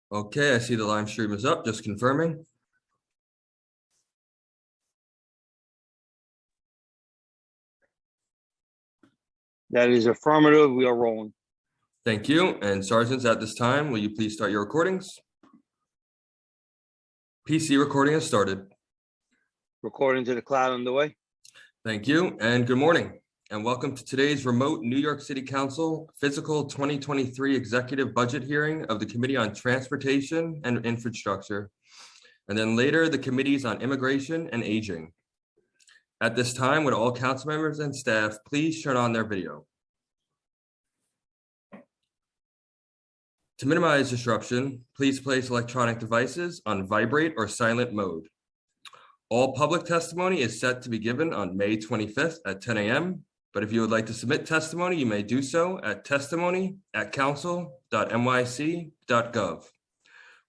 Okay, I see the live stream is up, just confirming. That is affirmative. We are rolling. Thank you. And sergeants, at this time, will you please start your recordings? PC recording has started. Recording to the cloud underway. Thank you, and good morning, and welcome to today's remote New York City Council Fiscal 2023 Executive Budget Hearing of the Committee on Transportation and Infrastructure, and then later the Committees on Immigration and Aging. At this time, would all council members and staff please turn on their video. To minimize disruption, please place electronic devices on vibrate or silent mode. All public testimony is set to be given on May 25th at 10 a.m. But if you would like to submit testimony, you may do so at testimony@council.nyc.gov.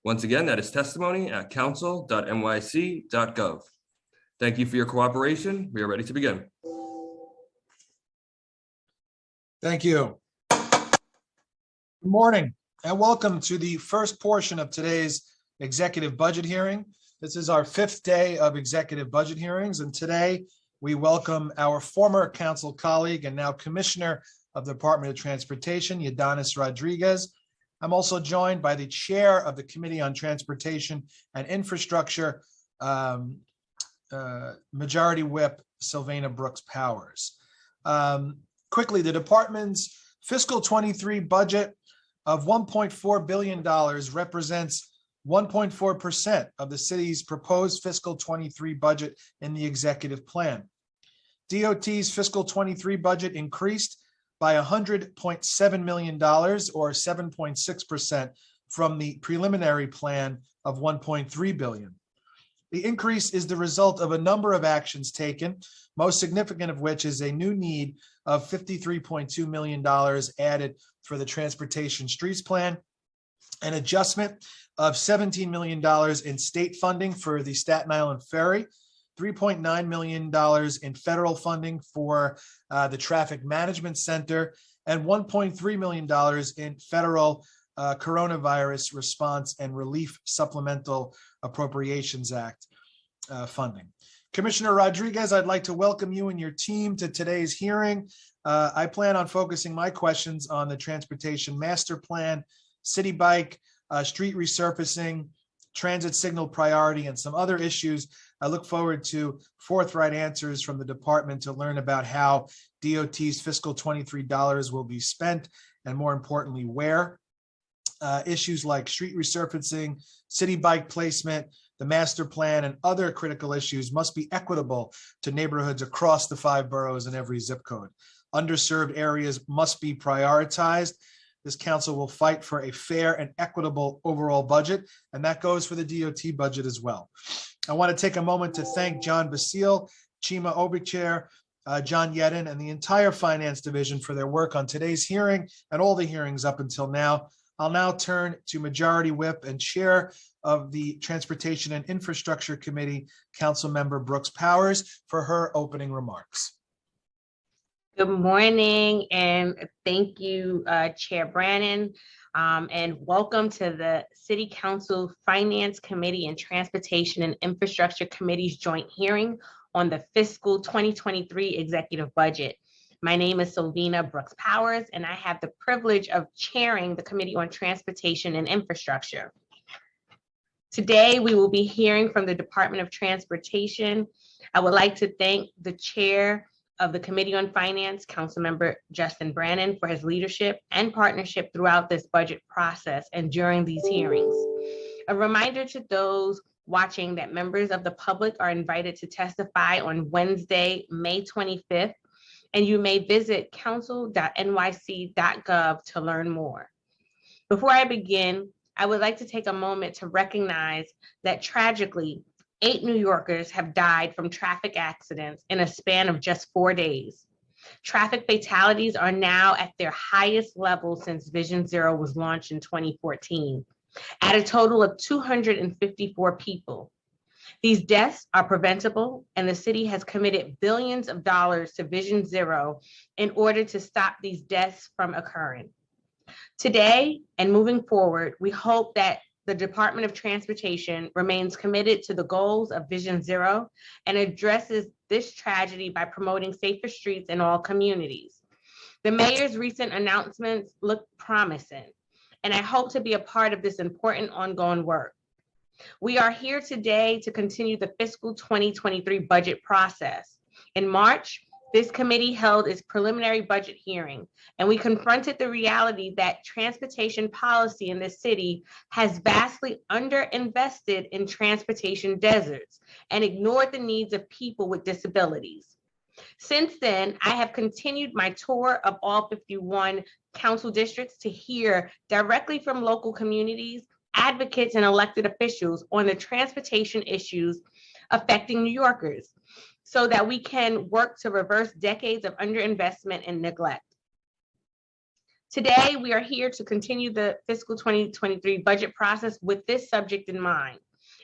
Once again, that is testimony@council.nyc.gov. Thank you for your cooperation. We are ready to begin. Thank you. Good morning and welcome to the first portion of today's executive budget hearing. This is our fifth day of executive budget hearings, and today we welcome our former council colleague and now commissioner of the Department of Transportation, Ydanis Rodriguez. I'm also joined by the chair of the Committee on Transportation and Infrastructure, Majority Whip Sylvana Brooks Powers. Quickly, the department's fiscal 23 budget of $1.4 billion represents 1.4% of the city's proposed fiscal 23 budget in the executive plan. DOT's fiscal 23 budget increased by $100.7 million or 7.6% from the preliminary plan of $1.3 billion. The increase is the result of a number of actions taken, most significant of which is a new need of $53.2 million added for the Transportation Streets Plan, an adjustment of $17 million in state funding for the Staten Island Ferry, $3.9 million in federal funding for the Traffic Management Center, and $1.3 million in federal Coronavirus Response and Relief Supplemental Appropriations Act funding. Commissioner Rodriguez, I'd like to welcome you and your team to today's hearing. I plan on focusing my questions on the Transportation Master Plan, City Bike, street resurfacing, transit signal priority, and some other issues. I look forward to forthright answers from the department to learn about how DOT's fiscal 23 dollars will be spent, and more importantly, where. Issues like street resurfacing, city bike placement, the master plan, and other critical issues must be equitable to neighborhoods across the 5 boroughs and every zip code. Underserved areas must be prioritized. This council will fight for a fair and equitable overall budget, and that goes for the DOT budget as well. I want to take a moment to thank John Basile, Chima Obichair, John Yedin, and the entire finance division for their work on today's hearing and all the hearings up until now. I'll now turn to Majority Whip and Chair of the Transportation and Infrastructure Committee, Councilmember Brooks Powers, for her opening remarks. Good morning, and thank you, Chair Brannon, and welcome to the City Council Finance Committee and Transportation and Infrastructure Committee's joint hearing on the fiscal 2023 executive budget. My name is Sylvana Brooks Powers, and I have the privilege of chairing the Committee on Transportation and Infrastructure. Today, we will be hearing from the Department of Transportation. I would like to thank the chair of the Committee on Finance, Councilmember Justin Brannon, for his leadership and partnership throughout this budget process and during these hearings. A reminder to those watching that members of the public are invited to testify on Wednesday, May 25th, and you may visit council.nyc.gov to learn more. Before I begin, I would like to take a moment to recognize that tragically, 8 New Yorkers have died from traffic accidents in a span of just 4 days. Traffic fatalities are now at their highest level since Vision Zero was launched in 2014, at a total of 254 people. These deaths are preventable, and the city has committed billions of dollars to Vision Zero in order to stop these deaths from occurring. Today and moving forward, we hope that the Department of Transportation remains committed to the goals of Vision Zero and addresses this tragedy by promoting safer streets in all communities. The mayor's recent announcements look promising, and I hope to be a part of this important ongoing work. We are here today to continue the fiscal 2023 budget process. In March, this committee held its preliminary budget hearing, and we confronted the reality that transportation policy in this city has vastly underinvested in transportation deserts and ignored the needs of people with disabilities. Since then, I have continued my tour of all 51 council districts to hear directly from local communities, advocates, and elected officials on the transportation issues affecting New Yorkers, so that we can work to reverse decades of underinvestment and neglect. Today, we are here to continue the fiscal 2023 budget process with this subject in mind.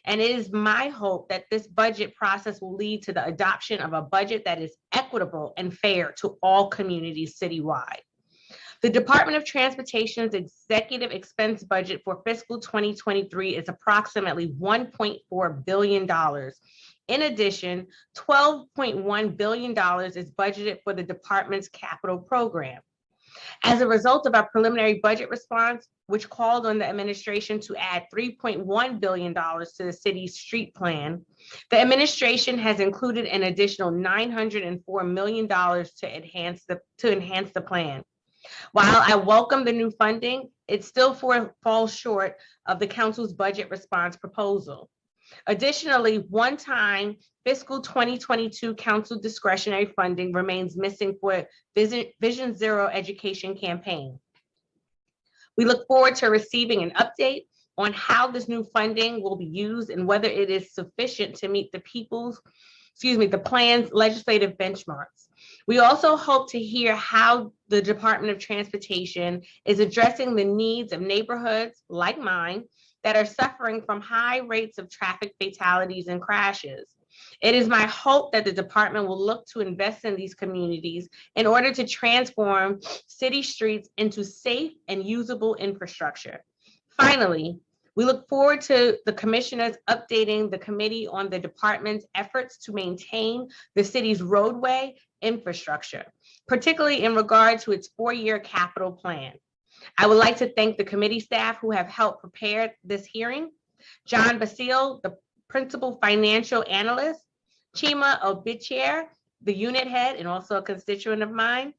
And it is my hope that this budget process will lead to the adoption of a budget that is equitable and fair to all communities citywide. The Department of Transportation's executive expense budget for fiscal 2023 is approximately $1.4 billion. In addition, $12.1 billion is budgeted for the department's capital program. As a result of our preliminary budget response, which called on the administration to add $3.1 billion to the city's street plan, the administration has included an additional $904 million to enhance the plan. While I welcome the new funding, it still falls short of the council's budget response proposal. Additionally, one-time fiscal 2022 council discretionary funding remains missing for Vision Zero education campaign. We look forward to receiving an update on how this new funding will be used and whether it is sufficient to meet the plan's legislative benchmarks. We also hope to hear how the Department of Transportation is addressing the needs of neighborhoods like mine that are suffering from high rates of traffic fatalities and crashes. It is my hope that the department will look to invest in these communities in order to transform city streets into safe and usable infrastructure. Finally, we look forward to the commissioners updating the committee on the department's efforts to maintain the city's roadway infrastructure, particularly in regard to its 4-year capital plan. I would like to thank the committee staff who have helped prepare this hearing. John Basile, the principal financial analyst, Chima Obichier, the unit head and also a constituent of mine,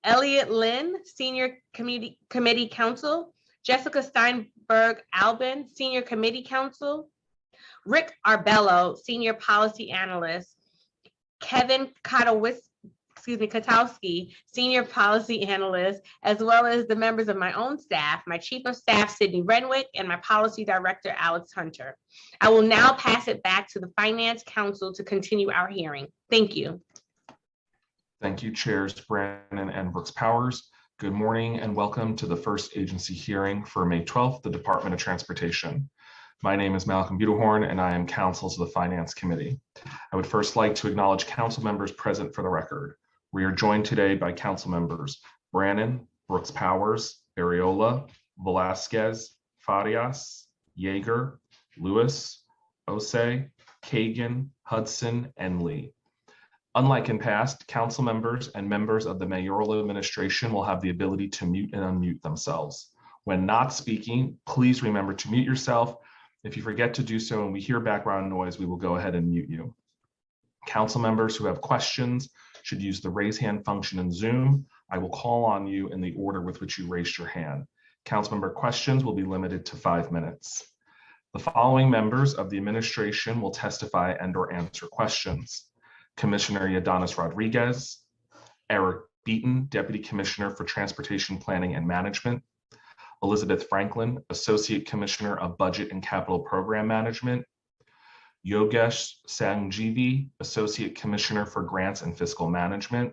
Elliot Lynn, senior committee counsel, Jessica Steinberg Albin, senior committee counsel, Rick Arbello, senior policy analyst, Kevin Katowski, senior policy analyst, as well as the members of my own staff, my chief of staff, Sydney Renwick, and my policy director, Alex Hunter. I will now pass it back to the Finance Council to continue our hearing. Thank you. Thank you, Chairs Brannon and Brooks Powers. Good morning and welcome to the first agency hearing for May 12th, the Department of Transportation. My name is Malcolm Butelhorn and I am counsel to the Finance Committee. I would first like to acknowledge council members present for the record. We are joined today by council members Brannon, Brooks Powers, Arreola, Velasquez, Farias, Yeager, Lewis, Osei, Kagan, Hudson, and Lee. Unlike in past, council members and members of the mayoral administration will have the ability to mute and unmute themselves. When not speaking, please remember to mute yourself. If you forget to do so and we hear background noise, we will go ahead and mute you. Council members who have questions should use the raise hand function in Zoom. I will call on you in the order with which you raised your hand. Councilmember questions will be limited to 5 minutes. The following members of the administration will testify and/or answer questions. Commissioner Yadanis Rodriguez, Eric Beaton, Deputy Commissioner for Transportation Planning and Management, Elizabeth Franklin, Associate Commissioner of Budget and Capital Program Management, Yogesh Sangjivi, Associate Commissioner for Grants and Fiscal Management,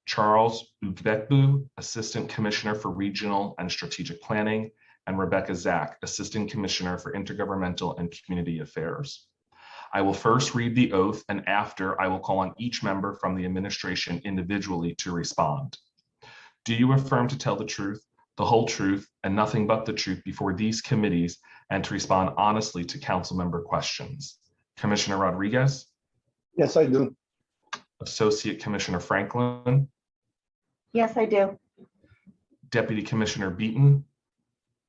Charles Ugbekbu, Assistant Commissioner for Regional and Strategic Planning, and Rebecca Zach, Assistant Commissioner for Intergovernmental and Community Affairs. I will first read the oath, and after I will call on each member from the administration individually to respond. Do you affirm to tell the truth, the whole truth, and nothing but the truth before these committees and to respond honestly to council member questions. Commissioner Rodriguez, Yes, I do. Associate Commissioner Franklin, Yes, I do. Deputy Commissioner Beaton,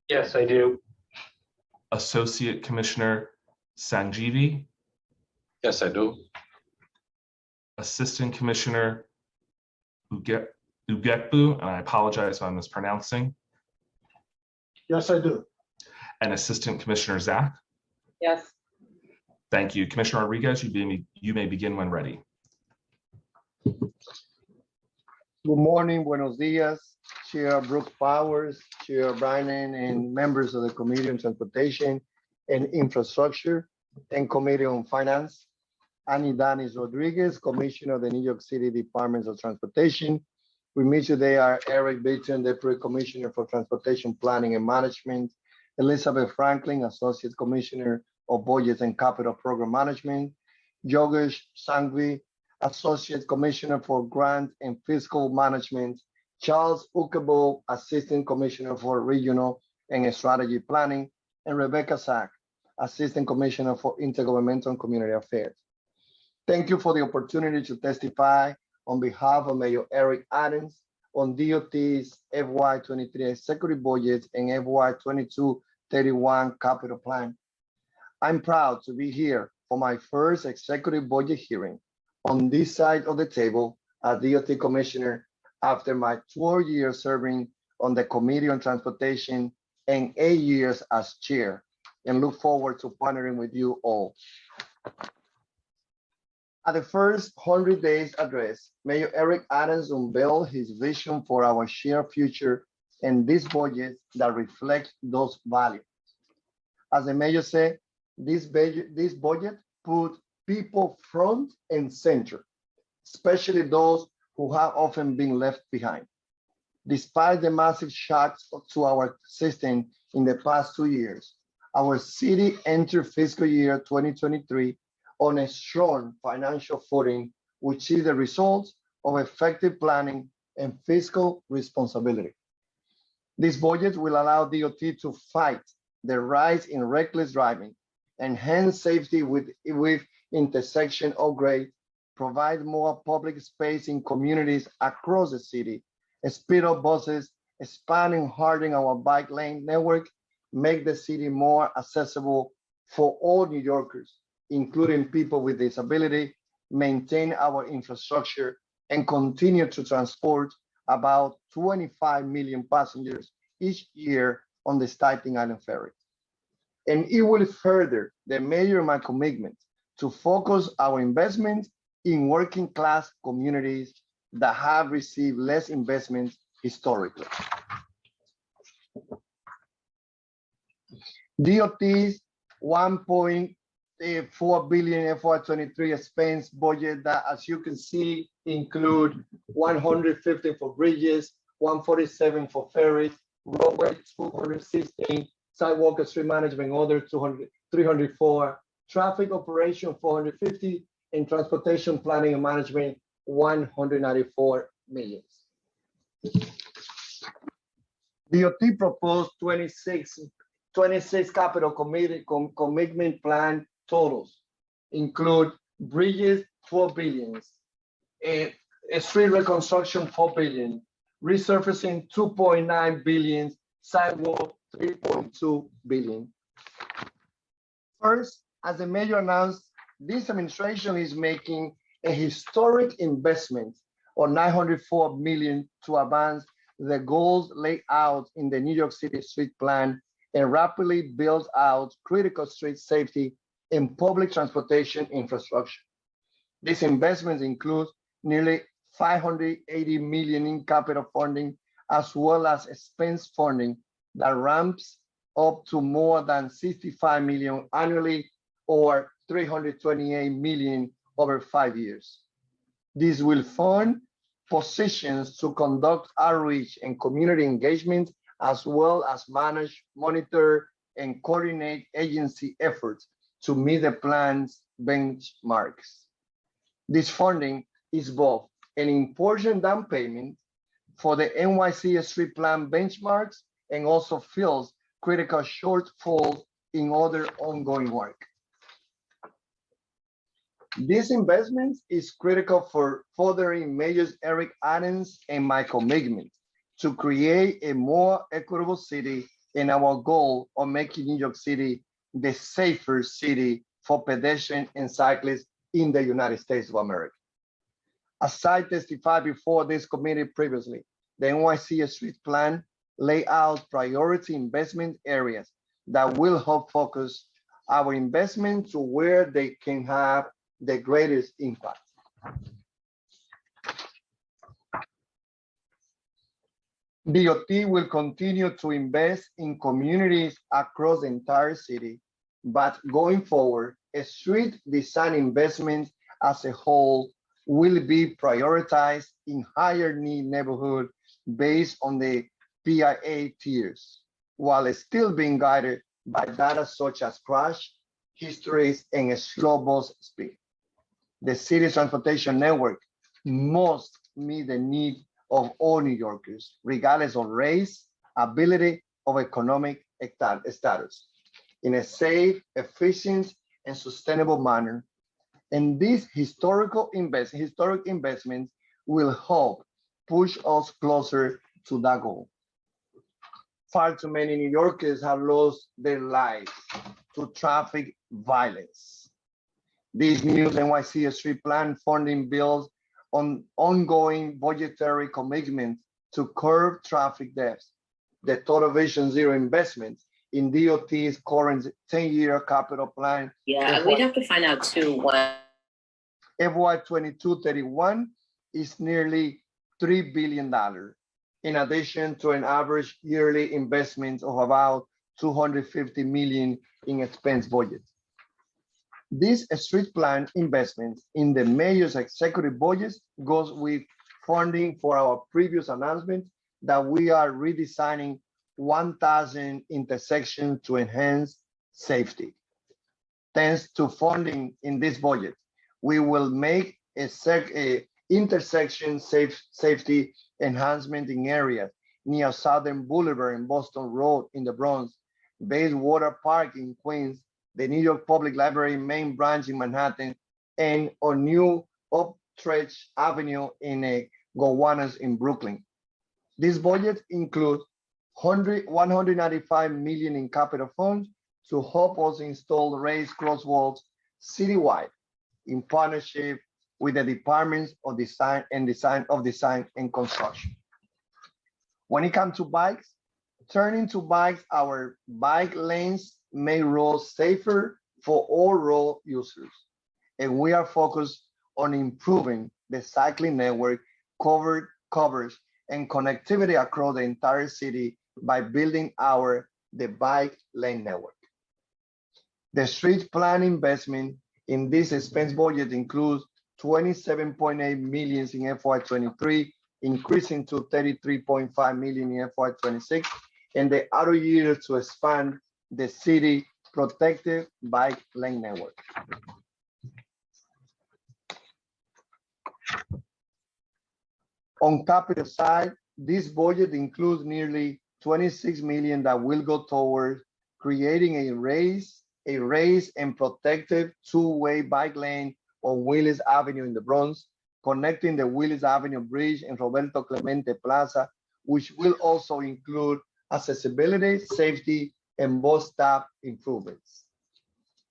Yes, I do. Associate Commissioner Sanjeevi, Yes, I do. Assistant Commissioner Ugekbu, and I apologize if I'm mispronouncing, Yes, I do. and Assistant Commissioner Zach. Yes. Thank you. Commissioner Rodriguez, you may begin when ready. Good morning, buenos dias, Chair Brooks Powers, Chair Brannan, and members of the Committee on Transportation and Infrastructure and Committee on Finance. Annie Danis Rodriguez, Commissioner of the New York City Departments of Transportation. With me today are Eric Beaton, Deputy Commissioner for Transportation Planning and Management, Elizabeth Franklin, Associate Commissioner of Budget and Capital Program Management, Yogesh Sanghvi, Associate Commissioner for Grant and Fiscal Management, Charles Ukebo, Assistant Commissioner for Regional and Strategy Planning, and Rebecca Sack, Assistant Commissioner for Intergovernmental and Community Affairs. Thank you for the opportunity to testify on behalf of Mayor Eric Adams on DOT's FY23 executive budget and FY22-31 capital plan. I'm proud to be here for my first executive budget hearing on this side of the table as DOT Commissioner after my 12 years serving on the Committee on Transportation and 8 years as Chair, and look forward to partnering with you all. At the first 100 days address, Mayor Eric Adams unveiled his vision for our shared future and this budget that reflects those values. As the mayor said, this budget put people front and center, especially those who have often been left behind. Despite the massive shocks to our system in the past 2 years, our city entered fiscal year 2023 on a strong financial footing, which is the result of effective planning and fiscal responsibility. This budget will allow DOT to fight the rise in reckless driving, enhance safety with intersection upgrade, provide more public space in communities across the city, speed up buses, expand and harden our bike lane network, make the city more accessible for all New Yorkers, including people with disability, maintain our infrastructure, and continue to transport about 25 million passengers each year on the Staten Island Ferry. And it will further the mayor my commitment to focus our investment in working class communities that have received less investment historically. DOT's $1.4 billion FY23 expense budget that, as you can see, include 150 for bridges, 147 for ferries, roadway 216, sidewalk and street management other 304, traffic operation 450, and transportation planning and management 194 million. DOT proposed 26 capital commitment plan totals, include bridges 4 billion, a street reconstruction 4 billion, resurfacing 2.9 billion, sidewalk 3.2 billion. First, as the mayor announced, this administration is making a historic investment of $904 million to advance the goals laid out in the New York City Street Plan and rapidly build out critical street safety and public transportation infrastructure. These investments include nearly $580 million in capital funding, as well as expense funding that ramps up to more than $65 million annually, or $328 million over 5 years. This will fund positions to conduct outreach and community engagement, as well as manage, monitor, and coordinate agency efforts to meet the plan's benchmarks. This funding is both an important down payment for the NYC street plan benchmarks and also fills critical shortfalls in other ongoing work. This investment is critical for furthering Mayors Eric Adams and my commitment to create a more equitable city and our goal of making New York City the safer city for pedestrians and cyclists in the United States of America. As I testified before this committee previously, the NYC street plan lay out priority investment areas that will help focus our investment to where they can have the greatest impact. DOT will continue to invest in communities across the entire city, but going forward, street design investments as a whole will be prioritized in higher need neighborhood based on the PIA tiers, while still being guided by data such as crash histories and slow bus speed. The city's transportation network must meet the need of all New Yorkers, regardless of race, ability, or economic status, in a safe, efficient, and sustainable manner. And these historic investments will help push us closer to that goal. Far too many New Yorkers have lost their lives to traffic violence. This new NYC street plan funding builds on ongoing budgetary commitment to curb traffic deaths. The Total Vision Zero investment in DOT's current 10-year capital plan. Yeah, we'd have to find out too what. FY 22-31 is nearly $3 billion, in addition to an average yearly investment of about $250 million in expense budget. This street plan investments in the mayor's executive budget goes with funding for our previous announcement that we are redesigning 1,000 intersections to enhance safety. Thanks to funding in this budget, we will make a intersection safety enhancement in areas near Southern Boulevard and Boston Road in the Bronx, Bayswater Park in Queens, the New York Public Library main branch in Manhattan, and on new Upchurch Avenue in Gowanus in Brooklyn. This budget includes $195 million in capital funds to help us install raised crosswalks citywide in partnership with the Departments of Design and Construction. When it comes to bikes, turning to bikes, our bike lanes make roads safer for all road users. And we are focused on improving the cycling network coverage and connectivity across the entire city by building the bike lane network. The street plan investment in this expense budget includes $27.8 million in FY23, increasing to $33.5 million in FY26, and the other year to expand the city protected bike lane network. On capital side, this budget includes nearly $26 million that will go towards creating a raised and protected two-way bike lane on Willis Avenue in the Bronx, connecting the Willis Avenue Bridge and Roberto Clemente Plaza, which will also include accessibility, safety, and bus stop improvements.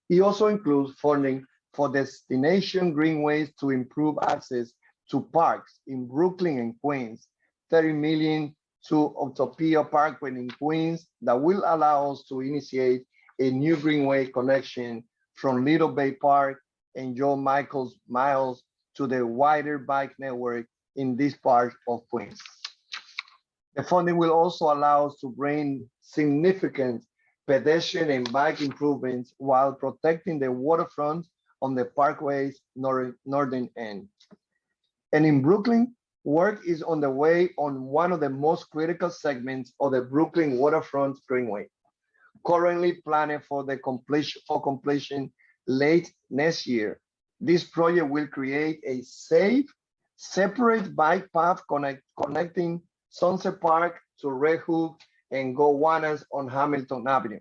It also includes funding for destination greenways to improve access to parks in Brooklyn and Queens, $30 million to Utopia Parkway in Queens that will allow us to initiate a new greenway connection from Little Bay Park and John Michaels Miles to the wider bike network in this part of Queens. The funding will also allow us to bring significant pedestrian and bike improvements while protecting the waterfront on the parkway's northern end. And in Brooklyn, work is on the way on one of the most critical segments of the Brooklyn Waterfront Greenway, currently planned for completion late next year. This project will create a safe, separate bike path connecting Sunset Park to Red Hook and Gowanus on Hamilton Avenue.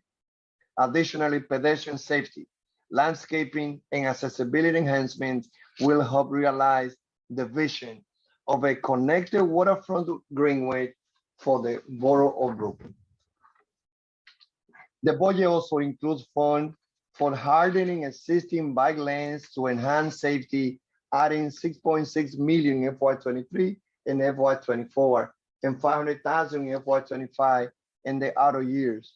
Additionally, pedestrian safety, landscaping, and accessibility enhancements will help realize the vision of a connected waterfront greenway for the borough of Brooklyn. The budget also includes funds for hardening existing bike lanes to enhance safety, adding 6.6 million in FY23 and FY24, and 500,000 in FY25 and the other years.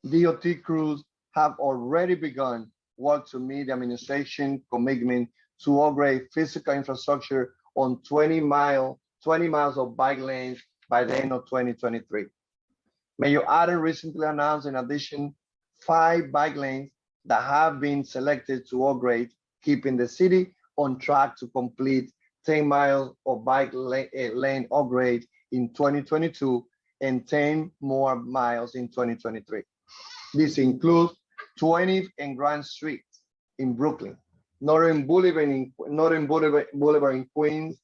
DOT crews have already begun work to meet the administration commitment to upgrade physical infrastructure on 20 miles of bike lanes by the end of 2023. Mayor Adams recently announced, in addition, 5 bike lanes that have been selected to upgrade, keeping the city on track to complete 10 miles of bike lane upgrade in 2022 and 10 more miles in 2023. This includes 20th and Grand Street in Brooklyn, Northern Boulevard in Queens,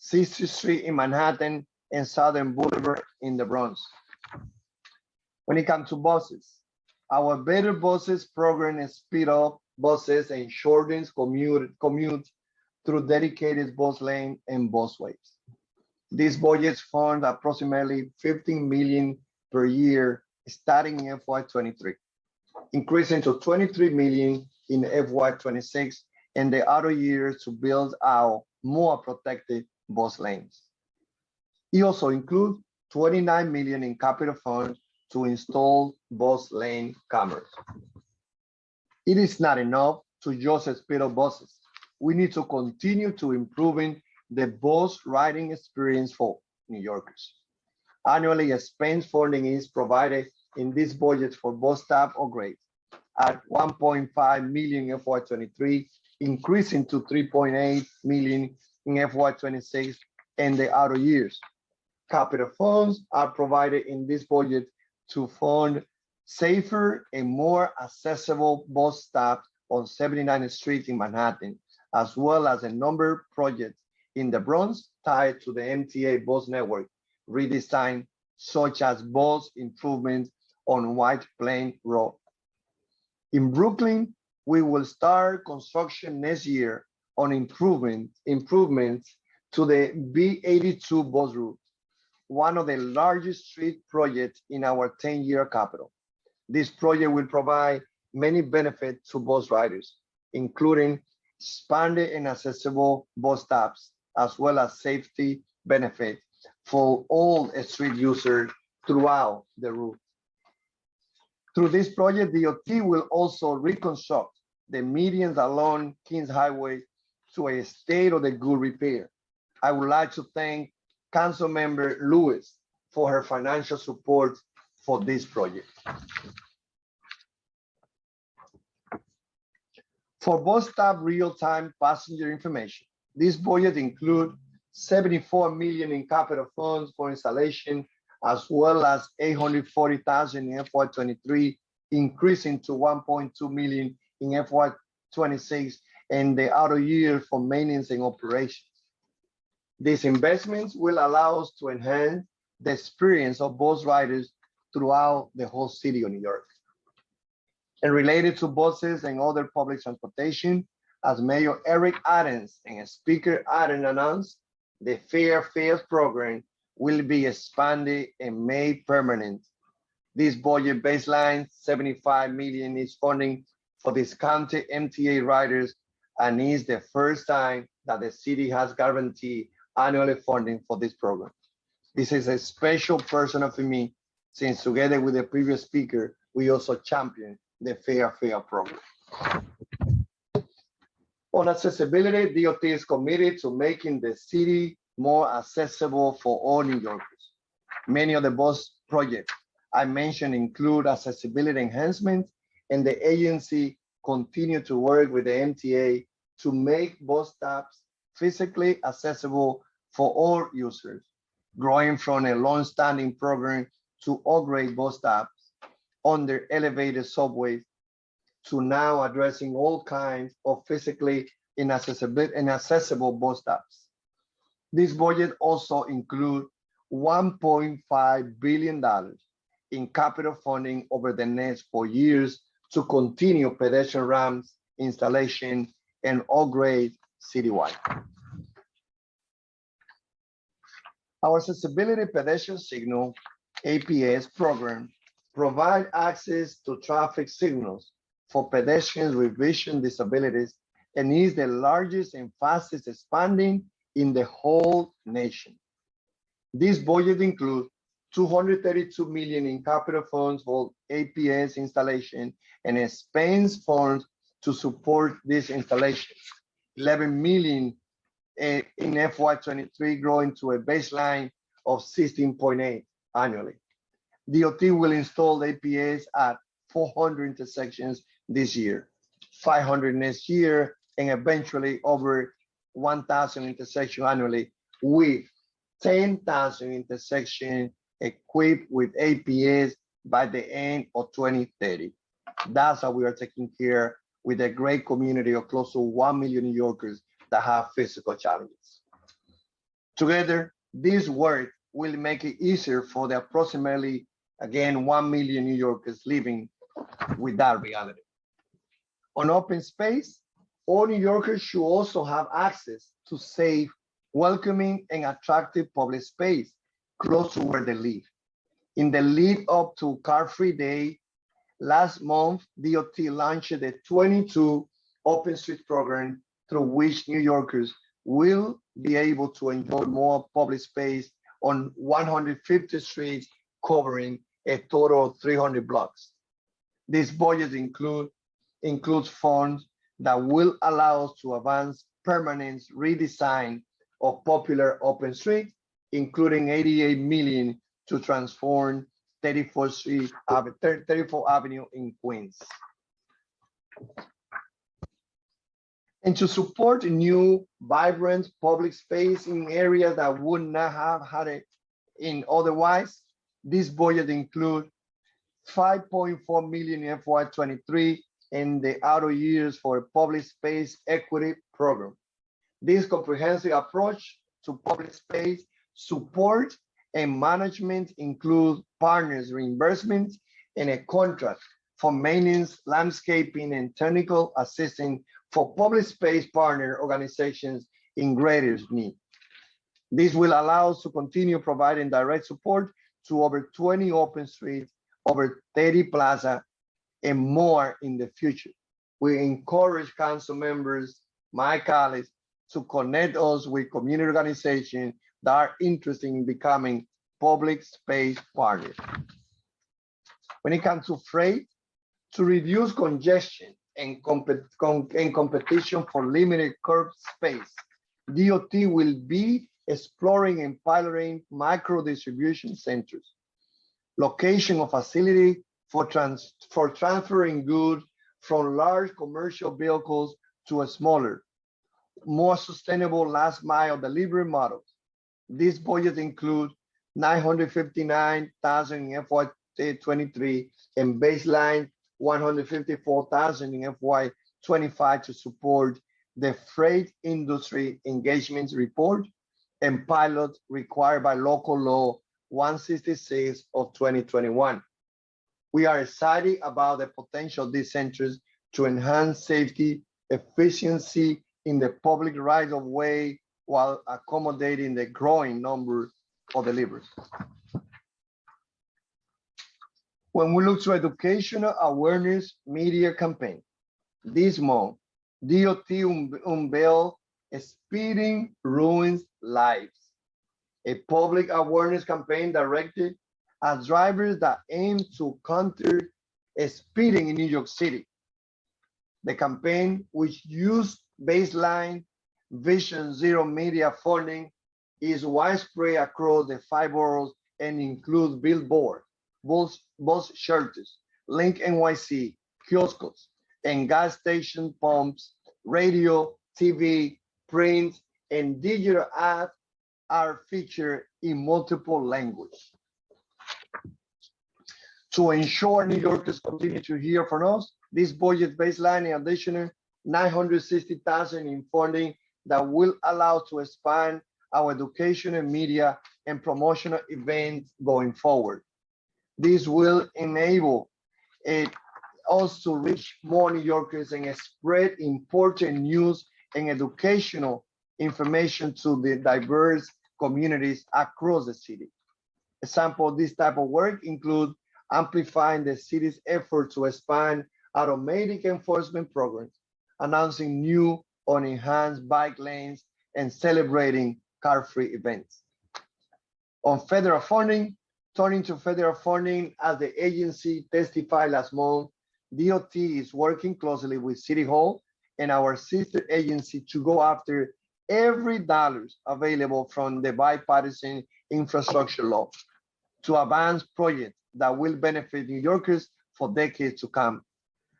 60th Street in Manhattan, and Southern Boulevard in the Bronx. When it comes to buses, our Better Buses program is speed up buses and shortens commute through dedicated bus lane and busways. These budgets fund approximately 15 million per year starting in FY23, increasing to 23 million in FY26 and the other years to build out more protected bus lanes. It also includes 29 million in capital funds to install bus lane cameras. It is not enough to just speed up buses. We need to continue to improving the bus riding experience for New Yorkers. Annually, expense funding is provided in this budget for bus stop upgrades at 1.5 million in FY23, increasing to 3.8 million in FY26 and the other years. Capital funds are provided in this budget to fund safer and more accessible bus stops on 79th Street in Manhattan, as well as a number of projects in the Bronx tied to the MTA bus network redesign, such as bus improvements on White Plain Road. In Brooklyn, we will start construction next year on improvements to the B82 bus route, one of the largest street projects in our 10-year capital. This project will provide many benefits to bus riders, including expanded and accessible bus stops, as well as safety benefits for all street users throughout the route. Through this project, DOT will also reconstruct the medians along Kings Highway to a state of the good repair. I would like to thank Councilmember Lewis for her financial support for this project. For bus stop real-time passenger information, this budget includes 74 million in capital funds for installation, as well as 840,000 in FY23, increasing to 1.2 million in FY26 and the other year for maintenance and operations. These investments will allow us to enhance the experience of bus riders throughout the whole city of New York. And related to buses and other public transportation, as Mayor Eric Adams and Speaker Adams announced, the Fair Fares program will be expanded and made permanent. This budget baseline, 75 million, is funding for discounted MTA riders and is the first time that the city has guaranteed annual funding for this program. This is a special personal for me, since together with the previous speaker, we also championed the Fair Fare program. On accessibility, DOT is committed to making the city more accessible for all New Yorkers. Many of the bus projects I mentioned include accessibility enhancements, and the agency continue to work with the MTA to make bus stops physically accessible for all users, growing from a long-standing program to upgrade bus stops under elevated subways to now addressing all kinds of physically inaccessible bus stops. This budget also includes $1.5 billion in capital funding over the next 4 years to continue pedestrian ramps installation and upgrade citywide. Our Accessibility Pedestrian Signal, APS program, provide access to traffic signals for pedestrians with vision disabilities and is the largest and fastest expanding in the whole nation. This budget includes $232 million in capital funds for APS installation and expense funds to support this installation. $11 million in FY23, growing to a baseline of 16.8 annually. DOT will install APS at 400 intersections this year, 500 next year, and eventually over 1,000 intersections annually, with 10,000 intersections equipped with APS by the end of 2030. That's how we are taking care with a great community of close to 1 million New Yorkers that have physical challenges. Together, this work will make it easier for the approximately, again, 1 million New Yorkers living with that reality. On open space, all New Yorkers should also have access to safe, welcoming, and attractive public space close to where they live. In the lead up to Car-Free Day, last month, DOT launched the 22 Open Street program through which New Yorkers will be able to enjoy more public space on 150 streets, covering a total of 300 blocks. This budget includes funds that will allow us to advance permanent redesign of popular open streets, including $88 million to transform 34th Avenue in Queens. And to support new, vibrant public space in areas that would not have had it in otherwise, this budget includes $5.4 million in FY23 and the outer years for a public space equity program. This comprehensive approach to public space support and management includes partners reimbursements and a contract for maintenance, landscaping, and technical assistance for public space partner organizations in greatest need. This will allow us to continue providing direct support to over 20 open streets, over 30 plaza, and more in the future. We encourage council members, my colleagues, to connect us with community organizations that are interested in becoming public space partners. When it comes to freight, to reduce congestion and competition for limited curb space, DOT will be exploring and piloting micro distribution centers, location of facility for transferring goods from large commercial vehicles to a smaller, more sustainable last mile delivery models. This budget includes $959,000 in FY23 and baseline $154,000 in FY25 to support the freight industry engagements report and pilot required by local law 166 of 2021. We are excited about the potential of these centers to enhance safety, efficiency in the public right of way while accommodating the growing number of deliveries. When we look to educational awareness media campaign, this month, DOT unveiled Speeding Ruins Lives, a public awareness campaign directed at drivers that aim to counter speeding in New York City. The campaign, which used baseline Vision Zero media funding, is widespread across the 5 boroughs and includes billboards, bus shelters, Link NYC, kiosks, and gas station pumps, radio, TV, print, and digital ads are featured in multiple languages. To ensure New Yorkers continue to hear from us, this budget baseline in additional $960,000 in funding that will allow to expand our education and media and promotional events going forward. This will enable us to reach more New Yorkers and spread important news and educational information to the diverse communities across the city. Example of this type of work include amplifying the city's effort to expand automatic enforcement programs, announcing new or enhanced bike lanes, and celebrating car-free events. On federal funding, turning to federal funding, as the agency testified last month, DOT is working closely with City Hall and our sister agency to go after every dollar available from the bipartisan infrastructure law to advance projects that will benefit New Yorkers for decades to come.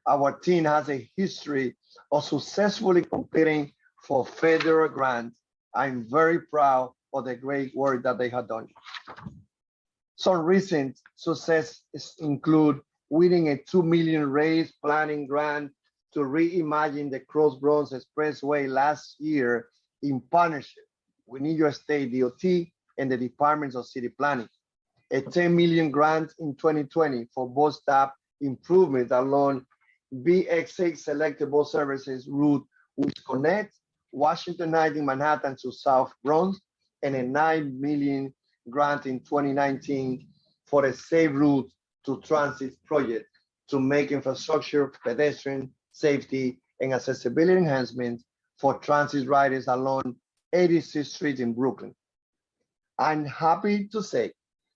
Our team has a history of successfully competing for federal grants. I'm very proud of the great work that they have done. Some recent successes include winning a $2 million race planning grant to reimagine the Cross Bronx Expressway last year in partnership with New York State DOT and the Departments of City Planning. A $10 million grant in 2020 for bus stop improvement along BX6 selectable services route, which connects Washington Heights in Manhattan to South Bronx, and a $9 million grant in 2019 for a safe route to transit project to make infrastructure, pedestrian safety, and accessibility enhancements for transit riders along 86th Street in Brooklyn. I'm happy to say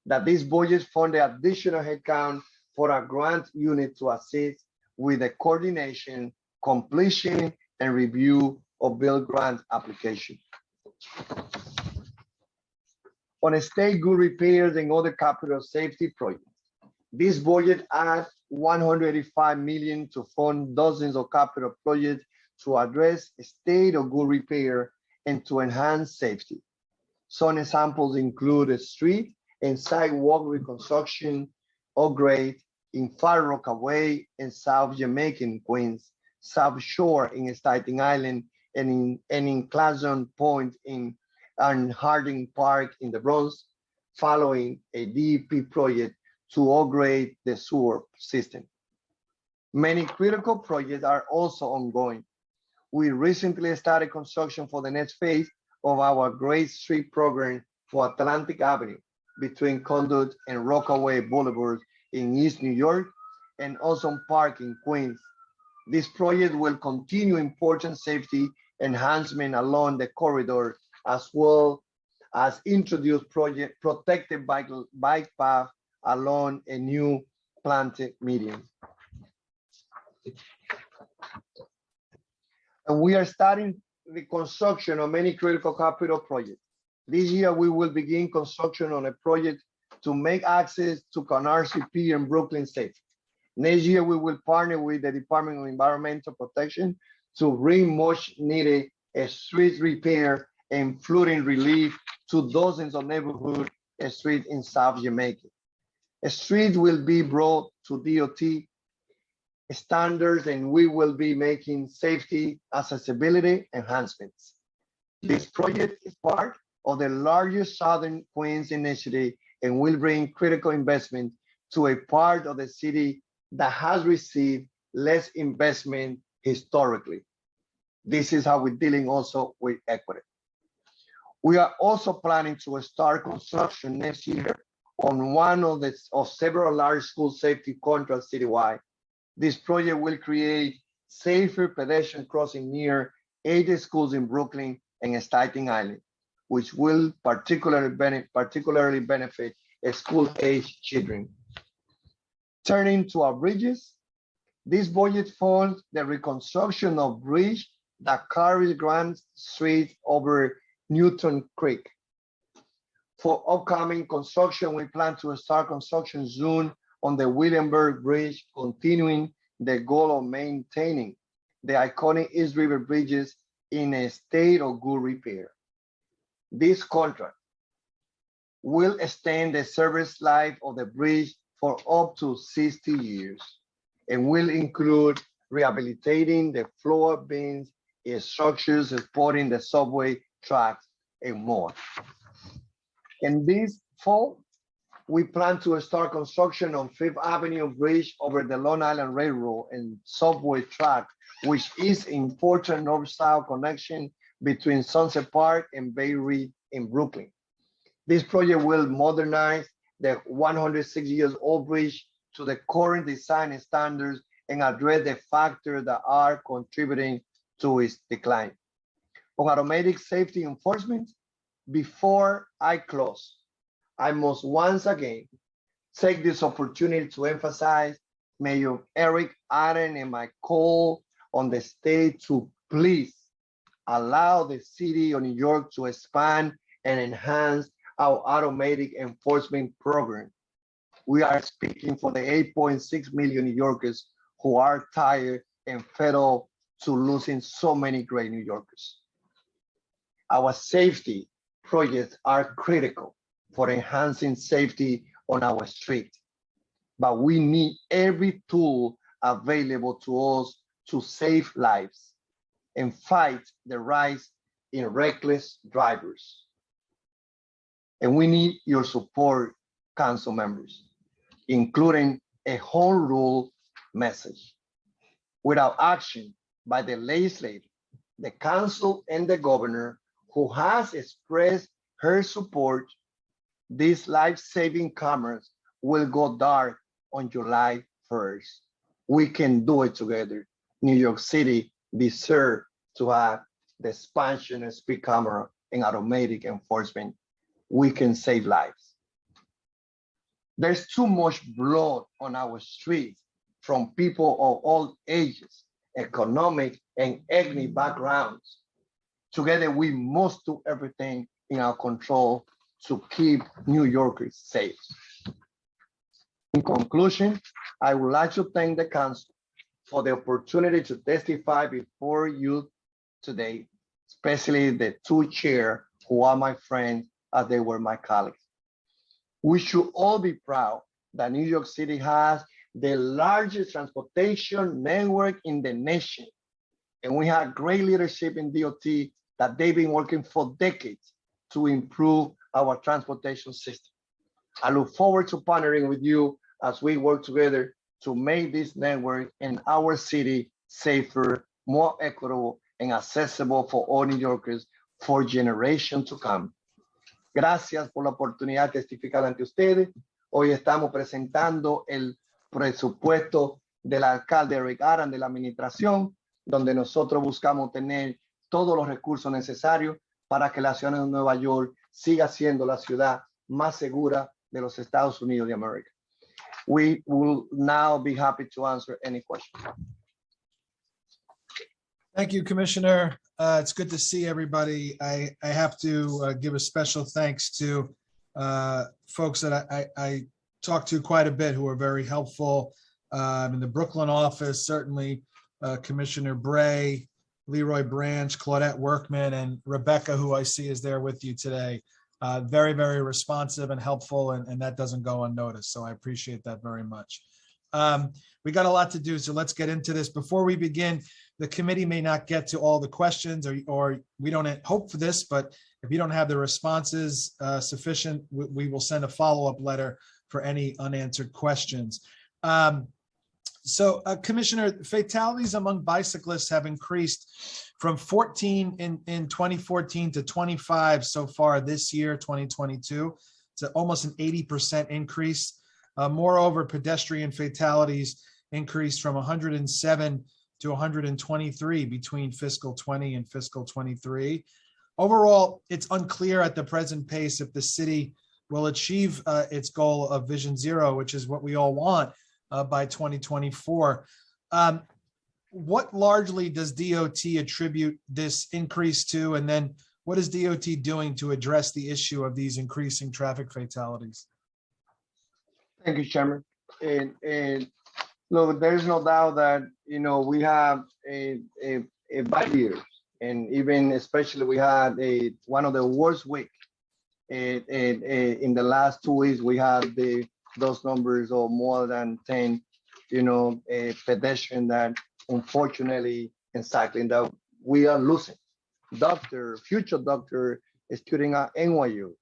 that this budget funded additional headcount for a grant unit to assist with the coordination, completion, and review of bill grant application. On a state GUID repairs and other capital safety projects, this budget adds $185 million to fund dozens of capital projects to address state of GUID repair and to enhance safety. Some examples include a street and sidewalk reconstruction upgrade in Far Rockaway and South Jamaica in Queens, South Shore in Staten Island, and in Clason Point and Harding Park in the Bronx, following a DEP project to upgrade the sewer system. Many critical projects are also ongoing. We recently started construction for the next phase of our Great Street program for Atlantic Avenue between Conduit and Rockaway Boulevard in East New York and Ozone Park in Queens. This project will continue important safety enhancement along the corridor, as well as introduce project protected bike path along a new planted median. And we are starting the construction of many critical capital projects. This year, we will begin construction on a project to make access to Canarsie Pier in Brooklyn safe. Next year, we will partner with the Department of Environmental Protection to bring much needed street repair and flooding relief to dozens of neighborhood streets in South Jamaica. A street will be brought to DOT standards, and we will be making safety accessibility enhancements. This project is part of the largest Southern Queens initiative and will bring critical investment to a part of the city that has received less investment historically. This is how we're dealing also with equity. We are also planning to start construction next year on one of several large school safety contracts citywide. This project will create safer pedestrian crossing near 80 schools in Brooklyn and Staten Island, which will particularly benefit school-age children. Turning to our bridges, this budget funds the reconstruction of bridge that carries Grand Street over Newton Creek. For upcoming construction, we plan to start construction soon on the Williamsburg Bridge, continuing the goal of maintaining the iconic East River bridges in a state of good repair. This contract will extend the service life of the bridge for up to 60 years and will include rehabilitating the floor beams, structures supporting the subway tracks, and more. In this fall, we plan to start construction on Fifth Avenue Bridge over the Long Island Railroad and subway track, which is important north-south connection between Sunset Park and Bay Ridge in Brooklyn. This project will modernize the 106-year-old bridge to the current design standards and address the factors that are contributing to its decline. On automatic safety enforcement, before I close, I must once again take this opportunity to emphasize Mayor Eric Adams and my call on the state to please allow the city of New York to expand and enhance our automatic enforcement program. We are speaking for the 8.6 million New Yorkers who are tired and fed up to losing so many great New Yorkers. Our safety projects are critical for enhancing safety on our street, but we need every tool available to us to save lives and fight the rise in reckless drivers. And we need your support, council members, including a home rule message. Without action by the legislature, the council, and the governor, who has expressed her support, these life-saving cameras will go dark on July 1st. We can do it together. New York City deserves to have the expansion of speed camera and automatic enforcement. We can save lives. There's too much blood on our streets from people of all ages, economic and ethnic backgrounds. Together, we must do everything in our control to keep New Yorkers safe. In conclusion, I would like to thank the council for the opportunity to testify before you today, especially the two chairs who are my friends as they were my colleagues. We should all be proud that New York City has the largest transportation network in the nation. And we have great leadership in DOT that they've been working for decades to improve our transportation system. I look forward to partnering with you as we work together to make this network in our city safer, more equitable, and accessible for all New Yorkers for generations to come. Gracias por la oportunidad de testificar ante ustedes. Hoy estamos presentando el presupuesto del alcalde Eric Adams de la administración, donde nosotros buscamos tener todos los recursos necesarios para que la ciudad de Nueva York siga siendo la ciudad más segura de los Estados Unidos de América. We will now be happy to answer any questions. Thank you, Commissioner. It's good to see everybody. I have to give a special thanks to folks that I talked to quite a bit who are very helpful. In the Brooklyn office, certainly Commissioner Bray, Leroy Branch, Claudette Workman, and Rebecca, who I see is there with you today. Very, very responsive and helpful, and that doesn't go unnoticed. So I appreciate that very much. We got a lot to do, so let's get into this. Before we begin, the committee may not get to all the questions, or we don't hope for this, but if you don't have the responses sufficient, we will send a follow-up letter for any unanswered questions. So, Commissioner, fatalities among bicyclists have increased from 14 in 2014 to 25 so far this year, 2022. It's almost an 80% increase. Moreover, pedestrian fatalities increased from 107 to 123 between fiscal 20 and fiscal 23. Overall, it's unclear at the present pace if the city will achieve its goal of Vision Zero, which is what we all want by 2024. What largely does DOT attribute this increase to? And then what is DOT doing to address the issue of these increasing traffic fatalities? Thank you, Chairman. And look, there's no doubt that, you know, we have a bad year, and even especially we had one of the worst weeks. In the last 2 weeks, we had those numbers of more than 10, pedestrians that unfortunately in cycling that we are losing. Future doctor, student at NYU,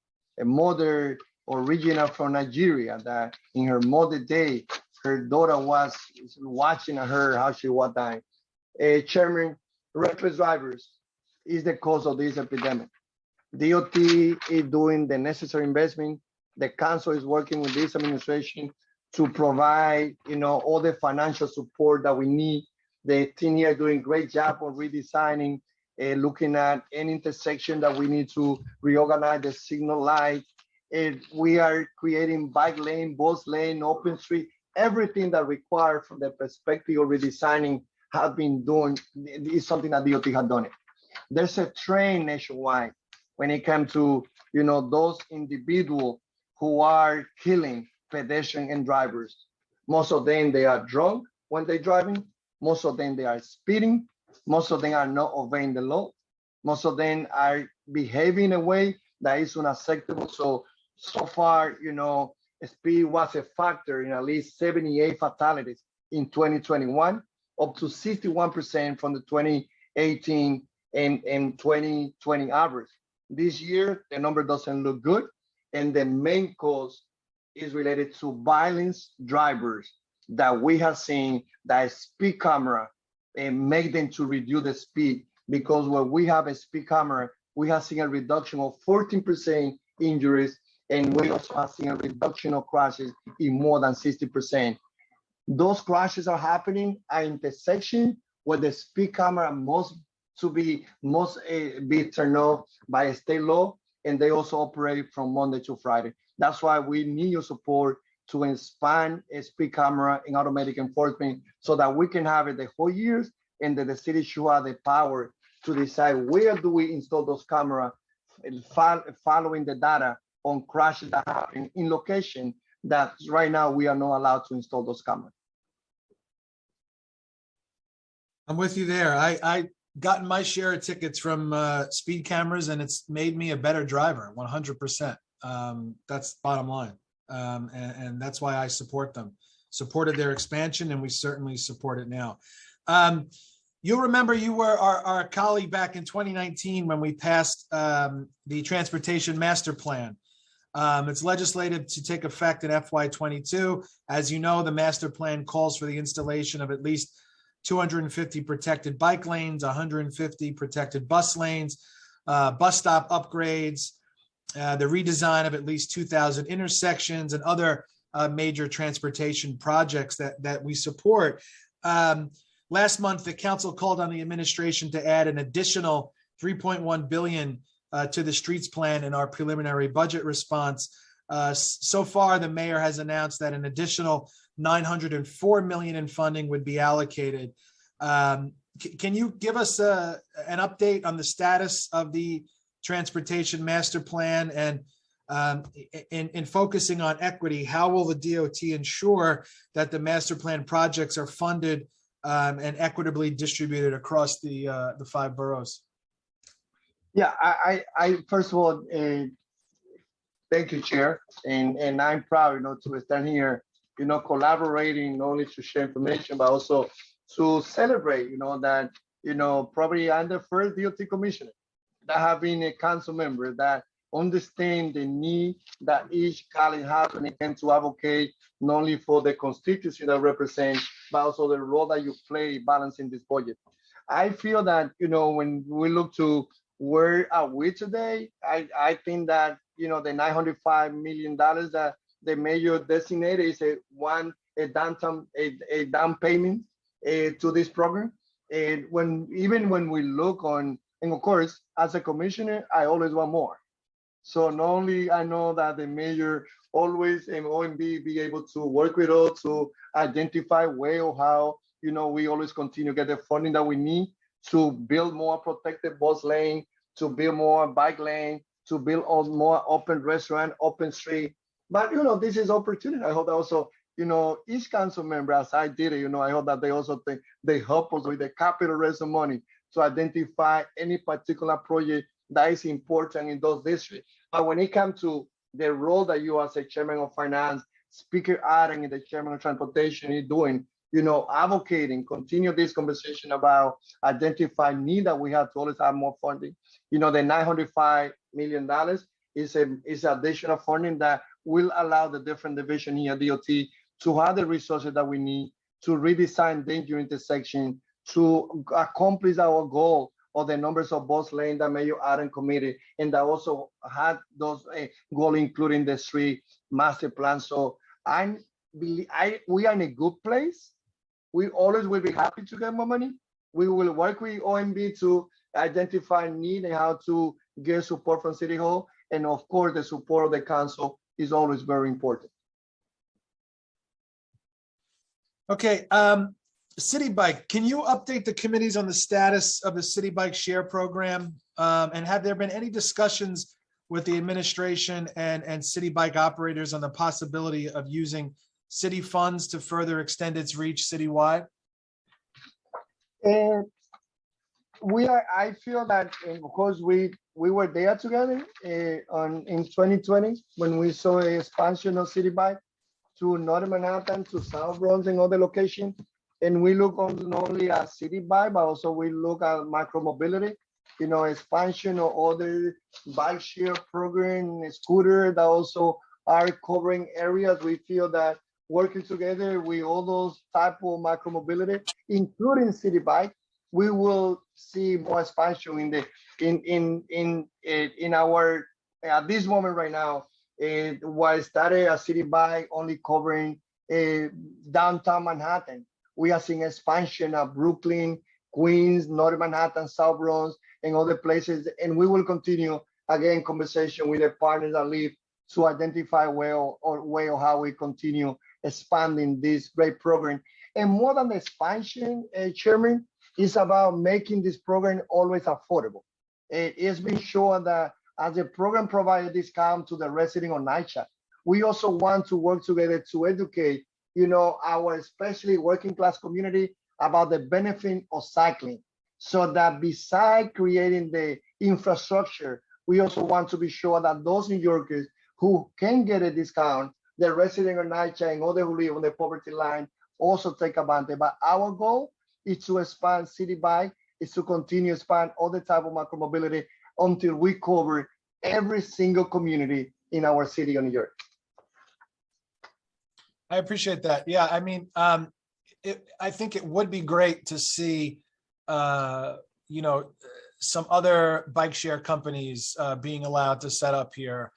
a mother original from Nigeria that in her mother day, her daughter was watching her how she was dying. Chairman, reckless drivers is the cause of this epidemic. DOT is doing the necessary investment. The council is working with this administration to provide, all the financial support that we need. The team here doing a great job on redesigning, looking at any intersection that we need to reorganize the signal light. We are creating bike lane, bus lane, open street, everything that required from the perspective of redesigning have been doing, is something that DOT had done it. There's a trend nationwide when it comes to, those individuals who are killing pedestrians and drivers. Most of them, they are drunk when they're driving. Most of them, they are speeding. Most of them are not obeying the law. Most of them are behaving in a way that is unacceptable. So far, speed was a factor in at least 78 fatalities in 2021, up to 61% from the 2018 and 2020 average. This year, the number doesn't look good. And the main cause is related to violence drivers that we have seen that speed camera and make them to reduce the speed, because when we have a speed camera, we have seen a reduction of 14% injuries, and we also have seen a reduction of crashes in more than 60%. Those crashes are happening at intersection where the speed camera must be turned off by state law, and they also operate from Monday to Friday. That's why we need your support to expand a speed camera in automatic enforcement so that we can have it the whole years, and that the city should have the power to decide where do we install those cameras, following the data on crashes that happen in location that right now we are not allowed to install those cameras. I'm with you there. I gotten my share of tickets from speed cameras, and it's made me a better driver, 100%. That's bottom line. And that's why I support them. Supported their expansion, and we certainly support it now. You'll remember you were our colleague back in 2019 when we passed the Transportation Master Plan. It's legislated to take effect in FY22. As you know, the master plan calls for the installation of at least 250 protected bike lanes, 150 protected bus lanes, bus stop upgrades, the redesign of at least 2,000 intersections, and other major transportation projects that we support. Last month, the council called on the administration to add an additional $3.1 billion to the streets plan in our preliminary budget response. So far, the mayor has announced that an additional $904 million in funding would be allocated. Can you give us an update on the status of the transportation master plan, and in focusing on equity, how will the DOT ensure that the master plan projects are funded and equitably distributed across the 5 boroughs? Yeah, I first of all, thank you, Chair, and I'm proud, to stand here, collaborating not only to share information, but also to celebrate, that, probably I'm the first DOT commissioner that have been a council member that understand the need that each college has when it comes to advocate not only for the constituency that represent, but also the role that you play balancing this budget. I feel that, when we look to where are we today, I think that, the $905 million that the mayor designated is a down payment to this program. And even when we look on, and of course, as a commissioner, I always want more. So not only I know that the mayor always and OMB be able to work with us to identify way of how, we always continue to get the funding that we need to build more protected bus lane, to build more bike lane, to build more open restaurant, open street. But, this is opportunity. I hope that also, each council member, as I did it, I hope that they also think they help us with the capital raise of money to identify any particular project that is important in those districts. But when it comes to the role that you as a chairman of finance, Speaker Adam and the chairman of transportation is doing, advocating, continue this conversation about identifying need that we have to always have more funding. The $905 million is additional funding that will allow the different division here at DOT to have the resources that we need to redesign danger intersection to accomplish our goal of the numbers of bus lanes that Mayor Adam committed, and that also had those goals, including the street master plan. So we are in a good place. We always will be happy to get more money. We will work with OMB to identify need and how to get support from City Hall. And of course, the support of the council is always very important. Okay, City Bike, can you update the committees on the status of the City Bike Share Program? And have there been any discussions with the administration and City Bike operators on the possibility of using city funds to further extend its reach citywide? I feel that because we were there together in 2020 when we saw an expansion of City Bike to Northern Manhattan, to South Bronx and other locations. And we look on not only at City Bike, but also we look at micro mobility, expansion of other bike share program, scooter that also are covering areas. We feel that working together with all those type of micro mobility, including City Bike, we will see more expansion in our at this moment right now. While started a City Bike only covering downtown Manhattan, we are seeing expansion of Brooklyn, Queens, Northern Manhattan, South Bronx, and other places. And we will continue again conversation with the partners that live to identify way of how we continue expanding this great program. And more than the expansion, Chairman, is about making this program always affordable. It's been shown that as the program provides a discount to the resident on NYCC, we also want to work together to educate, our especially working class community about the benefit of cycling. So that beside creating the infrastructure, we also want to be sure that those New Yorkers who can get a discount, the resident on NYCC and others who live on the poverty line also take advantage. But our goal is to expand City Bike, is to continue to expand other type of micromobility until we cover every single community in our city of New York. I appreciate that. Yeah, I mean, I think it would be great to see, some other bike share companies being allowed to set up here.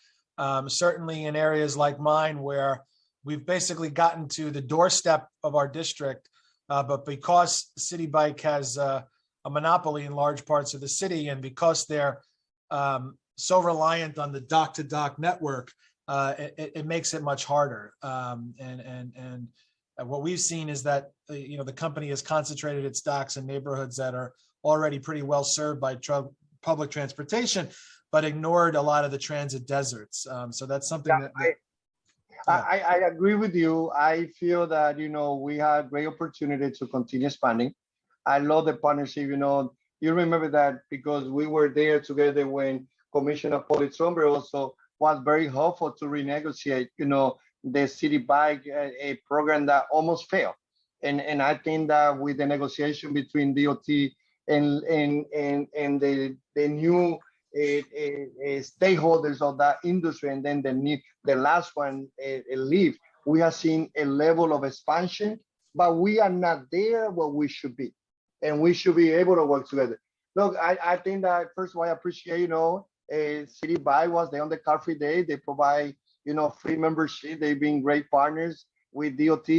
Certainly in areas like mine where we've basically gotten to the doorstep of our district, but because City Bike has a monopoly in large parts of the city, and because they're so reliant on the dock-to-dock network, it makes it much harder. And what we've seen is that the company has concentrated its docks in neighborhoods that are already pretty well served by public transportation, but ignored a lot of the transit deserts. So that's something I agree with you. I feel that, we have great opportunity to continue expanding. I love the partnership. You remember that because we were there together when Commissioner Politron also was very helpful to renegotiate, the City Bike, a program that almost failed. And I think that with the negotiation between DOT and the new stakeholders of that industry, and then the last one leave, we have seen a level of expansion, but we are not there where we should be, and we should be able to work together. Look, I think that first of all, I appreciate, City Bike was there on the Car Free Day. They provide, free membership. They've been great partners with DOT.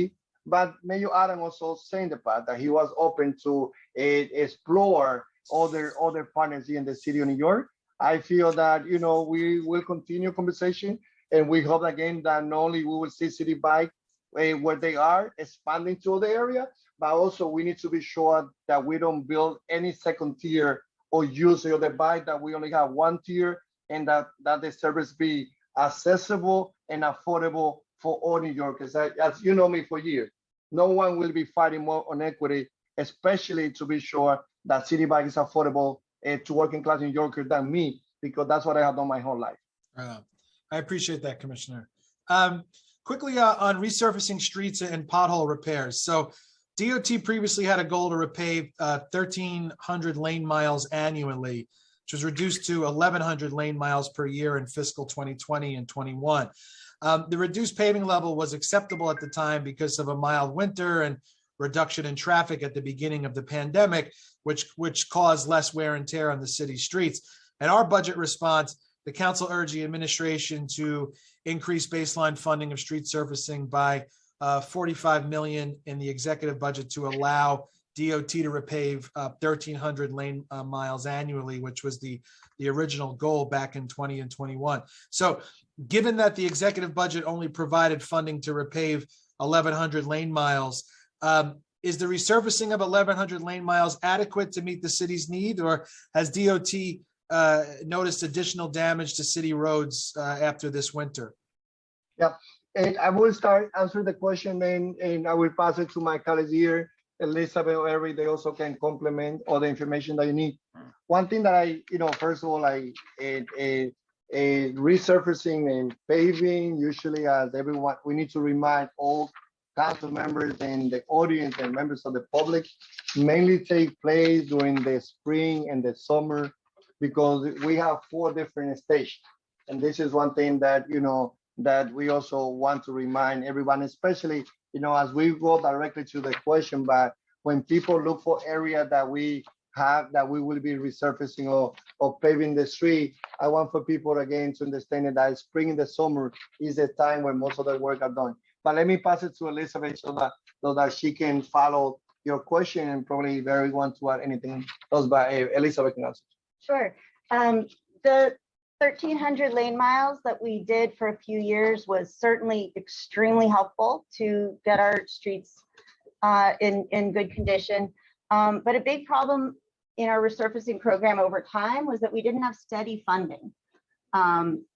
But Mayor Adam also saying in the past that he was open to explore other partners here in the city of New York. I feel that, we will continue conversation, and we hope again that not only we will see City Bike where they are expanding to other area, but also we need to be sure that we don't build any second tier or use of the bike, that we only have one tier, and that the service be accessible and affordable for all New Yorkers. As you know me for years, no one will be fighting more on equity, especially to be sure that City Bike is affordable to working class New Yorkers than me, because that's what I have done my whole life. I appreciate that, Commissioner. Quickly on resurfacing streets and pothole repairs. So DOT previously had a goal to repave 1,300 lane miles annually. which was reduced to 1,100 lane miles per year in fiscal 2020 and 21. The reduced paving level was acceptable at the time because of a mild winter and reduction in traffic at the beginning of the pandemic, which caused less wear and tear on the city streets. And our budget response, the council urged the administration to increase baseline funding of street surfacing by $45 million in the executive budget to allow DOT to repave 1,300 lane miles annually, which was the original goal back in 20 and 21. So given that the executive budget only provided funding to repave 1,100 lane miles, is the resurfacing of 1,100 lane miles adequate to meet the city's need, or has DOT noticed additional damage to city roads after this winter? Yeah, and I will start answering the question, and I will pass it to my colleagues here, Elizabeth or Eric. They also can complement all the information that you need. One thing that first of all, resurfacing and paving, usually as everyone, we need to remind all council members and the audience and members of the public, mainly take place during the spring and the summer, because we have 4 different stations. And this is one thing that, that we also want to remind everyone, especially, as we go directly to the question, but when people look for area that we have, that we will be resurfacing or paving the street, I want for people again to understand that spring and the summer is the time when most of the work are done. But let me pass it to Elizabeth so that she can follow your question, and probably very want to add anything else, but Elizabeth can answer. Sure. The 1,300 lane miles that we did for a few years was certainly extremely helpful to get our streets in good condition. But a big problem in our resurfacing program over time was that we didn't have steady funding.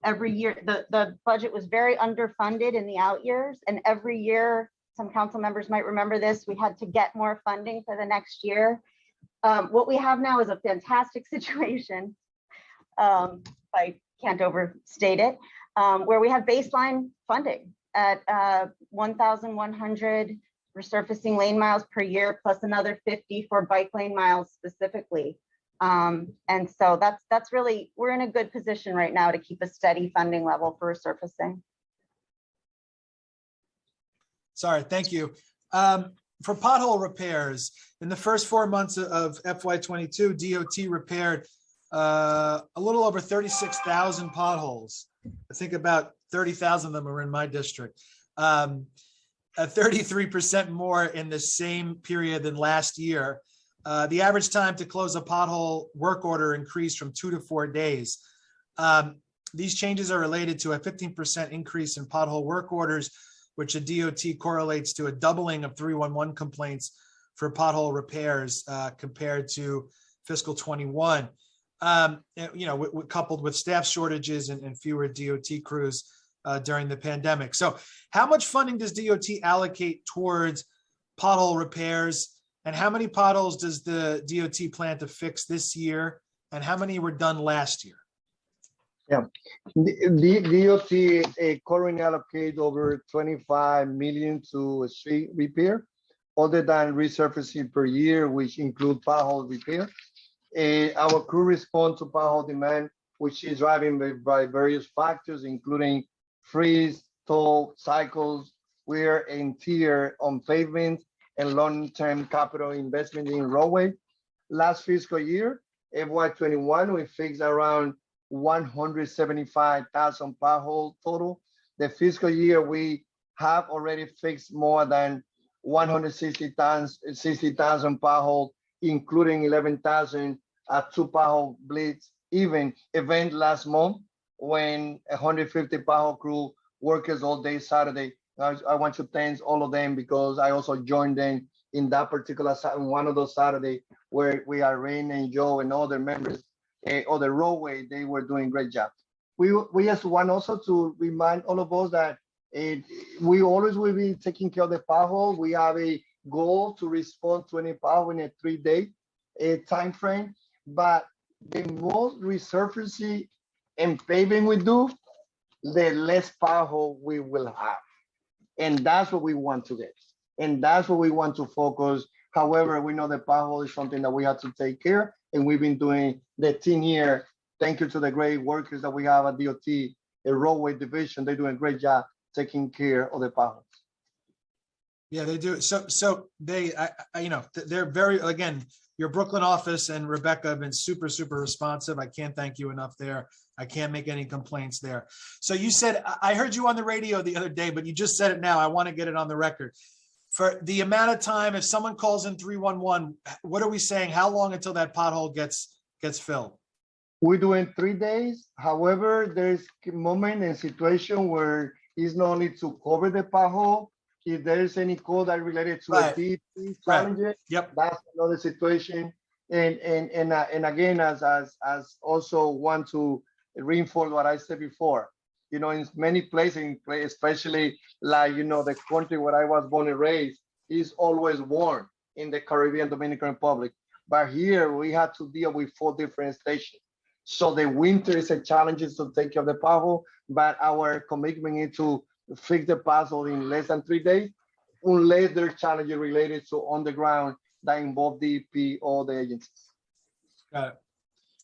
Every year, the budget was very underfunded in the out years, and every year, some council members might remember this, we had to get more funding for the next year. What we have now is a fantastic situation. I can't overstate it, where we have baseline funding at 1,100 resurfacing lane miles per year, plus another 50 for bike lane miles specifically. And so that's really, we're in a good position right now to keep a steady funding level for resurfacing. Sorry, thank you. For pothole repairs, in the first 4 months of FY22, DOT repaired a little over 36,000 potholes. I think about 30,000 of them are in my district. 33% more in the same period than last year. The average time to close a pothole work order increased from 2 to 4 days. These changes are related to a 15% increase in pothole work orders, which the DOT correlates to a doubling of 311 complaints for pothole repairs compared to fiscal 21. Coupled with staff shortages and fewer DOT crews during the pandemic. So how much funding does DOT allocate towards pothole repairs, and how many potholes does the DOT plan to fix this year, and how many were done last year? Yeah, the DOT currently allocate over 25 million to street repair, other than resurfacing per year, which include pothole repair. Our crew respond to pothole demand, which is driven by various factors, including freeze, toll, cycles, wear and tear on pavement, and long-term capital investment in roadway. Last fiscal year, FY21, we fixed around 175,000 pothole total. The fiscal year, we have already fixed more than 160,000 pothole, including 11,000 at 2 pothole blitz event last month, when 150 pothole crew workers all day Saturday. I want to thank all of them, because I also joined them in that particular one of those Saturday where we are Rain and Joe and other members of the roadway. They were doing a great job. We just want also to remind all of us that we always will be taking care of the pothole. We have a goal to respond to any pothole in a 3-day time frame, but the more resurfacing and paving we do, the less pothole we will have. And that's what we want to get. And that's what we want to focus However, we know the pothole is something that we have to take care, and we've been doing the 10-year. Thank you to the great workers that we have at DOT, a Roadway division. They're doing a great job taking care of the potholes. Yeah, they do. So they, they're very, again, your Brooklyn office and Rebecca have been super, super responsive. I can't thank you enough there. I can't make any complaints there. So you said, I heard you on the radio the other day, but you just said it now. I want to get it on the record. For the amount of time, if someone calls in 311, what are we saying? How long until that pothole gets filled? We're doing 3 days. However, there's a moment and situation where it's not only to cover the pothole. If there's any code that related to Right. a deep challenge, Yep. that's another situation. And again, as also want to reinforce what I said before. In many places, especially like the country where I was born and raised, is always warm in the Caribbean, Dominican Republic. But here we had to deal with 4 different stations. So the winter is a challenge to take care of the pothole, but our commitment is to fix the pothole in less than 3 days, unless there's challenges related to on the ground that involve DEP or the agencies. Got it.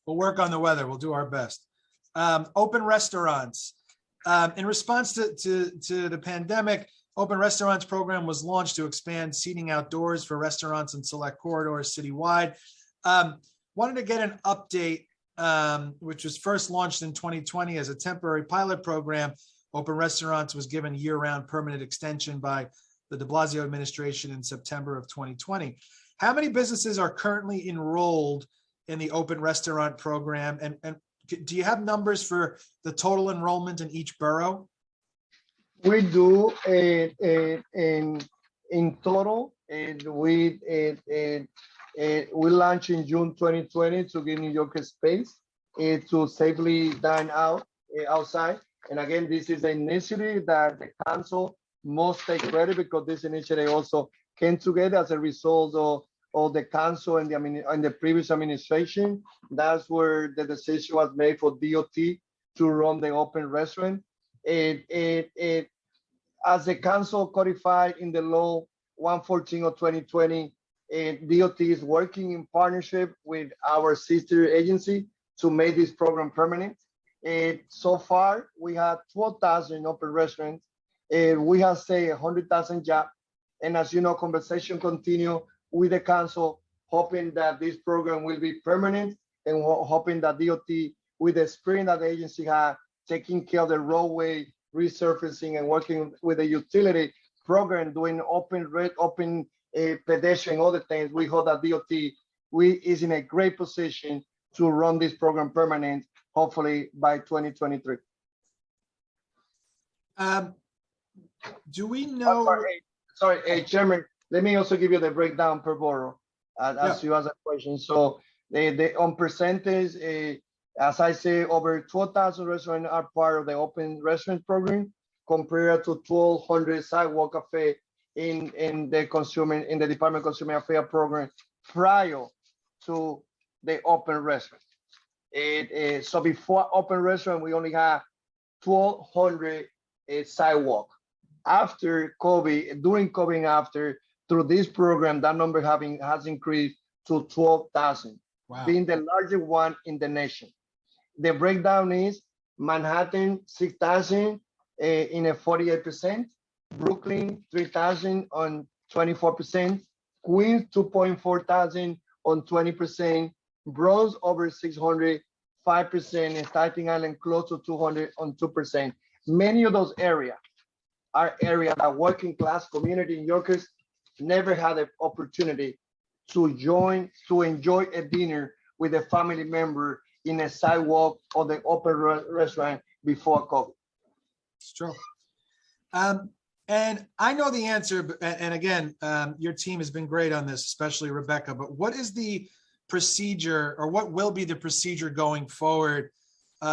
We'll work on the weather. We'll do our best. Open restaurants. In response to the pandemic, Open Restaurants program was launched to expand seating outdoors for restaurants in select corridors citywide. Wanted to get an update, which was first launched in 2020 as a temporary pilot program. Open Restaurants was given year-round permanent extension by the de Blasio administration in September of 2020. How many businesses are currently enrolled in the Open Restaurant program? And do you have numbers for the total enrollment in each borough? We do in total, and we launched in June 2020 to give New York a space to safely dine out outside. And again, this is an initiative that the council must take credit, because this initiative also came together as a result of the council and the previous administration. That's where the decision was made for DOT to run the open restaurant. As the council codified in the law 114 of 2020, DOT is working in partnership with our sister agency to make this program permanent. So far, we have 12,000 open restaurants. We have say 100,000 jobs. And as you know, conversation continue with the council, hoping that this program will be permanent, and hoping that DOT, with the experience that the agency had, taking care of the roadway resurfacing and working with the utility program, doing open pedestrian, other things. We hope that DOT is in a great position to run this program permanent, hopefully by 2023. Do we know? Sorry, Chairman, let me also give you the breakdown per borough as you asked a question. So on percentage, as I say, over 12,000 restaurants are part of the open restaurant program, compared to 1,200 sidewalk cafe in the Department of Consumer Affairs program prior to the open restaurant. So before open restaurant, we only have 1,200 sidewalk. After COVID, during COVID and after, through this program, that number has increased to 12,000, wow, being the largest one in the nation. The breakdown is Manhattan 6,000 in a 48%, Brooklyn 3,000 on 24%, Queens 2.4 thousand on 20%, Bronx over 600, 5%, and Staten Island close to 200 on 2%. Many of those areas are areas that working class community New Yorkers never had the opportunity to enjoy a dinner with a family member in a sidewalk or the open restaurant before COVID. It's true. And I know the answer, and again, your team has been great on this, especially Rebecca, but what is the procedure, or what will be the procedure going forward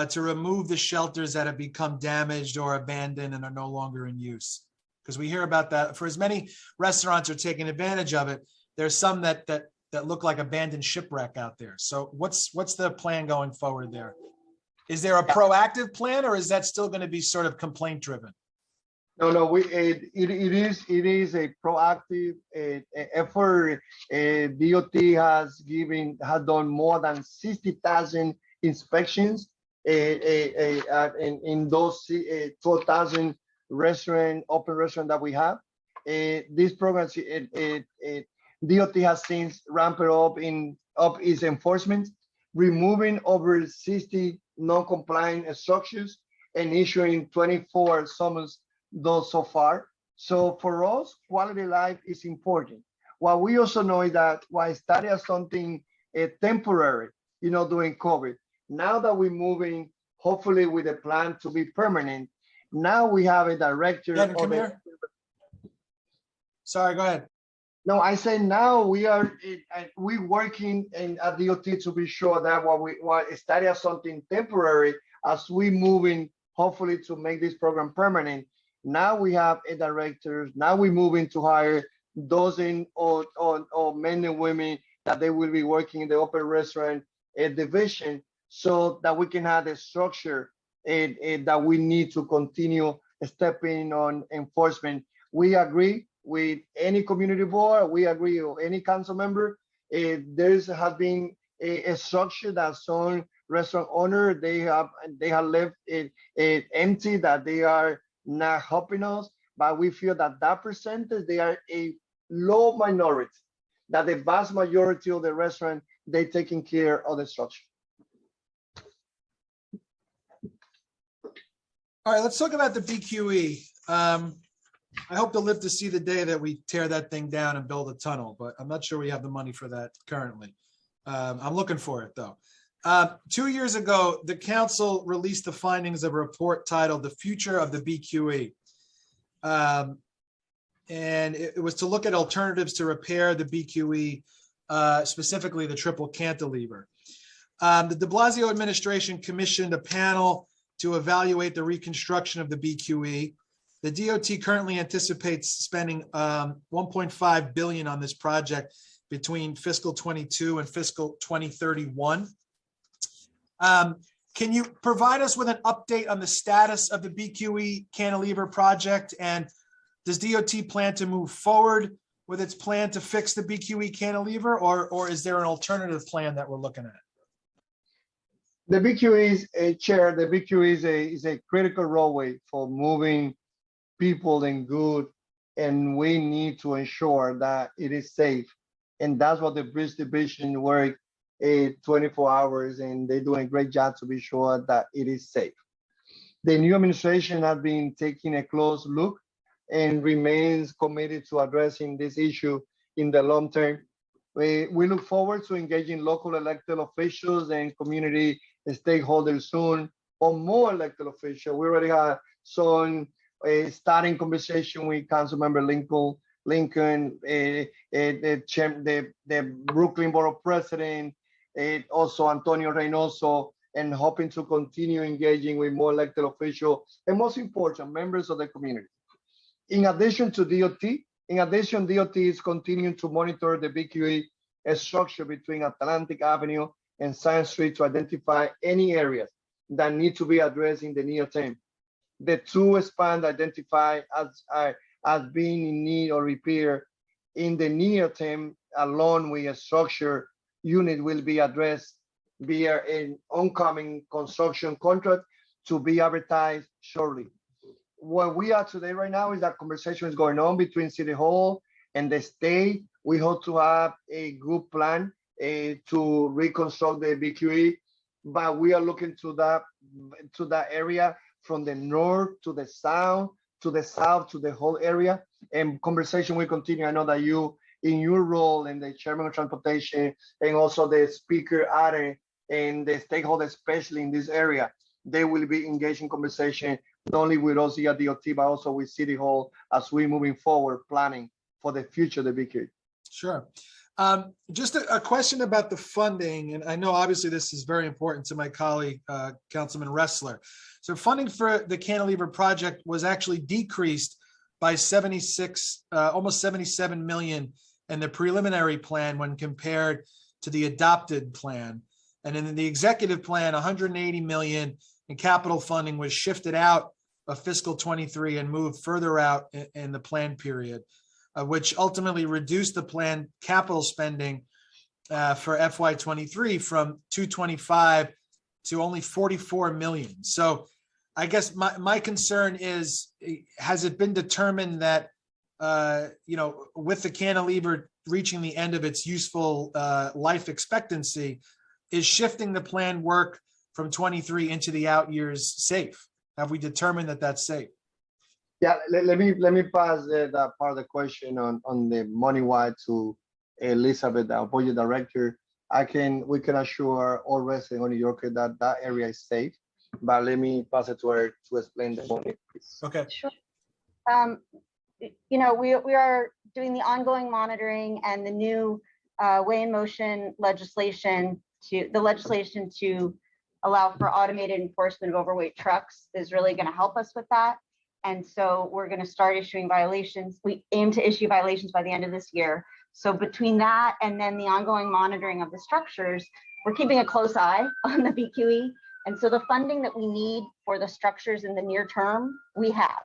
to remove the shelters that have become damaged or abandoned and are no longer in use? Because we hear about that. For as many restaurants are taking advantage of it, there's some that look like abandoned shipwreck out there. So what's the plan going forward there? Is there a proactive plan, or is that still going to be sort of complaint driven? No, it is a proactive effort. DOT has done more than 60,000 inspections in those 12,000 open restaurant that we have. This program, DOT has since ramped up its enforcement, removing over 60 non-compliant structures and issuing 24 summons those so far. So for us, quality of life is important. What we also know is that while study as something temporary, during COVID, now that we're moving, hopefully with a plan to be permanent, now we have a director. Kevin, come here. Sorry, go ahead. No, I say now we working at DOT to be sure that what study as something temporary as we moving, hopefully to make this program permanent. Now we have a director. Now we're moving to hire dozens or men and women that they will be working in the open restaurant division, so that we can have the structure that we need to continue stepping on enforcement. We agree with any community board. We agree with any council member. There has been a structure that some restaurant owner they have left it empty, that they are not helping us, but we feel that percentage, they are a low minority, that the vast majority of the restaurant, they taking care of the structure. All right, let's talk about the BQE. I hope to live to see the day that we tear that thing down and build a tunnel, but I'm not sure we have the money for that currently. I'm looking for it though. 2 years ago, the council released the findings of a report titled "The Future of the BQE." And it was to look at alternatives to repair the BQE, specifically the triple cantilever. The de Blasio administration commissioned a panel to evaluate the reconstruction of the BQE. The DOT currently anticipates spending $1.5 billion on this project between fiscal 22 and fiscal 2031. Can you provide us with an update on the status of the BQE cantilever project? And does DOT plan to move forward with its plan to fix the BQE cantilever, or is there an alternative plan that we're looking at? The BQE is the BQE is a critical roadway for moving people and good, and we need to ensure that it is safe. And that's what the bridge division work 24 hours, and they're doing a great job to be sure that it is safe. The new administration has been taking a close look and remains committed to addressing this issue in the long term. We look forward to engaging local elected officials and community stakeholders soon on more elected officials. We already have some starting conversation with Councilmember Lincoln, the Brooklyn Borough President, also Antonio Reynoso, and hoping to continue engaging with more elected officials and, most important, members of the community. In addition to DOT, DOT is continuing to monitor the BQE structure between Atlantic Avenue and Science Street to identify any areas that need to be addressed in the near term. The two spans identified as being in need of repair in the near term, along with a structure unit, will be addressed via an oncoming construction contract to be advertised shortly. Where we are today right now is that conversation is going on between City Hall and the state. We hope to have a good plan to reconstruct the BQE, but we are looking to that area from the north to the south, to the whole area. And conversation will continue. I know that you, in your role in the chairman of transportation, and also the speaker, Are, and the stakeholders, especially in this area, they will be engaged in conversation, not only with us here at DOT, but also with City Hall as we're moving forward, planning for the future of the BQE. Sure. Just a question about the funding, and I know obviously this is very important to my colleague, Councilman Ressler. So funding for the cantilever project was actually decreased by almost 77 million in the preliminary plan when compared to the adopted plan. And in the executive plan, 180 million in capital funding was shifted out of fiscal 23 and moved further out in the plan period, which ultimately reduced the planned capital spending for FY23 from 225 to only 44 million. So I guess my concern is, has it been determined that, with the cantilever reaching the end of its useful life expectancy, is shifting the planned work from 23 into the out years safe? Have we determined that that's safe? Yeah, let me pass that part of the question on the money wide to Elizabeth, our budget director. We can assure all residents of New York that that area is safe, but let me pass it to her to explain the money, please. Okay. Sure. We are doing the ongoing monitoring and the new way in motion legislation to allow for automated enforcement of overweight trucks is really going to help us with that. And so we're going to start issuing violations. We aim to issue violations by the end of this year. So between that and then the ongoing monitoring of the structures, we're keeping a close eye on the BQE. And so the funding that we need for the structures in the near term, we have.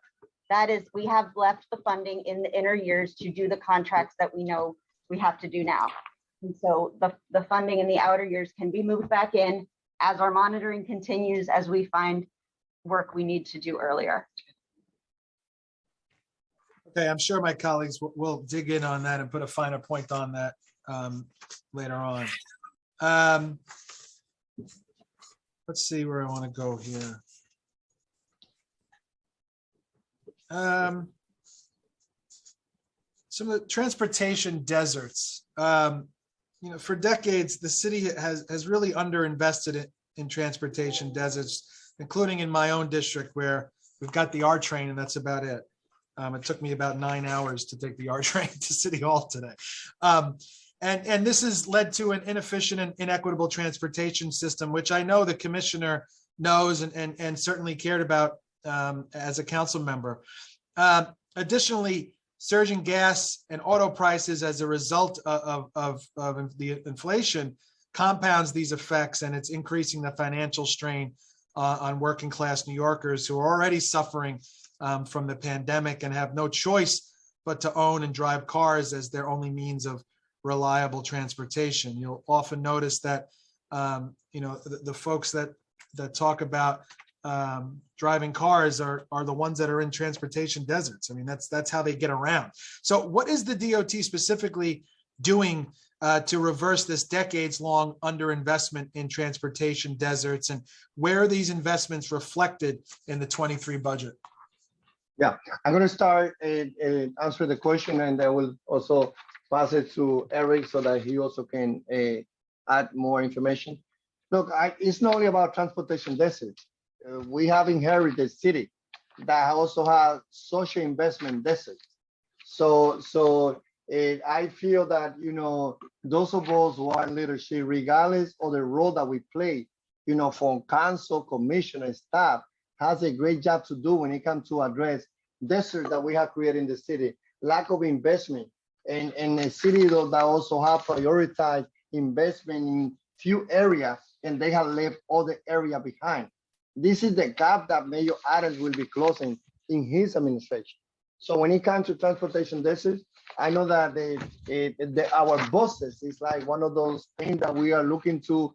That is, we have left the funding in the inner years to do the contracts that we know we have to do now. And so the funding in the outer years can be moved back in as our monitoring continues, as we find work we need to do earlier. Okay, I'm sure my colleagues will dig in on that and put a finer point on that later on. Let's see where I want to go here. Some of the transportation deserts. For decades, the city has really underinvested in transportation deserts, including in my own district where we've got the R train and that's about it. It took me about 9 hours to take the R train to City Hall today. And this has led to an inefficient and inequitable transportation system, which I know the commissioner knows and certainly cared about as a council member. Additionally, surging gas and auto prices as a result of the inflation compounds these effects, and it's increasing the financial strain on working class New Yorkers who are already suffering from the pandemic and have no choice but to own and drive cars as their only means of reliable transportation. You'll often notice that the folks that talk about driving cars are the ones that are in transportation deserts. I mean, that's how they get around. So what is the DOT specifically doing to reverse this decades-long underinvestment in transportation deserts, and where are these investments reflected in the 23 budget? Yeah, I'm going to start and answer the question, and I will also pass it to Eric so that he also can add more information. Look, it's not only about transportation deserts. We have inherited a city that also has social investment deserts. So I feel that, those of us who are in leadership, regardless of the role that we play, from council, commission, and staff, has a great job to do when it comes to address deserts that we have created in the city, lack of investment, and a city that also have prioritized investment in few areas, and they have left other area behind. This is the gap that Mayor Adams will be closing in his administration. So when it comes to transportation deserts, I know that our buses is like one of those things that we are looking to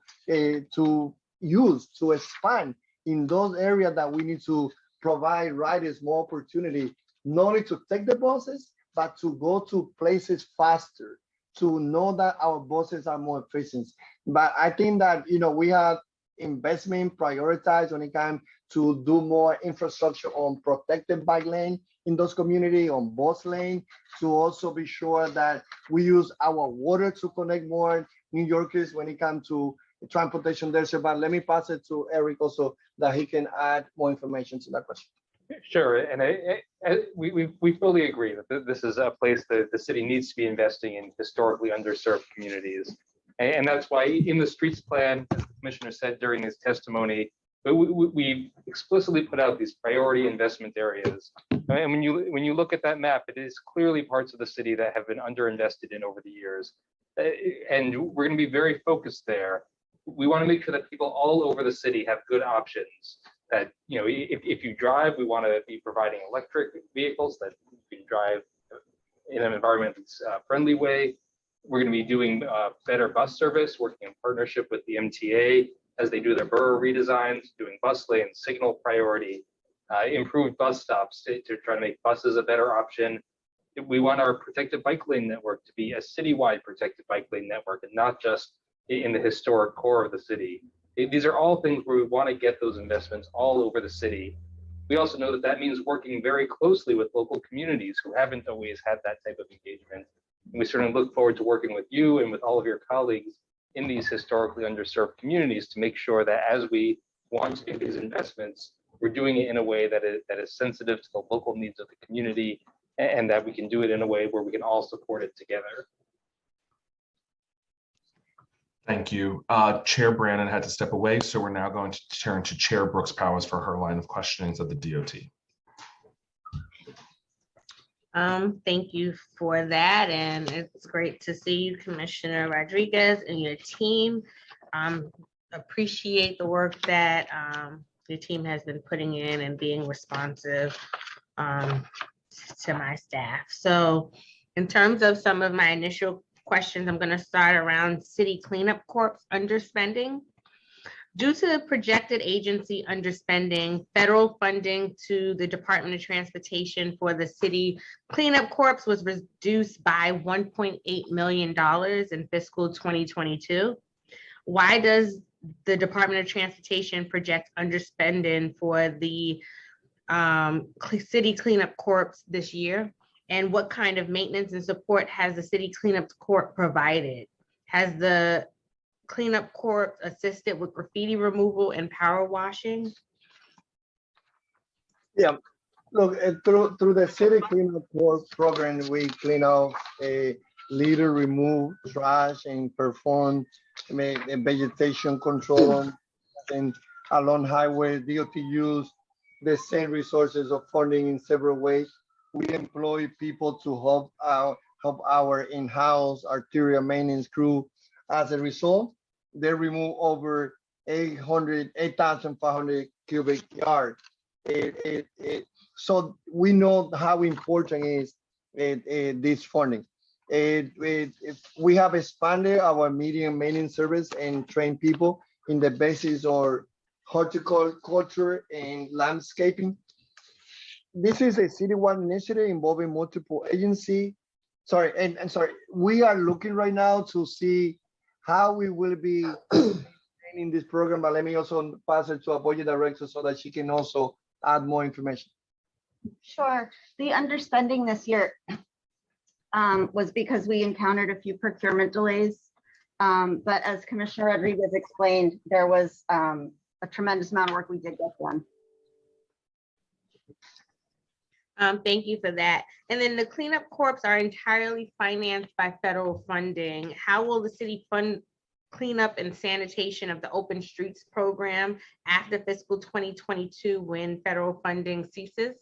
use to expand in those areas that we need to provide riders more opportunity, not only to take the buses, but to go to places faster, to know that our buses are more efficient. But I think that, we have investment prioritized when it comes to do more infrastructure on protected bike lane in those communities, on bus lane, to also be sure that we use our water to connect more New Yorkers when it comes to transportation desert. But let me pass it to Eric also that he can add more information to that question. Sure, and we fully agree that this is a place that the city needs to be investing in historically underserved communities. And that's why in the streets plan, as the commissioner said during his testimony, we explicitly put out these priority investment areas. And when you look at that map, it is clearly parts of the city that have been underinvested in over the years. And we're going to be very focused there. We want to make sure that people all over the city have good options that, if you drive, we want to be providing electric vehicles that you can drive in an environment that's friendly way. We're going to be doing better bus service, working in partnership with the MTA as they do their borough redesigns, doing bus lane signal priority, improved bus stops to try to make buses a better option. We want our protected bike lane network to be a citywide protected bike lane network and not just in the historic core of the city. These are all things where we want to get those investments all over the city. We also know that that means working very closely with local communities who haven't always had that type of engagement. And we certainly look forward to working with you and with all of your colleagues in these historically underserved communities to make sure that as we want to make these investments, we're doing it in a way that is sensitive to the local needs of the community, and that we can do it in a way where we can all support it together. Thank you. Chair Brannon had to step away, so we're now going to turn to Chair Brooks Powers for her line of questionings of the DOT. Thank you for that, and it's great to see you, Commissioner Rodriguez, and your team. Appreciate the work that your team has been putting in and being responsive to my staff. So in terms of some of my initial questions, I'm going to start around City Cleanup Corp underspending. Due to projected agency underspending, federal funding to the Department of Transportation for the City Cleanup Corps was reduced by $1.8 million in fiscal 2022. Why does the Department of Transportation project underspending for the City Cleanup Corps this year? And what kind of maintenance and support has the City Cleanup Corps provided? Has the Cleanup Corps assisted with graffiti removal and power washing? Yeah, look, through the City Cleanup Corps program, we clean out, litter, remove trash, and perform vegetation control. And along highways, DOT use the same resources of funding in several ways. We employ people to help our in-house arterial maintenance crew. As a result, they remove over 8,500 cubic yards. So we know how important is this funding. We have expanded our medium maintenance service and trained people in the basis of horticulture and landscaping. This is a citywide initiative involving multiple agencies. We are looking right now to see how we will be in this program, but let me also pass it to our budget director so that she can also add more information. Sure. The underspending this year was because we encountered a few procurement delays. But as Commissioner Rodriguez explained, there was a tremendous amount of work we did get done. Thank you for that. And then the cleanup corps are entirely financed by federal funding. How will the city fund cleanup and sanitation of the open streets program after fiscal 2022 when federal funding ceases?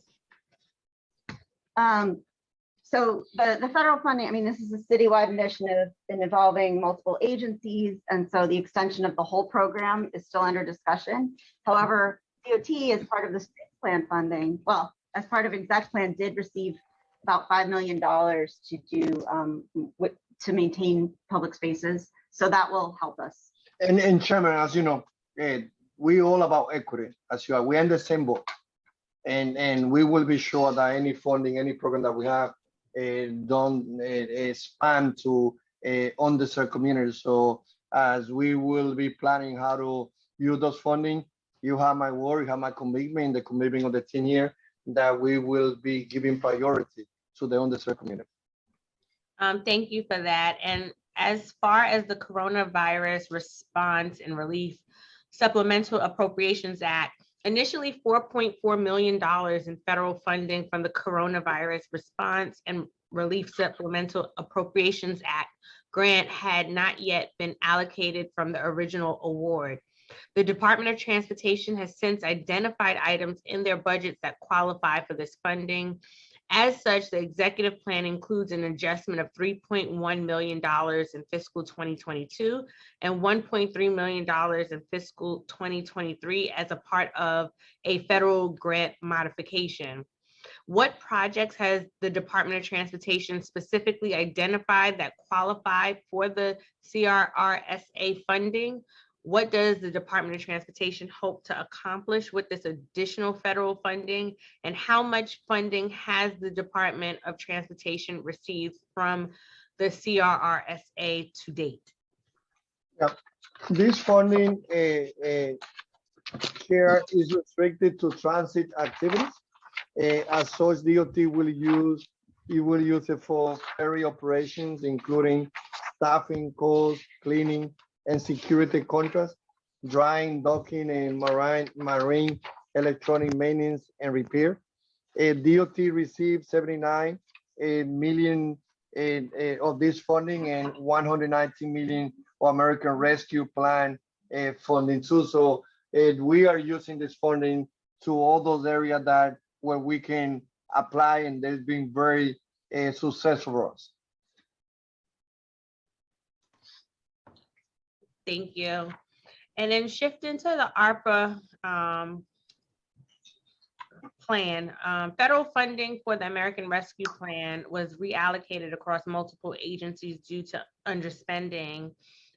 So the federal funding, I mean, this is a citywide initiative involving multiple agencies. And so the extension of the whole program is still under discussion. However, DOT as part of the streets plan funding, well, as part of exec plan did receive about $5 million to do to maintain public spaces. So that will help us. And Chairman, as you know, we all about equity, as you are, we're in the same boat. And we will be sure that any funding, any program that we have don't expand to underserved communities. So as we will be planning how to use those funding, you have my word, you have my commitment, the commitment of the team here, that we will be giving priority to the underserved community. Thank you for that. And as far as the Coronavirus Response and Relief Supplemental Appropriations Act, initially $4.4 million in federal funding from the Coronavirus Response and Relief Supplemental Appropriations Act grant had not yet been allocated from the original award. The Department of Transportation has since identified items in their budgets that qualify for this funding. As such, the executive plan includes an adjustment of $3.1 million in fiscal 2022 and $1.3 million in fiscal 2023 as a part of a federal grant modification. What projects has the Department of Transportation specifically identified that qualify for the CRRSA funding? What does the Department of Transportation hope to accomplish with this additional federal funding? And how much funding has the Department of Transportation received from the CRRSA to date? This funding here is restricted to transit activities. As such, DOT will use it for ferry operations, including staffing, costs, cleaning, and security contracts, drying, docking, and marine electronic maintenance and repair. DOT received 79 million of this funding and 119 million of American Rescue Plan funding too. So we are using this funding to all those areas where we can apply, and they've been very successful for us. Thank you. And then shifting to the ARPA plan, federal funding for the American Rescue Plan was reallocated across multiple agencies due to underspending.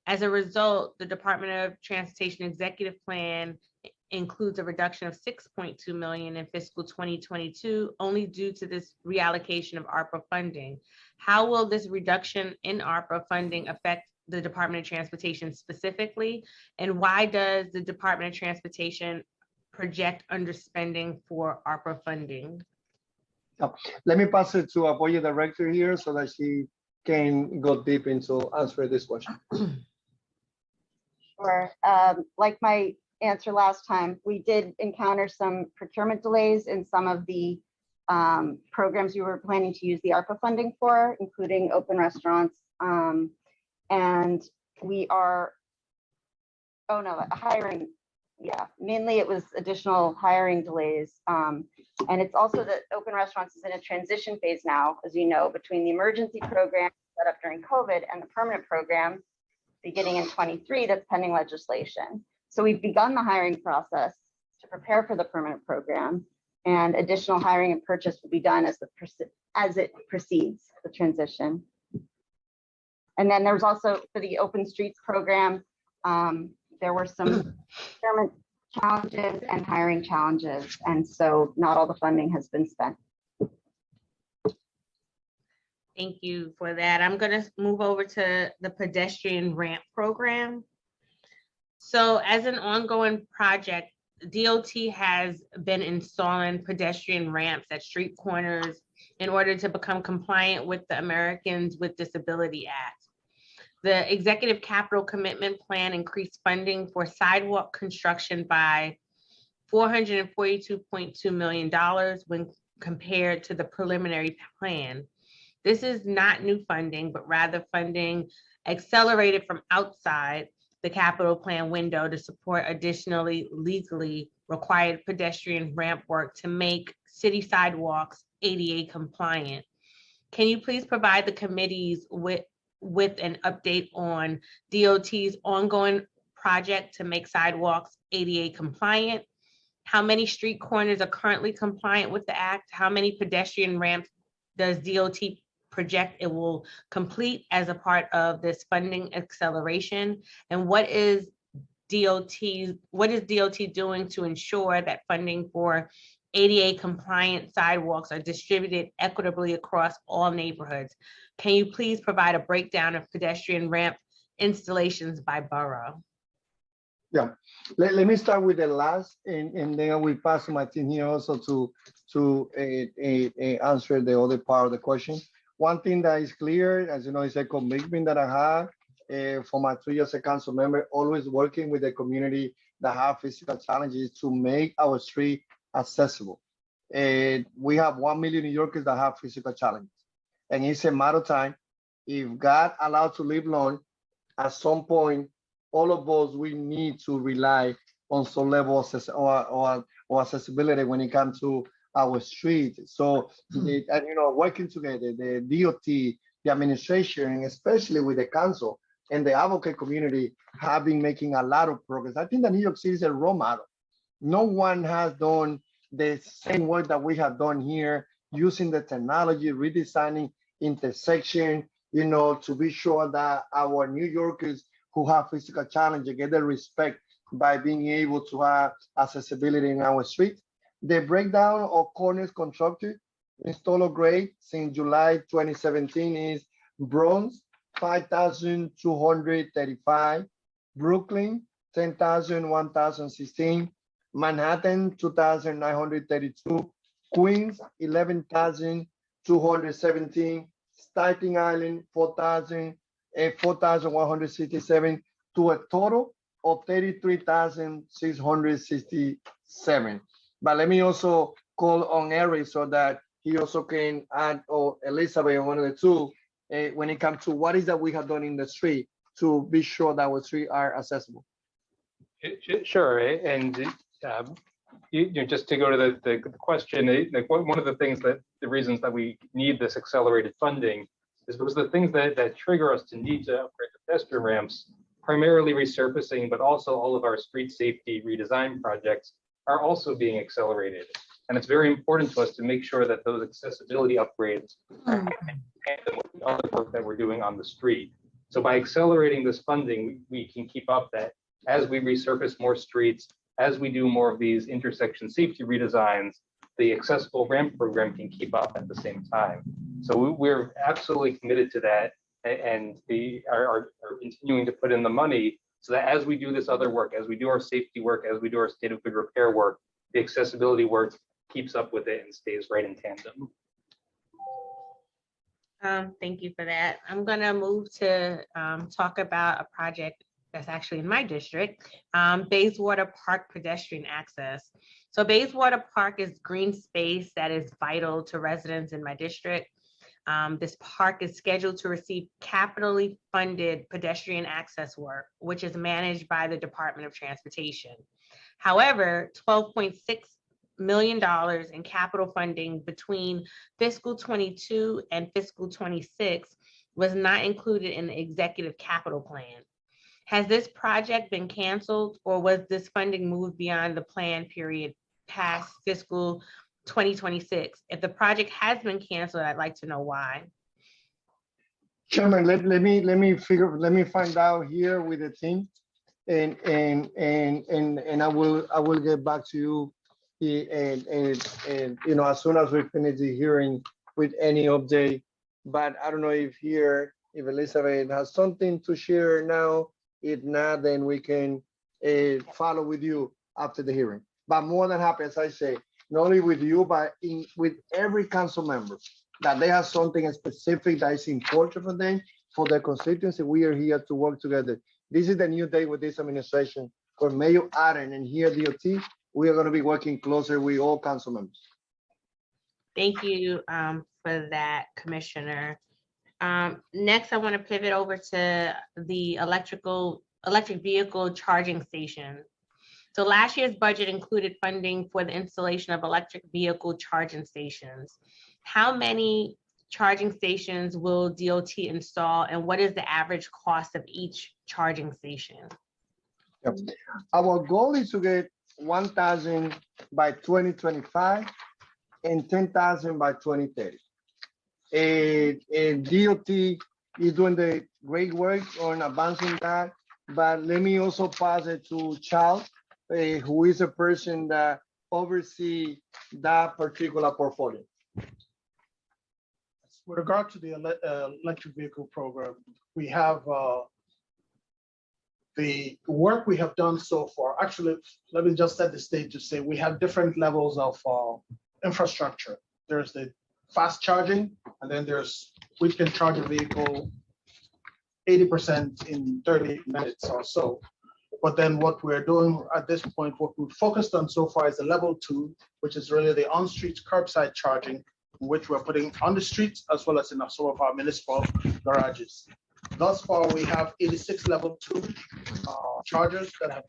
As a result, the Department of Transportation Executive Plan includes a reduction of $6.2 million in fiscal 2022, only due to this reallocation of ARPA funding. How will this reduction in ARPA funding affect the Department of Transportation specifically? And why does the Department of Transportation project underspending for ARPA funding? Let me pass it to our budget director here so that she can go deep into answer this question. Sure. Like my answer last time, we did encounter some procurement delays in some of the programs we were planning to use the ARPA funding for, including open restaurants. And we are, hiring. Yeah, mainly it was additional hiring delays. And it's also that open restaurants is in a transition phase now, as you know, between the emergency program set up during COVID and the permanent program beginning in 23 that's pending legislation. So we've begun the hiring process to prepare for the permanent program, and additional hiring and purchase will be done as it proceeds the transition. And then there's also for the Open Streets program, there were some procurement challenges and hiring challenges, and so not all the funding has been spent. Thank you for that. I'm going to move over to the Pedestrian Ramp program. So as an ongoing project, DOT has been installing pedestrian ramps at street corners in order to become compliant with the Americans with Disability Act. The Executive Capital Commitment Plan increased funding for sidewalk construction by $442.2 million when compared to the preliminary plan. This is not new funding, but rather funding accelerated from outside the capital plan window to support additionally legally required pedestrian ramp work to make city sidewalks ADA compliant. Can you please provide the committees with an update on DOT's ongoing project to make sidewalks ADA compliant? How many street corners are currently compliant with the act? How many pedestrian ramps does DOT project it will complete as a part of this funding acceleration? And what is DOT doing to ensure that funding for ADA compliant sidewalks are distributed equitably across all neighborhoods? Can you please provide a breakdown of pedestrian ramp installations by borough? Yeah, let me start with the last, and then I will pass to my team here also to answer the other part of the question. One thing that is clear, as you know, is a commitment that I have for my 3 years as a council member, always working with the community that have physical challenges to make our street accessible. We have 1 million New Yorkers that have physical challenges. And it's a matter of time. If God allowed to live long, at some point, all of us, we need to rely on some level of accessibility when it comes to our street. So, and working together, the DOT, the administration, and especially with the council and the advocate community have been making a lot of progress. I think that New York City is a role model. No one has done the same work that we have done here, using the technology, redesigning intersection, to be sure that our New Yorkers who have physical challenges get the respect by being able to have accessibility in our street. The breakdown of corners constructed, installed grade since July 2017 is Bronx, 5,235, Brooklyn, 10,016, Manhattan, 2,932, Queens, 11,217, Staten Island, 4,167, to a total of 33,667. But let me also call on Eric so that he also can add, or Elizabeth, one of the two, when it comes to what is that we have done in the street to be sure that our streets are accessible. Sure, and just to go to the question, like one of the things the reasons that we need this accelerated funding is because the things that trigger us to need to upgrade the pedestrian ramps, primarily resurfacing, but also all of our street safety redesign projects are also being accelerated. And it's very important to us to make sure that those accessibility upgrades are hand in hand with the other work that we're doing on the street. So by accelerating this funding, we can keep up that as we resurface more streets, as we do more of these intersection safety redesigns, the accessible ramp program can keep up at the same time. So we're absolutely committed to that, and we are continuing to put in the money so that as we do this other work, as we do our safety work, as we do our state of good repair work, the accessibility work keeps up with it and stays right in tandem. Thank you for that. I'm going to move to talk about a project that's actually in my district, Bayswater Park pedestrian access. So Bayswater Park is green space that is vital to residents in my district. This park is scheduled to receive capitally funded pedestrian access work, which is managed by the Department of Transportation. However, $12.6 million in capital funding between fiscal 22 and fiscal 26 was not included in the executive capital plan. Has this project been canceled, or was this funding moved beyond the plan period past fiscal 2026? If the project has been canceled, I'd like to know why. Chairman, let me find out here with the team, and I will get back to you, and as soon as we finish the hearing with any update. But I don't know if Elizabeth has something to share now. If not, then we can follow with you after the hearing. But more than happy, as I say, not only with you, but with every council member, that they have something specific that is important for them, for their constituency. We are here to work together. This is the new day with this administration. For Mayor Aaron and here DOT, we are going to be working closer with all council members. Thank you for that, Commissioner. Next, I want to pivot over to the electric vehicle charging station. So last year's budget included funding for the installation of electric vehicle charging stations. How many charging stations will DOT install, and what is the average cost of each charging station? Yep. Our goal is to get 1,000 by 2025 and 10,000 by 2030. And DOT is doing the great work on advancing that, but let me also pass it to Charles, who is a person that oversees that particular portfolio. With regard to the electric vehicle program, we have the work we have done so far. Actually, let me just set the stage to say we have different levels of infrastructure. There's the fast charging, and then we can charge a vehicle 80% in 30 minutes or so. But then what we're doing at this point, what we've focused on so far is the level 2, which is really the on-street curbside charging, which we're putting on the streets as well as in some of our municipal garages. Thus far, we have 86 level 2 chargers that have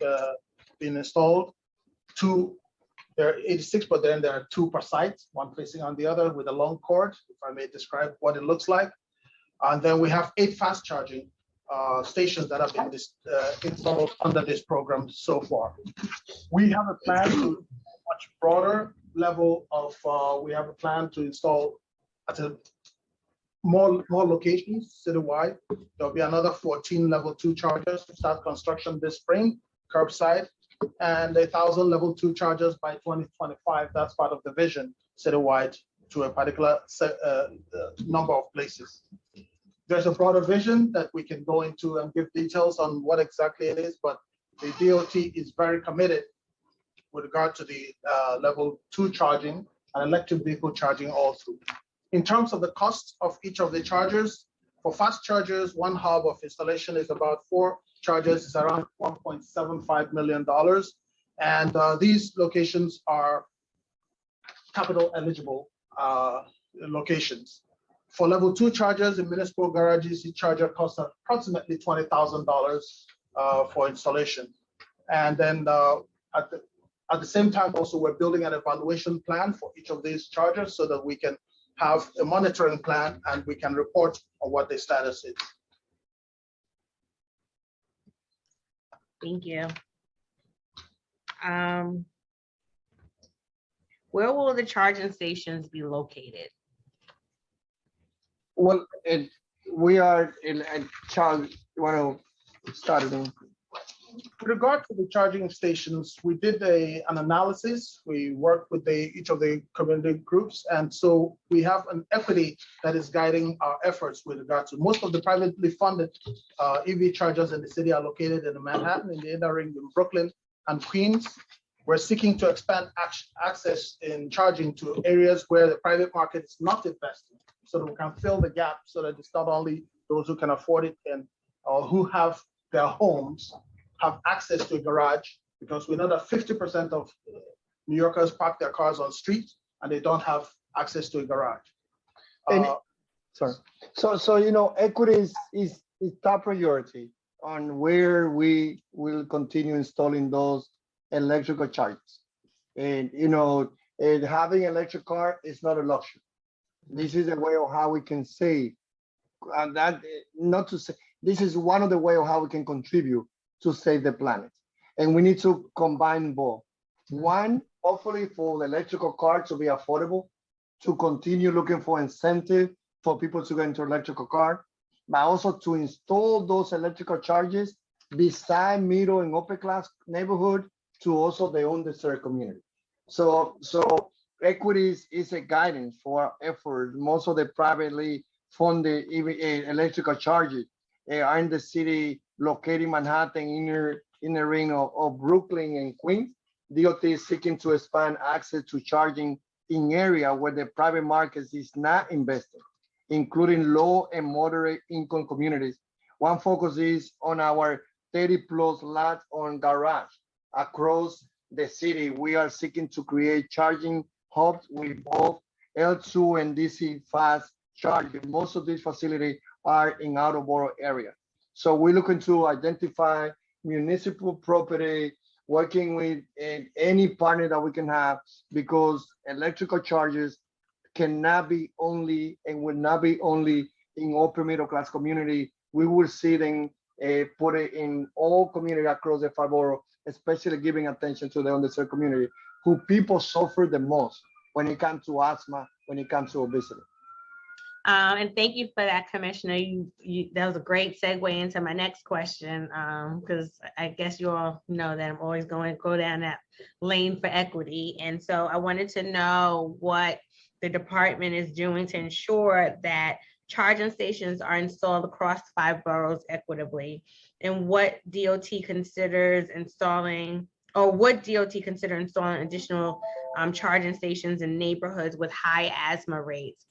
been installed, 2 There are 86, but then there are 2 per site, one facing on the other with a long cord, if I may describe what it looks like. And then we have 8 fast charging stations that have been installed under this program so far. We have a plan to much broader level of, we have a plan to install at a more locations citywide. There'll be another 14 level 2 chargers to start construction this spring, curbside, and 1,000 level 2 chargers by 2025. That's part of the vision citywide to a particular number of places. There's a broader vision that we can go into and give details on what exactly it is, but the DOT is very committed with regard to the level 2 charging and electric vehicle charging all through. In terms of the cost of each of the chargers, for fast chargers, 1 hub of installation is about 4 chargers, is around $1.75 million. And these locations are capital eligible locations. For level 2 chargers in municipal garages, each charger costs approximately $20,000 for installation. And then at the same time, also, we're building an evaluation plan for each of these chargers so that we can have a monitoring plan and we can report on what the status is. Thank you. Where will the charging stations be located? Well, we are in Charles, you want to start it? With regard to the charging stations, we did an analysis. We worked with each of the community groups. And so we have an equity that is guiding our efforts with regard to most of the privately funded EV chargers in the city are located in Manhattan, in the inner ring, in Brooklyn and Queens. We're seeking to expand access in charging to areas where the private market is not investing, so that we can fill the gap, so that it's not only those who can afford it and who have their homes have access to a garage, because we know that 50% of New Yorkers park their cars on street and they don't have access to a garage. Sorry. So you know, equity is top priority on where we will continue installing those electrical chargers. And you know, having an electric car is not a luxury. This is a way of how we can save, and that not to say, this is one of the way of how we can contribute to save the planet. And we need to combine both. One, hopefully for the electrical car to be affordable, to continue looking for incentive for people to get into electrical car, but also to install those electrical chargers beside middle and upper class neighborhood to also the underserved community. So equity is a guidance for our effort. Most of the privately funded electrical chargers are in the city, located in Manhattan, in the ring of Brooklyn and Queens. DOT is seeking to expand access to charging in area where the private market is not investing, including low and moderate income communities. One focus is on our 30+ lots on garage across the city. We are seeking to create charging hubs with both L2 and DC fast charging. Most of these facilities are in out-of-borough area. So we're looking to identify municipal property, working with any partner that we can have, because electrical chargers cannot be only and will not be only in upper middle class community. We will see them put it in all communities across the 5 boroughs, especially giving attention to the underserved community, who people suffer the most when it comes to asthma, when it comes to obesity. And thank you for that, Commissioner. That was a great segue into my next question, because I guess you all know that I'm always going to go down that lane for equity. And so I wanted to know what the department is doing to ensure that charging stations are installed across 5 boroughs equitably, and what DOT considers installing, or would DOT consider installing additional charging stations in neighborhoods with high asthma rates.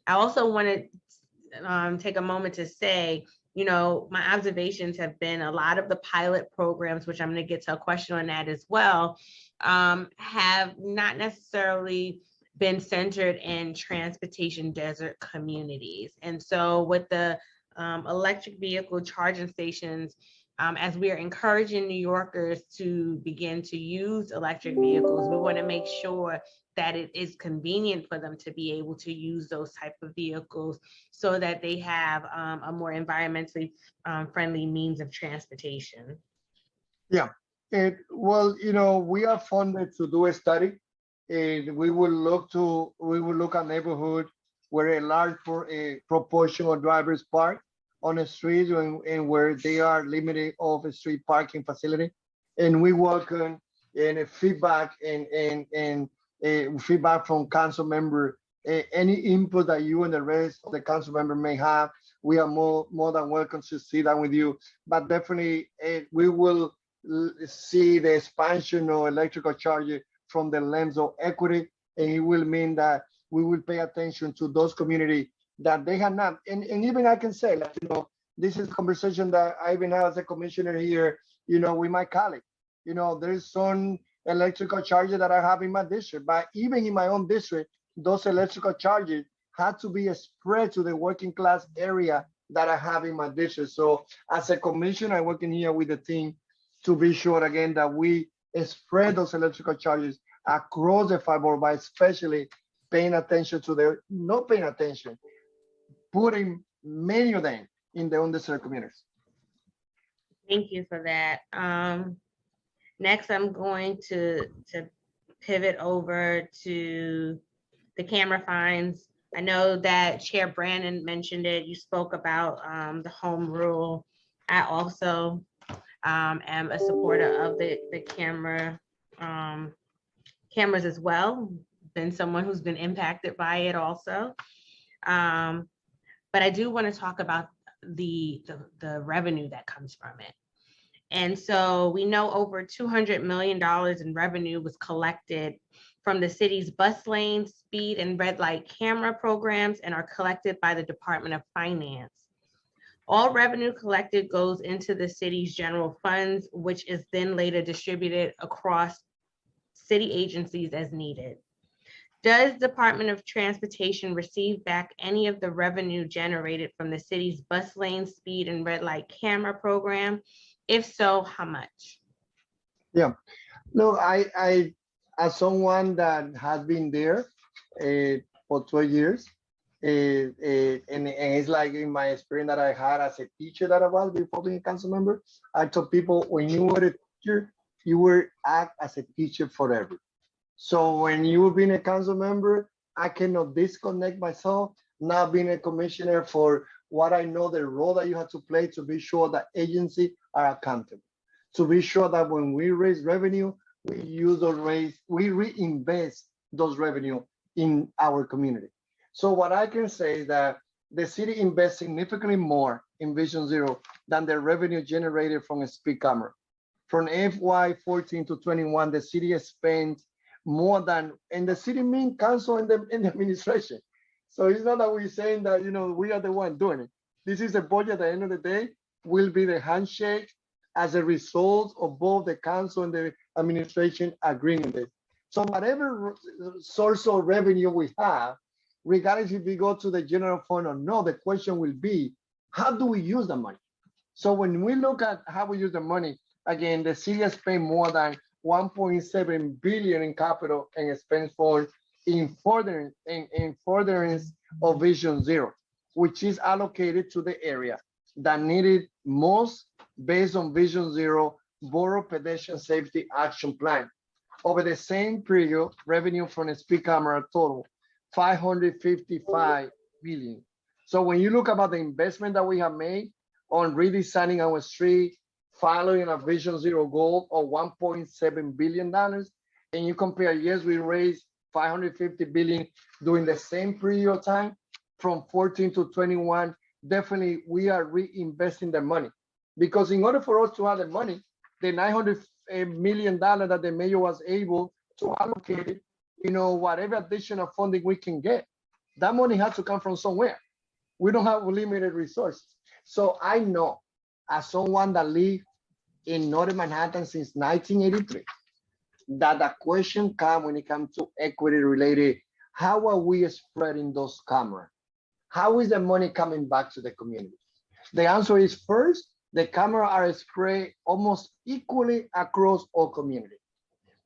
I also want to take a moment to say, you know, my observations have been a lot of the pilot programs, which I'm going to get to a question on that as well, have not necessarily been centered in transportation desert communities. And so with the electric vehicle charging stations, As we are encouraging New Yorkers to begin to use electric vehicles, we want to make sure that it is convenient for them to be able to use those type of vehicles so that they have a more environmentally friendly means of transportation. Yeah, well, we are funded to do a study, and we will look at neighborhood where a large proportion of drivers park on the street and where they are limited of a street parking facility. And we welcome feedback and feedback from council member, any input that you and the rest of the council member may have. We are more than welcome to sit down with you, but definitely we will see the expansion of electrical charges from the lens of equity, and it will mean that we will pay attention to those communities that they have not. And even I can say, like, this is a conversation that I've been having as a commissioner here, with my colleague. There's some electrical charges that I have in my district, but even in my own district, those electrical charges had to be spread to the working class area that I have in my district. So as a commissioner, I'm working here with the team to be sure again that we spread those electrical charges across the five borough, by especially paying attention to not paying attention, putting many of them in the underserved communities. Thank you for that. Next, I'm going to pivot over to the camera fines. I know that Chair Brandon mentioned it. You spoke about the home rule. I also am a supporter of the cameras as well. Been someone who's been impacted by it also. But I do want to talk about the revenue that comes from it. And so we know over $200 million in revenue was collected from the city's bus lane, speed, and red light camera programs and are collected by the Department of Finance. All revenue collected goes into the city's general funds, which is then later distributed across city agencies as needed. Does Department of Transportation receive back any of the revenue generated from the city's bus lane, speed, and red light camera program? If so, how much? Yeah, no, I as someone that has been there for 12 years, and it's like in my experience that I had as a teacher that I was before being a council member, I told people when you were a teacher, you will act as a teacher forever. So when you being a council member, I cannot disconnect myself, now being a commissioner, for what I know the role that you have to play to be sure that agencies are accountable, to be sure that when we raise revenue, we use we reinvest those revenue in our community. So what I can say is that the city invests significantly more in Vision Zero than the revenue generated from a speed camera. From FY 14 to 21, the city spent more than, and the city mean council and the administration. So it's not that we're saying that, we are the one doing it. This is a budget at the end of the day will be the handshake as a result of both the council and the administration agreeing on this. So whatever source of revenue we have, regardless if we go to the general fund or no, the question will be, how do we use the money? So when we look at how we use the money, again, the city has spent more than 1.7 billion in capital and expense for in furtherance of Vision Zero, which is allocated to the area that needed most based on Vision Zero Borough Pedestrian Safety Action Plan. Over the same period, revenue from the speed camera total 555 billion. So when you look about the investment that we have made on redesigning our street, following a Vision Zero goal of $1.7 billion, and you compare, yes, we raised 550 billion during the same period of time, from 14 to 21, definitely we are reinvesting the money. Because in order for us to have the money, the $900 million that the mayor was able to allocate, whatever additional funding we can get, that money has to come from somewhere. We don't have limited resources. So I know, as someone that lived in Northern Manhattan since 1983, that the question comes when it comes to equity related, how are we spreading those cameras? How is the money coming back to the community? The answer is, first, The cameras are spread almost equally across all communities.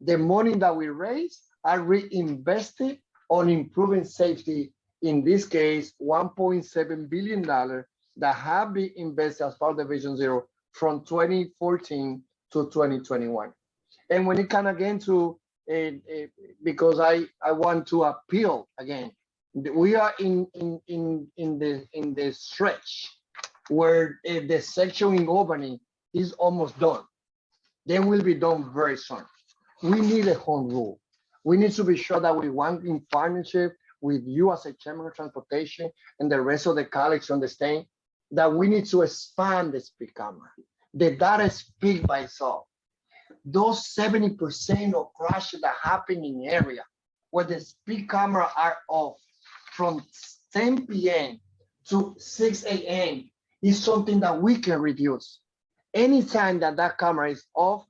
The money that we raise are reinvested on improving safety. In this case, $1.7 billion that have been invested as part of the Vision Zero from 2014 to 2021. And when it comes again to, because I want to appeal again, we are in the stretch where the section in Albany is almost done. They will be done very soon. We need a home rule. We need to be sure that we want in partnership with you as a Chairman of Transportation and the rest of the colleagues understand that we need to expand the speed camera. The data speak by itself. Those 70% of crashes that happen in area where the speed camera are off from 10 p.m. to 6 a.m. is something that we can reduce. Anytime that camera is off,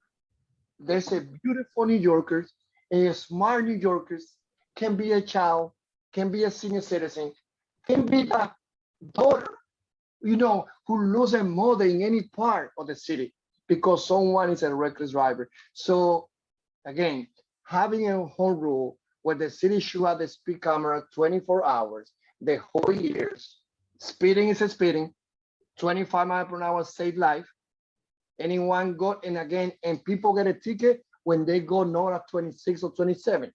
there's a beautiful New Yorkers, a smart New Yorkers, can be a child, can be a senior citizen, can be the daughter, who lose a mother in any part of the city because someone is a reckless driver. So again, having a home rule where the city should have the speed camera 24 hours, the whole years, speeding is a speeding, 25 miles per hour save life. Anyone got, and people get a ticket when they go north at 26 or 27.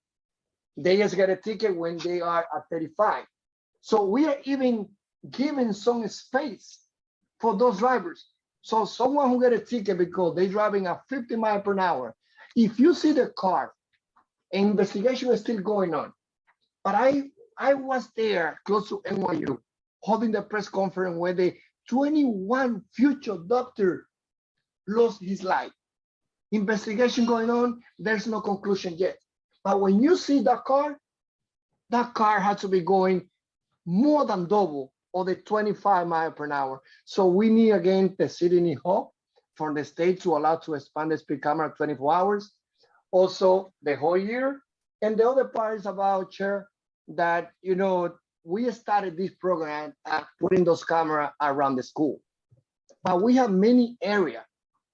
They just get a ticket when they are at 35. So we are even giving some space for those drivers. So someone who get a ticket because they're driving at 50 miles per hour, if you see the car, investigation is still going on. But I was there close to NYU holding the press conference where the 21 future doctor lost his life. Investigation going on, there's no conclusion yet. But when you see that car had to be going more than double of the 25 miles per hour. So we need, again, the city need hope from the state to allow to expand the speed camera 24 hours, also the whole year. And the other part is about, Chair, that, we started this program at putting those cameras around the school. But we have many areas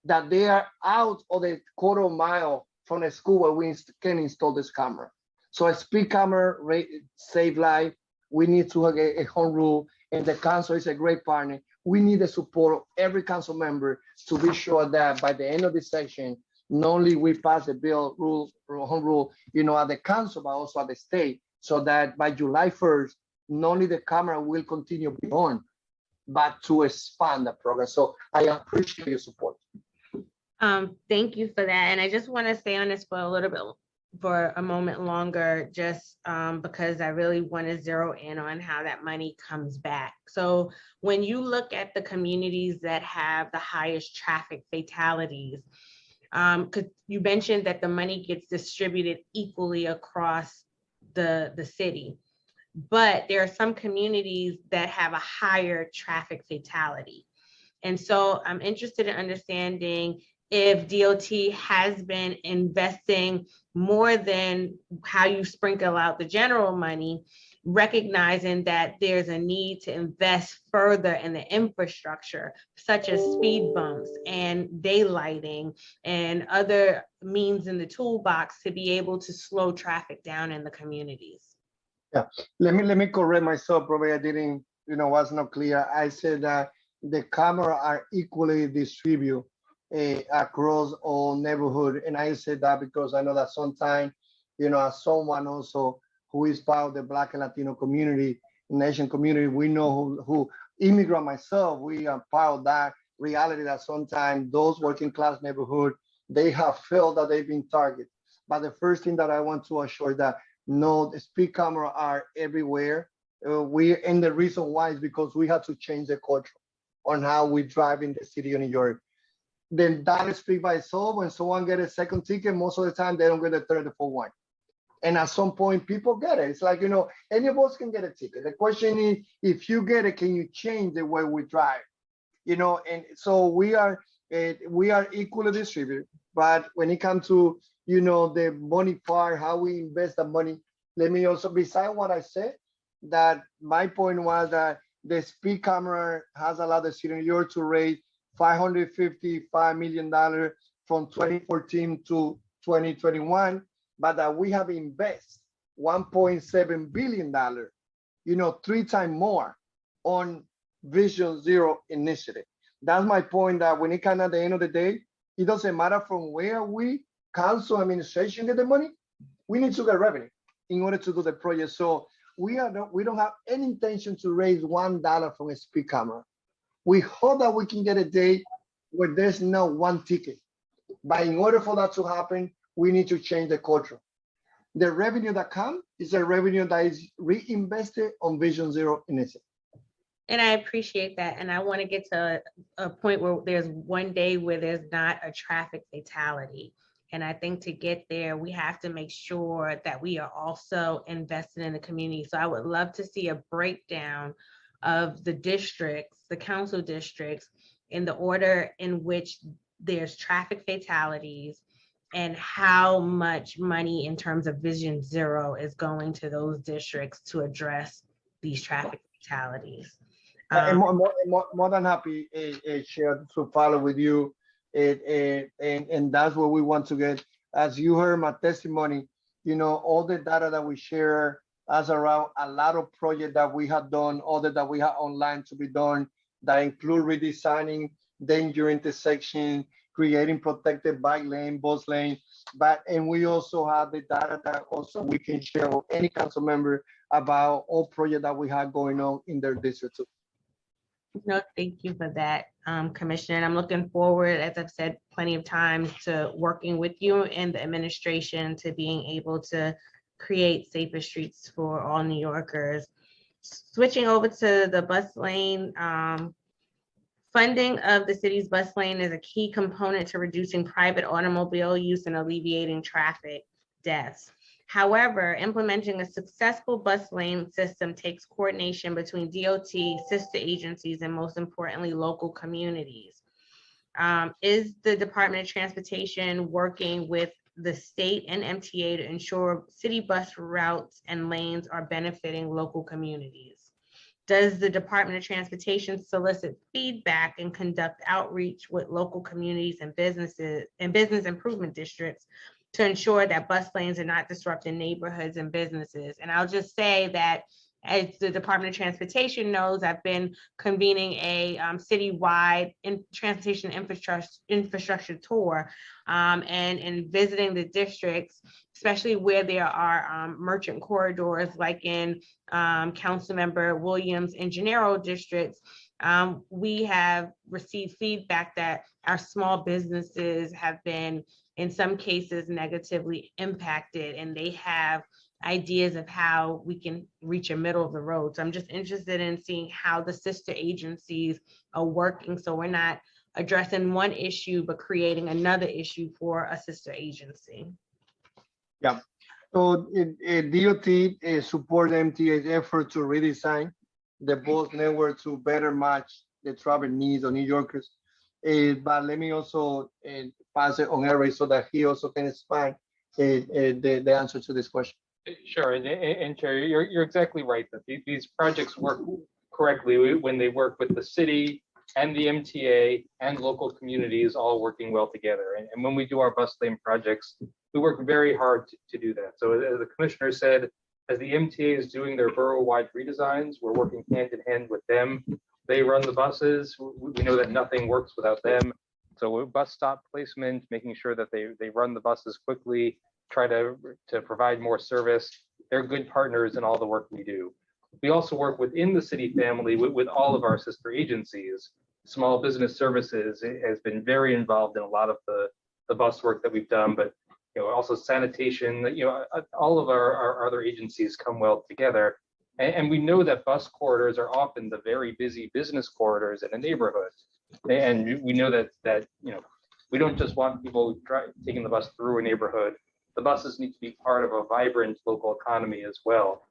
that they are out of the quarter mile from the school where we can install this camera. So a speed camera save life. We need to have a home rule, and the council is a great partner. We need the support of every council member to be sure that by the end of this session, not only we pass the bill home rule, at the council, but also at the state, so that by July 1st, not only the camera will continue to be on, but to expand the program. So I appreciate your support. Thank you for that. And I just want to stay on this for a moment longer, just because I really want to zero in on how that money comes back. So when you look at the communities that have the highest traffic fatalities, because you mentioned that the money gets distributed equally across the city, but there are some communities that have a higher traffic fatality. And so I'm interested in understanding if DOT has been investing more than how you sprinkle out the general money, recognizing that there's a need to invest further in the infrastructure, such as speed bumps and daylighting and other means in the toolbox to be able to slow traffic down in the communities. Yeah, let me correct myself. Probably I didn't, was not clear. I said that the camera are equally distributed across all neighborhood, and I said that because I know that sometimes, as someone also who is part of the Black and Latino community, Asian community, we know who immigrant myself, we are part of that reality that sometimes those working class neighborhood, they have felt that they've been targeted. But the first thing that I want to assure that no, the speed camera are everywhere. And the reason why is because we have to change the culture on how we drive in the city of New York. Then that speaks by itself. When someone get a second ticket, most of the time they don't get a third or fourth one. And at some point, people get it. It's like, any of us can get a ticket. The question is, if you get it, can you change the way we drive? And so we are equally distributed. But when it comes to, the money part, how we invest the money, let me also, besides what I said, that my point was that the speed camera has allowed the city of New York to raise $555 million from 2014 to 2021, but that we have invested $1.7 billion, 3 times more on Vision Zero initiative. That's my point, that when it comes at the end of the day, it doesn't matter from where we, council administration, get the money. We need to get revenue in order to do the project. So we don't have any intention to raise $1 from a speed camera. We hope that we can get a day where there's no one ticket. But in order for that to happen, we need to change the culture. The revenue that comes is a revenue that is reinvested on Vision Zero initiative. And I appreciate that. And I want to get to a point where there's one day where there's not a traffic fatality. And I think to get there, we have to make sure that we are also invested in the community. So I would love to see a breakdown of the districts, the council districts, in the order in which there's traffic fatalities and how much money in terms of Vision Zero is going to those districts to address these traffic fatalities. And more than happy, Chair, to follow with you. And that's what we want to get. As you heard my testimony, all the data that we share as around a lot of projects that we have done, other that we have online to be done, that include redesigning danger intersection, creating protected bike lane, bus lane. And we also have the data that also we can share with any council member about all projects that we have going on in their district too. No, thank you for that, Commissioner. I'm looking forward, as I've said plenty of times, to working with you and the administration to being able to create safer streets for all New Yorkers. Switching over to the bus lane, funding of the city's bus lane is a key component to reducing private automobile use and alleviating traffic deaths. However, implementing a successful bus lane system takes coordination between DOT, sister agencies, and most importantly, local communities. Is the Department of Transportation working with the state and MTA to ensure city bus routes and lanes are benefiting local communities? Does the Department of Transportation solicit feedback and conduct outreach with local communities and businesses and business improvement districts to ensure that bus lanes are not disrupting neighborhoods and businesses? And I'll just say that, as the Department of Transportation knows, I've been convening a citywide transportation infrastructure tour and visiting the districts, especially where there are merchant corridors, like in Councilmember Williams and Gennaro districts. We have received feedback that our small businesses have been, in some cases, negatively impacted, and they have ideas of how we can reach a middle of the road. So I'm just interested in seeing how the sister agencies are working, so we're not addressing one issue but creating another issue for a sister agency. Yeah, so DOT support MTA's effort to redesign the bus network to better match the travel needs of New Yorkers. But let me also pass it on Eric so that he also can expand the answer to this question. Sure, and Chair, you're exactly right that these projects work correctly when they work with the city and the MTA and local communities all working well together. And when we do our bus lane projects, we work very hard to do that. So as the Commissioner said, as the MTA is doing their borough-wide redesigns, we're working hand in hand with them. They run the buses. We know that nothing works without them. So bus stop placement, making sure that they run the buses quickly, try to provide more service. They're good partners in all the work we do. We also work within the city family with all of our sister agencies. Small Business Services has been very involved in a lot of the bus work that we've done, but also sanitation, all of our other agencies come well together. And we know that bus corridors are often the very busy business corridors in a neighborhood. And we know that we don't just want people taking the bus through a neighborhood. The buses need to be part of a vibrant local economy as well.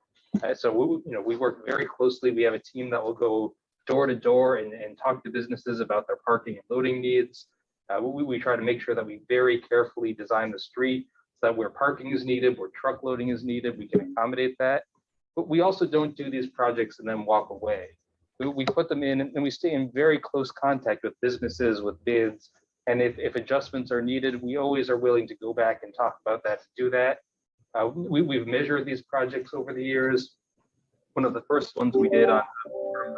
So we work very closely. We have a team that will go door to door and talk to businesses about their parking and loading needs. We try to make sure that we very carefully design the street so that where parking is needed, where truck loading is needed, we can accommodate that. But we also don't do these projects and then walk away. we put them in and we stay in very close contact with businesses, with bids. And if adjustments are needed, we always are willing to go back and talk about that, to do that. We've measured these projects over the years. One of the first ones we did on Durham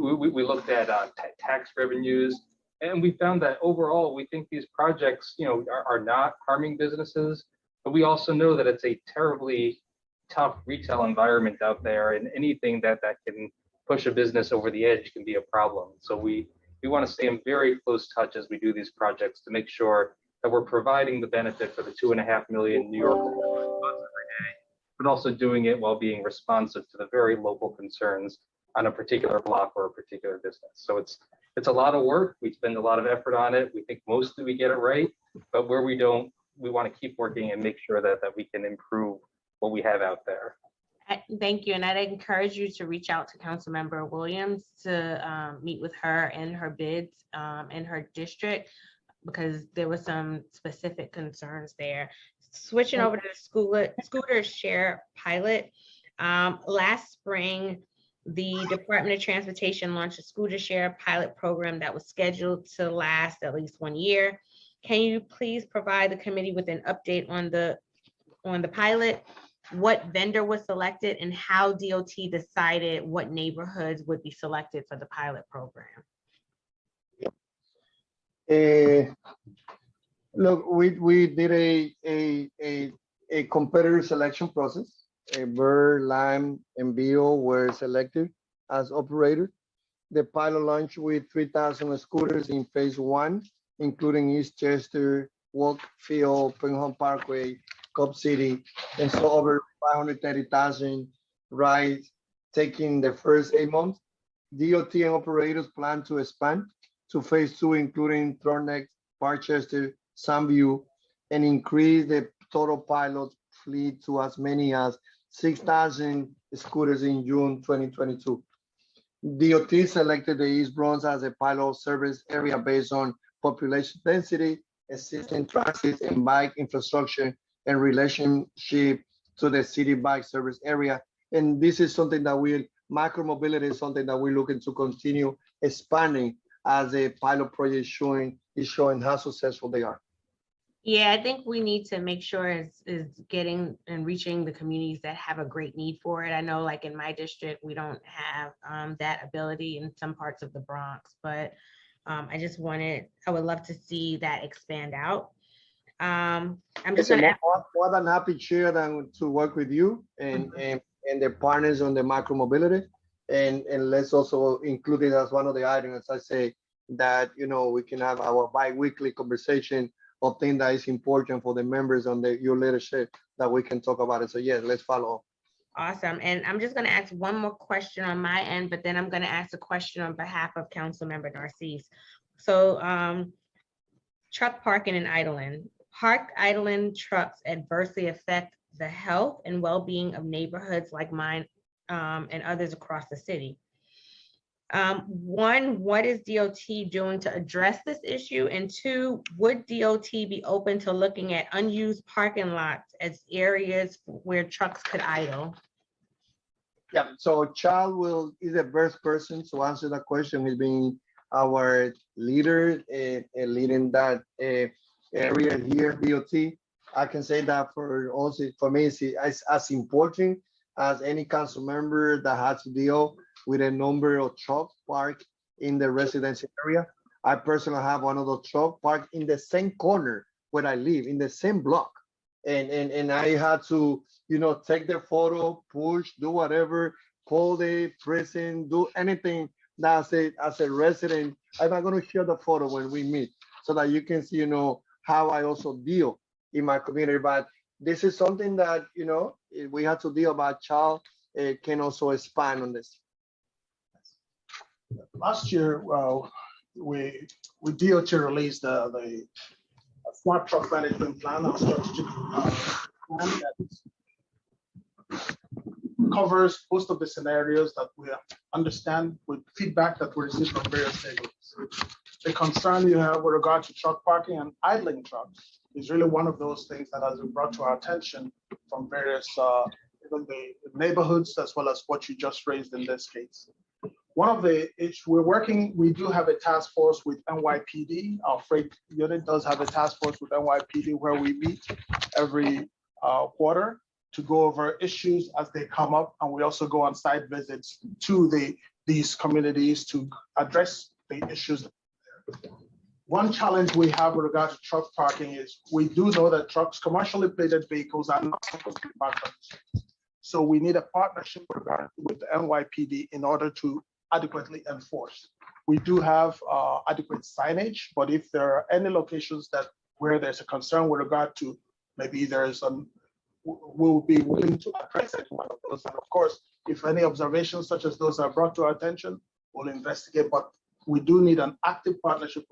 Road, we looked at tax revenues, and we found that overall, we think these projects, are not harming businesses, but we also know that it's a terribly tough retail environment out there, and anything that can push a business over the edge can be a problem. So we want to stay in very close touch as we do these projects to make sure that we're providing the benefit for the 2.5 million New York every day, but also doing it while being responsive to the very local concerns on a particular block or a particular business. So it's a lot of work. We spend a lot of effort on it. We think mostly we get it right, but where we don't, we want to keep working and make sure that we can improve what we have out there. Thank you. And I'd encourage you to reach out to Councilmember Williams to meet with her and her bids in her district, because there were some specific concerns there. Switching over to the scooter share pilot. Last spring, the Department of Transportation launched a scooter share pilot program that was scheduled to last at least 1 year. Can you please provide the committee with an update on the pilot? What vendor was selected and how DOT decided what neighborhoods would be selected for the pilot program? Look, we did a competitor selection process. Burr, Lime, and Bio were selected as operator. The pilot launched with 3,000 scooters in phase 1, including Eastchester, Walkfield, Pingham Parkway, Cobb City, and so over 530,000 rides taking the first 8 months. DOT and operators plan to expand to phase 2, including Thornex, Parkchester, Sunview, and increase the total pilot fleet to as many as 6,000 scooters in June 2022. DOT selected the East Bronx as a pilot service area based on population density, existing transit and bike infrastructure, and relationship to the city bike service area. And this is something that micromobility is something that we're looking to continue expanding as a pilot project is showing how successful they are. Yeah, I think we need to make sure is getting and reaching the communities that have a great need for it. I know, like in my district, we don't have that ability in some parts of the Bronx, but I would love to see that expand out. I'm just more than happy, Chair, to work with you and the partners on the micromobility, and let's also include it as one of the items. As I say, that we can have our bi-weekly conversation of things that is important for the members on your leadership that we can talk about it. So yes, let's follow up. Awesome. And I'm just going to ask one more question on my end, but then I'm going to ask a question on behalf of Councilmember Narcisse. So truck parking and idling. Parked idling trucks adversely affect the health and well-being of neighborhoods like mine and others across the city. One, what is DOT doing to address this issue? And two, would DOT be open to looking at unused parking lots as areas where trucks could idle? Yeah, so Charles is the best person to answer that question. He's been our leader leading that area here at DOT. I can say that for me, it's as important as any council member that has to deal with a number of trucks parked in the residential area. I personally have one of those trucks parked in the same corner where I live, in the same block. And I had to, take the photo, push, do whatever, call the prison, do anything that as a resident. I'm not going to share the photo when we meet so that you can see, how I also deal in my community. But this is something that, we have to deal about. Charles can also expand on this. Last year, we DOT released the smart truck management plan, our strategic plan that covers most of the scenarios that we understand with feedback that we receive from various stakeholders. The concern you have with regard to truck parking and idling trucks is really one of those things that has been brought to our attention from various even the neighborhoods, as well as what you just raised in this case. one of the, we do have a task force with NYPD. Our freight unit does have a task force with NYPD where we meet every quarter to go over issues as they come up. And we also go on site visits to these communities to address the issues. One challenge we have with regard to truck parking is we do know that commercially plated vehicles are not supposed to be parked on the street. So we need a partnership with the NYPD in order to adequately enforce. We do have adequate signage, but if there are any locations where there's a concern with regard to maybe we'll be willing to address it. One of those. And of course, if any observations such as those are brought to our attention, we'll investigate. But we do need an active partnership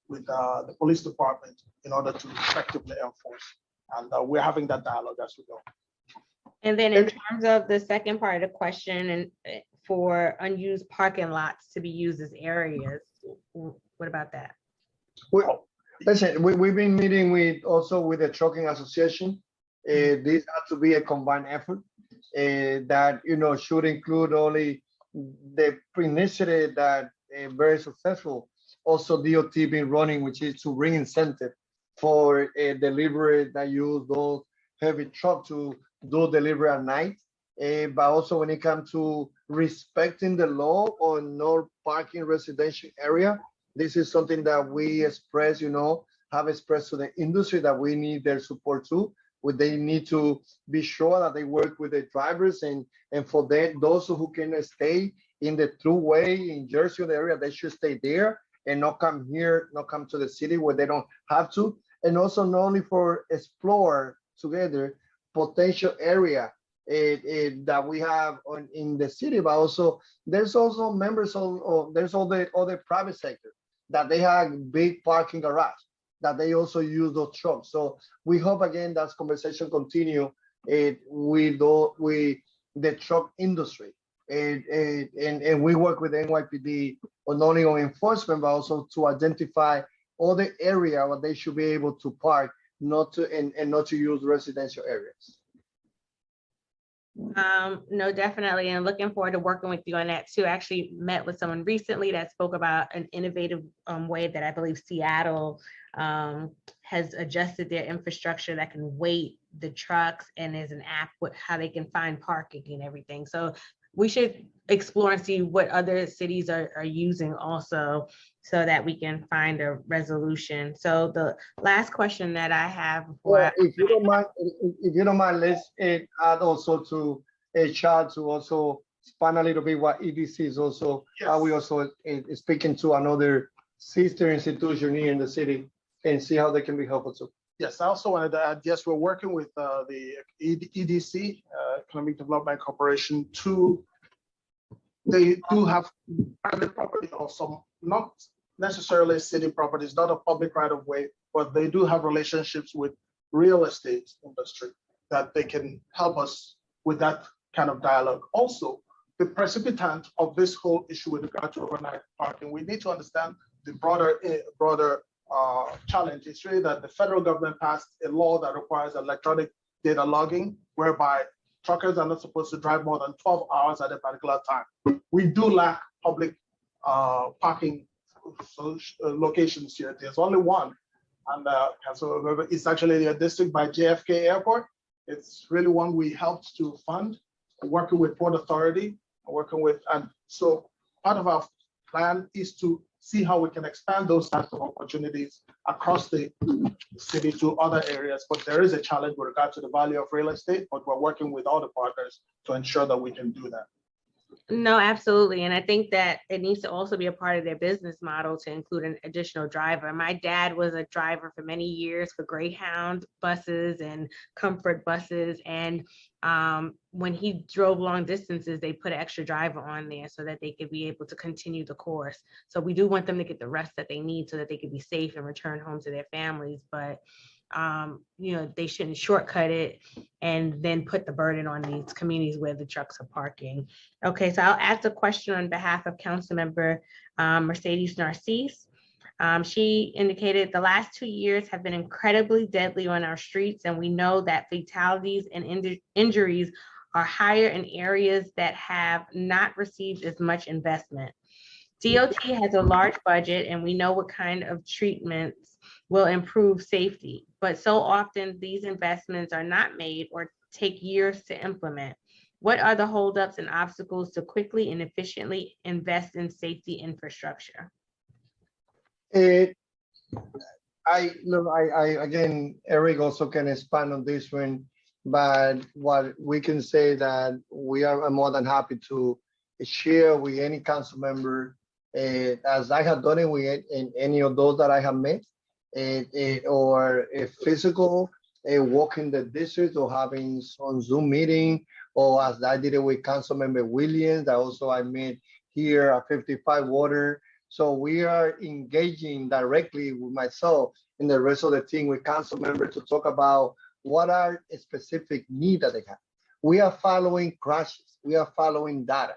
with the police department in order to effectively enforce. And we're having that dialogue as we go. And then in terms of the second part of the question, and for unused parking lots to be used as areas, what about that? Well, listen, we've been meeting with the trucking association. This has to be a combined effort that should include only the initiative that very successful. Also, DOT been running, which is to bring incentive for a delivery that use those heavy truck to do delivery at night. But also when it comes to respecting the law on no parking residential area, this is something that we express, have expressed to the industry that we need their support too. They need to be sure that they work with the drivers and for those who can stay in the throughway in Jersey area, they should stay there and not come here, not come to the city where they don't have to. And also not only for explore together potential area that we have in the city, but also there's also members of there's all the other private sector that they have big parking garage that they also use those trucks. So we hope again that conversation continue with the truck industry. And we work with NYPD not only on enforcement, but also to identify all the area where they should be able to park, not to use residential areas. No, definitely. And looking forward to working with you on that too. I actually met with someone recently that spoke about an innovative way that I believe Seattle has adjusted their infrastructure that can weight the trucks, and there's an app with how they can find parking and everything. So we should explore and see what other cities are using also, so that we can find a resolution. So the last question that I have, if you don't mind, let's add also to a chart to also span a little bit what EDC is also. Yes. We also speaking to another sister institution here in the city and see how they can be helpful too. Yes, I also wanted to add, yes, we're working with the EDC, Economic Development Corporation, they do have private property or some, not necessarily city properties, not a public right of way, but they do have relationships with real estate industry that they can help us with that kind of dialogue. Also, the precipitant of this whole issue with regard to overnight parking, we need to understand the broader challenge. It's really that the federal government passed a law that requires electronic data logging, whereby truckers are not supposed to drive more than 12 hours at a particular time. We do lack public parking locations here. There's only one, and so it's actually a district by JFK Airport. It's really one we helped to fund, working with Port Authority, and so part of our plan is to see how we can expand those types of opportunities across the city to other areas. But there is a challenge with regard to the value of real estate, but we're working with all the partners to ensure that we can do that. No, absolutely. And I think that it needs to also be a part of their business model to include an additional driver. My dad was a driver for many years for Greyhound buses and Comfort buses. And when he drove long distances, they put an extra driver on there so that they could be able to continue the course. So we do want them to get the rest that they need so that they could be safe and return home to their families. But they shouldn't shortcut it and then put the burden on these communities where the trucks are parking. Okay, so I'll ask a question on behalf of Councilmember Mercedes Narcisse. She indicated the last 2 years have been incredibly deadly on our streets, and we know that fatalities and injuries are higher in areas that have not received as much investment. DOT has a large budget and we know what kind of treatments will improve safety, but so often these investments are not made or take years to implement. What are the holdups and obstacles to quickly and efficiently invest in safety infrastructure? Again, Eric also can expand on this one, but what we can say that we are more than happy to share with any council member, as I have done it with in any of those that I have met, or a physical walking the district or having some Zoom meeting, or as I did it with Council Member Williams, that also I met here at 55 Water. So we are engaging directly with myself and the rest of the team with council members to talk about what are specific needs that they have. We are following crashes. We are following data.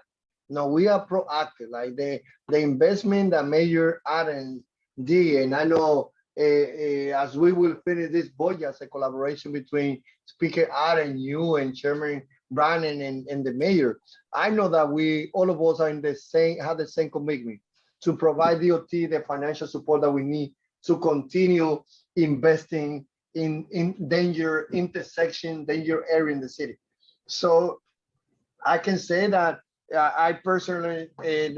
No, we are proactive. Like the investment that Mayor Adams did, and I know as we will finish this budget as a collaboration between Speaker Adams, you and Chairman Brannan and the mayor, I know that we all of us are in the same, have the same commitment to provide DOT the financial support that we need to continue investing in danger intersection, danger area in the city. So I can say that I personally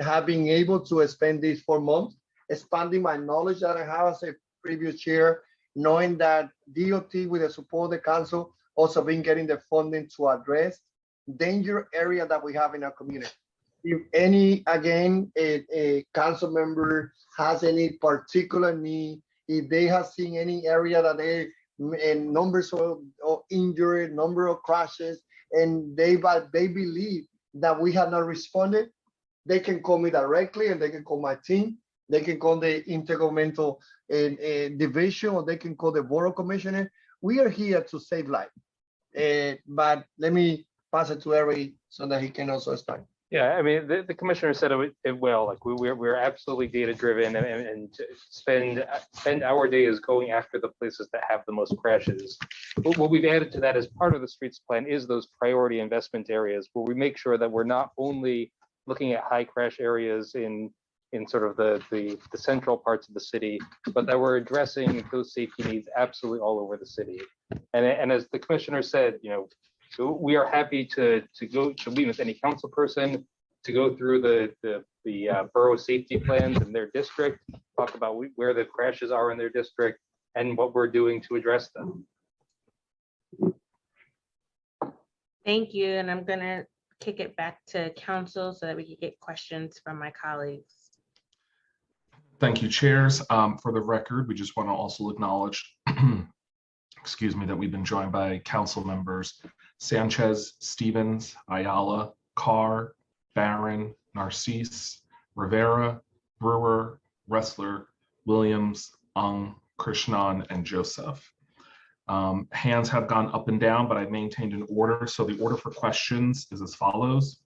have been able to spend these 4 months expanding my knowledge that I have as a previous chair, knowing that DOT with the support of the council also been getting the funding to address danger area that we have in our community. If any, again, a council member has any particular need, if they have seen any area that they numbers of injury, number of crashes, and they believe that we have not responded, they can call me directly and they can call my team. They can call the intergovernmental division, or they can call the board of commissioners. We are here to save life. But let me pass it to Eric so that he can also start. Yeah, I mean, the commissioner said it well. Like we're absolutely data driven, and spend our days going after the places that have the most crashes. But what we've added to that as part of the streets plan is those priority investment areas where we make sure that we're not only looking at high crash areas in sort of the central parts of the city, but that we're addressing those safety needs absolutely all over the city. And as the commissioner said, you know, so we are happy to meet with any council person to go through the borough safety plans in their district, talk about where the crashes are in their district and what we're doing to address them. Thank you, and I'm gonna kick it back to council so that we can get questions from my colleagues. Thank you, chairs. For the record, we just want to also acknowledge, excuse me, that we've been joined by council members Sanchez, Stevens, Ayala, Carr, Barron, Narcisse, Rivera, Brewer, Ressler, Williams, Ung, Krishnan, and Joseph. Hands have gone up and down, but I've maintained an order. So the order for questions is as follows: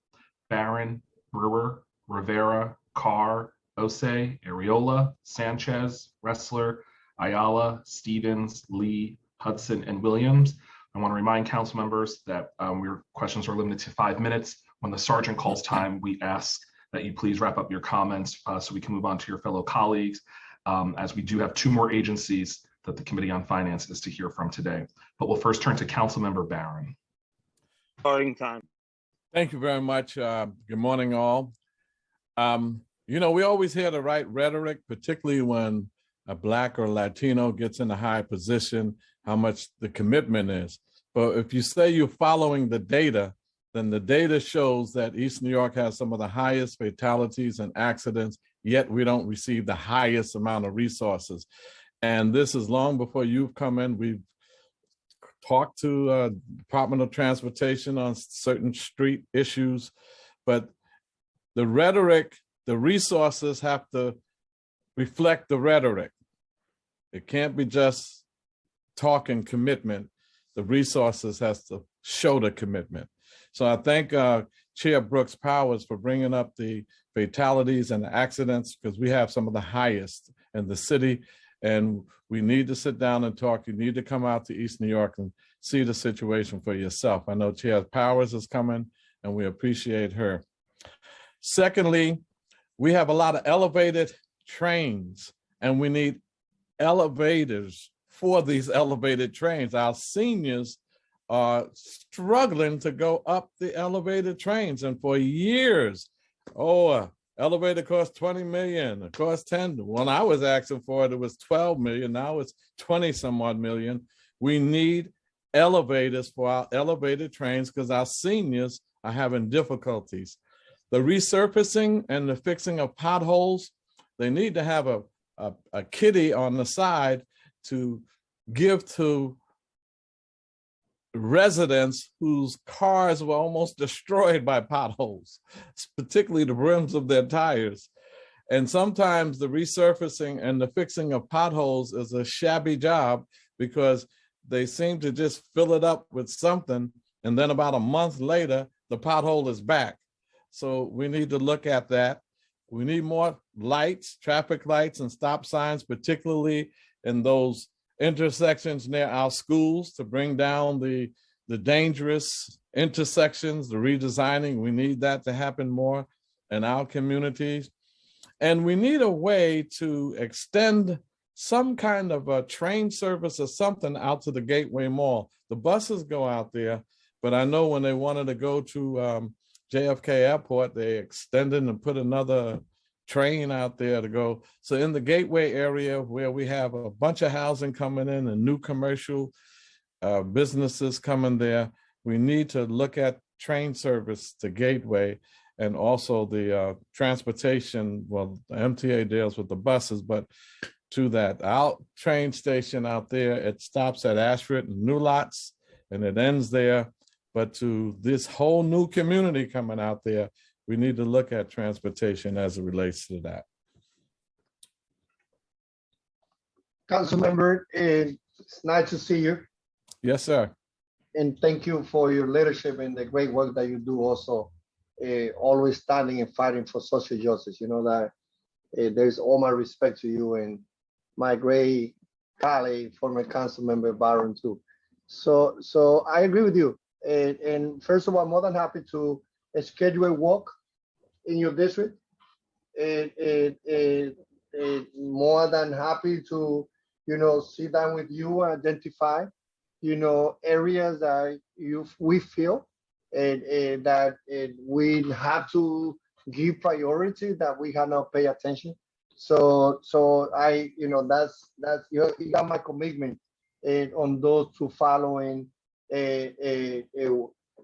Barron, Brewer, Rivera, Carr, Osei, Areola, Sanchez, Ressler, Ayala, Stevens, Lee, Hudson, and Williams. I want to remind council members that your questions are limited to 5 minutes. When the sergeant calls time, we ask that you please wrap up your comments so we can move on to your fellow colleagues, as we do have 2 more agencies that the Committee on Finance is to hear from today. But we'll first turn to Council Member Barron. Starting time. Thank you very much. Good morning, all. You know, we always hear the right rhetoric, particularly when a Black or Latino gets in a high position, how much the commitment is. But if you say you're following the data, then the data shows that East New York has some of the highest fatalities and accidents, yet we don't receive the highest amount of resources. And this is long before you've come in. We've talked to Department of Transportation on certain street issues, but the rhetoric, the resources have to reflect the rhetoric. It can't be just talking commitment. The resources has to show the commitment. So I thank Chair Brooks Powers for bringing up the fatalities and the accidents, because we have some of the highest in the city. And we need to sit down and talk. You need to come out to East New York and see the situation for yourself. I know Chair Powers is coming, and we appreciate her. Secondly, we have a lot of elevated trains, and we need elevators for these elevated trains. Our seniors are struggling to go up the elevated trains, and for years, elevator costs 20 million, it costs 10. When I was asking for it, it was 12 million. Now it's 20 some odd million. We need elevators for our elevated trains because our seniors are having difficulties. The resurfacing and the fixing of potholes, they need to have a kitty on the side to give to residents whose cars were almost destroyed by potholes, particularly the rims of their tires. And sometimes the resurfacing and the fixing of potholes is a shabby job because they seem to just fill it up with something, and then about a month later, the pothole is back. So we need to look at that. We need more lights, traffic lights and stop signs, particularly in those intersections near our schools to bring down the dangerous intersections, the redesigning. We need that to happen more in our communities. And we need a way to extend some kind of a train service or something out to the Gateway Mall. The buses go out there, but I know when they wanted to go to JFK Airport, they extended and put another train out there to go. So in the Gateway area where we have a bunch of housing coming in and new commercial businesses coming there, we need to look at train service to Gateway and also the transportation. Well, the MTA deals with the buses, but to that our train station out there, it stops at Ashford and New Lots and it ends there. But to this whole new community coming out there, we need to look at transportation as it relates to that. Councilmember, it's nice to see you. Yes, sir. And thank you for your leadership and the great work that you do also, always standing and fighting for social justice. You know that there's all my respect to you and my great colleague, former Councilmember Barron too. So I agree with you. And first of all, I'm more than happy to schedule a walk in your district. More than happy to, sit down with you and identify, areas that we feel that we have to give priority that we have not paid attention. So I, that's you got my commitment on those two following.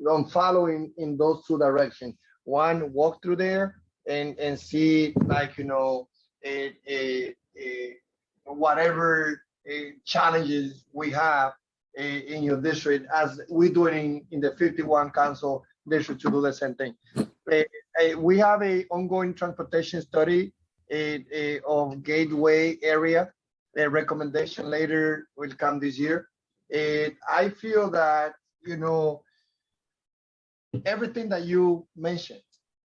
I'm following in those two directions. One, walk through there and see, like, whatever challenges we have in your district, as we do in the 51 council district to do the same thing. We have an ongoing transportation study of Gateway area. A recommendation later will come this year. I feel that, everything that you mentioned,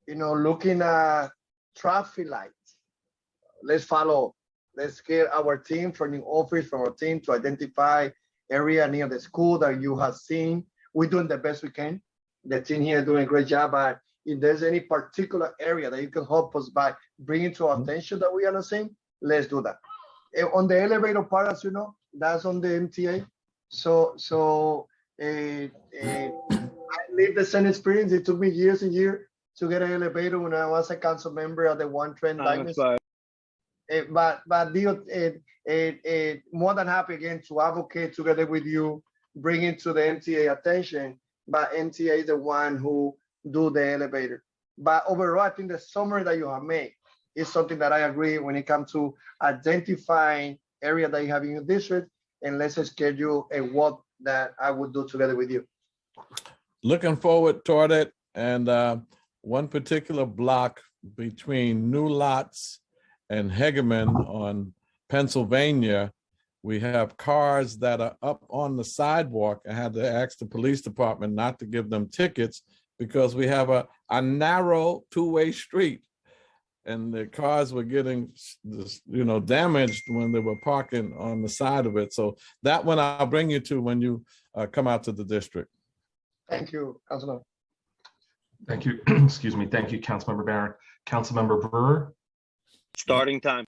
looking at traffic lights, let's get our team from the office, from our team to identify area near the school that you have seen. We're doing the best we can. The team here is doing a great job. But if there's any particular area that you can help us by bringing to our attention that we are not seeing, let's do that. On the elevator part, as you know, that's on the MTA. So I lived the same experience. It took me years and years to get an elevator when I was a council member at the One Trend Dynasty. But more than happy again to advocate together with you, bring it to the MTA attention. But MTA is the one who do the elevator. But overall, I think the summary that you have made is something that I agree when it comes to identifying area that you have in your district, and let's schedule a walk that I would do together with you. Looking forward toward it. And one particular block between New Lots and Hegeman on Pennsylvania, we have cars that are up on the sidewalk. I had to ask the police department not to give them tickets because we have a narrow two-way street. and the cars were getting, damaged when they were parking on the side of it. So that one I'll bring you to when you come out to the district. Thank you, Councilman. Thank you. Excuse me. Thank you, Councilmember Barron. Councilmember Brewer. Starting time.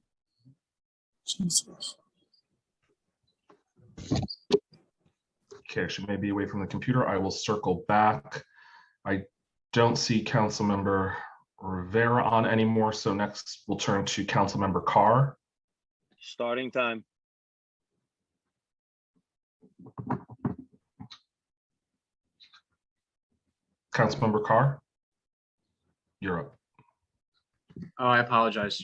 Okay, she may be away from the computer. I will circle back. I don't see Councilmember Rivera on anymore. So next we'll turn to Councilmember Carr. Starting time. Councilmember Carr, you're up. Oh, I apologize.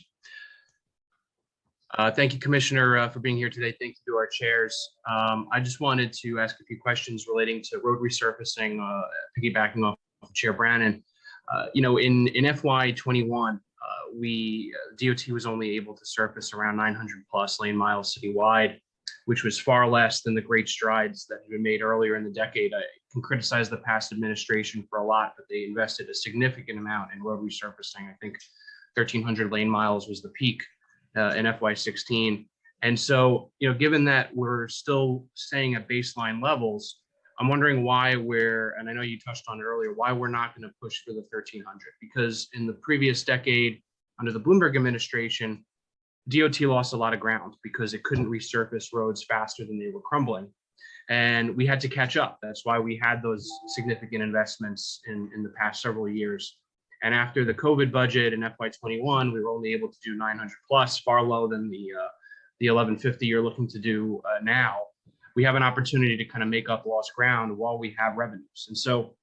Thank you, Commissioner, for being here today. Thank you to our chairs. I just wanted to ask a few questions relating to road resurfacing, piggybacking off of Chair Brannon. In FY21, DOT was only able to surface around 900 plus lane miles citywide, which was far less than the great strides that had been made earlier in the decade. I can criticize the past administration for a lot, but they invested a significant amount in road resurfacing. I think 1,300 lane miles was the peak in FY16. And so, given that we're still staying at baseline levels, I'm wondering why and I know you touched on it earlier, why we're not going to push for the 1,300, because in the previous decade, under the Bloomberg administration, DOT lost a lot of ground because it couldn't resurface roads faster than they were crumbling. And we had to catch up. That's why we had those significant investments in the past several years. And after the COVID budget in FY21, we were only able to do 900 plus, far lower than the 1150 you're looking to do now. We have an opportunity to kind of make up lost ground while we have revenues. And so,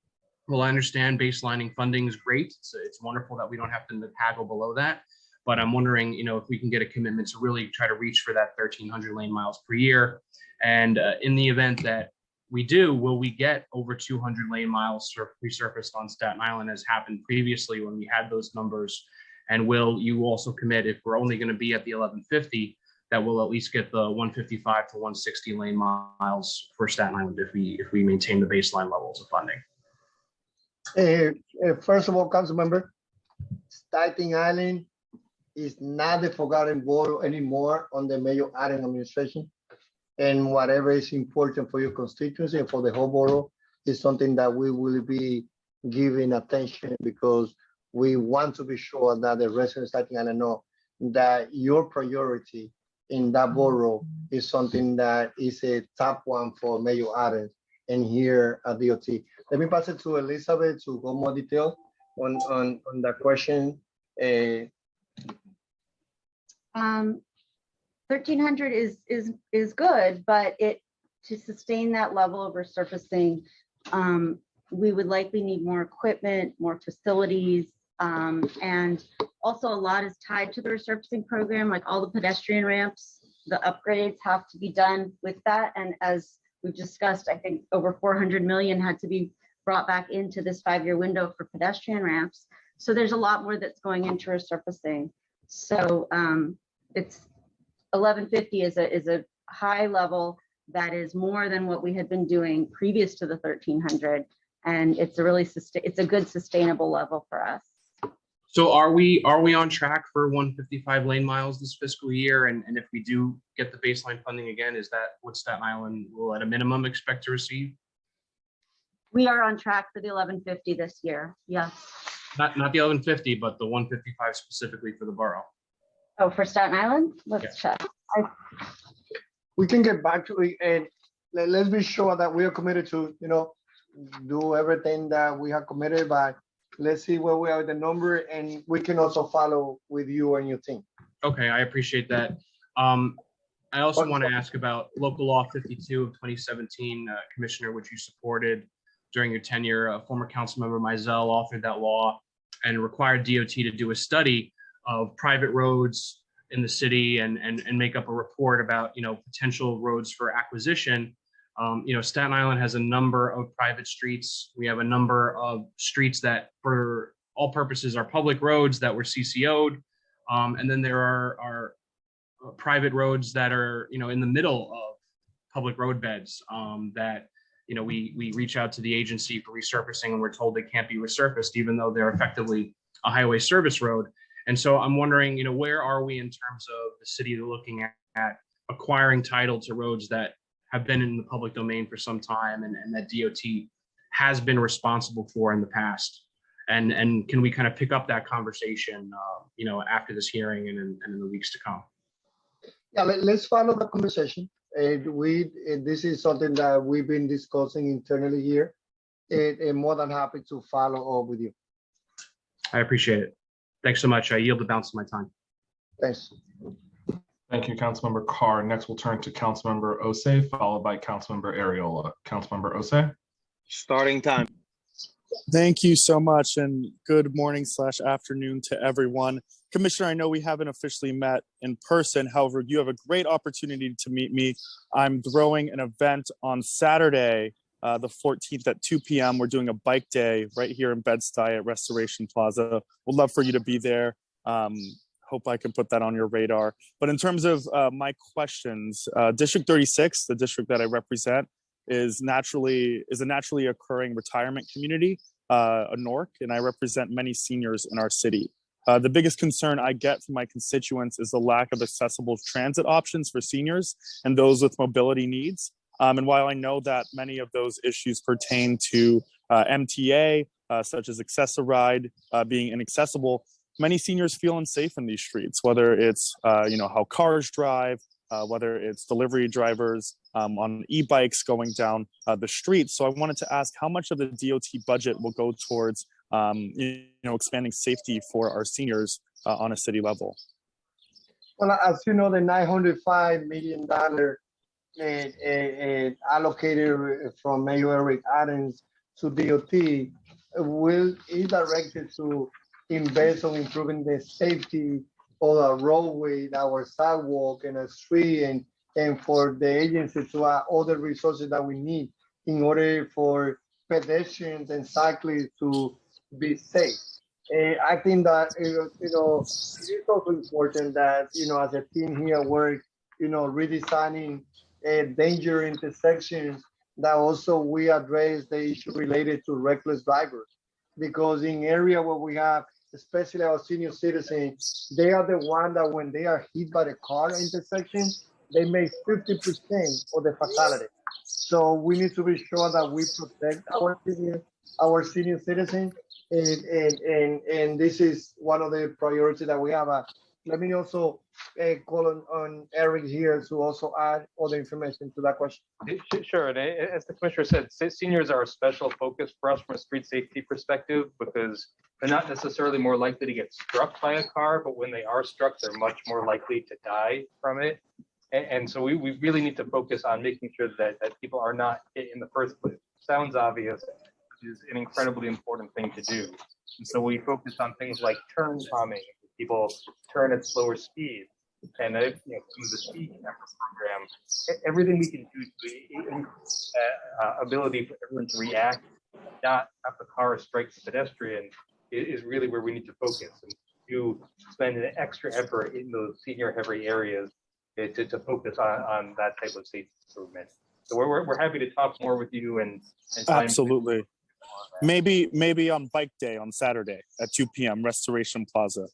well, I understand baselining funding is great. It's wonderful that we don't have to haggle below that. But I'm wondering, if we can get a commitment to really try to reach for that 1,300 lane miles per year. And in the event that we do, will we get over 200 lane miles resurfaced on Staten Island as happened previously when we had those numbers? And will you also commit, if we're only going to be at the 1150, that we'll at least get the 155 to 160 lane miles for Staten Island if we maintain the baseline levels of funding? First of all, Councilmember, Staten Island is not the forgotten borough anymore on the Mayor Adams administration. And whatever is important for your constituency and for the whole borough is something that we will be giving attention, because we want to be sure that the residents of Staten Island know that your priority in that borough is something that is a top one for Mayor Adams and here at DOT. Let me pass it to Elizabeth to go more detail on that question. 1,300 is good, but to sustain that level of resurfacing, we would likely need more equipment, more facilities, and also a lot is tied to the resurfacing program, like all the pedestrian ramps. The upgrades have to be done with that, and as we've discussed, I think over 400 million had to be brought back into this 5-year window for pedestrian ramps. So there's a lot more that's going into resurfacing. So it's 1150 is a high level that is more than what we had been doing previous to the 1,300, and it's a good sustainable level for us. So are we on track for 155 lane miles this fiscal year? And if we do get the baseline funding again, is that what Staten Island will at a minimum expect to receive? We are on track for the 1150 this year. Yes. Not the 1150, but the 155 specifically for the borough. Oh, for Staten Island? Let's check. We can get back to it, and let's be sure that we are committed to, do everything that we have committed, but let's see where we are with the number, and we can also follow with you and your team. Okay, I appreciate that. I also want to ask about Local Law 52 of 2017, Commissioner, which you supported during your tenure. Former Councilmember Mizell authored that law and required DOT to do a study of private roads in the city and make up a report about potential roads for acquisition. Staten Island has a number of private streets. We have a number of streets that for all purposes are public roads that were CCO'd. And then there are private roads that are in the middle of public road beds that we reach out to the agency for resurfacing and we're told they can't be resurfaced even though they're effectively a highway service road. And so I'm wondering, where are we in terms of the city looking at acquiring title to roads that have been in the public domain for some time and that DOT has been responsible for in the past? And can we kind of pick up that conversation, after this hearing and in the weeks to come? Yeah, let's follow the conversation. This is something that we've been discussing internally here, and more than happy to follow up with you. I appreciate it. Thanks so much. I yield the balance of my time. Thanks. Thank you, Councilmember Carr. Next, we'll turn to Councilmember Osei, followed by Councilmember Ariola. Councilmember Osei. Starting time. Thank you so much, and good morning / afternoon to everyone. Commissioner, I know we haven't officially met in person. However, you have a great opportunity to meet me. I'm throwing an event on Saturday, the 14th at 2 p.m. We're doing a bike day right here in Bed-Stuy at Restoration Plaza. We'd love for you to be there. Hope I can put that on your radar. But in terms of my questions, District 36, the district that I represent, is a naturally occurring retirement community, a NORC, and I represent many seniors in our city. The biggest concern I get from my constituents is the lack of accessible transit options for seniors and those with mobility needs. And while I know that many of those issues pertain to MTA, such as Access-a-Ride being inaccessible, many seniors feel unsafe in these streets, whether it's how cars drive, whether it's delivery drivers on e-bikes going down the street. So I wanted to ask how much of the DOT budget will go towards expanding safety for our seniors on a city level. Well, as you know, the $905 million allocated from Mayor Eric Adams to DOT is directed to invest on improving the safety of our roadway, our sidewalk, and a street, and for the agency to add other resources that we need in order for pedestrians and cyclists to be safe. I think that it is also important that as a team here work redesigning danger intersections, that also we address the issue related to reckless drivers, because in area where we have especially our senior citizens, they are the one that when they are hit by the car intersection, they make 50% of the fatality. So we need to be sure that we protect our senior citizens, and this is one of the priorities that we have. Let me also call on Eric here to also add other information to that question. Sure, and as the commissioner said, seniors are a special focus for us from a street safety perspective, because they're not necessarily more likely to get struck by a car, but when they are struck, they're much more likely to die from it. And so we really need to focus on making sure that people are not hit in the first place. Sounds obvious, which is an incredibly important thing to do. And so we focus on things like turn calming, people turn at slower speed, and some of the speed camera program, everything we can do to increase ability for everyone to react, not have the car strike the pedestrian, is really where we need to focus, and to spend an extra effort in those senior heavy areas to focus on that type of safety improvement. So we're happy to talk more with you and absolutely. Maybe on bike day on Saturday at 2 p.m. Restoration Plaza.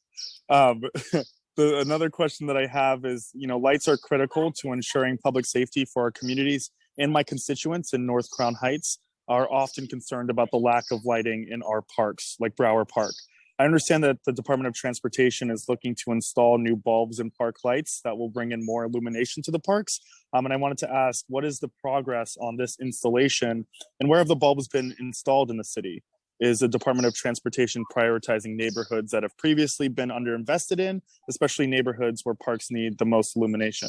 Another question that I have is, lights are critical to ensuring public safety for our communities, and my constituents in North Crown Heights are often concerned about the lack of lighting in our parks, like Brower Park. I understand that the Department of Transportation is looking to install new bulbs and park lights that will bring in more illumination to the parks. And I wanted to ask, what is the progress on this installation, and where have the bulbs been installed in the city? Is the Department of Transportation prioritizing neighborhoods that have previously been underinvested in, especially neighborhoods where parks need the most illumination?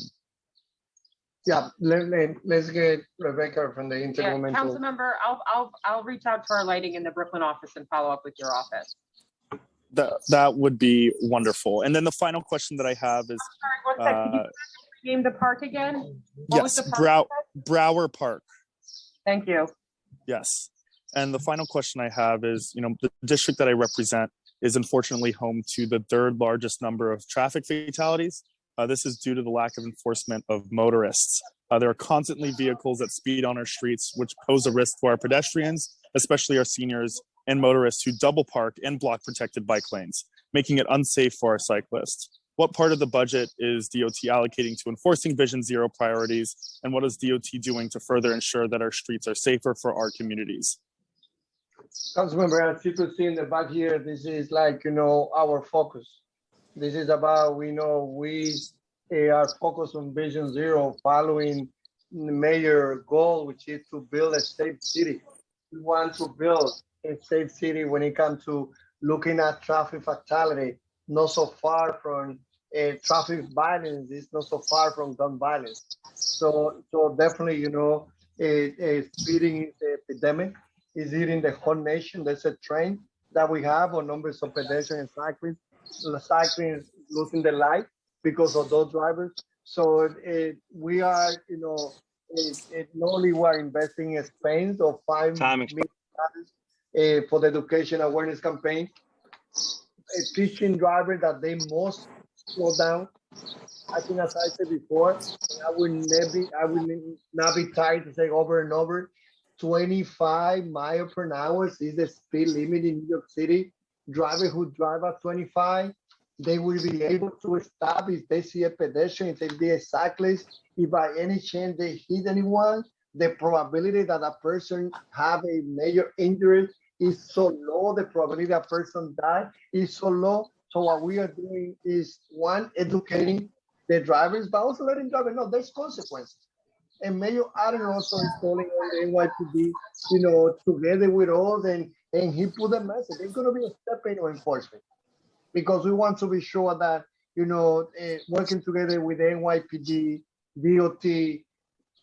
Yeah, let's get Rebecca from the intergovernmental. Yeah, council member, I'll reach out to our lighting in the Brooklyn office and follow up with your office. That would be wonderful. And then the final question that I have is, sorry, one second. Could you name the park again? Yes, Brower Park. Thank you. Yes. And the final question I have is, the district that I represent is unfortunately home to the third largest number of traffic fatalities. This is due to the lack of enforcement of motorists. There are constantly vehicles that speed on our streets, which pose a risk to our pedestrians, especially our seniors and motorists who double park and block protected bike lanes. making it unsafe for our cyclists. What part of the budget is DOT allocating to enforcing Vision Zero priorities? And what is DOT doing to further ensure that our streets are safer for our communities? Councilmember, as you can see in the back here, this is like, our focus. This is about, we are focused on Vision Zero, following the major goal, which is to build a safe city. We want to build a safe city when it comes to looking at traffic fatality, not so far from traffic violence, it's not so far from gun violence. So definitely, speeding is an epidemic. Is hitting the whole nation. There's a trend that we have on numbers of pedestrians and cyclists. The cyclists losing their life because of those drivers. So we are, not only we are investing in spends of $5 million for the education awareness campaign, teaching drivers that they must slow down. I think, as I said before, I will not be tired to say over and over, 25 miles per hour is the speed limit in New York City. Drivers who drive at 25, they will be able to stop if they see a pedestrian, if they see a cyclist. If by any chance they hit anyone, the probability that a person have a major injury is so low. The probability that a person die is so low. So what we are doing is, one, educating the drivers, but also letting drivers know there's consequences. And Mayor Allen also is calling on the NYCC, together with us, and he put a message. It's going to be a step in enforcement, because we want to be sure that, working together with the NYPD, DOT,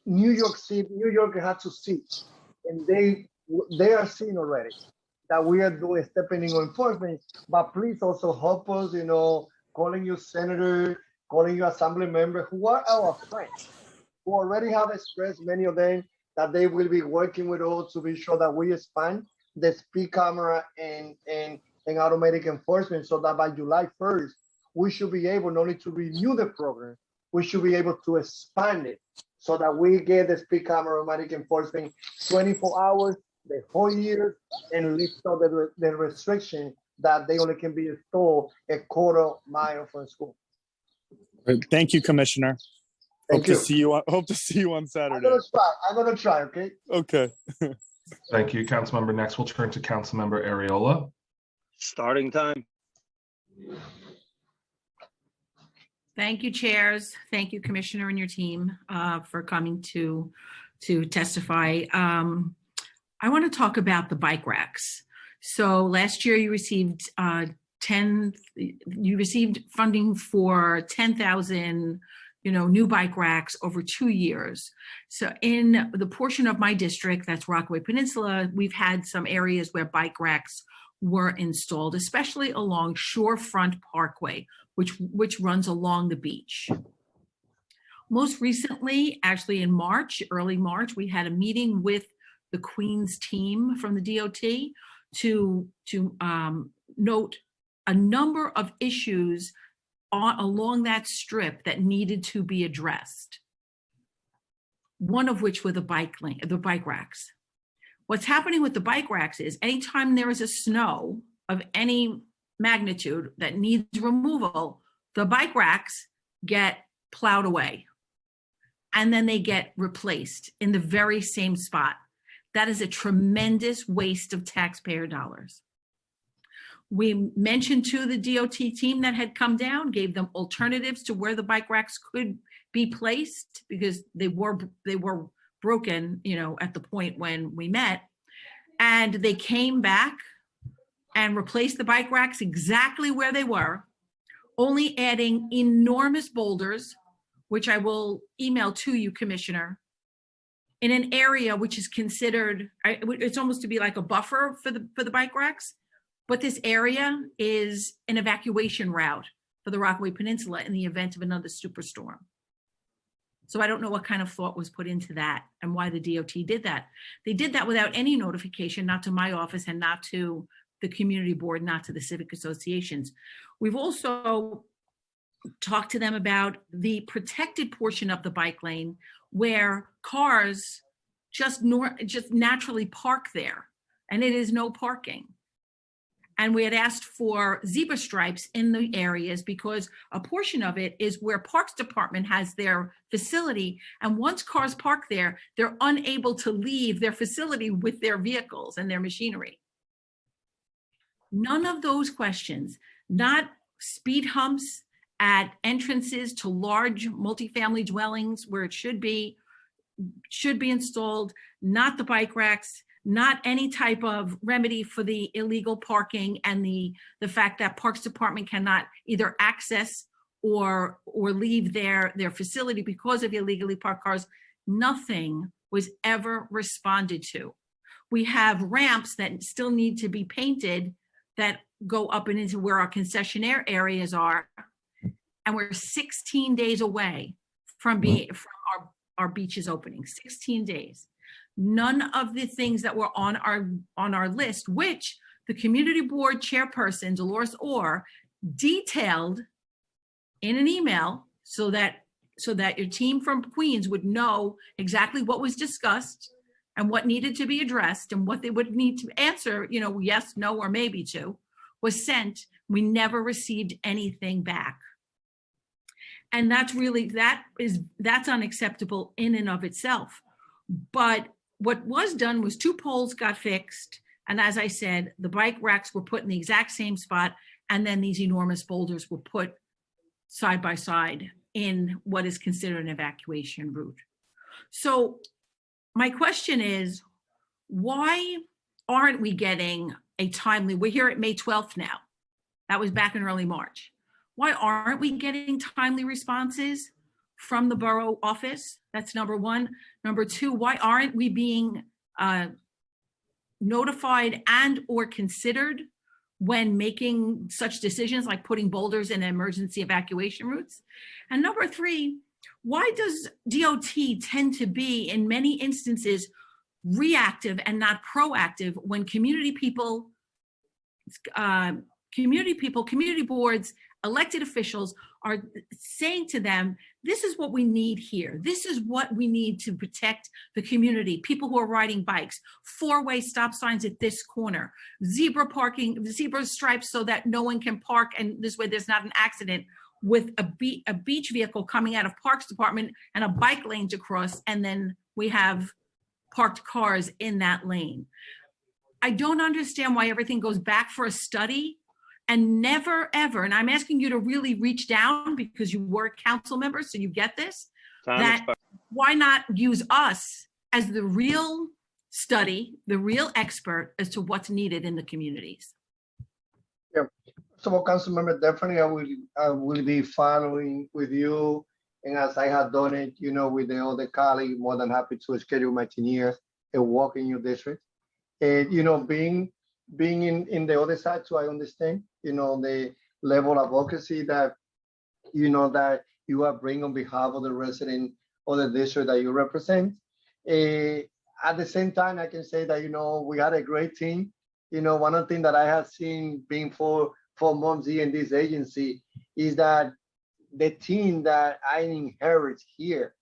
New York has to see, and they are seeing already that we are doing stepping in enforcement. But please also help us, calling you senator, calling you assembly member, who are our friends, who already have expressed, many of them, that they will be working with us to be sure that we expand the speed camera and automatic enforcement, so that by July 1st, we should be able not only to renew the program, we should be able to expand it so that we get the speed camera automatic enforcement 24 hours, the whole year, and lift up the restriction that they only can be installed a quarter mile from school. Thank you, Commissioner. Thank you. Hope to see you on Saturday. I'm gonna try. Okay. Okay. Thank you, Councilmember. Next, we'll turn to Councilmember Ariola. Starting time. Thank you, chairs. Thank you, Commissioner, and your team for coming to testify. I want to talk about the bike racks. So last year you received funding for 10,000 new bike racks over 2 years. So in the portion of my district, that's Rockaway Peninsula, we've had some areas where bike racks were installed, especially along Shorefront Parkway, which runs along the beach. Most recently, actually in March, early March, we had a meeting with the Queens team from the DOT to note a number of issues along that strip that needed to be addressed. One of which were the bike racks. What's happening with the bike racks is anytime there is a snow of any magnitude that needs removal, the bike racks get plowed away and then they get replaced in the very same spot. That is a tremendous waste of taxpayer dollars. We mentioned to the DOT team that had come down, gave them alternatives to where the bike racks could be placed because they were broken, at the point when we met. And they came back and replaced the bike racks exactly where they were, only adding enormous boulders, which I will email to you, Commissioner, in an area which is considered, it's almost to be like a buffer for the bike racks. But this area is an evacuation route for the Rockaway Peninsula in the event of another superstorm. So I don't know what kind of thought was put into that and why the DOT did that. They did that without any notification, not to my office and not to the community board, not to the civic associations. We've also talked to them about the protected portion of the bike lane where cars just naturally park there, and it is no parking. And we had asked for zebra stripes in the areas because a portion of it is where Parks Department has their facility. And once cars park there, they're unable to leave their facility with their vehicles and their machinery. None of those questions, not speed humps at entrances to large multifamily dwellings where it should be installed, not the bike racks, not any type of remedy for the illegal parking and the fact that Parks Department cannot either access or leave their facility because of illegally parked cars. Nothing was ever responded to. We have ramps that still need to be painted that go up and into where our concessionaire areas are. And we're 16 days away from our beaches opening, 16 days. None of the things that were on our list, which the community board chairperson, Dolores Orr, detailed in an email so that your team from Queens would know exactly what was discussed and what needed to be addressed and what they would need to answer, yes, no, or maybe to, was sent. We never received anything back. And that's unacceptable in and of itself. But what was done was 2 poles got fixed. And as I said, the bike racks were put in the exact same spot. And then these enormous boulders were put side by side in what is considered an evacuation route. So my question is, why aren't we getting a timely, we're here at May 12th now. That was back in early March. Why aren't we getting timely responses from the borough office? That's number one. Number two, why aren't we being notified and or considered when making such decisions like putting boulders in emergency evacuation routes? And number three, why does DOT tend to be, in many instances, reactive and not proactive when community boards, elected officials are saying to them, this is what we need here. This is what we need to protect the community. People who are riding bikes, 4-way stop signs at this corner, zebra stripes so that no one can park and this way there's not an accident with a beach vehicle coming out of Parks Department and a bike lane to cross, and then we have parked cars in that lane. I don't understand why everything goes back for a study and never ever, and I'm asking you to really reach down because you were council members, so you get this, why not use us as the real study, the real expert as to what's needed in the communities? Yeah, so council member, definitely I will be following with you, and as I have done it, with the other colleague, more than happy to schedule my tenure and walk in your district. And being in the other side, so I understand, the level of advocacy that, that you are bringing on behalf of the resident of the district that you represent. At the same time, I can say that, we had a great team. One of the things that I have seen being for months in this agency is that the team that I inherit here,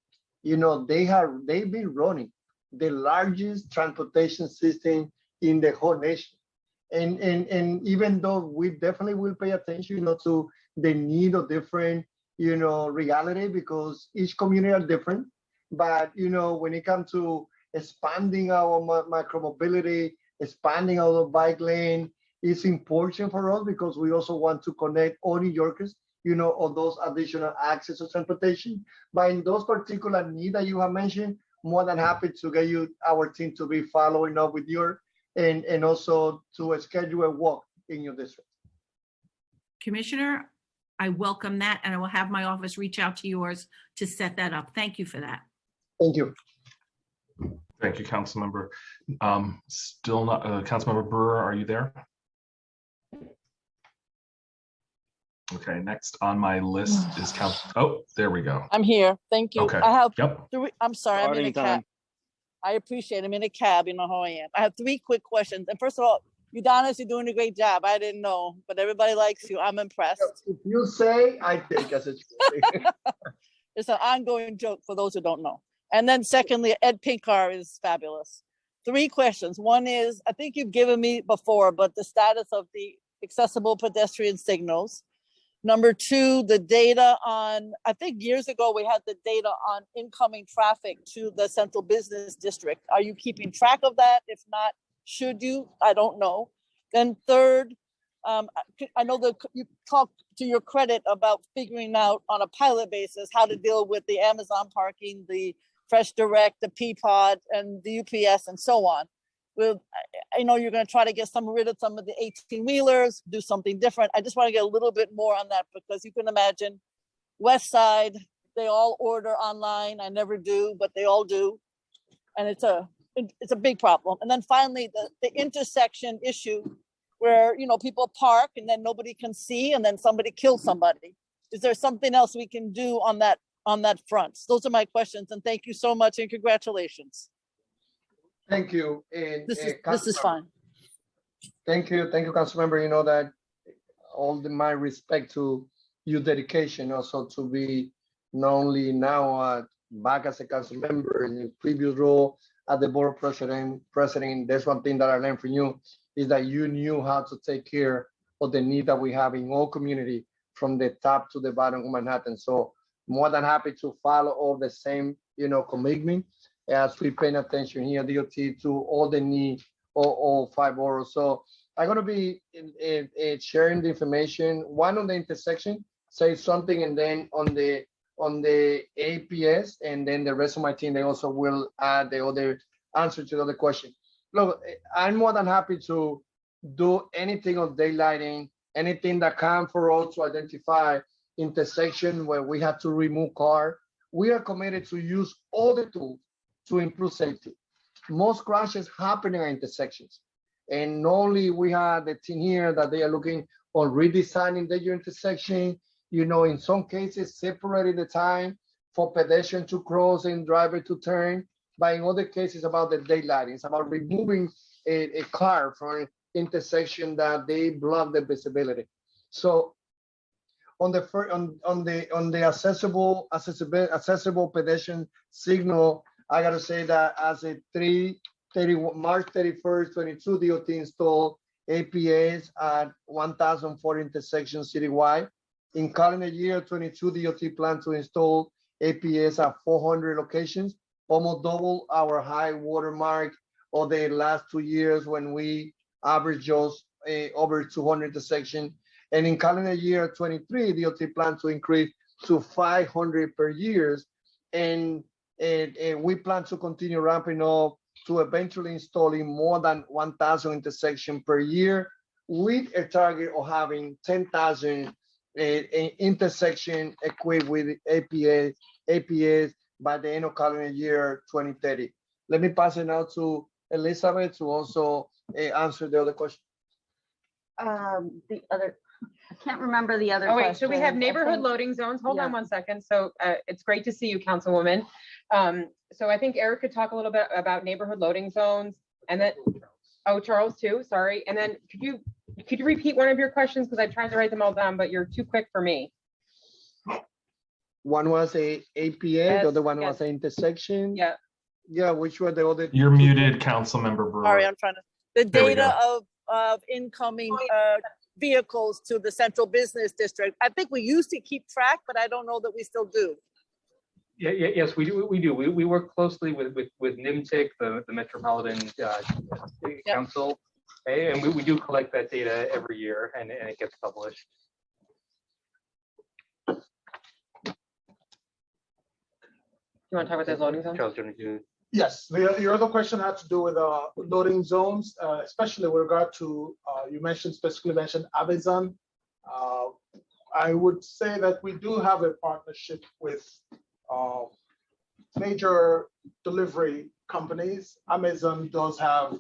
they've been running the largest transportation system in the whole nation. And even though we definitely will pay attention, to the need of different, reality, because each community are different. But, when it comes to expanding our micromobility, expanding our bike lane, it's important for us because we also want to connect all New Yorkers, on those additional access to transportation. But in those particular needs that you have mentioned, more than happy to get our team to be following up with your and also to schedule a walk in your district. Commissioner, I welcome that, and I will have my office reach out to yours to set that up. Thank you for that. Thank you. Thank you, Councilmember. Still not, Councilmember Brewer, are you there? Okay, next on my list is oh, there we go. I'm here. Thank you. Okay. I have Yep. I'm sorry, I'm in a cab. I appreciate it. I'm in a cab, you know how I am. I have 3 quick questions. And first of all, Udonis, you're doing a great job. I didn't know, but everybody likes you. I'm impressed. If you say, I think as it's It's an ongoing joke for those who don't know. And then secondly, Ed Pinkar is fabulous. Three questions. One is, I think you've given me before, but the status of the accessible pedestrian signals. Number two, the data on, I think years ago we had the data on incoming traffic to the central business district. Are you keeping track of that? If not, should you? I don't know. Then third, I know that you talked to your credit about figuring out on a pilot basis how to deal with the Amazon parking, the Fresh Direct, the Peapod, and the UPS, and so on. I know you're going to try to get rid of some of the 18-wheelers, do something different. I just want to get a little bit more on that, because you can imagine West Side, they all order online. I never do, but they all do. And it's a big problem. And then finally, the intersection issue where, you know, people park and then nobody can see and then somebody kills somebody. Is there something else we can do on that front? Those are my questions, and thank you so much and congratulations. Thank you. This is fine. Thank you, Councilmember. You know that my respect to your dedication also to be not only now back as a council member in your previous role at the board president. There's one thing that I learned from you is that you knew how to take care of the need that we have in all community from the top to the bottom of Manhattan. So more than happy to follow all the same, commitment as we pay attention here, DOT, to all the need of all 5 boroughs. So I'm going to be sharing the information. One on the intersection, say something, and then on the APS, and then the rest of my team, they also will add the other answer to the other question. Look, I'm more than happy to do anything on daylighting, anything that can for us to identify intersection where we have to remove car. We are committed to use all the tools to improve safety. Most crashes happen in intersections. And not only we have the team here that they are looking on redesigning the intersection, in some cases, separating the time for pedestrian to cross and driver to turn. But in other cases, about the daylighting, it's about removing a car from an intersection that they block the visibility. So on the accessible pedestrian signal, I gotta say that as a March 31st, 22, DOT installed APAs at 1,040 intersections citywide. In calendar year 22, DOT plan to install APAs at 400 locations, almost double our high watermark of the last 2 years when we average just over 200 intersections. And in calendar year 23, DOT plan to increase to 500 per year. And we plan to continue ramping up to eventually installing more than 1,000 intersections per year, with a target of having 10,000 intersection equipped with APAs by the end of calendar year 2030. Let me pass it now to Elizabeth to also answer the other question. I can't remember the other Oh, wait, question. so we have neighborhood loading zones. Hold on 1 second. So it's great to see you, Councilwoman. So I think Eric could talk a little bit about neighborhood loading zones, and then, Charles too, sorry. And then could you repeat one of your questions? Because I tried to write them all down, but you're too quick for me. One was a APA, the other one was an intersection. Yeah, which were the other? You're muted, Councilmember Brewer. Sorry, I'm trying to, the data of incoming vehicles to the central business district. I think we used to keep track, but I don't know that we still do. Yes, we do. We work closely with NIMTIC, the Metropolitan Council, and we do collect that data every year, and it gets published. You want to talk about those loading zones? Charles, Yes, your other question had to do with loading zones, especially with regard to, you specifically mentioned Amazon. I would say that we do have a partnership with major delivery companies. Amazon does have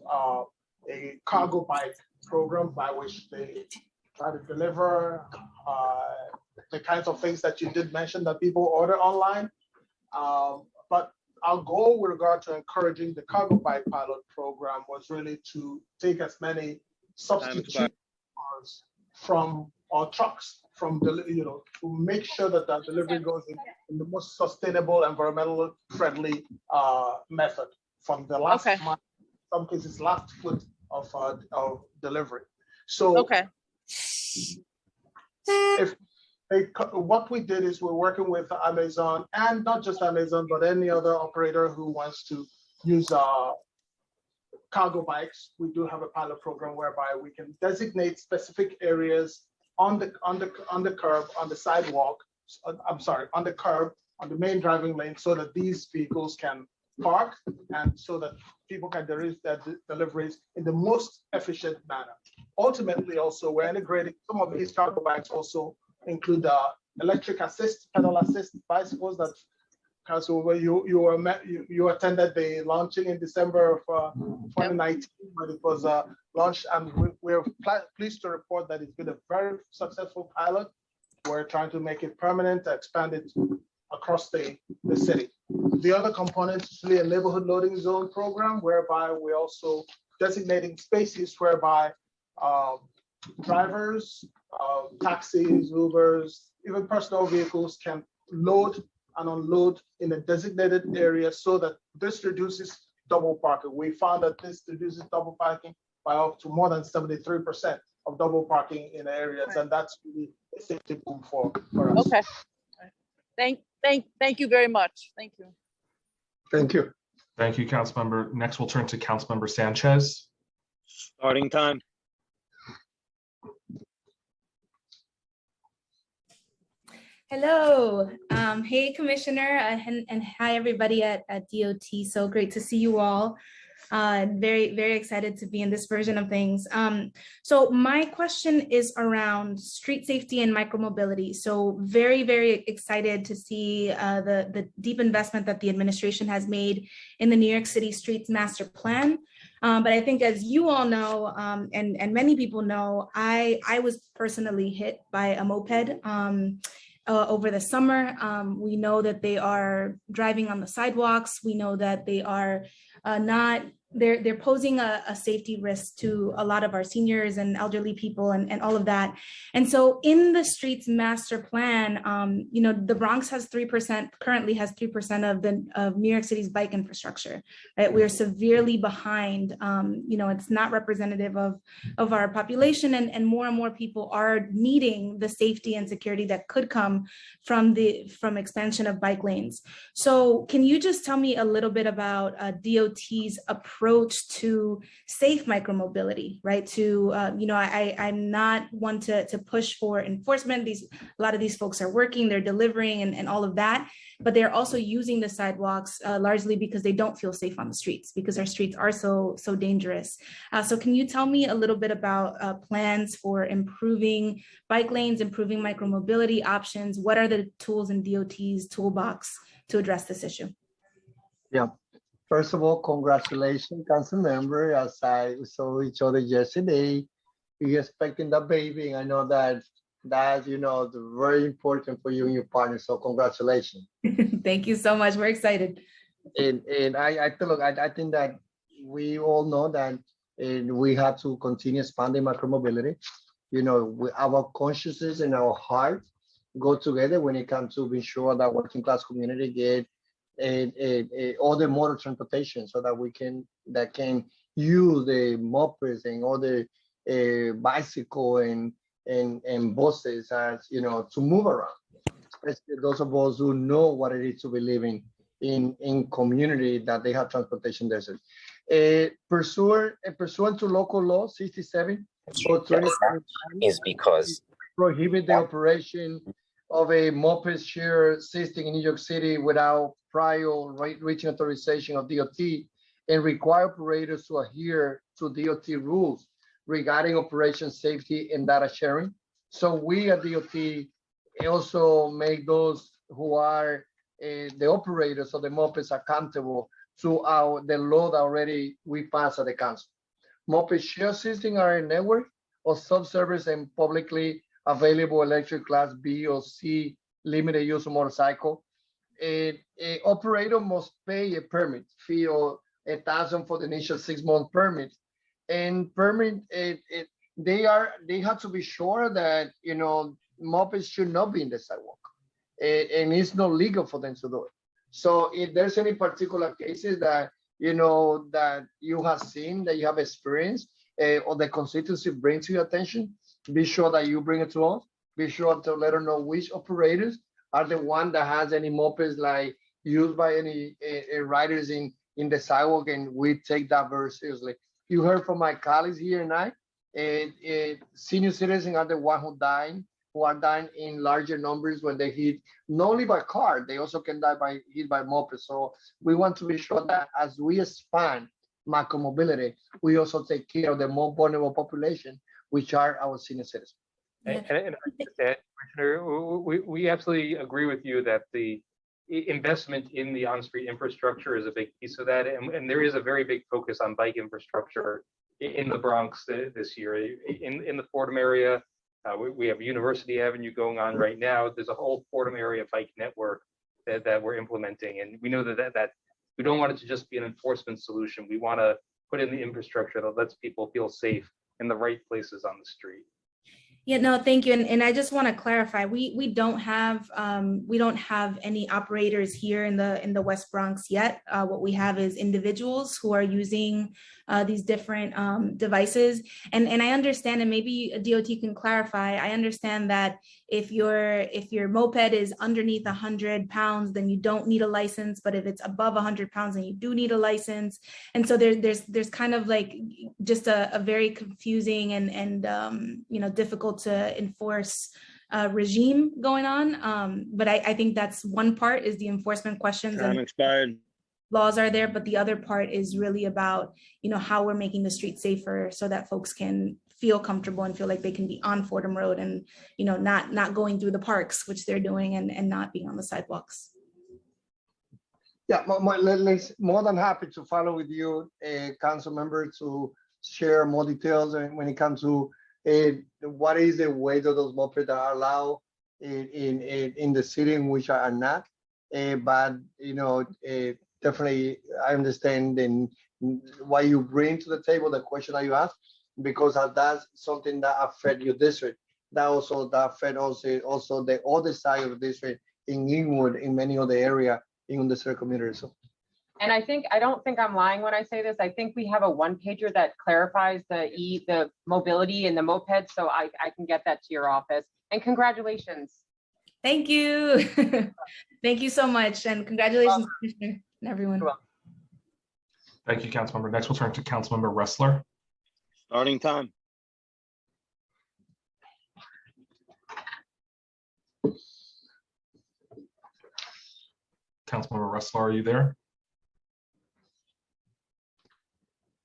a cargo bike program by which they try to deliver the kinds of things that you did mention that people order online. But our goal with regard to encouraging the cargo bike pilot program was really to take as many substitute cars from our trucks, to make sure that that delivery goes in the most sustainable, environmental friendly method from the last mile some cases last foot of delivery. So Okay. if what we did is we're working with Amazon, and not just Amazon, but any other operator who wants to use cargo bikes. We do have a pilot program whereby we can designate specific areas on the curb, on the sidewalk. I'm sorry, on the curb, on the main driving lane, so that these vehicles can park and so that people can deliver their deliveries in the most efficient manner. Ultimately, also, we're integrating some of these cargo bikes also include electric assist, pedal assist bicycles that Councilwoman, you attended the launching in December of 2019, but it was launched, and we're pleased to report that it's been a very successful pilot. We're trying to make it permanent, expand it across the city. The other component is really a neighborhood loading zone program, whereby we're also designating spaces whereby drivers, taxis, Ubers, even personal vehicles can load and unload in a designated area so that this reduces double parking. We found that this reduces double parking by up to more than 73% of double parking in areas, and that's really a safety boom for us. Okay. Thank you very much. Thank you. Thank you. Thank you, Councilmember. Next, we'll turn to Councilmember Sanchez. Starting time. Hello. Hey, Commissioner, and hi, everybody at DOT. So great to see you all. Very, very excited to be in this version of things. So my question is around street safety and micromobility. So very, very excited to see the deep investment that the administration has made in the New York City Streets Master Plan. But I think, as you all know, and many people know, I was personally hit by a moped over the summer. We know that they are driving on the sidewalks. We know that they are they're posing a safety risk to a lot of our seniors and elderly people and all of that. And so in the Streets Master Plan, the Bronx has 3%, currently has 3% of New York City's bike infrastructure, right? We're severely behind. It's not representative of our population, and more people are needing the safety and security that could come from expansion of bike lanes. So can you just tell me a little bit about DOT's approach to safe micromobility, right? I'm not one to push for enforcement. A lot of these folks are working, they're delivering and all of that, but they're also using the sidewalks largely because they don't feel safe on the streets, because our streets are so dangerous. So can you tell me a little bit about plans for improving bike lanes, improving micromobility options? What are the tools in DOT's toolbox to address this issue? Yeah. First of all, congratulations, council member. As I saw each other yesterday, we expecting the baby. I know that's very important for you and your partner. So congratulations. Thank you so much. We're excited. And I think that we all know that we have to continue expanding micromobility. Our consciousness and our heart go together when it comes to being sure that working class community get all the motor transportation, so that we can use the mopeds and all the bicycle and buses as to move around, especially those of us who know what it is to be living in community that they have transportation deserts. Pursuant to local law 67 or 27 is because prohibit the operation of a moped share system in New York City without prior reaching authorization of DOT, and require operators to adhere to DOT rules regarding operation safety and data sharing. So we at DOT also make those who are the operators of the mopeds accountable to the law that already we passed at the council. Moped share systems are a network of subservice and publicly available electric class B or C limited use motorcycle. An operator must pay a permit fee of $1,000 for the initial 6-month permit, and they have to be sure that mopeds should not be in the sidewalk, and it's not legal for them to do it. So if there's any particular cases that that you have seen, that you have experienced, or the constituency brings to your attention, be sure that you bring it to us. Be sure to let us know which operators are the one that has any mopeds like used by any riders in the sidewalk, and we take that very seriously. You heard from my colleagues here tonight. Senior citizens are the one who are dying in larger numbers when they hit not only by car, they also can die by hit by moped. So we want to be sure that as we expand micromobility, we also take care of the more vulnerable population, which are our senior citizens. And Commissioner, we absolutely agree with you that the investment in the on-street infrastructure is a big piece of that, and there is a very big focus on bike infrastructure in the Bronx this year. In the Fordham area, we have University Avenue going on right now. There's a whole Fordham area bike network that we're implementing, and we know that we don't want it to just be an enforcement solution. We want to put in the infrastructure that lets people feel safe in the right places on the street. Yeah, no, thank you. And I just want to clarify, we don't have any operators here in the West Bronx yet. What we have is individuals who are using these different devices. And I understand, and maybe DOT can clarify, I understand that if your moped is underneath 100 pounds, then you don't need a license. But if it's above 100 pounds, then you do need a license. And so there's kind of like just a very confusing and difficult to enforce regime going on. But I think that's one part, is the enforcement questions. Time expired. Laws are there, but the other part is really about, how we're making the street safer so that folks can feel comfortable and feel like they can be on Fordham Road and, not going through the parks, which they're doing, and not being on the sidewalks. Yeah, more than happy to follow with you, council member, to share more details when it comes to what is the weight of those mopeds that are allowed in the city and which are not. But definitely I understand why you bring to the table the question that you asked, because that's something that affects your district. That affects also the other side of the district in Inwood, in many other areas in the circle community. So. And I don't think I'm lying when I say this. I think we have a one-pager that clarifies the mobility and the moped, so I can get that to your office. And congratulations. Thank you. Thank you so much. And congratulations, Commissioner, and everyone. Thank you, Councilmember. Next, we'll turn to Councilmember Ressler. Starting time. Councilmember Ressler, are you there?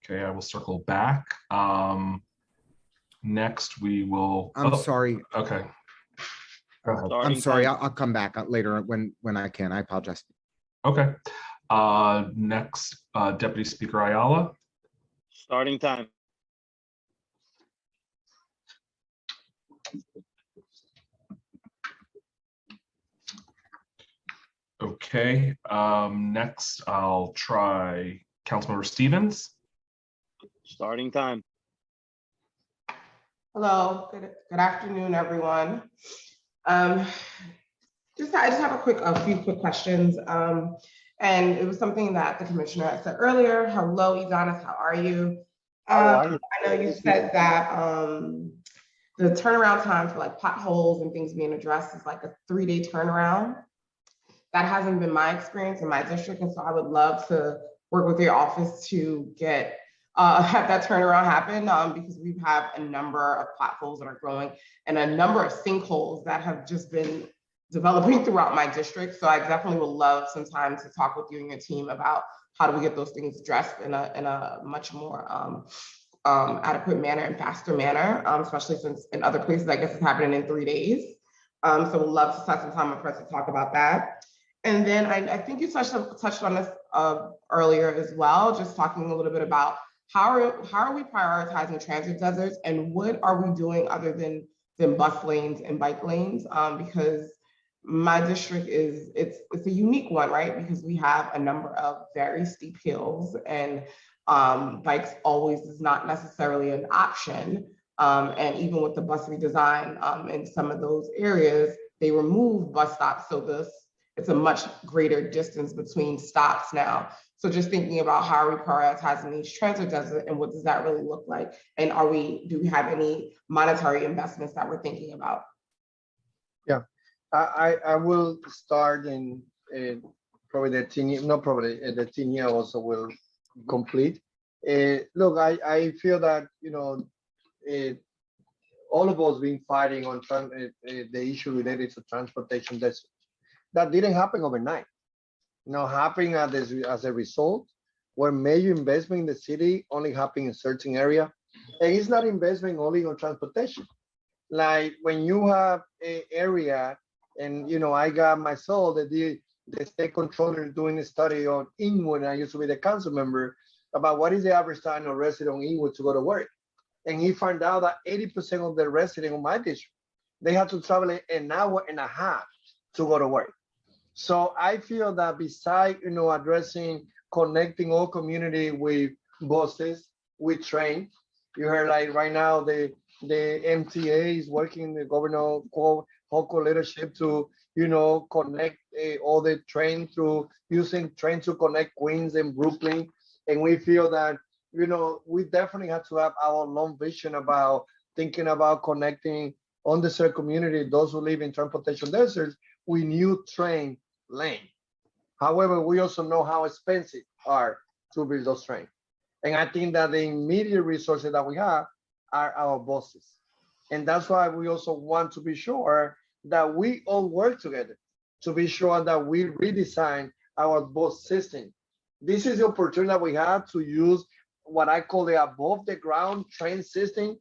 Okay, I will circle back. Next, we will. I'm sorry. Okay. Go ahead. I'm sorry. I'll come back later when I can. I apologize. Okay. Next, Deputy Speaker Ayala. Starting time. Okay. Next, I'll try Councilmember Stevens. Starting time. Hello, good afternoon, everyone. I just have a few quick questions. And it was something that the commissioner had said earlier. Hello, Edonis, how are you? I know you said that the turnaround time for like potholes and things being addressed is like a 3-day turnaround. That hasn't been my experience in my district, and so I would love to work with your office to get have that turnaround happen, because we have a number of potholes that are growing and a number of sinkholes that have just been developing throughout my district. So I definitely would love some time to talk with you and your team about how do we get those things addressed in a much more adequate manner and faster manner, especially since in other places, I guess it's happening in 3 days. So we'd love to set some time up for us to talk about that. And then I think you touched on this earlier as well, just talking a little bit about how are we prioritizing transit deserts, and what are we doing other than bus lanes and bike lanes? Because my district it's a unique one, right? Because we have a number of very steep hills, and bikes always is not necessarily an option. And even with the bus redesign in some of those areas, they remove bus stops. So it's a much greater distance between stops now. So just thinking about how are we prioritizing each transit does and what does that really look like? And do we have any monetary investments that we're thinking about? Yeah, I will start in probably the team, not probably the team here also will complete. Look, I feel that, you know, all of us been fighting on the issue related to transportation. That didn't happen overnight. You know, happening as a result, where major investment in the city only happening in certain area, and it's not investment only on transportation. Like when you have an area, and you know, I got myself the state controller doing a study on Inwood, and I used to be the council member, about what is the average time of resident on Inwood to go to work. And he found out that 80% of the residents in my district, they have to travel an hour and a half to go to work. So I feel that besides, you know, addressing, connecting all community with buses, with train, you heard like right now, the MTA is working, the Governor Hochul leadership to, you know, connect all the train through using train to connect Queens and Brooklyn. And we feel that, you know, we definitely have to have our long vision about thinking about connecting underserved community, those who live in transportation deserts, with new train lane. However, we also know how expensive are to build those trains. And I think that the immediate resources that we have are our buses. And that's why we also want to be sure that we all work together to be sure that we redesign our bus system. This is the opportunity that we have to use what I call the above the ground train system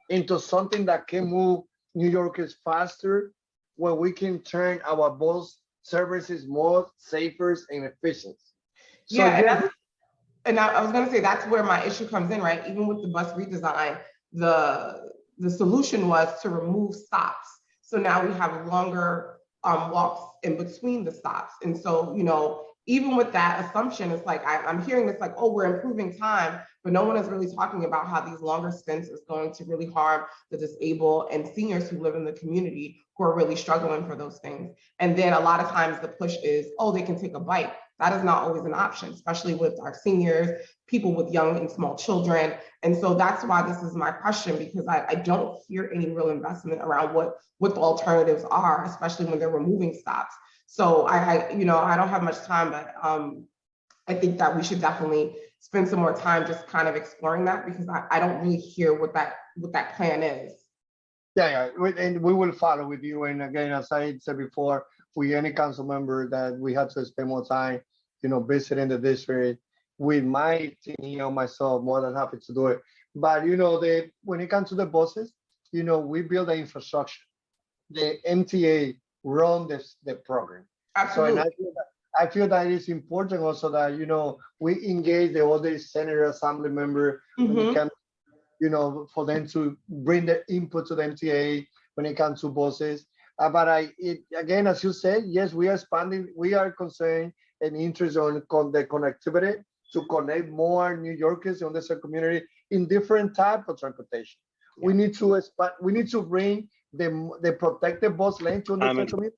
into something that can move New Yorkers faster, where we can turn our bus services more safer and efficient. So yeah, and I was going to say that's where my issue comes in, right? Even with the bus redesign, the solution was to remove stops. So now we have longer walks in between the stops. And so, you know, even with that assumption, it's like I'm hearing this like, oh, we're improving time, but no one is really talking about how these longer stints is going to really harm the disabled and seniors who live in the community who are really struggling for those things. And then a lot of times the push is, oh, they can take a bite. That is not always an option, especially with our seniors, people with young and small children. And so that's why this is my question, because I don't hear any real investment around what the alternatives are, especially when they're removing stops. So you know, I don't have much time, but I think that we should definitely spend some more time just kind of exploring that, because I don't really hear what that plan is. Yeah, and we will follow with you. And again, as I said before, with any council member that we have to spend more time, you know, visiting the district with my team, you know, myself, more than happy to do it. But you know, when it comes to the buses, you know, we build the infrastructure. The MTA run the program. Absolutely. So, and I feel that it's important also that, you know, we engage the other senator, assembly member, when it comes, you know, for them to bring the input to the MTA when it comes to buses. But again, as you said, yes, we are expanding. We are concerned and interested on the connectivity to connect more New Yorkers in this community in different types of transportation. Yeah. We need to expand. We need to bring the protected bus lane to the community,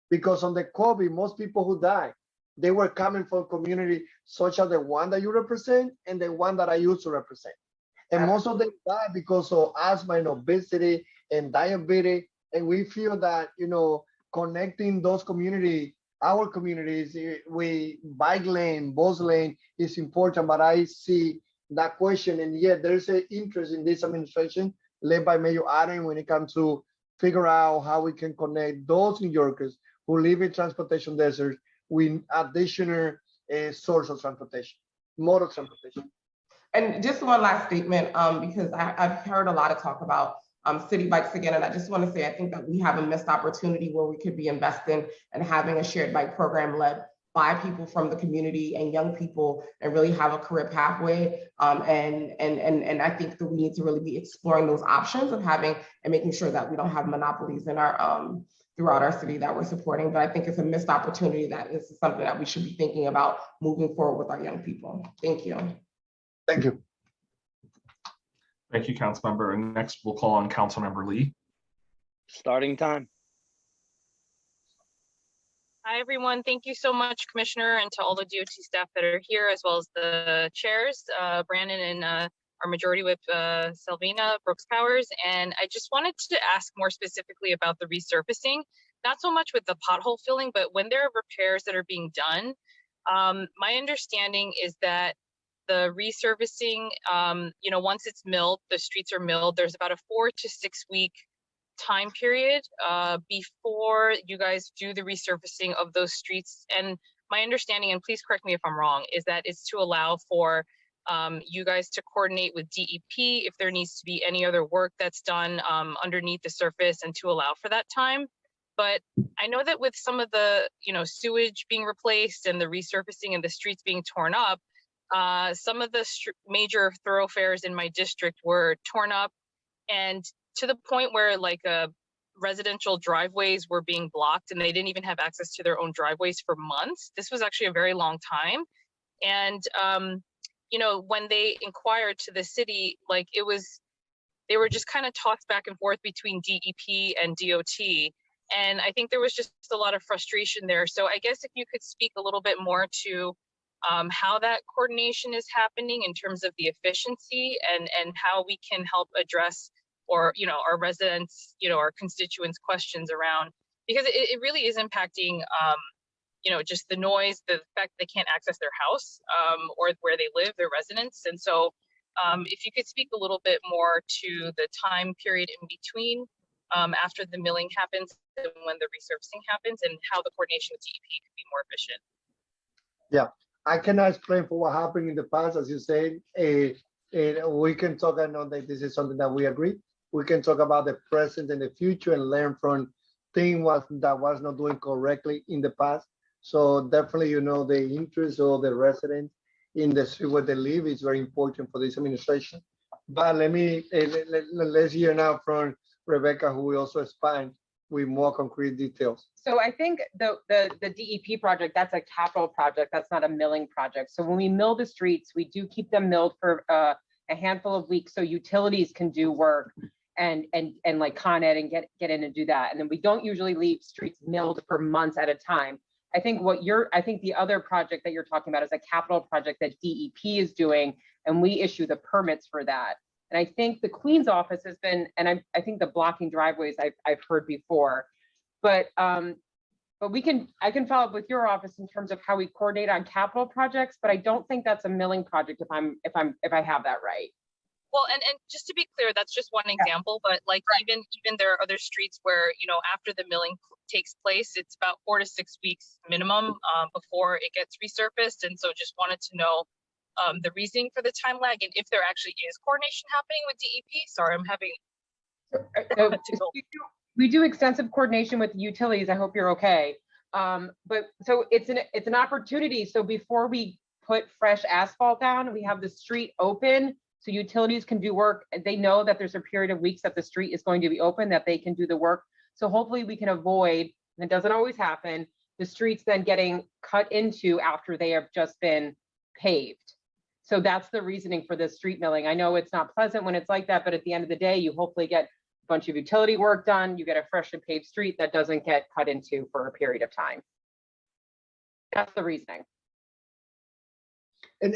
because on the COVID, most people who died, they were coming from community such as the one that you represent and the one that I used to represent. And most of them died because of asthma and obesity and diabetes. And we feel that, you know, connecting those communities, our communities, we bike lane, bus lane is important. But I see that question, and yet there's an interest in this administration led by Mayor Adam when it comes to figure out how we can connect those New Yorkers who live in transportation deserts with additional source of transportation, mode of transportation. And just one last statement, because I've heard a lot of talk about city bikes again, and I just want to say I think that we have a missed opportunity where we could be investing and having a shared bike program led by people from the community and young people, and really have a career pathway. And I think that we need to really be exploring those options of having and making sure that we don't have monopolies in our throughout our city that we're supporting. But I think it's a missed opportunity that is something that we should be thinking about moving forward with our young people. Thank you. Thank you. Thank you, Councilmember. And next we'll call on Councilmember Lee. Starting time. Hi, everyone. Thank you so much, Commissioner, and to all the DOT staff that are here, as well as the chairs, Brandon and our Majority Whip, Selvena Brooks Powers. And I just wanted to ask more specifically about the resurfacing, not so much with the pothole filling, but when there are repairs that are being done. My understanding is that the resurfacing, once it's milled, the streets are milled, there's about a 4 to 6 week time period before you guys do the resurfacing of those streets. And my understanding, and please correct me if I'm wrong, is that it's to allow for you guys to coordinate with DEP if there needs to be any other work that's done underneath the surface, and to allow for that time. But I know that with some of the sewage being replaced and the resurfacing and the streets being torn up, some of the major thoroughfares in my district were torn up, and to the point where residential driveways were being blocked, and they didn't even have access to their own driveways for months. This was actually a very long time. And, when they inquired to the city, they were just kind of talked back and forth between DEP and DOT. And I think there was just a lot of frustration there. So I guess if you could speak a little bit more to how that coordination is happening in terms of the efficiency, and how we can help address our residents, our constituents' questions around, because it really is impacting, just the noise, the fact that they can't access their house or where they live, their residence. And so if you could speak a little bit more to the time period in between after the milling happens and when the resurfacing happens, and how the coordination with DEP could be more efficient. Yeah, I cannot explain for what happened in the past, as you said. We can talk, I know that this is something that we agree. We can talk about the present and the future and learn from things that was not doing correctly in the past. So definitely, the interest of the residents in the street where they live is very important for this administration. But let's hear now from Rebecca, who will also expand with more concrete details. So I think the DEP project, that's a capital project. That's not a milling project. So when we mill the streets, we do keep them milled for a handful of weeks so utilities can do work and like Con Ed and get in and do that. And then we don't usually leave streets milled for months at a time. I think the other project that you're talking about is a capital project that DEP is doing, and we issue the permits for that. And I think the Queen's office has been, and I think the blocking driveways I've heard before, but I can follow up with your office in terms of how we coordinate on capital projects, but I don't think that's a milling project if I have that right. Well, and just to be clear, that's just one example, but even there are other streets where, after the milling takes place, it's about 4 to 6 weeks minimum before it gets resurfaced. And so just wanted to know the reasoning for the time lag, and if there actually is coordination happening with DEP. Sorry, I'm having we do extensive coordination with the utilities. I hope you're okay. But so it's an opportunity. So before we put fresh asphalt down, we have the street open so utilities can do work. They know that there's a period of weeks that the street is going to be open, that they can do the work. So hopefully we can avoid, and it doesn't always happen, the streets then getting cut into after they have just been paved. So that's the reasoning for the street milling. I know it's not pleasant when it's like that, but at the end of the day, you hopefully get a bunch of utility work done. You get a freshly paved street that doesn't get cut into for a period of time. That's the reasoning. And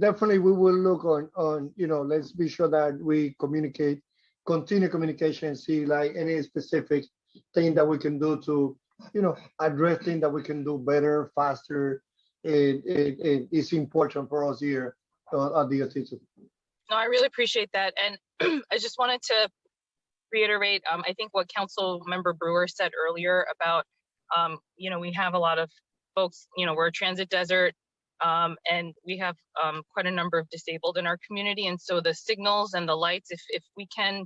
definitely we will look on let's be sure that we continue communication, and see any specific thing that we can do to, address things that we can do better, faster. It's important for us here at DOT too. No, I really appreciate that. And I just wanted to reiterate, I think what Council Member Brewer said earlier about, we have a lot of folks, we're a transit desert, and we have quite a number of disabled in our community. And so the signals and the lights, if we can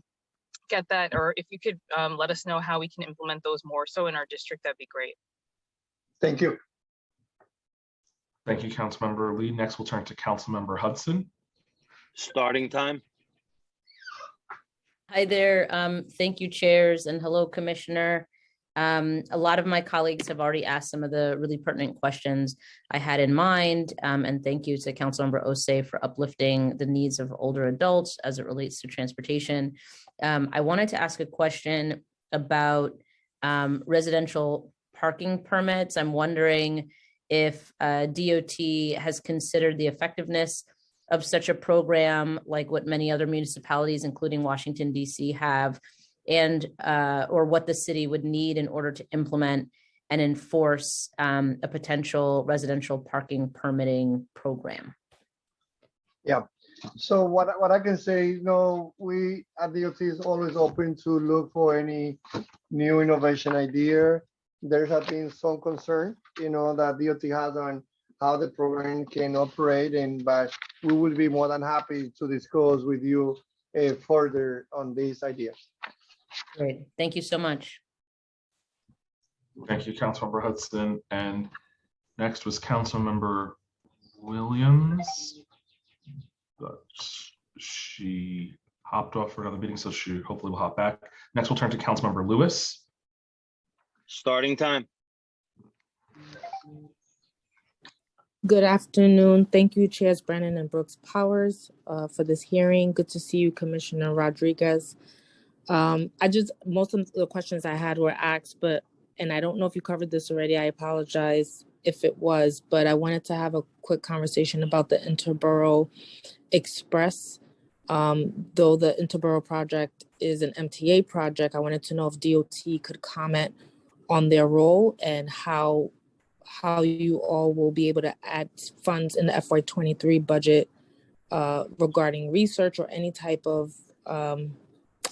get that, or if you could let us know how we can implement those more so in our district, that'd be great. Thank you. Thank you, Councilmember Lee. Next, we'll turn to Councilmember Hudson. Starting time. Hi there. Thank you, chairs, and hello, Commissioner. A lot of my colleagues have already asked some of the really pertinent questions I had in mind, and thank you to Councilmember Osei for uplifting the needs of older adults as it relates to transportation. I wanted to ask a question about residential parking permits. I'm wondering if DOT has considered the effectiveness of such a program, like what many other municipalities, including Washington, D.C. have, and or what the city would need in order to implement and enforce a potential residential parking permitting program. Yeah. So what I can say, we at DOT is always open to look for any new innovation idea. There has been some concern, that DOT has on how the program can operate, but we will be more than happy to discuss with you further on these ideas. Great, thank you so much. Thank you, Councilmember Hudson. And next was Councilmember Williams. But she hopped off for another meeting, so she hopefully will hop back. Next, we'll turn to Councilmember Lewis. Starting time. Good afternoon. Thank you, Chairs Brennan and Brooks Powers, for this hearing. Good to see you, Commissioner Rodriguez. Most of the questions I had were asked, and I don't know if you covered this already. I apologize if it was, but I wanted to have a quick conversation about the Interborough Express. Though the Interborough project is an MTA project, I wanted to know if DOT could comment on their role and how you all will be able to add funds in the FY23 budget regarding research or any type of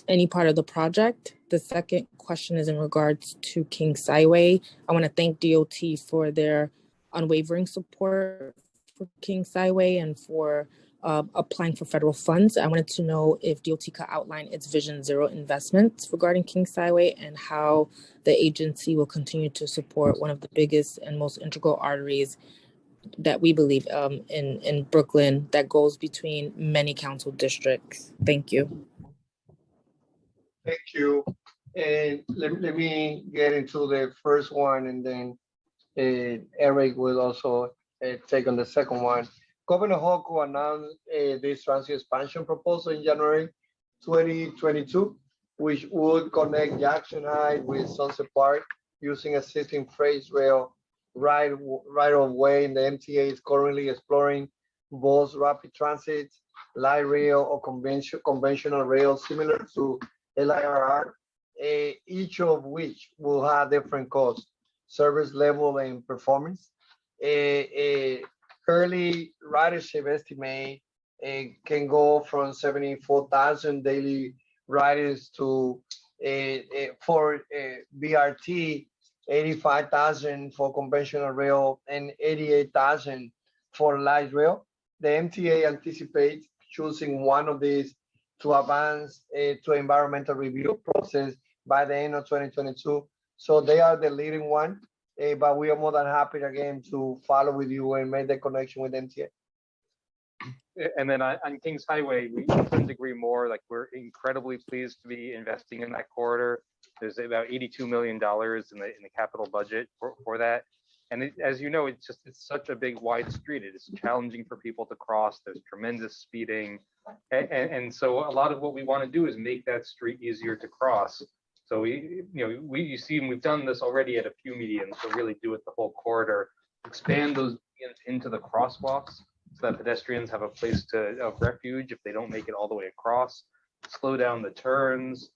any part of the project. The second question is in regards to Kings Highway. I want to thank DOT for their unwavering support for Kings Highway and for applying for federal funds. I wanted to know if DOT could outline its Vision Zero investments regarding Kings Highway and how the agency will continue to support one of the biggest and most integral arteries that we believe in Brooklyn that goes between many council districts. Thank you. Thank you. And let me get into the first one, and then Eric will also take on the second one. Governor Hochul announced this transit expansion proposal in January 2022, which would connect Jackson Heights with Sunset Park using existing freight rail right of way. And the MTA is currently exploring both rapid transit, light rail, or conventional rail similar to LIRR, each of which will have different costs, service level, and performance. Currently, ridership estimate can go from 74,000 daily riders to for BRT, 85,000 for conventional rail, and 88,000 for light rail. The MTA anticipates choosing one of these to advance to environmental review process by the end of 2022. So they are the leading one. But we are more than happy again to follow with you and make the connection with MTA. And then on Kings Highway, we couldn't agree more. Like, we're incredibly pleased to be investing in that corridor. There's about $82 million in the capital budget for that. And as you know, it's such a big wide street. It is challenging for people to cross. There's tremendous speeding. And so a lot of what we want to do is make that street easier to cross. So you see, we've done this already at a few medians, so really do it the whole corridor, expand those medians into the crosswalks so that pedestrians have a place of refuge if they don't make it all the way across, slow down the turns,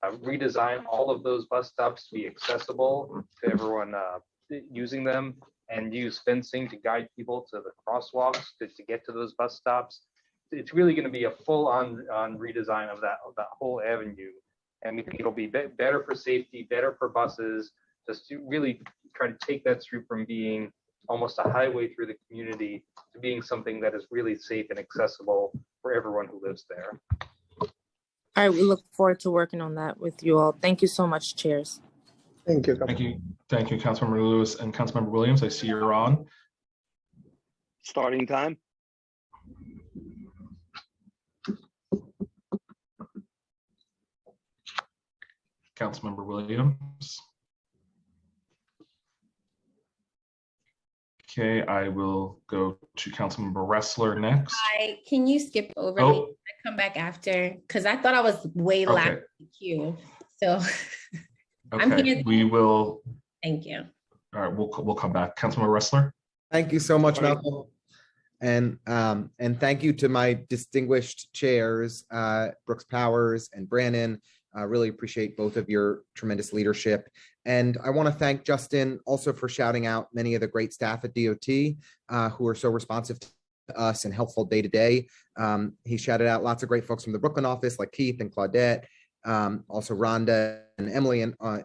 redesign all of those bus stops to be accessible to everyone using them, and use fencing to guide people to the crosswalks to get to those bus stops. It's really going to be a full-on redesign of that whole avenue. And we think it'll be better for safety, better for buses, just to really try to take that street from being almost a highway through the community to being something that is really safe and accessible for everyone who lives there. All right, we look forward to working on that with you all. Thank you so much, chairs. Thank you. Thank you. Thank you, Councilmember Lewis and Councilmember Williams. I see you're on. Starting time. Councilmember Williams. Okay, I will go to Councilmember Ressler next. Hi, can you skip over me? I come back after, because I thought I was way last in the queue. So I'm Okay, here. we will. Thank you. All right, we'll come back. Councilman Ressler. Thank you so much, Malcolm. And thank you to my distinguished chairs, Brooks Powers and Brannon. I really appreciate both of your tremendous leadership. And I want to thank Justin also for shouting out many of the great staff at DOT who are so responsive to us and helpful day to day. He shouted out lots of great folks from the Brooklyn office like Keith and Claudette, also Rhonda and Emily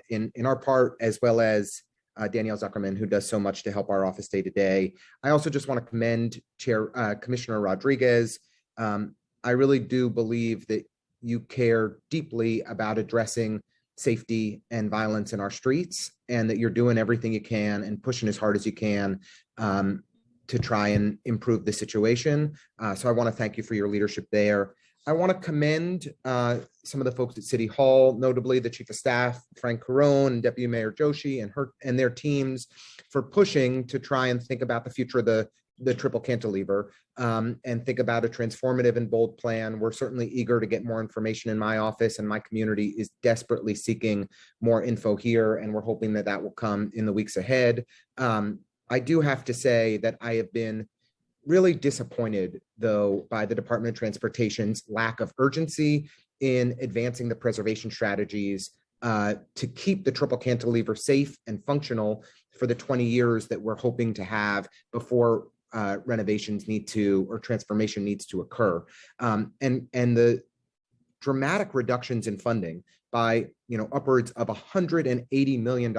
in our part, as well as Danielle Zuckerman, who does so much to help our office day to day. I also just want to commend Commissioner Rodriguez. I really do believe that you care deeply about addressing safety and violence in our streets, and that you're doing everything you can and pushing as hard as you can to try and improve the situation. So I want to thank you for your leadership there. I want to commend some of the folks at City Hall, notably the Chief of Staff, Frank Carone, and Deputy Mayor Joshi and their teams for pushing to try and think about the future of the triple cantilever and think about a transformative and bold plan. We're certainly eager to get more information in my office, and my community is desperately seeking more info here, and we're hoping that that will come in the weeks ahead. I do have to say that I have been really disappointed, though, by the Department of Transportation's lack of urgency in advancing the preservation strategies to keep the triple cantilever safe and functional for the 20 years that we're hoping to have before renovations or transformation needs to occur. And the dramatic reductions in funding by upwards of $180 million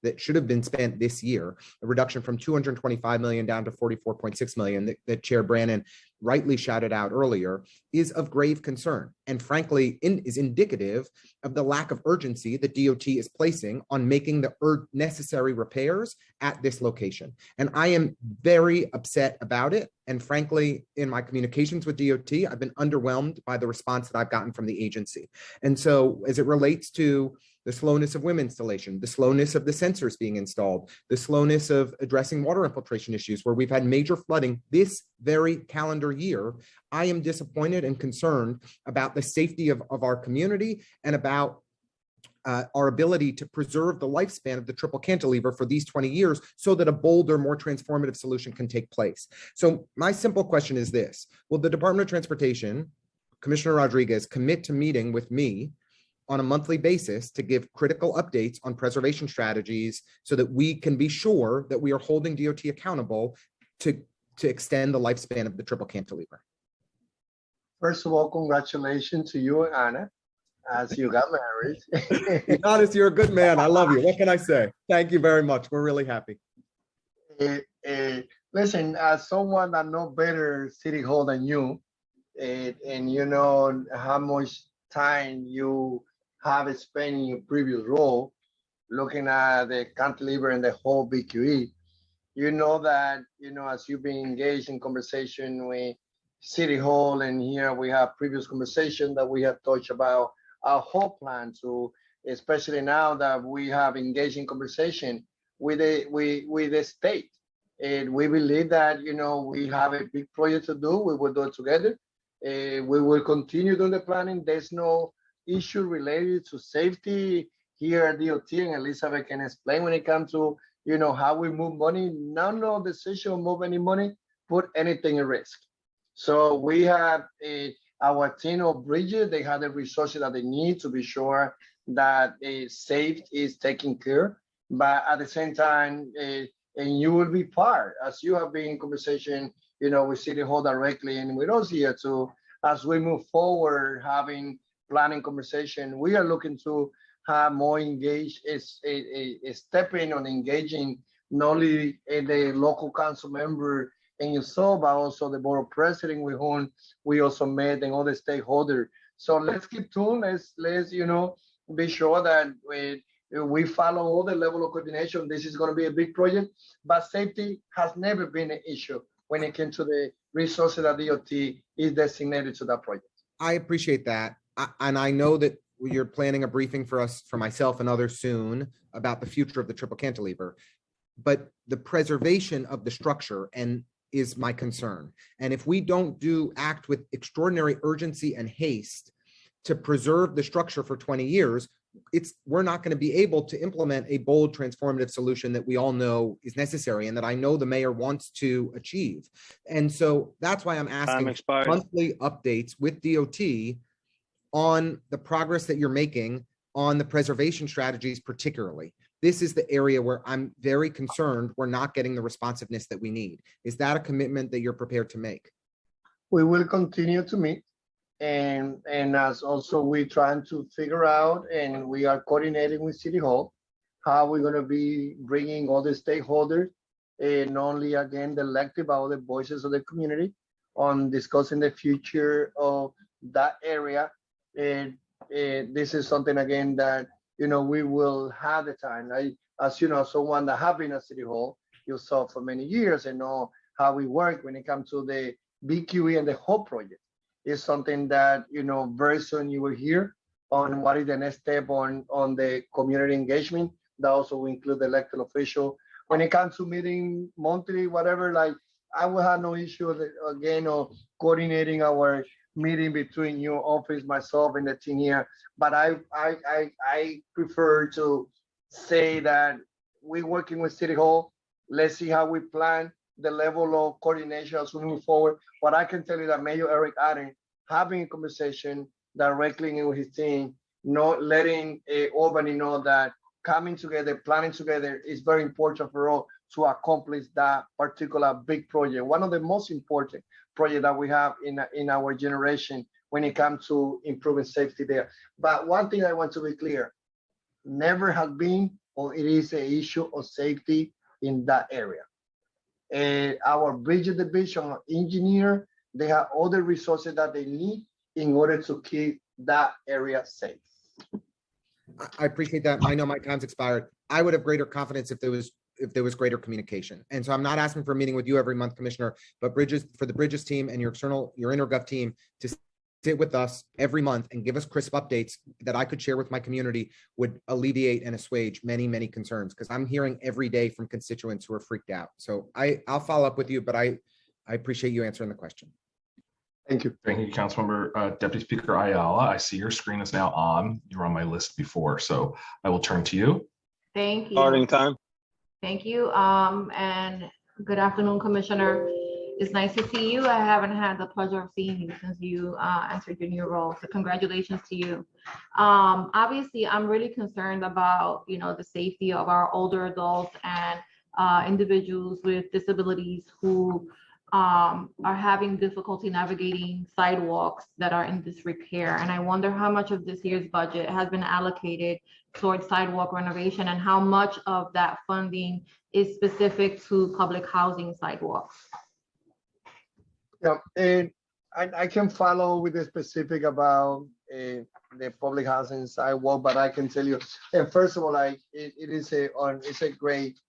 that should have been spent this year, a reduction from $225 million down to $44.6 million that Chair Brannon rightly shouted out earlier, is of grave concern, and frankly is indicative of the lack of urgency that DOT is placing on making the necessary repairs at this location. And I am very upset about it. And frankly, in my communications with DOT, I've been underwhelmed by the response that I've gotten from the agency. And so as it relates to the slowness of WIM installation, the slowness of the sensors being installed, the slowness of addressing water infiltration issues where we've had major flooding this very calendar year, I am disappointed and concerned about the safety of our community and about our ability to preserve the lifespan of the triple cantilever for these 20 years so that a bolder, more transformative solution can take place. So my simple question is this: will the Department of Transportation, Commissioner Rodriguez, commit to meeting with me on a monthly basis to give critical updates on preservation strategies so that we can be sure that we are holding DOT accountable to extend the lifespan of the triple cantilever? First of all, congratulations to you and Anna as you got married. Honest, you're a good man. I love you. What can I say? Thank you very much. We're really happy. Listen, as someone that knows better City Hall than you, and you know how much time you have spent in your previous role looking at the cantilever and the whole BQE, you know that, as you've been engaged in conversation with City Hall, and here we have previous conversation that we have touched about our whole plan to, especially now that we have engaged in conversation with the state. And we believe that, we have a big project to do. We will do it together. We will continue doing the planning. There's no issue related to safety here at DOT, and Elizabeth can explain when it comes to, how we move money. None of the decision move any money, put anything at risk. So we have our team of bridges. They have the resources that they need to be sure that safety is taken care. But at the same time, and you will be part, as you have been in conversation, with City Hall directly and with us here too, as we move forward, having planning conversation, we are looking to have more engaged, stepping on engaging not only the local council member and yourself, but also the board president with whom we also met and other stakeholders. So let's keep tuned. Let's be sure that we follow all the level of coordination. This is going to be a big project, but safety has never been an issue when it came to the resources that DOT is designated to that project. I appreciate that. And I know that you're planning a briefing for us, for myself and others soon, about the future of the triple cantilever. But the preservation of the structure is my concern. And if we don't act with extraordinary urgency and haste to preserve the structure for 20 years, we're not going to be able to implement a bold transformative solution that we all know is necessary and that I know the mayor wants to achieve. And so that's why I'm asking monthly updates with DOT on the progress that you're making on the preservation strategies, particularly. This is the area where I'm very concerned we're not getting the responsiveness that we need. Is that a commitment that you're prepared to make? We will continue to meet. And as also we're trying to figure out, and we are coordinating with City Hall, how we're going to be bringing all the stakeholders, and not only again the elected, but all the voices of the community on discussing the future of that area. And this is something again that, you know, we will have the time. As you know, someone that have been at City Hall, you saw for many years and know how we work when it comes to the BQE and the whole project. Is something that, you know, very soon you will hear on what is the next step on the community engagement. That also will include the elected official. When it comes to meeting monthly, whatever, like I will have no issue again of coordinating our meeting between your office, myself, and the team here. But I prefer to say that we're working with City Hall. Let's see how we plan the level of coordination as we move forward. But I can tell you that Mayor Eric Adams having a conversation directly with his team, not letting Albany know that coming together, planning together is very important for all to accomplish that particular big project. One of the most important projects that we have in our generation when it comes to improving safety there. But one thing I want to be clear, never has been or it is an issue of safety in that area. Our bridge division engineer, they have all the resources that they need in order to keep that area safe. I appreciate that. I know my time's expired. I would have greater confidence if there was greater communication. And so I'm not asking for a meeting with you every month, Commissioner, but for the Bridges team and your InterGov team to sit with us every month and give us crisp updates that I could share with my community would alleviate and assuage many, many concerns, because I'm hearing every day from constituents who are freaked out. So I'll follow up with you, but I appreciate you answering the question. Thank you. Thank you, Councilmember. Deputy Speaker Ayala, I see your screen is now on. You were on my list before, so I will turn to you. Thank you. Starting time. Thank you. And good afternoon, Commissioner. It's nice to see you. I haven't had the pleasure of seeing you since you entered your new role. So congratulations to you. Obviously, I'm really concerned about, you know, the safety of our older adults and individuals with disabilities who are having difficulty navigating sidewalks that are in disrepair. And I wonder how much of this year's budget has been allocated towards sidewalk renovation and how much of that funding is specific to public housing sidewalks. Yeah, and I can follow with the specific about the public housing sidewalk, but I can tell you, and first of all, it's a great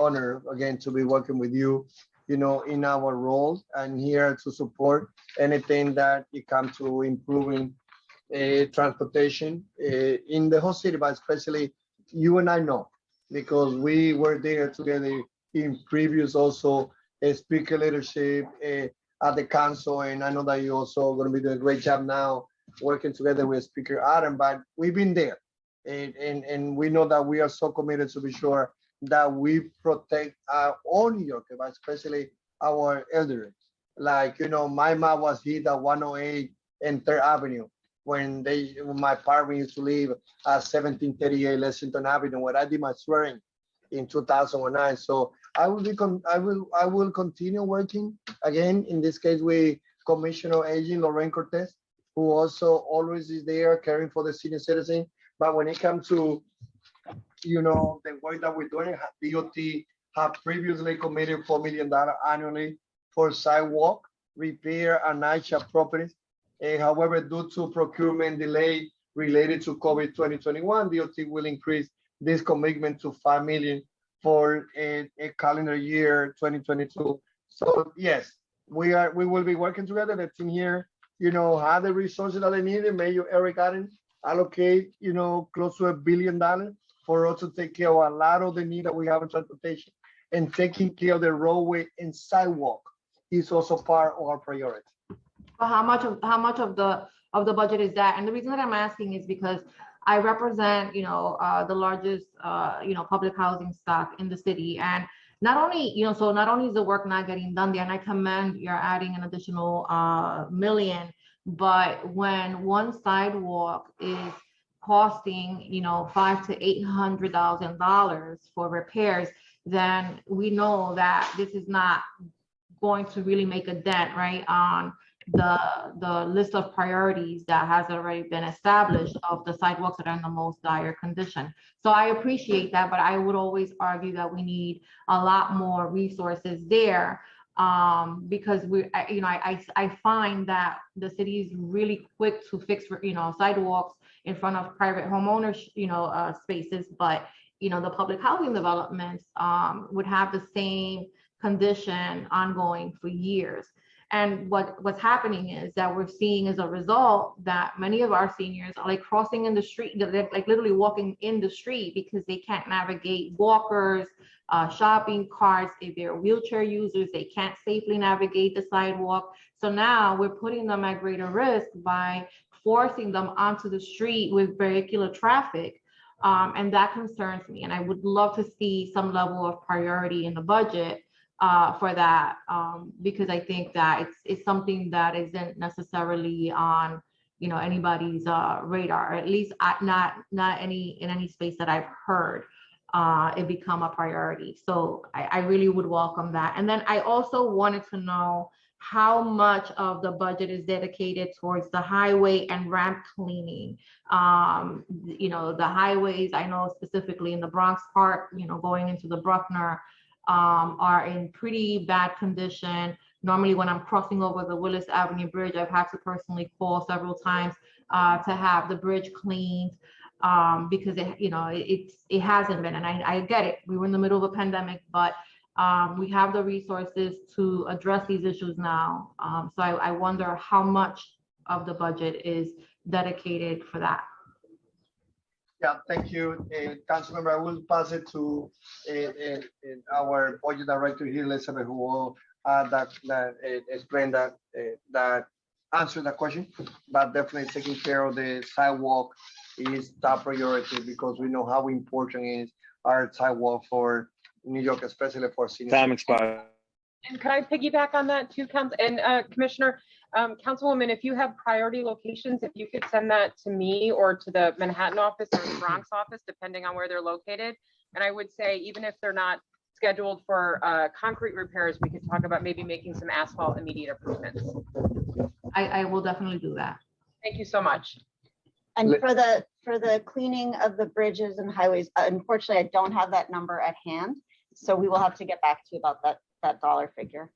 honor again to be working with you, you know, in our role and here to support anything that it comes to improving transportation in the whole city, but especially you and I know, because we were there together in previous also speaker leadership at the council, and I know that you also going to be doing a great job now working together with Speaker Adam, but we've been there, and we know that we are so committed to be sure that we protect our own New Yorkers, but especially our elderly. Like, you know, my mom was hit at 108 and 3rd Avenue when my parents used to live at 1738 Lexington Avenue, where I did my swearing in 2009. So I will continue working again. In this case, with Commissioner Agent Lorraine Cortez, who also always is there caring for the senior citizen. But when it comes to, you know, the work that we're doing, DOT have previously committed $4 million annually for sidewalk repair and NYCC properties. However, due to procurement delay related to COVID 2021, DOT will increase this commitment to $5 million for a calendar year 2022. So yes, we will be working together. The team here, you know, have the resources that they need. Mayor Eric Adams allocate, you know, close to $1 billion for us to take care of a lot of the need that we have in transportation, and taking care of the roadway and sidewalk is also part of our priority. But how much of the budget is that? And the reason that I'm asking is because I represent, the largest, public housing stock in the city. And not only, so not only is the work not getting done there, and I commend you're adding an additional million, but when one sidewalk is costing, $500,000 to $800,000 for repairs, then we know that this is not going to really make a dent, right, on the list of priorities that has already been established of the sidewalks that are in the most dire condition. So I appreciate that, but I would always argue that we need a lot more resources there, because I find that the city is really quick to fix, sidewalks in front of private homeowners, spaces, but the public housing developments would have the same condition ongoing for years. And what's happening is that we're seeing as a result that many of our seniors are like crossing in the street, they're like literally walking in the street because they can't navigate walkers, shopping carts. If they're wheelchair users, they can't safely navigate the sidewalk. So now we're putting them at greater risk by forcing them onto the street with vehicular traffic. And that concerns me. And I would love to see some level of priority in the budget for that, because I think that it's something that isn't necessarily on anybody's radar, at least not in any space that I've heard it become a priority. So I really would welcome that. And then I also wanted to know how much of the budget is dedicated towards the highway and ramp cleaning. The highways, I know specifically in the Bronx part, going into the Bruckner, are in pretty bad condition. Normally when I'm crossing over the Willis Avenue Bridge, I've had to personally call several times to have the bridge cleaned, because it hasn't been, and I get it. We were in the middle of a pandemic, but we have the resources to address these issues now. So I wonder how much of the budget is dedicated for that. Yeah, thank you, Councilmember. I will pass it to our budget director here, Elizabeth, who will explain that answer that question. But definitely taking care of the sidewalk is top priority, because we know how important is our sidewalk for New York, especially for seniors. Time expired. And could I piggyback on that too, Commissioner? Councilwoman, if you have priority locations, if you could send that to me or to the Manhattan office or the Bronx office, depending on where they're located. And I would say, even if they're not scheduled for concrete repairs, we could talk about maybe making some asphalt immediate improvements. I will definitely do that. Thank you so much. And for the cleaning of the bridges and highways, unfortunately, I don't have that number at hand. So we will have to get back to you about that dollar figure.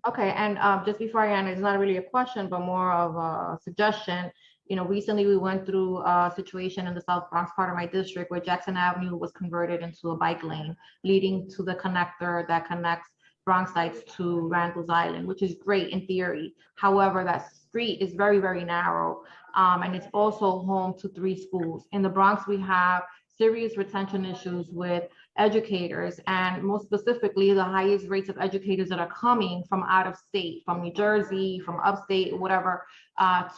Okay, and just before I end, it's not really a question, but more of a suggestion. Recently we went through a situation in the South Bronx part of my district where Jackson Avenue was converted into a bike lane, leading to the connector that connects Bronxites to Randall's Island, which is great in theory. However, that street is very, very narrow, and it's also home to 3 schools. In the Bronx, we have serious retention issues with educators, and most specifically, the highest rates of educators that are coming from out of state, from New Jersey, from upstate, whatever,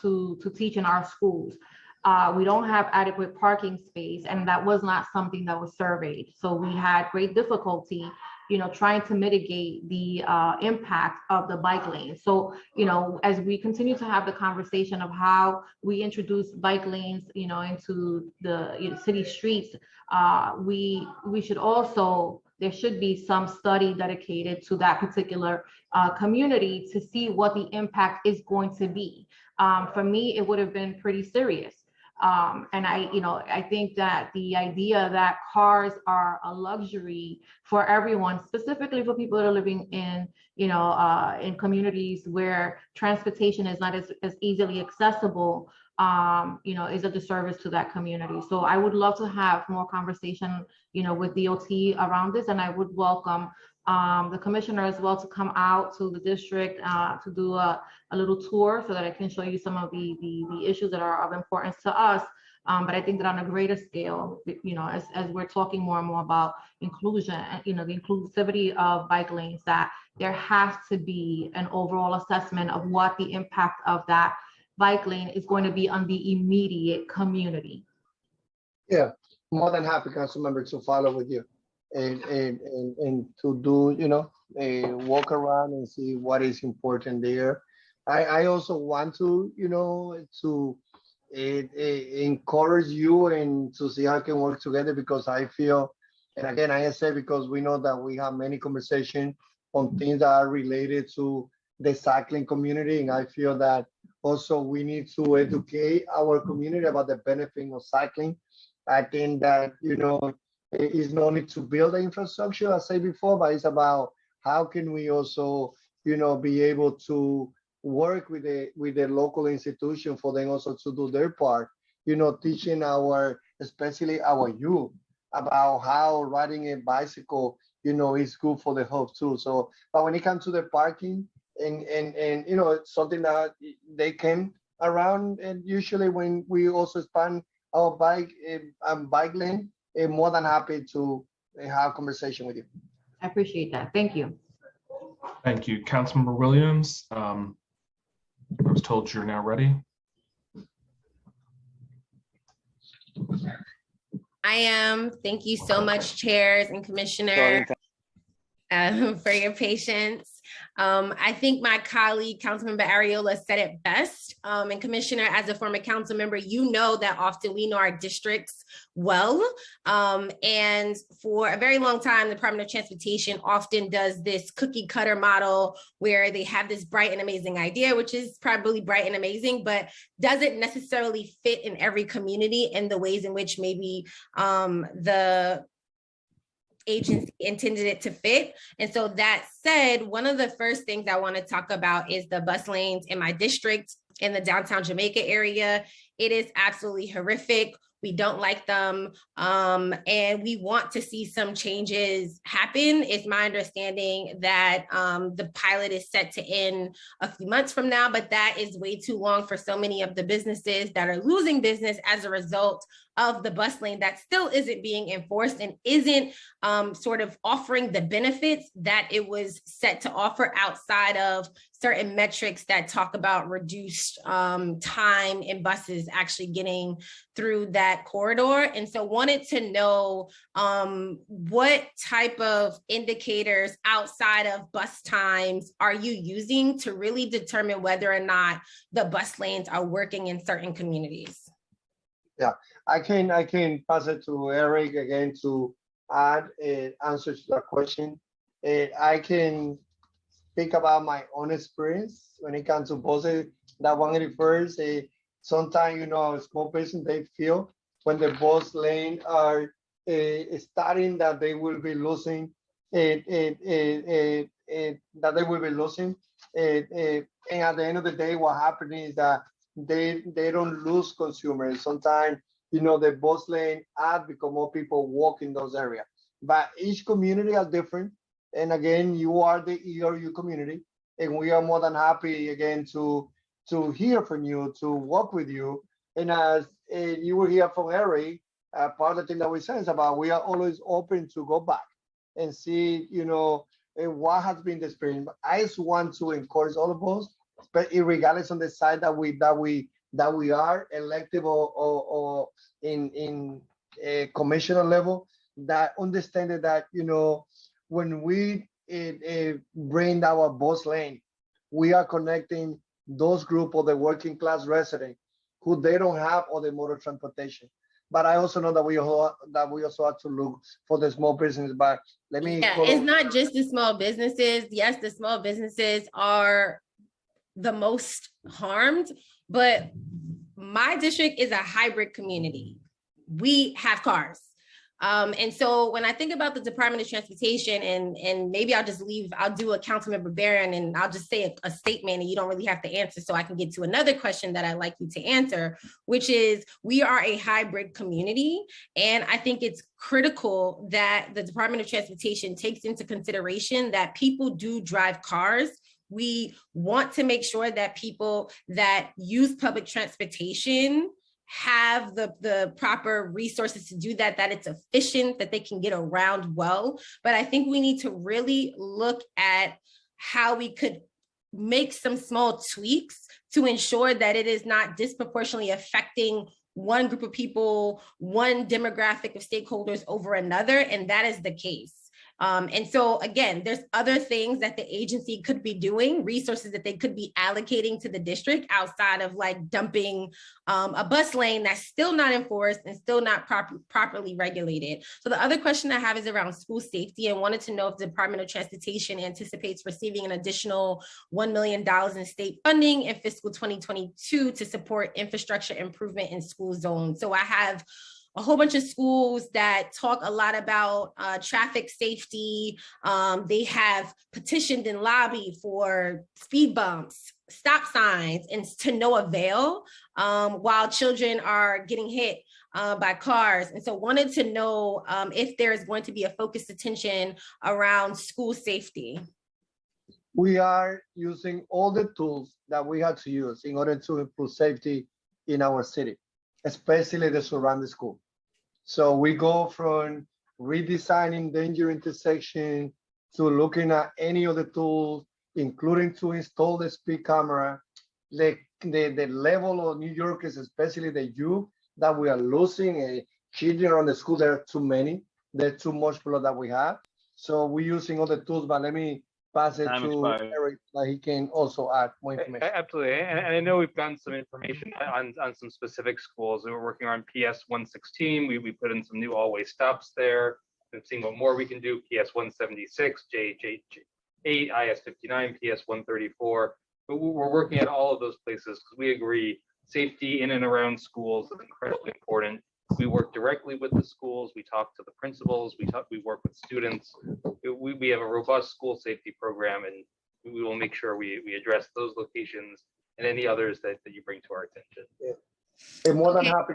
to teach in our schools. We don't have adequate parking space, and that was not something that was surveyed. So we had great difficulty, trying to mitigate the impact of the bike lane. So, as we continue to have the conversation of how we introduce bike lanes, into the city streets, we should also, there should be some study dedicated to that particular community to see what the impact is going to be. For me, it would have been pretty serious. And I think that the idea that cars are a luxury for everyone, specifically for people that are living in, in communities where transportation is not as easily accessible, is a disservice to that community. So I would love to have more conversation, with DOT around this, and I would welcome the commissioner as well to come out to the district to do a little tour so that I can show you some of the issues that are of importance to us. But I think that on a greater scale, as we're talking more and more about inclusion, the inclusivity of bike lanes, that there has to be an overall assessment of what the impact of that bike lane is going to be on the immediate community. Yeah, more than happy, Councilmember, to follow with you and to do, a walk around and see what is important there. I also want to, to encourage you and to see how we can work together, because I feel, and again, I say because we know that we have many conversations on things that are related to the cycling community, and I feel that also we need to educate our community about the benefit of cycling. I think that, it is no need to build the infrastructure, I said before, but it's about how can we also, be able to work with the local institution for them also to do their part, teaching especially our youth about how riding a bicycle, is good for the health too. So, but when it comes to the parking and it's something that they came around, and usually when we also expand our bike lane, I'm more than happy to have a conversation with you. I appreciate that. Thank you. Thank you. Councilmember Williams, I was told you're now ready. I am. Thank you so much, chairs and commissioner, for your patience. I think my colleague, Councilmember Ariola, said it best. And Commissioner, as a former council member, you know that often we know our districts well. And for a very long time, the Department of Transportation often does this cookie cutter model where they have this bright and amazing idea, which is probably bright and amazing, but doesn't necessarily fit in every community in the ways in which maybe the agency intended it to fit. And so that said, one of the first things I want to talk about is the bus lanes in my district in the downtown Jamaica area. It is absolutely horrific. We don't like them. And we want to see some changes happen. It's my understanding that the pilot is set to end a few months from now, but that is way too long for so many of the businesses that are losing business as a result of the bus lane that still isn't being enforced and isn't sort of offering the benefits that it was set to offer outside of certain metrics that talk about reduced time in buses actually getting through that corridor. And so wanted to know what type of indicators outside of bus times are you using to really determine whether or not the bus lanes are working in certain communities? Yeah, I can pass it to Eric again to add an answer to that question. I can speak about my own experience when it comes to buses. That 181st, sometimes, a small person, they feel when the bus lane are starting that they will be losing, and at the end of the day, what happens is that they don't lose consumers. Sometimes, the bus lane add because more people walk in those areas. But each community are different. And again, you are the ERU community, and we are more than happy again to hear from you, to work with you. And as you will hear from Eric, part of the thing that we say is about we are always open to go back and see, what has been the experience. But I just want to encourage all of us, but regardless on the side that we are elected or in a commissioner level, that understanding that when we bring our bus lane, we are connecting those group of the working class resident who they don't have other motor transportation. But I also know that we also have to look for the small business. But let me. Yeah, it's not just the small businesses. Yes, the small businesses are the most harmed, but my district is a hybrid community. We have cars. And so when I think about the Department of Transportation, and maybe I'll do a Councilmember Barron and I'll just say a statement and you don't really have to answer, so I can get to another question that I'd like you to answer, which is we are a hybrid community. And I think it's critical that the Department of Transportation takes into consideration that people do drive cars. We want to make sure that people that use public transportation have the proper resources to do that it's efficient, that they can get around well. But I think we need to really look at how we could make some small tweaks to ensure that it is not disproportionately affecting one group of people, one demographic of stakeholders over another, and that is the case. And so again, there's other things that the agency could be doing, resources that they could be allocating to the district outside of like dumping a bus lane that's still not enforced and still not properly regulated. So the other question I have is around school safety, and wanted to know if the Department of Transportation anticipates receiving an additional $1 million in state funding in fiscal 2022 to support infrastructure improvement in school zones. So I have a whole bunch of schools that talk a lot about traffic safety. They have petitioned and lobbied for speed bumps, stop signs, and to no avail, while children are getting hit by cars. And so wanted to know if there is going to be a focused attention around school safety. We are using all the tools that we had to use in order to improve safety in our city, especially the surrounding school. So we go from redesigning danger intersection to looking at any of the tools, including to install the speed camera. The level of New Yorkers, especially the youth that we are losing, children on the school, there are too many. There's too much flow that we have. So we're using all the tools, but let me pass it to Eric, that he can also add more information. Absolutely, and I know we've gotten some information on some specific schools. We were working on PS 116. We put in some new all-way stops there. We've seen what more we can do. PS 176, JJ8, IS 59, PS 134. But we're working at all of those places because we agree safety in and around schools is incredibly important. We work directly with the schools. We talk to the principals. We work with students. We have a robust school safety program, and we will make sure we address those locations and any others that you bring to our attention. Yeah. More than happy.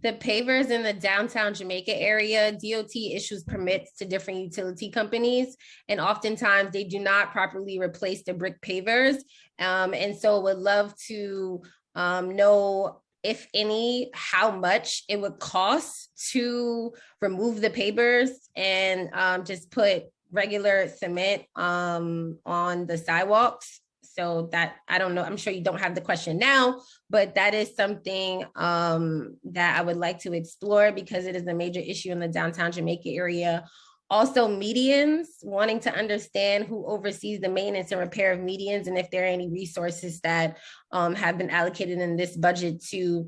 The pavers in the downtown Jamaica area, DOT issues permits to different utility companies, and oftentimes they do not properly replace the brick pavers. And so would love to know, if any, how much it would cost to remove the pavers and just put regular cement on the sidewalks. So that, I don't know, I'm sure you don't have the question now, but that is something that I would like to explore because it is a major issue in the downtown Jamaica area. Also medians, wanting to understand who oversees the maintenance and repair of medians, and if there are any resources that have been allocated in this budget to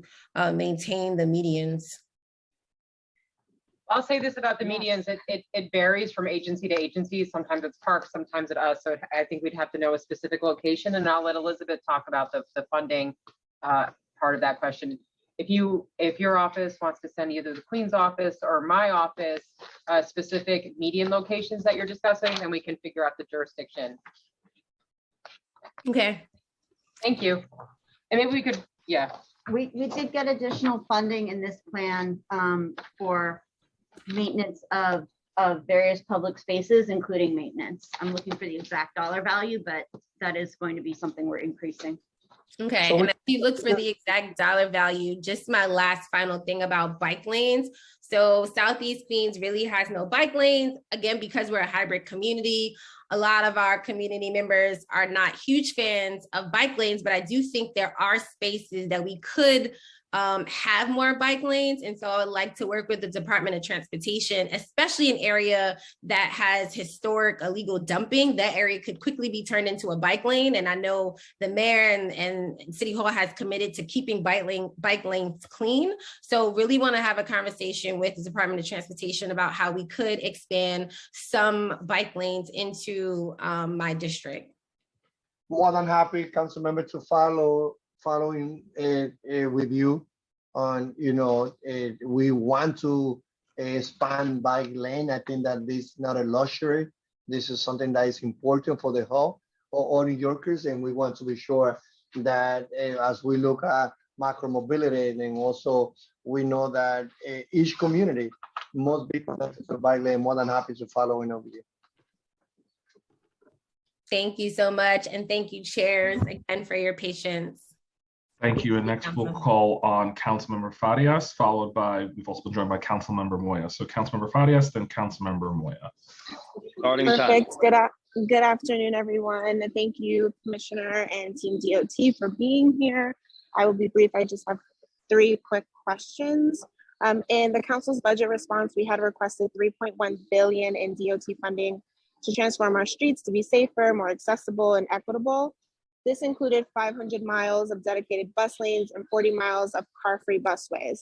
maintain the medians. I'll say this about the medians, it varies from agency to agency. Sometimes it's parks, sometimes it's us. So I think we'd have to know a specific location, and I'll let Elizabeth talk about the funding part of that question. If your office wants to send either the Queen's office or my office specific median locations that you're discussing, then we can figure out the jurisdiction. Okay. Thank you. And maybe we could, yeah. We did get additional funding in this plan for maintenance of various public spaces, including maintenance. I'm looking for the exact dollar value, but that is going to be something we're increasing. Okay, and if you look for the exact dollar value, just my last final thing about bike lanes. So Southeast Queens really has no bike lanes, again, because we're a hybrid community. A lot of our community members are not huge fans of bike lanes, but I do think there are spaces that we could have more bike lanes. And so I would like to work with the Department of Transportation, especially an area that has historic illegal dumping. That area could quickly be turned into a bike lane. And I know the mayor and City Hall has committed to keeping bike lanes clean. So really want to have a conversation with the Department of Transportation about how we could expand some bike lanes into my district. More than happy, council member, to following with you on, we want to expand bike lane. I think that this is not a luxury. This is something that is important for the whole, all New Yorkers, and we want to be sure that as we look at macro mobility, and also we know that each community must be connected to bike lane. More than happy to follow in over you. Thank you so much, and thank you, chairs, again for your patience. Thank you. And next we'll call on Councilmember Farias, followed by, we've also been joined by Councilmember Moya. So Councilmember Farias, then Councilmember Moya. Perfect. Good afternoon, everyone. Thank you, Commissioner and Team DOT, for being here. I will be brief. I just have three quick questions. In the council's budget response, we had requested 3.1 billion in DOT funding to transform our streets to be safer, more accessible, and equitable. This included 500 miles of dedicated bus lanes and 40 miles of car-free busways.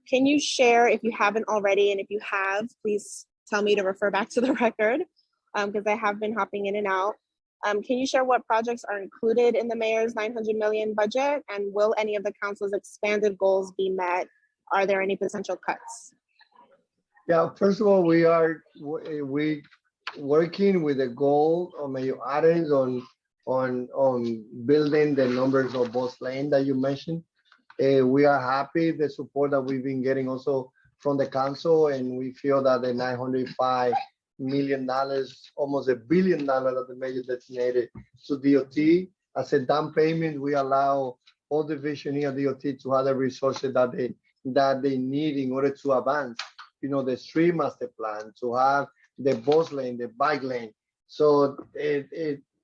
Can you share, if you haven't already, and if you have, please tell me to refer back to the record, because I have been hopping in and out. Can you share what projects are included in the mayor's 900 million budget, and will any of the council's expanded goals be met? Are there any potential cuts? Yeah, first of all, we working with the goal of Mayor Adams on building the numbers of bus lane that you mentioned. We are happy the support that we've been getting also from the council, and we feel that the $905 million, almost $1 billion that the mayor designated to DOT as a down payment, we allow all division here DOT to have the resources that they need in order to advance, you know, the street master plan, to have the bus lane, the bike lane. So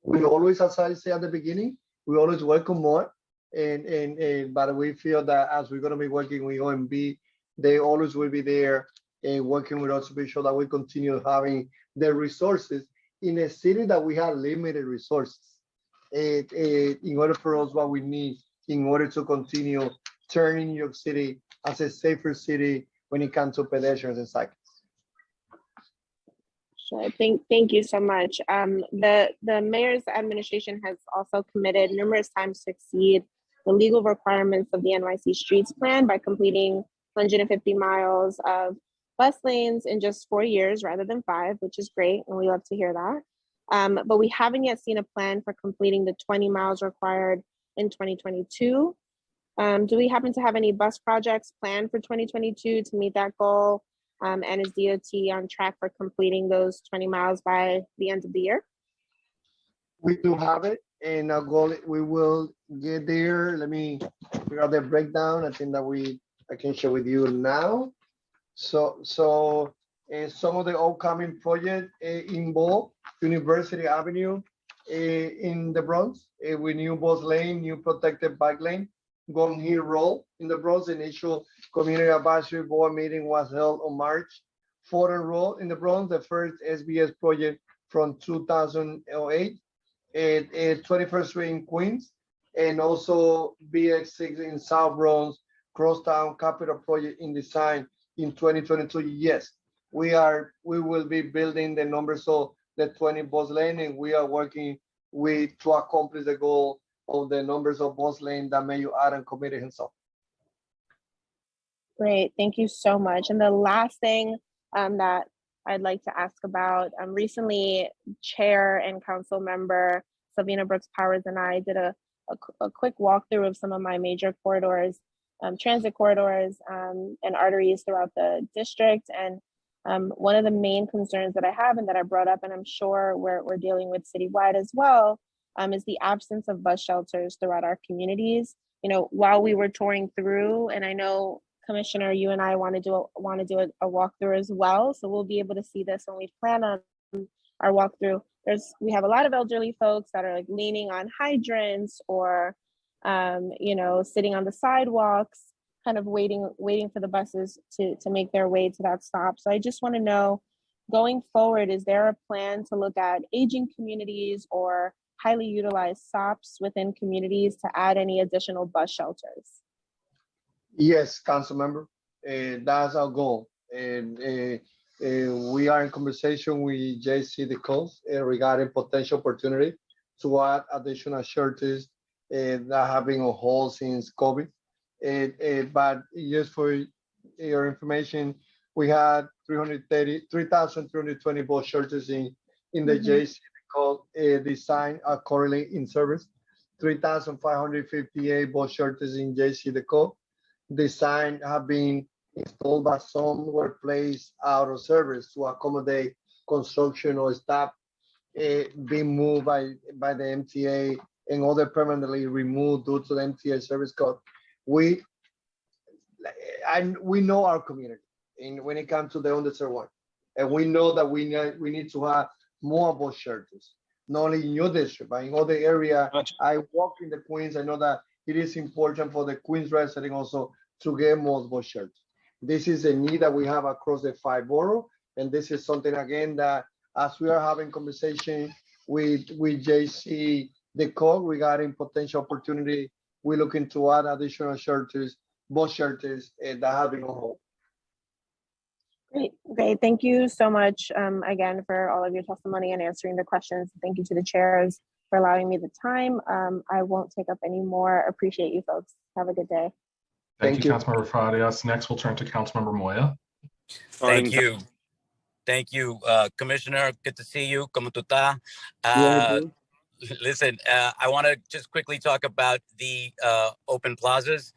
we always, as I say at the beginning, we always welcome more, but we feel that as we're going to be working with OMB, they always will be there and working with us to be sure that we continue having the resources in a city that we have limited resources in order for us what we need in order to continue turning New York City as a safer city when it comes to pedestrians and cyclists. Sure. Thank you so much. The mayor's administration has also committed numerous times to exceed the legal requirements of the NYC Streets Plan by completing 150 miles of bus lanes in just 4 years rather than 5, which is great, and we love to hear that. But we haven't yet seen a plan for completing the 20 miles required in 2022. Do we happen to have any bus projects planned for 2022 to meet that goal? And is DOT on track for completing those 20 miles by the end of the year? We do have it, and our goal, we will get there. Let me figure out the breakdown. I think that I can share with you now. So some of the upcoming projects involve University Avenue in the Bronx with new bus lane, new protected bike lane, Golden Hill Road in the Bronx. Initial community advisory board meeting was held on March. Fordham Road in the Bronx, the first SBS project from 2008. 21st Street in Queens, and also BX6 in South Bronx, Crosstown Capital Project in design in 2022. Yes, we will be building the numbers of the 20 bus lane, and we are working to accomplish the goal of the numbers of bus lane that Mayor Adam committed himself. Great, thank you so much. And the last thing that I'd like to ask about, recently Chair and Council Member Salvina Brooks Powers and I did a quick walkthrough of some of my major corridors, transit corridors, and arteries throughout the district. And one of the main concerns that I have and that I brought up, and I'm sure we're dealing with citywide as well, is the absence of bus shelters throughout our communities. You know, while we were touring through, and I know Commissioner, you and I want to do a walkthrough as well, so we'll be able to see this when we plan on our walkthrough. We have a lot of elderly folks that are like leaning on hydrants or, you know, sitting on the sidewalks, kind of waiting for the buses to make their way to that stop. So I just want to know, going forward, is there a plan to look at aging communities or highly utilized stops within communities to add any additional bus shelters? Yes, Council Member, that's our goal. And we are in conversation with JC the Coast regarding potential opportunity to add additional shelters that have been on hold since COVID. But just for your information, we had 3,320 bus shelters in the JC design are currently in service. 3,558 bus shelters in JC the Coast design have been installed, but some were placed out of service to accommodate construction or staff being moved by the MTA and other permanently removed due to the MTA service code. We know our community, and when it comes to the underserved one, and we know that we need to have more bus shelters, not only in your district, but in other area. I walk in the Queens. I know that it is important for the Queens resident also to get more bus shelters. This is a need that we have across the 5 boroughs, and this is something again that as we are having conversation with JC DeCog regarding potential opportunity, we're looking to add additional shelters, bus shelters that have been on hold. Great. Thank you so much again for all of your testimony and answering the questions. Thank you to the chairs for allowing me the time. I won't take up any more. Appreciate you folks. Have a good day. Thank you, Councilmember Farias. Next, we'll turn to Councilmember Moya. Thank you. Thank you, Commissioner. Good to see you. ¿Cómo tú estás? Listen, I want to just quickly talk about the open plazas.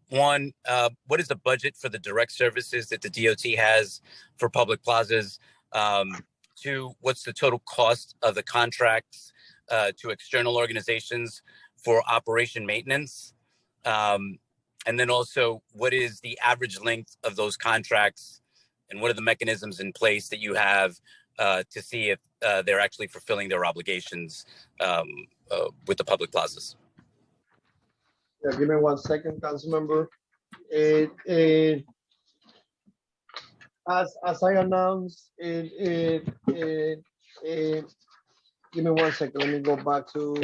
One, what is the budget for the direct services that the DOT has for public plazas? Two, what's the total cost of the contracts to external organizations for operation maintenance? And then also, what is the average length of those contracts? And what are the mechanisms in place that you have to see if they're actually fulfilling their obligations with the public plazas? Yeah, give me 1 second, Councilmember. As I announced, give me 1 second. Let me go back to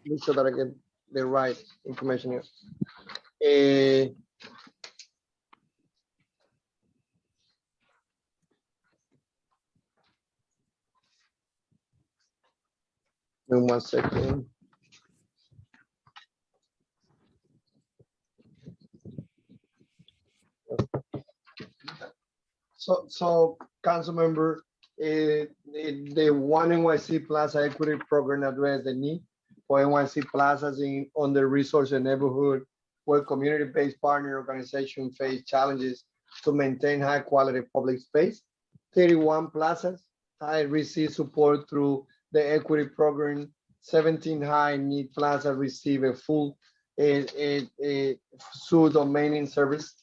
make sure that I get the right information here. Give me 1 second. So Councilmember, the One NYC Plaza Equity Program address the need for NYC plazas in under-resourced neighborhood where community-based partner organizations face challenges to maintain high-quality public space. 31 plazas receive support through the equity program. 17 high-need plazas receive a full suite of maintenance service.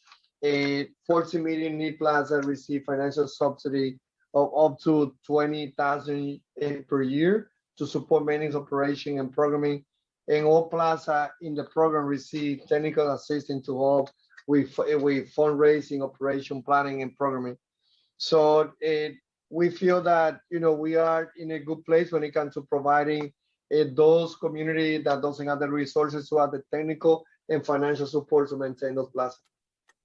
40 million need plaza receive financial subsidy of up to $20,000 per year to support maintenance operation and programming. And all plaza in the program receive technical assistance to help with fundraising, operation planning, and programming. So we feel that we are in a good place when it comes to providing those communities that doesn't have the resources to have the technical and financial support to maintain those plazas.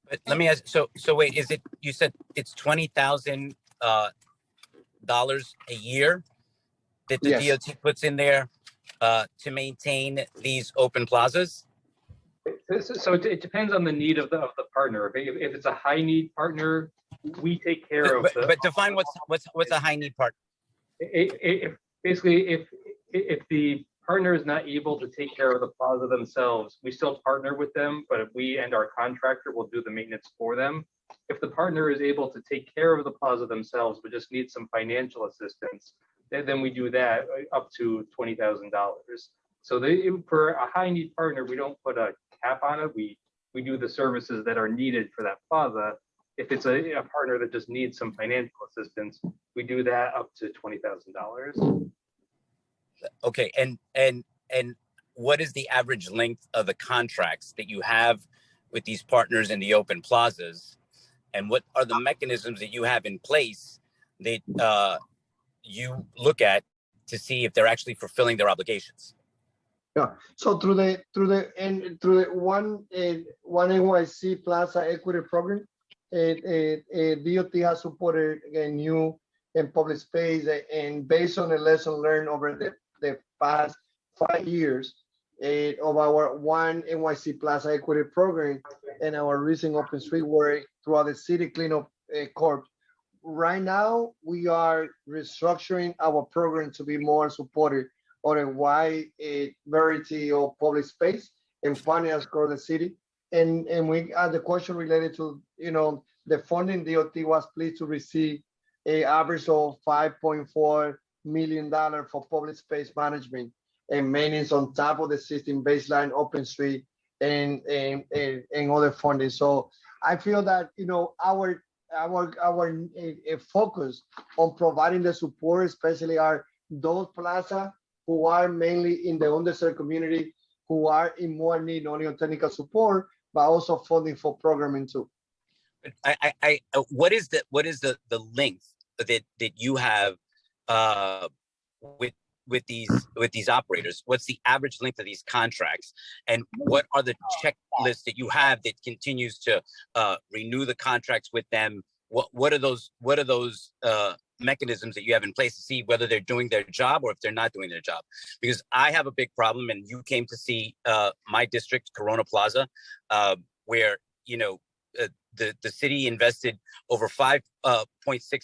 But let me ask. So wait. Is it? You said it's $20,000 a year that the DOT puts in there to maintain these open plazas? So it depends on the need of the partner. If it's a high need partner, we take care of. But define what's a high need partner. Basically, if the partner is not able to take care of the plaza themselves, we still partner with them, but if we and our contractor will do the maintenance for them. If the partner is able to take care of the plaza themselves, but just need some financial assistance, then we do that up to $20,000. So for a high need partner, we don't put a cap on it. We do the services that are needed for that plaza. If it's a partner that just needs some financial assistance, we do that up to $20,000. Okay, and what is the average length of the contracts that you have with these partners in the open plazas, and what are the mechanisms that you have in place that you look at to see if they're actually fulfilling their obligations? Yeah. So through the one NYC Plaza Equity Program, DOT has supported a new and public space, and based on the lesson learned over the past 5 years of our One NYC Plaza Equity Program and our recent open street work throughout the city cleanup corp. Right now, we are restructuring our program to be more supportive on a wide variety of public space and funding across the city. And we had the question related to the funding. DOT was pleased to receive an average of $5.4 million for public space management and maintenance on top of the system baseline open street and other funding. So I feel that our focus on providing the support, especially are those plaza who are mainly in the underserved community, who are in more need not only on technical support, but also funding for programming too. What is the length that you have with these operators? What's the average length of these contracts, and what are the checklists that you have that continues to renew the contracts with them? What are those mechanisms that you have in place to see whether they're doing their job or if they're not doing their job? Because I have a big problem, and you came to see my district, Corona Plaza, where the city invested over $5.6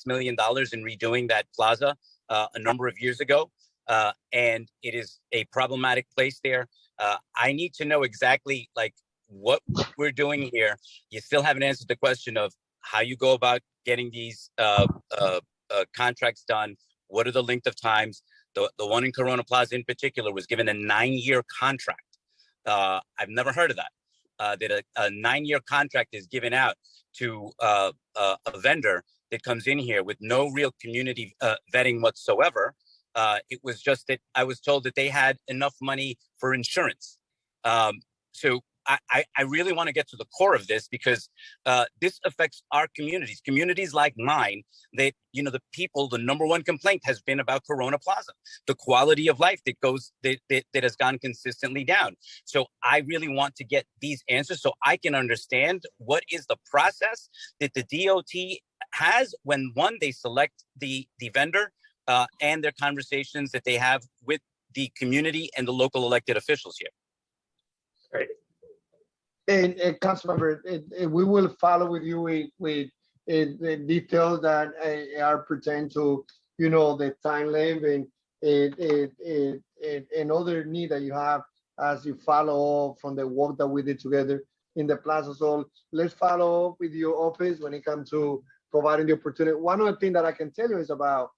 million in redoing that plaza a number of years ago. And it is a problematic place there. I need to know exactly like what we're doing here. You still haven't answered the question of how you go about getting these contracts done. What are the length of times? The one in Corona Plaza in particular was given a 9-year contract. I've never heard of that. That a 9-year contract is given out to a vendor that comes in here with no real community vetting whatsoever. It was just that I was told that they had enough money for insurance. So I really want to get to the core of this, because this affects our communities like mine. That, the people, the number one complaint has been about Corona Plaza, the quality of life that has gone consistently down. So I really want to get these answers so I can understand what is the process that the DOT has when, one, they select the vendor, and their conversations that they have with the community and the local elected officials here. Right. And Councilmember, we will follow with you with the details that are pertain to, the time limit and other need that you have as you follow up from the work that we did together in the plaza. So let's follow up with your office when it comes to providing the opportunity. One of the things that I can tell you is about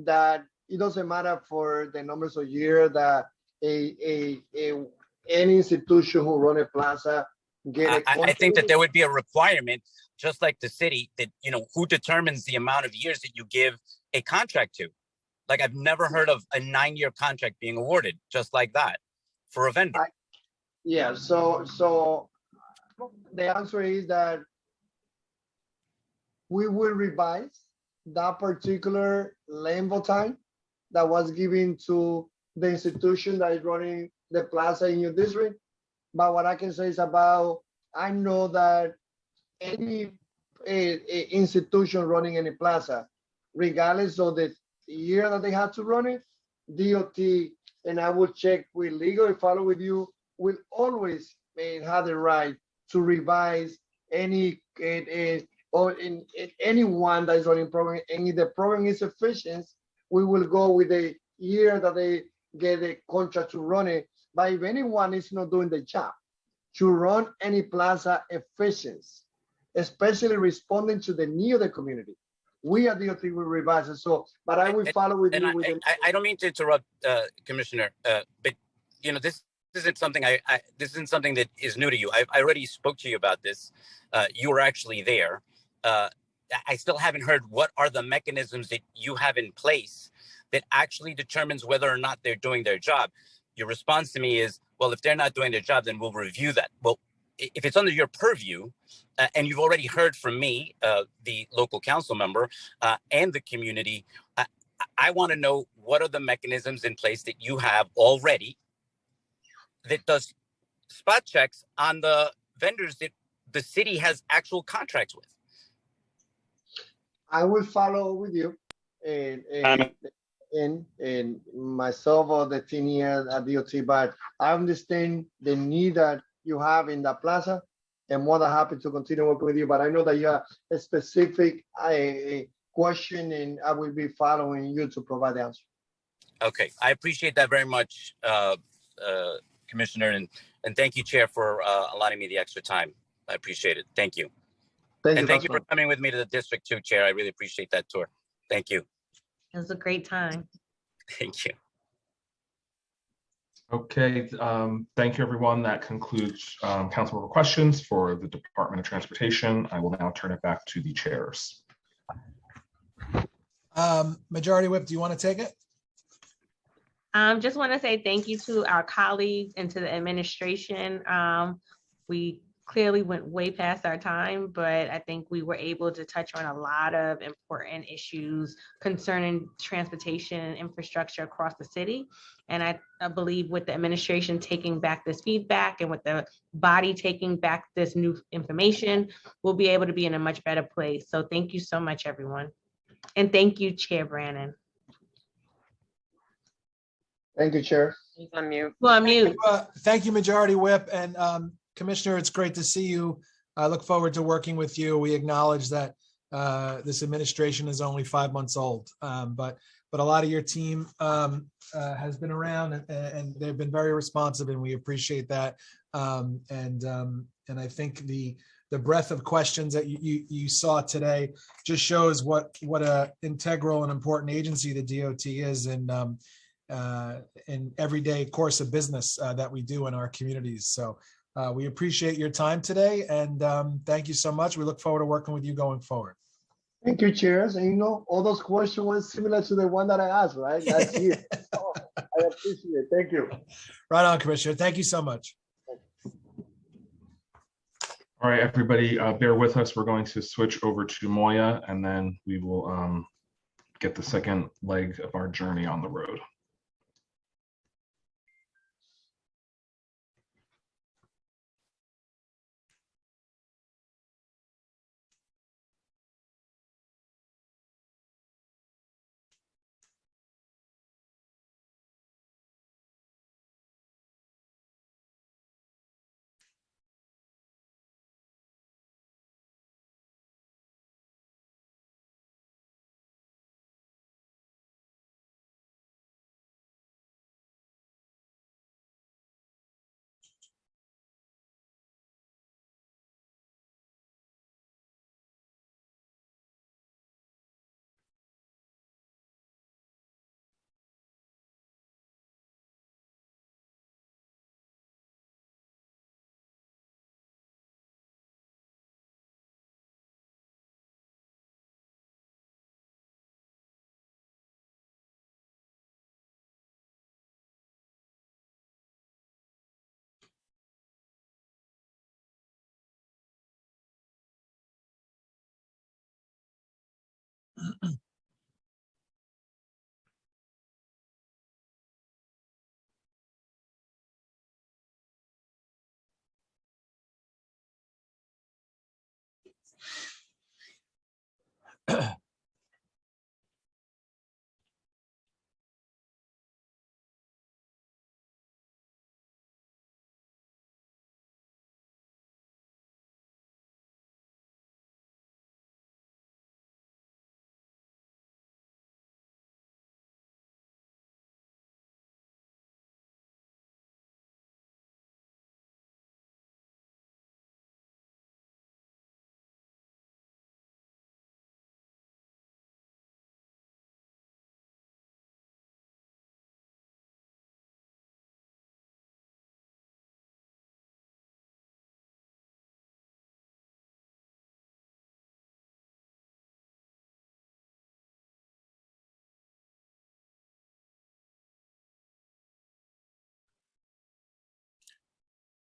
that it doesn't matter for the numbers of years that any institution who run a plaza get a I think that there would be a requirement, just like the city, that who determines the amount of years that you give a contract to. Like, I've never heard of a 9-year contract being awarded just like that for a vendor. Yeah, so the answer is that we will revise that particular length of time that was given to the institution that is running the plaza in your district. But what I can say is I know that any institution running any plaza, regardless of the year that they have to run it, DOT, and I will check with legal and follow with you, will always have the right to revise any or in anyone that is running program, and if the program is sufficient, we will go with the year that they get a contract to run it. But if anyone is not doing the job to run any plaza efficient, especially responding to the need of the community, we at DOT will revise it. So, but I will follow with you. I don't mean to interrupt, Commissioner, but this isn't something this isn't something that is new to you. I already spoke to you about this. You were actually there. I still haven't heard what are the mechanisms that you have in place that actually determines whether or not they're doing their job. Your response to me is, well, if they're not doing their job, then we'll review that. Well, if it's under your purview, and you've already heard from me, the local council member, and the community, I want to know what are the mechanisms in place that you have already that does spot checks on the vendors that the city has actual contracts with. I will follow with you and myself or the team here at DOT, but I understand the need that you have in that plaza. I'm more than happy to continue working with you, but I know that you have a specific question, and I will be following you to provide the answer. Okay, I appreciate that very much, Commissioner, and thank you, Chair, for allotting me the extra time. I appreciate it. Thank you. Thank you for coming with me to the district too, Chair. I really appreciate that tour. Thank you. It was a great time. Thank you. Okay, thank you, everyone. That concludes councilmember questions for the Department of Transportation. I will now turn it back to the chairs. Majority Whip, do you want to take it? Just want to say thank you to our colleagues and to the administration. We clearly went way past our time, but I think we were able to touch on a lot of important issues concerning transportation and infrastructure across the city. And I believe with the administration taking back this feedback and with the body taking back this new information, we'll be able to be in a much better place. So thank you so much, everyone. And thank you, Chair Brannon. Thank you, Chair. He's on mute. Well, I'm mute. Thank you, Majority Whip. And Commissioner, it's great to see you. I look forward to working with you. We acknowledge that this administration is only 5 months old, but a lot of your team has been around and they've been very responsive, and we appreciate that. And I think the breadth of questions that you saw today just shows what a integral and important agency the DOT is in everyday course of business that we do in our communities. So we appreciate your time today, and thank you so much. We look forward to working with you going forward. Thank you, Chairs. And all those questions were similar to the one that I asked, right? That's you. Oh, I appreciate it. Thank you. Right on, Commissioner. Thank you so much. All right, everybody, bear with us. We're going to switch over to Moya, and then we will get the second leg of our journey on the road.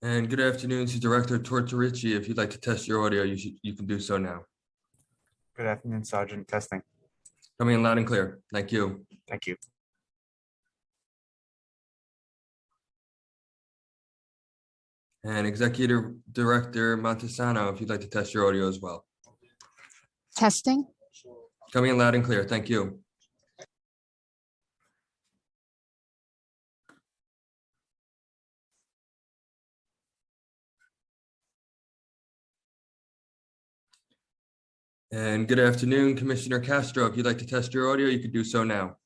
And good afternoon to Director Tortorici. If you'd like to test your audio, you can do so now. Good afternoon, Sergeant. Testing. Coming in loud and clear. Thank you. Thank you. And Executive Director Montesano, if you'd like to test your audio as well. Testing. Coming in loud and clear. Thank you. And good afternoon, Commissioner Castro. If you'd like to test your audio, you can do so now.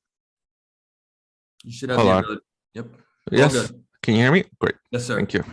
You should have Hold the on. ability. Yep. All Yes. good. Can you hear me? Great. Yes, sir. Thank you.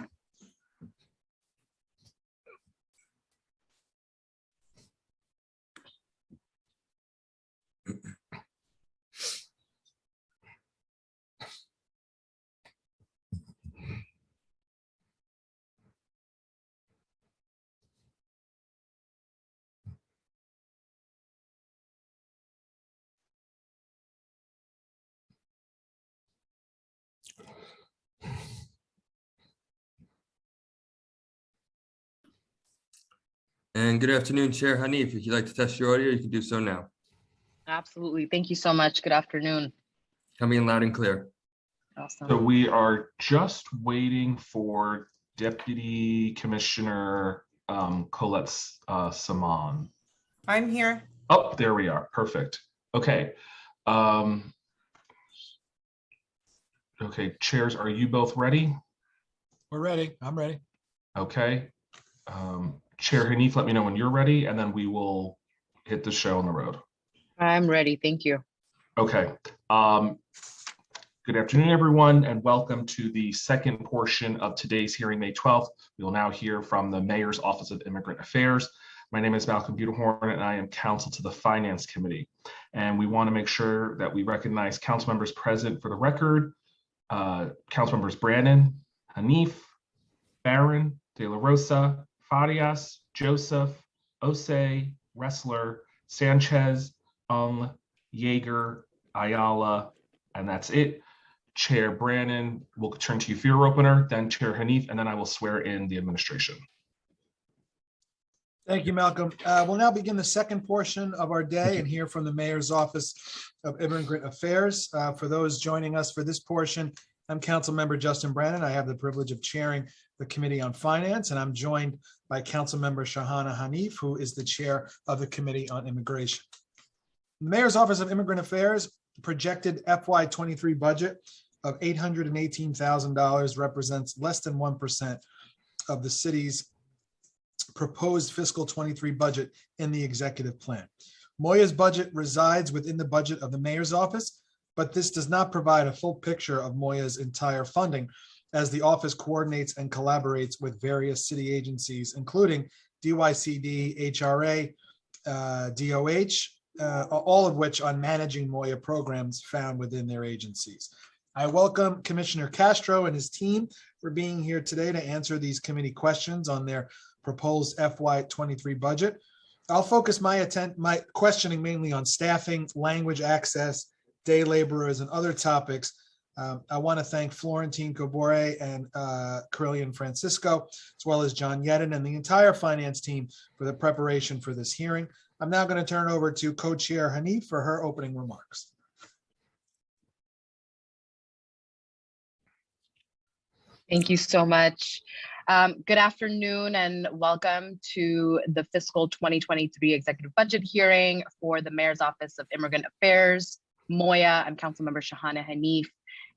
And good afternoon, Chair Hanif. If you'd like to test your audio, you can do so now. Absolutely. Thank you so much. Good afternoon. Coming in loud and clear. Awesome. So we are just waiting for Deputy Commissioner Colette Saman. I'm here. Oh, there we are. Perfect. Okay. Okay, chairs, are you both ready? We're ready. I'm ready. Okay. Chair Hanif, let me know when you're ready, and then we will hit the show on the road. I'm ready. Thank you. Okay. Good afternoon, everyone, and welcome to the second portion of today's hearing, May 12th. We will now hear from the Mayor's Office of Immigrant Affairs. My name is Malcolm Butelhorn, and I am counsel to the Finance Committee. And we want to make sure that we recognize council members present for the record. Council members Brannon, Hanif, Barron, De La Rosa, Farias, Joseph, Osei, Ressler, Sanchez, Yeager, Ayala, and that's it. Chair Brannon will turn to you for your opener, then Chair Hanif, and then I will swear in the administration. Thank you, Malcolm. We'll now begin the second portion of our day and hear from the Mayor's Office of Immigrant Affairs. For those joining us for this portion, I'm Councilmember Justin Brannon. I have the privilege of chairing the Committee on Finance, and I'm joined by Councilmember Shahana Hanif, who is the chair of the Committee on Immigration. The Mayor's Office of Immigrant Affairs projected FY23 budget of $818,000 represents less than 1% of the city's proposed fiscal 23 budget in the executive plan. Moya's budget resides within the budget of the mayor's office, but this does not provide a full picture of Moya's entire funding, as the office coordinates and collaborates with various city agencies, including DYCD, HRA, DOH, all of which on managing Moya programs found within their agencies. I welcome Commissioner Castro and his team for being here today to answer these committee questions on their proposed FY23 budget. I'll focus my questioning mainly on staffing, language access, day laborers, and other topics. I want to thank Florentine Cobore and Carillion Francisco, as well as John Yedden and the entire finance team for the preparation for this hearing. I'm now going to turn over to Co-Chair Hanif for her opening remarks. Thank you so much. Good afternoon and welcome to the fiscal 2023 executive budget hearing for the Mayor's Office of Immigrant Affairs, Moya. I'm Councilmember Shahana Hanif,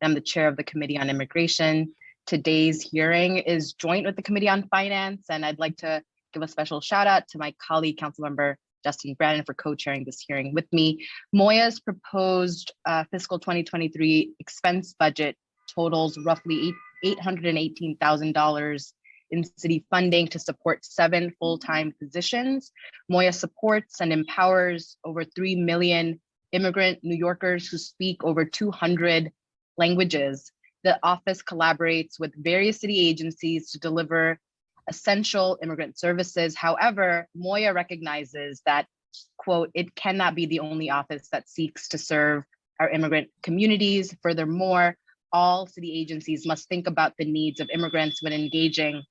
and I'm the chair of the Committee on Immigration. Today's hearing is joint with the Committee on Finance, and I'd like to give a special shout out to my colleague, Councilmember Justin Brannon, for co-chairing this hearing with me. Moya's proposed fiscal 2023 expense budget totals roughly $818,000 in city funding to support 7 full-time positions. Moya supports and empowers over 3 million immigrant New Yorkers who speak over 200 languages. The office collaborates with various city agencies to deliver essential immigrant services. However, Moya recognizes that, quote, it cannot be the only office that seeks to serve our immigrant communities. Furthermore, all city agencies must think about the needs of immigrants when engaging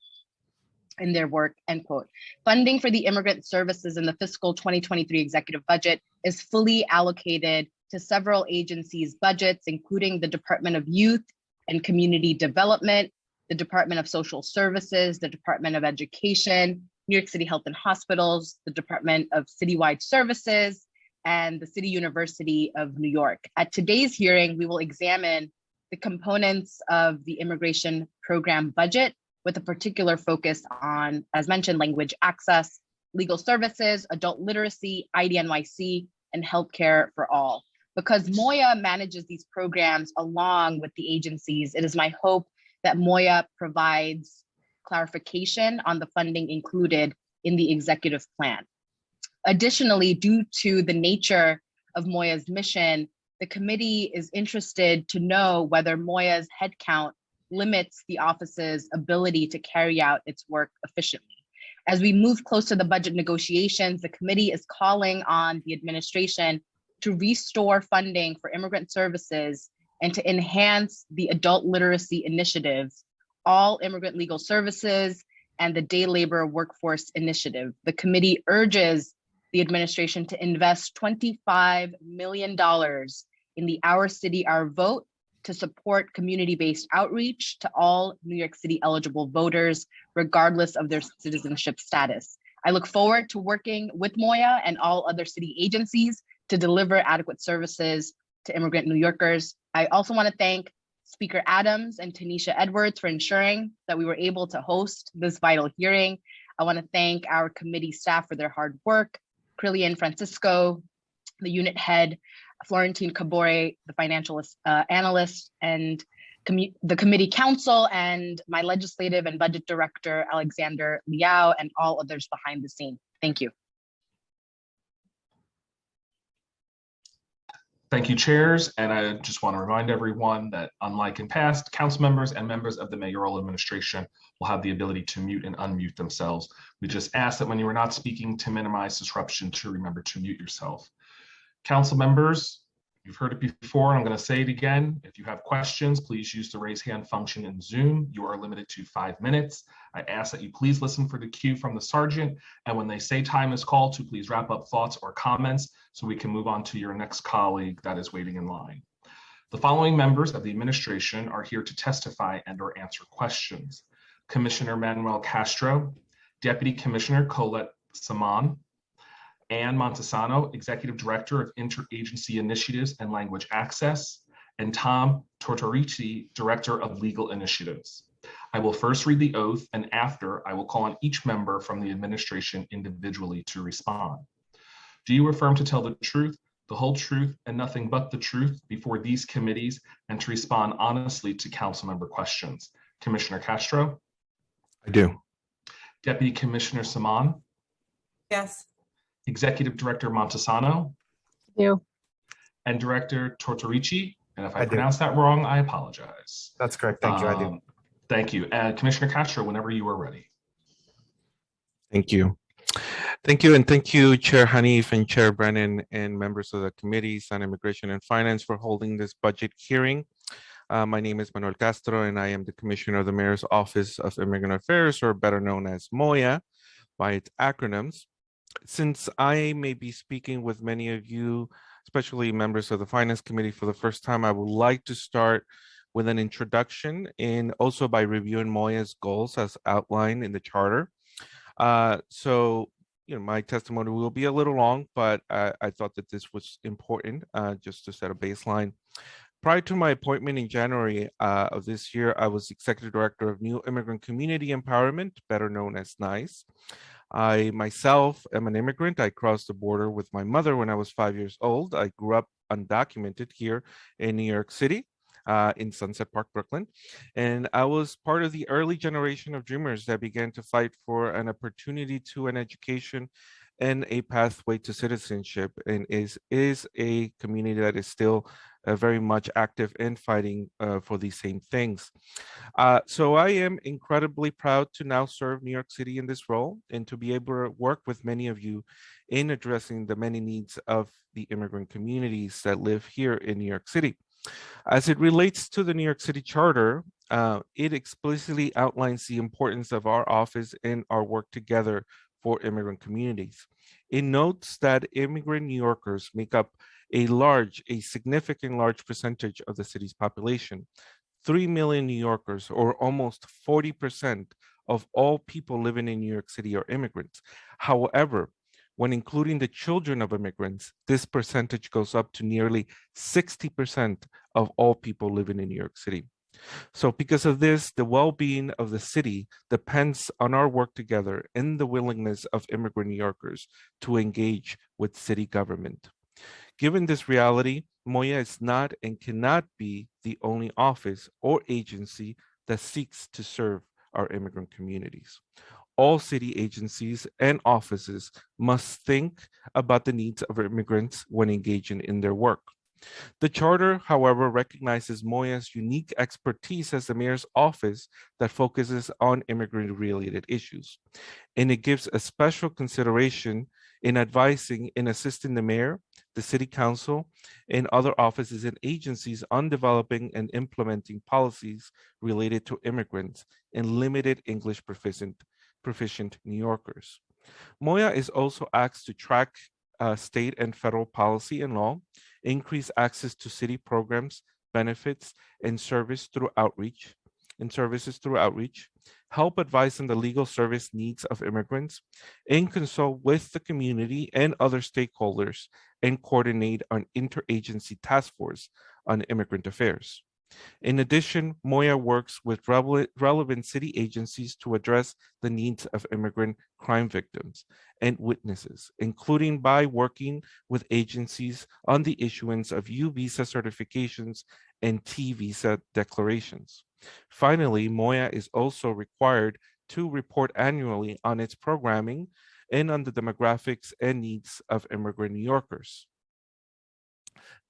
in their work, end quote. Funding for the immigrant services in the fiscal 2023 executive budget is fully allocated to several agencies' budgets, including the Department of Youth and Community Development, the Department of Social Services, the Department of Education, New York City Health and Hospitals, the Department of Citywide Services, and the City University of New York. At today's hearing, we will examine the components of the immigration program budget with a particular focus on, as mentioned, language access, legal services, adult literacy, IDNYC, and healthcare for all. Because Moya manages these programs along with the agencies, it is my hope that Moya provides clarification on the funding included in the executive plan. Additionally, due to the nature of Moya's mission, the committee is interested to know whether Moya's headcount limits the office's ability to carry out its work efficiently. As we move close to the budget negotiations, the committee is calling on the administration to restore funding for immigrant services and to enhance the adult literacy initiatives, all immigrant legal services, and the Day Labor Workforce Initiative. The committee urges the administration to invest $25 million in the Our City, Our Vote to support community-based outreach to all New York City eligible voters, regardless of their citizenship status. I look forward to working with Moya and all other city agencies to deliver adequate services to immigrant New Yorkers. I also want to thank Speaker Adams and Tanisha Edwards for ensuring that we were able to host this vital hearing. I want to thank our committee staff for their hard work, Krillian Francisco, the unit head, Florentine Cabore, the financial analyst, and the committee counsel, and my legislative and budget director, Alexander Liao, and all others behind the scene. Thank you. Thank you, chairs. And I just want to remind everyone that unlike in past, council members and members of the mayoral administration will have the ability to mute and unmute themselves. We just ask that when you are not speaking, to minimize disruption, to remember to mute yourself. Council members, you've heard it before, and I'm going to say it again. If you have questions, please use the raise hand function in Zoom. You are limited to 5 minutes. I ask that you please listen for the cue from the sergeant, and when they say time is called, to please wrap up thoughts or comments so we can move on to your next colleague that is waiting in line. The following members of the administration are here to testify and or answer questions. Commissioner Manuel Castro, Deputy Commissioner Colette Saman, Ann Montesano, Executive Director of Interagency Initiatives and Language Access, and Tom Tortorici, Director of Legal Initiatives. I will first read the oath, and after, I will call on each member from the administration individually to respond. Do you affirm to tell the truth, the whole truth, and nothing but the truth before these committees, and to respond honestly to council member questions? Commissioner Castro? I do. Deputy Commissioner Saman? Yes. Executive Director Montesano? Do. And Director Tortorici? And if I do. pronounced that wrong, I apologize. That's correct. Thank you. I do. Thank you. Commissioner Castro, whenever you are ready. Thank you. Thank you. And thank you, Chair Hanif and Chair Brennan and members of the committees on Immigration and Finance for holding this budget hearing. My name is Manuel Castro, and I am the Commissioner of the Mayor's Office of Immigrant Affairs, or better known as MOIA by its acronyms. Since I may be speaking with many of you, especially members of the Finance Committee, for the first time, I would like to start with an introduction and also by reviewing MOIA's goals as outlined in the charter. My testimony will be a little long, but I thought that this was important just to set a baseline. Prior to my appointment in January of this year, I was Executive Director of New Immigrant Community Empowerment, better known as NYCC. I myself am an immigrant. I crossed the border with my mother when I was 5 years old. I grew up undocumented here in New York City, in Sunset Park, Brooklyn. And I was part of the early generation of dreamers that began to fight for an opportunity to an education and a pathway to citizenship, and is a community that is still very much active in fighting for these same things. So I am incredibly proud to now serve New York City in this role and to be able to work with many of you in addressing the many needs of the immigrant communities that live here in New York City. As it relates to the New York City Charter, it explicitly outlines the importance of our office and our work together for immigrant communities. It notes that immigrant New Yorkers make up a significant large percentage of the city's population. 3 million New Yorkers, or almost 40% of all people living in New York City, are immigrants. However, when including the children of immigrants, this percentage goes up to nearly 60% of all people living in New York City. So because of this, the well-being of the city depends on our work together and the willingness of immigrant New Yorkers to engage with city government. Given this reality, MOIA is not and cannot be the only office or agency that seeks to serve our immigrant communities. All city agencies and offices must think about the needs of immigrants when engaging in their work. The Charter, however, recognizes MOIA's unique expertise as the mayor's office that focuses on immigrant-related issues, and it gives a special consideration in advising and assisting the mayor, the city council, and other offices and agencies on developing and implementing policies related to immigrants and limited English proficient proficient New Yorkers. Moya is also asked to track state and federal policy and law, increase access to city programs, benefits, and services through outreach, help advise on the legal service needs of immigrants, and consult with the community and other stakeholders, and coordinate an interagency task force on immigrant affairs. In addition, Moya works with relevant city agencies to address the needs of immigrant crime victims and witnesses, including by working with agencies on the issuance of U visa certifications and T visa declarations. Finally, Moya is also required to report annually on its programming and on the demographics and needs of immigrant New Yorkers.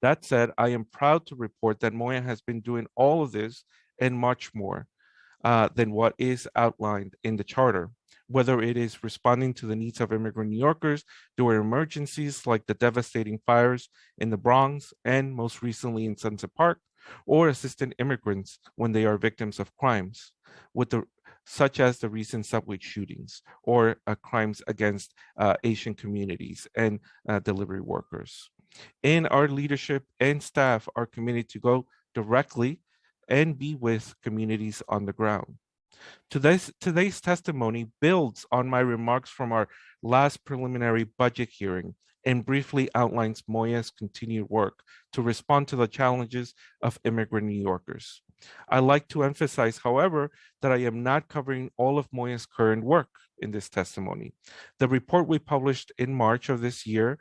That said, I am proud to report that Moya has been doing all of this and much more than what is outlined in the charter, whether it is responding to the needs of immigrant New Yorkers during emergencies like the devastating fires in the Bronx and most recently in Sunset Park, or assisting immigrants when they are victims of crimes, such as the recent subway shootings or crimes against Asian communities and delivery workers. And our leadership and staff are committed to go directly and be with communities on the ground. Today's testimony builds on my remarks from our last preliminary budget hearing and briefly outlines Moya's continued work to respond to the challenges of immigrant New Yorkers. I like to emphasize, however, that I am not covering all of Moya's current work in this testimony. The report we published in March of this year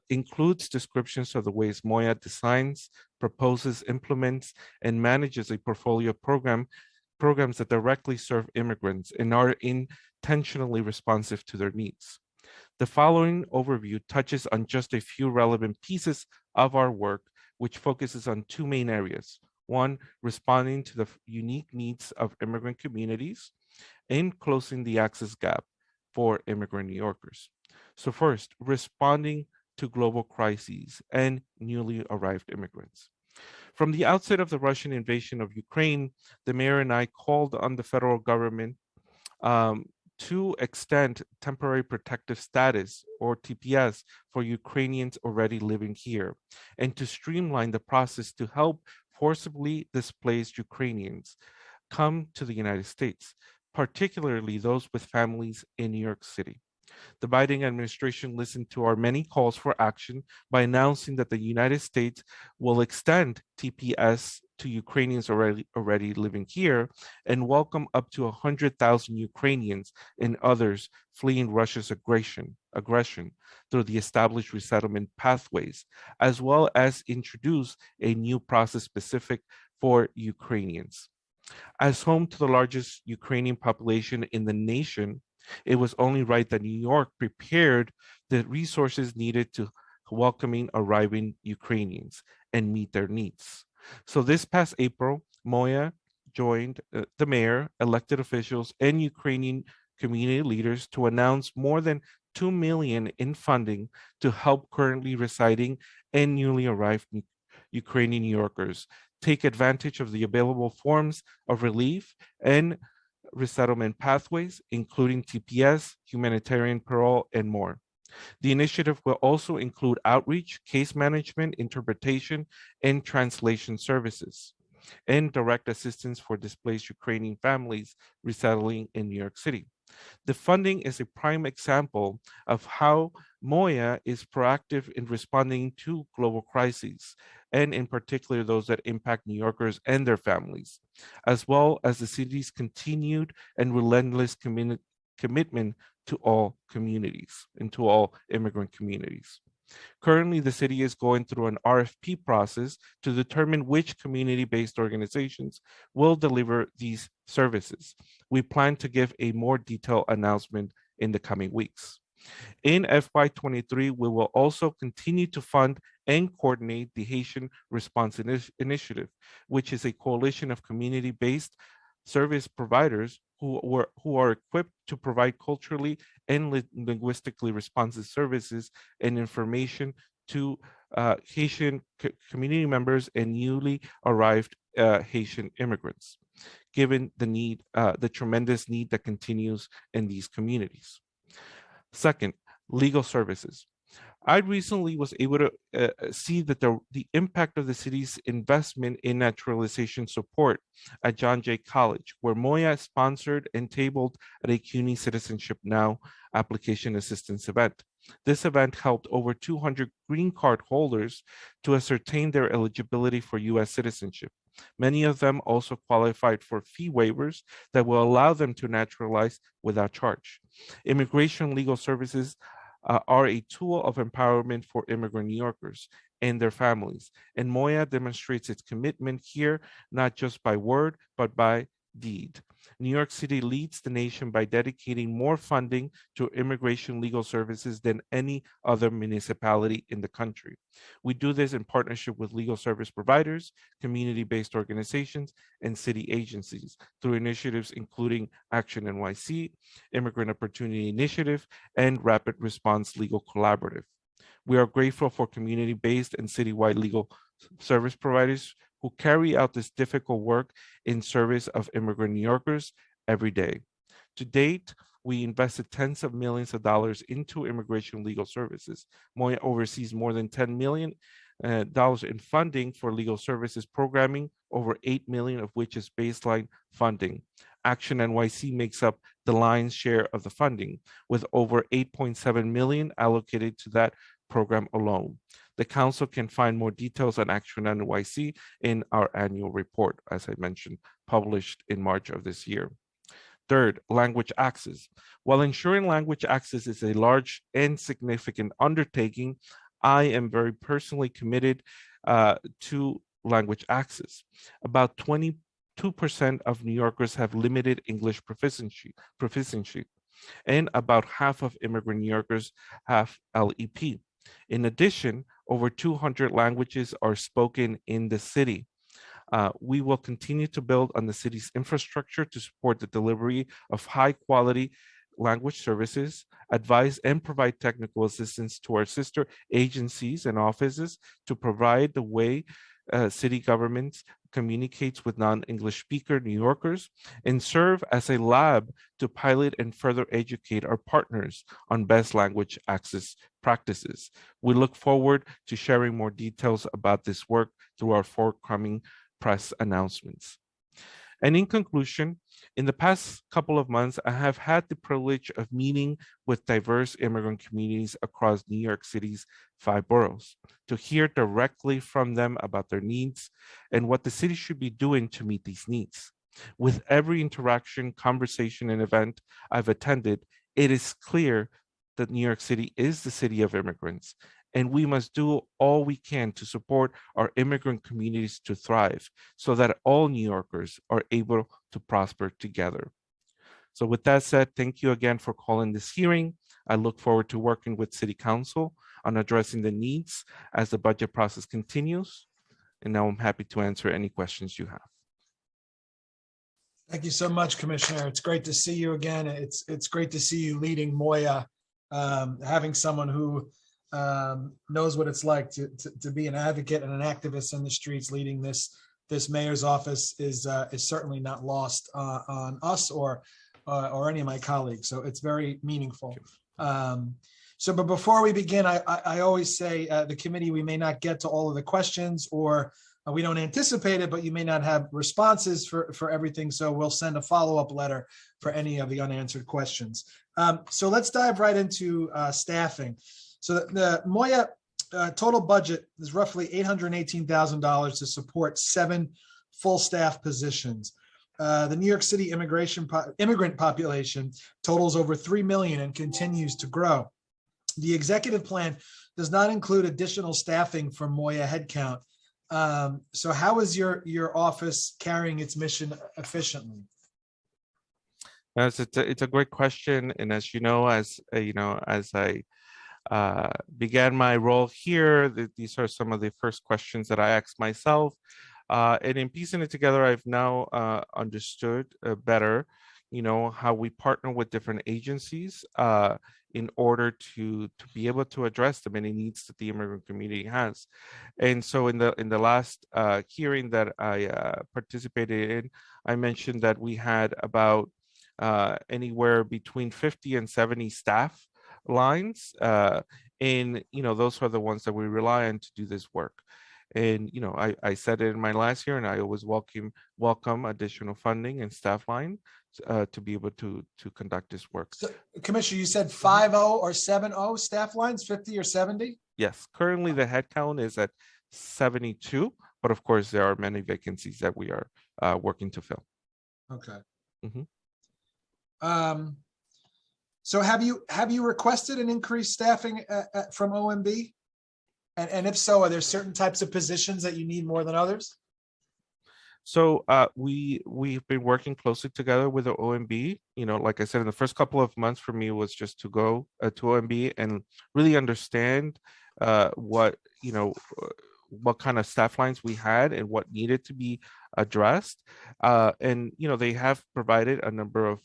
includes descriptions of the ways Moya designs, proposes, implements, and manages a portfolio of programs that directly serve immigrants and are intentionally responsive to their needs. The following overview touches on just a few relevant pieces of our work, which focuses on two main areas. One, responding to the unique needs of immigrant communities and closing the access gap for immigrant New Yorkers. So first, responding to global crises and newly arrived immigrants. From the outset of the Russian invasion of Ukraine, the mayor and I called on the federal government to extend temporary protective status, or TPS, for Ukrainians already living here, and to streamline the process to help forcibly displaced Ukrainians come to the United States, particularly those with families in New York City. The Biden administration listened to our many calls for action by announcing that the United States will extend TPS to Ukrainians already living here and welcome up to 100,000 Ukrainians and others fleeing Russia's aggression through the established resettlement pathways, as well as introduce a new process specific for Ukrainians. As home to the largest Ukrainian population in the nation, it was only right that New York prepared the resources needed to welcoming arriving Ukrainians and meet their needs. So this past April, Moya joined the mayor, elected officials, and Ukrainian community leaders to announce more than $2 million in funding to help currently residing and newly arrived Ukrainian New Yorkers take advantage of the available forms of relief and resettlement pathways, including TPS, humanitarian parole, and more. The initiative will also include outreach, case management, interpretation, and translation services, and direct assistance for displaced Ukrainian families resettling in New York City. The funding is a prime example of how Moya is proactive in responding to global crises, and in particular those that impact New Yorkers and their families, as well as the city's continued and relentless commitment to all communities and to all immigrant communities. Currently, the city is going through an RFP process to determine which community-based organizations will deliver these services. We plan to give a more detailed announcement in the coming weeks. In FY23, we will also continue to fund and coordinate the Haitian Response Initiative, which is a coalition of community-based service providers who are equipped to provide culturally and linguistically responsive services and information to Haitian community members and newly arrived Haitian immigrants. given the need, the tremendous need that continues in these communities. Second, legal services. I recently was able to see that the impact of the city's investment in naturalization support at John Jay College, where Moya sponsored and tabled at a CUNY Citizenship Now application assistance event. This event helped over 200 green card holders to ascertain their eligibility for U.S. citizenship. Many of them also qualified for fee waivers that will allow them to naturalize without charge. Immigration legal services are a tool of empowerment for immigrant New Yorkers and their families. And Moya demonstrates its commitment here, not just by word, but by deed. New York City leads the nation by dedicating more funding to immigration legal services than any other municipality in the country. We do this in partnership with legal service providers, community-based organizations, and city agencies through initiatives including Action NYC, Immigrant Opportunity Initiative, and Rapid Response Legal Collaborative. We are grateful for community-based and citywide legal service providers who carry out this difficult work in service of immigrant New Yorkers every day. To date, we invested tens of millions of dollars into immigration legal services. Moya oversees more than $10 million in funding for legal services programming, over $8 million of which is baseline funding. Action NYC makes up the lion's share of the funding, with over $8.7 million allocated to that program alone. The council can find more details on Action NYC in our annual report, as I mentioned, published in March of this year. Third, language access. While ensuring language access is a large and significant undertaking, I am very personally committed to language access. About 22% of New Yorkers have limited English proficiency, and about half of immigrant New Yorkers have LEP. In addition, over 200 languages are spoken in the city. We will continue to build on the city's infrastructure to support the delivery of high quality language services, advise and provide technical assistance to our sister agencies and offices to provide the way city governments communicates with non-English speaker New Yorkers, and serve as a lab to pilot and further educate our partners on best language access practices. We look forward to sharing more details about this work through our forthcoming press announcements. And in conclusion, in the past couple of months, I have had the privilege of meeting with diverse immigrant communities across New York City's 5 boroughs to hear directly from them about their needs and what the city should be doing to meet these needs. With every interaction, conversation, and event I've attended, it is clear that New York City is the city of immigrants, and we must do all we can to support our immigrant communities to thrive so that all New Yorkers are able to prosper together. So with that said, thank you again for calling this hearing. I look forward to working with City Council on addressing the needs as the budget process continues. And now I'm happy to answer any questions you have. Thank you so much, Commissioner. It's great to see you again. It's great to see you leading Moya, having someone who knows what it's like to be an advocate and an activist in the streets. Leading this mayor's office is certainly not lost on us or any of my colleagues. So it's very meaningful. But before we begin, I always say the committee, we may not get to all of the questions, or we don't anticipate it, but you may not have responses for everything. So we'll send a follow-up letter for any of the unanswered questions. So let's dive right into staffing. So the Moya total budget is roughly $818,000 to support 7 full staff positions. The New York City immigrant population totals over 3 million and continues to grow. The executive plan does not include additional staffing from Moya headcount. So how is your office carrying its mission efficiently? Yes, it's a great question, and as you know, as I began my role here, these are some of the first questions that I asked myself. And in piecing it together, I've now understood better, how we partner with different agencies in order to be able to address the many needs that the immigrant community has. And so in the last hearing that I participated in, I mentioned that we had about anywhere between 50 and 70 staff lines. And those are the ones that we rely on to do this work. And I said it in my last year, and I always welcome additional funding and staff line to be able to conduct this work. So, Commissioner, you said 50 or 70 staff lines, 50 or 70? Yes, currently the headcount is at 72, but of course there are many vacancies that we are working to fill. Okay. Mhm. So have you requested an increased staffing from OMB? And if so, are there certain types of positions that you need more than others? So we've been working closely together with the OMB. Like I said, in the first couple of months for me was just to go to OMB and really understand what kind of staff lines we had and what needed to be addressed. And they have provided a number of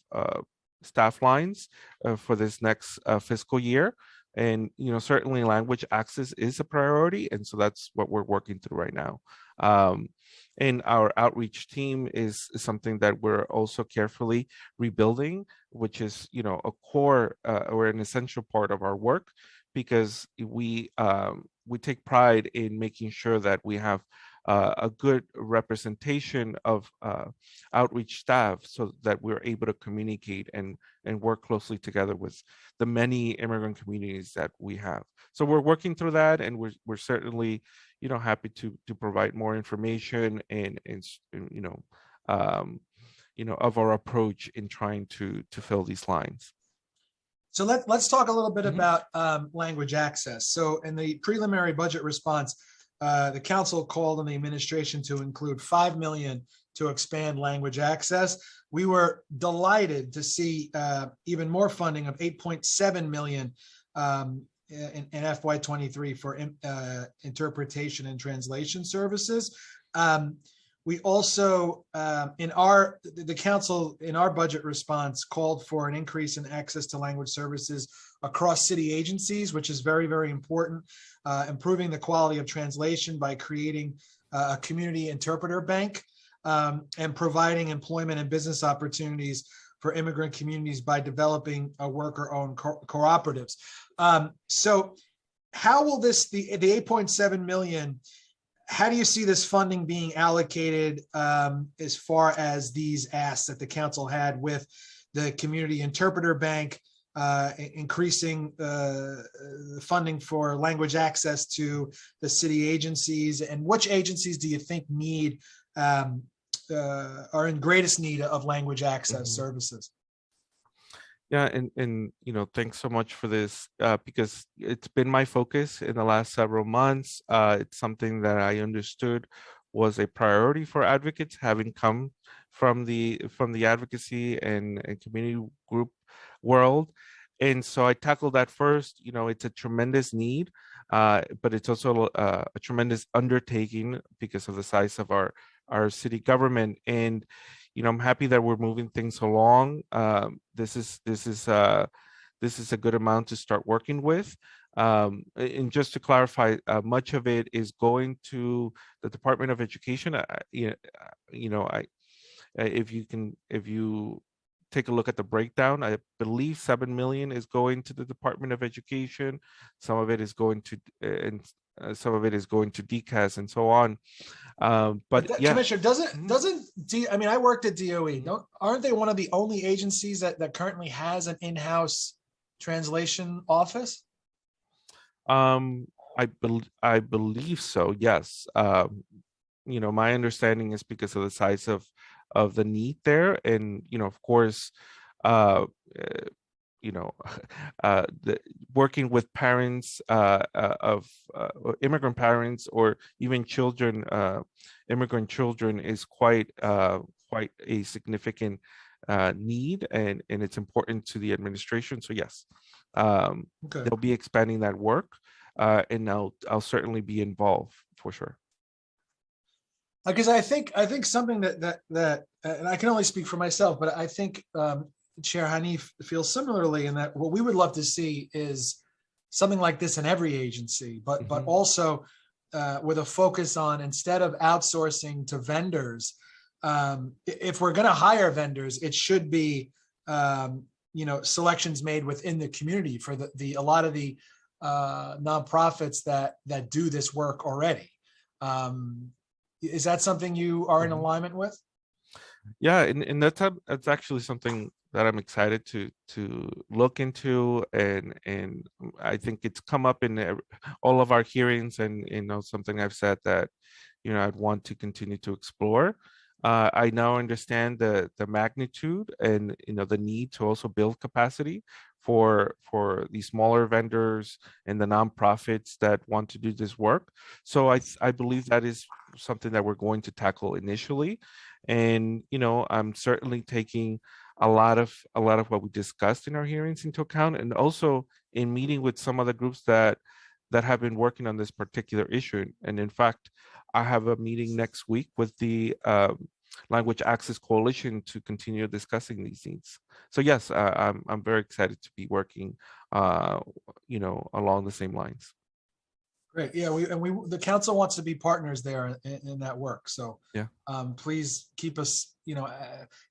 staff lines for this next fiscal year. And certainly language access is a priority, and so that's what we're working through right now. And our outreach team is something that we're also carefully rebuilding, which is a core or an essential part of our work, because we take pride in making sure that we have a good representation of outreach staff so that we're able to communicate and work closely together with the many immigrant communities that we have. So we're working through that, and we're certainly happy to provide more information and of our approach in trying to fill these lines. So let's talk a little bit about language access. So in the preliminary budget response, the council called on the administration to include $5 million to expand language access. We were delighted to see even more funding of $8.7 million in FY23 for interpretation and translation services. We also, the council in our budget response called for an increase in access to language services across city agencies, which is very, very important. Improving the quality of translation by creating a community interpreter bank, and providing employment and business opportunities for immigrant communities by developing a worker-owned cooperatives. So how will the 8.7 million, how do you see this funding being allocated as far as these asks that the council had with the community interpreter bank, increasing the funding for language access to the city agencies, and which agencies do you think are in greatest need of language access services? Yeah, and thanks so much for this, because it's been my focus in the last several months. It's something that I understood was a priority for advocates, having come from the advocacy and community group world. And so I tackled that first. It's a tremendous need, but it's also a tremendous undertaking because of the size of our city government. And I'm happy that we're moving things along. This is a good amount to start working with. And just to clarify, much of it is going to the Department of Education. If you take a look at the breakdown, I believe 7 million is going to the Department of Education. Some of it is going to some of it is going to DCAS and so on. But yeah. Commissioner, I worked at DOE. Aren't they one of the only agencies that currently has an in-house translation office? I believe so. Yes. My understanding is because of the size of the need there, and of course, working with parents of immigrant parents or even children, immigrant children, is quite a significant need, and it's important to the administration. So yes, they'll be expanding that work, and I'll certainly be involved for sure. Because I think something that and I can only speak for myself, but I think Chair Hanif feels similarly in that what we would love to see is something like this in every agency, but also with a focus on, instead of outsourcing to vendors, if we're going to hire vendors, it should be selections made within the community for a lot of the nonprofits that do this work already. Is that something you are in alignment with? Yeah, and that's actually something that I'm excited to look into, and I think it's come up in all of our hearings, and something I've said that I'd want to continue to explore. I now understand the magnitude and the need to also build capacity for these smaller vendors and the nonprofits that want to do this work. So I believe that is something that we're going to tackle initially, and I'm certainly taking a lot of what we discussed in our hearings into account, and also in meeting with some other groups that have been working on this particular issue. And in fact, I have a meeting next week with the Language Access Coalition to continue discussing these needs. So yes, I'm very excited to be working, along the same lines. Great. Yeah, the council wants to be partners there in that work. So yeah, please keep us,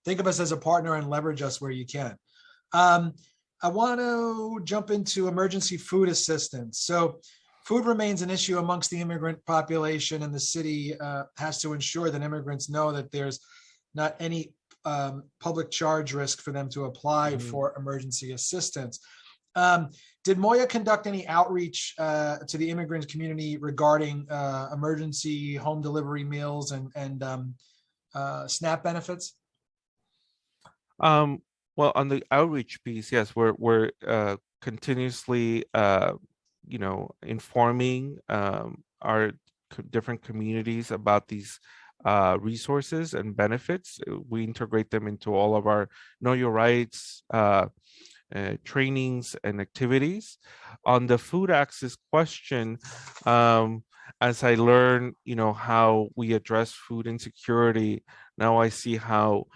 think of us as a partner and leverage us where you can. I want to jump into emergency food assistance. So food remains an issue amongst the immigrant population, and the city has to ensure that immigrants know that there's not any public charge risk for them to apply for emergency assistance. Did Moya conduct any outreach to the immigrant community regarding emergency home delivery meals and SNAP benefits? Well, on the outreach piece, yes, we're continuously informing our different communities about these resources and benefits. We integrate them into all of our Know Your Rights trainings and activities. On the food access question, as I learn, how we address food insecurity, now I see how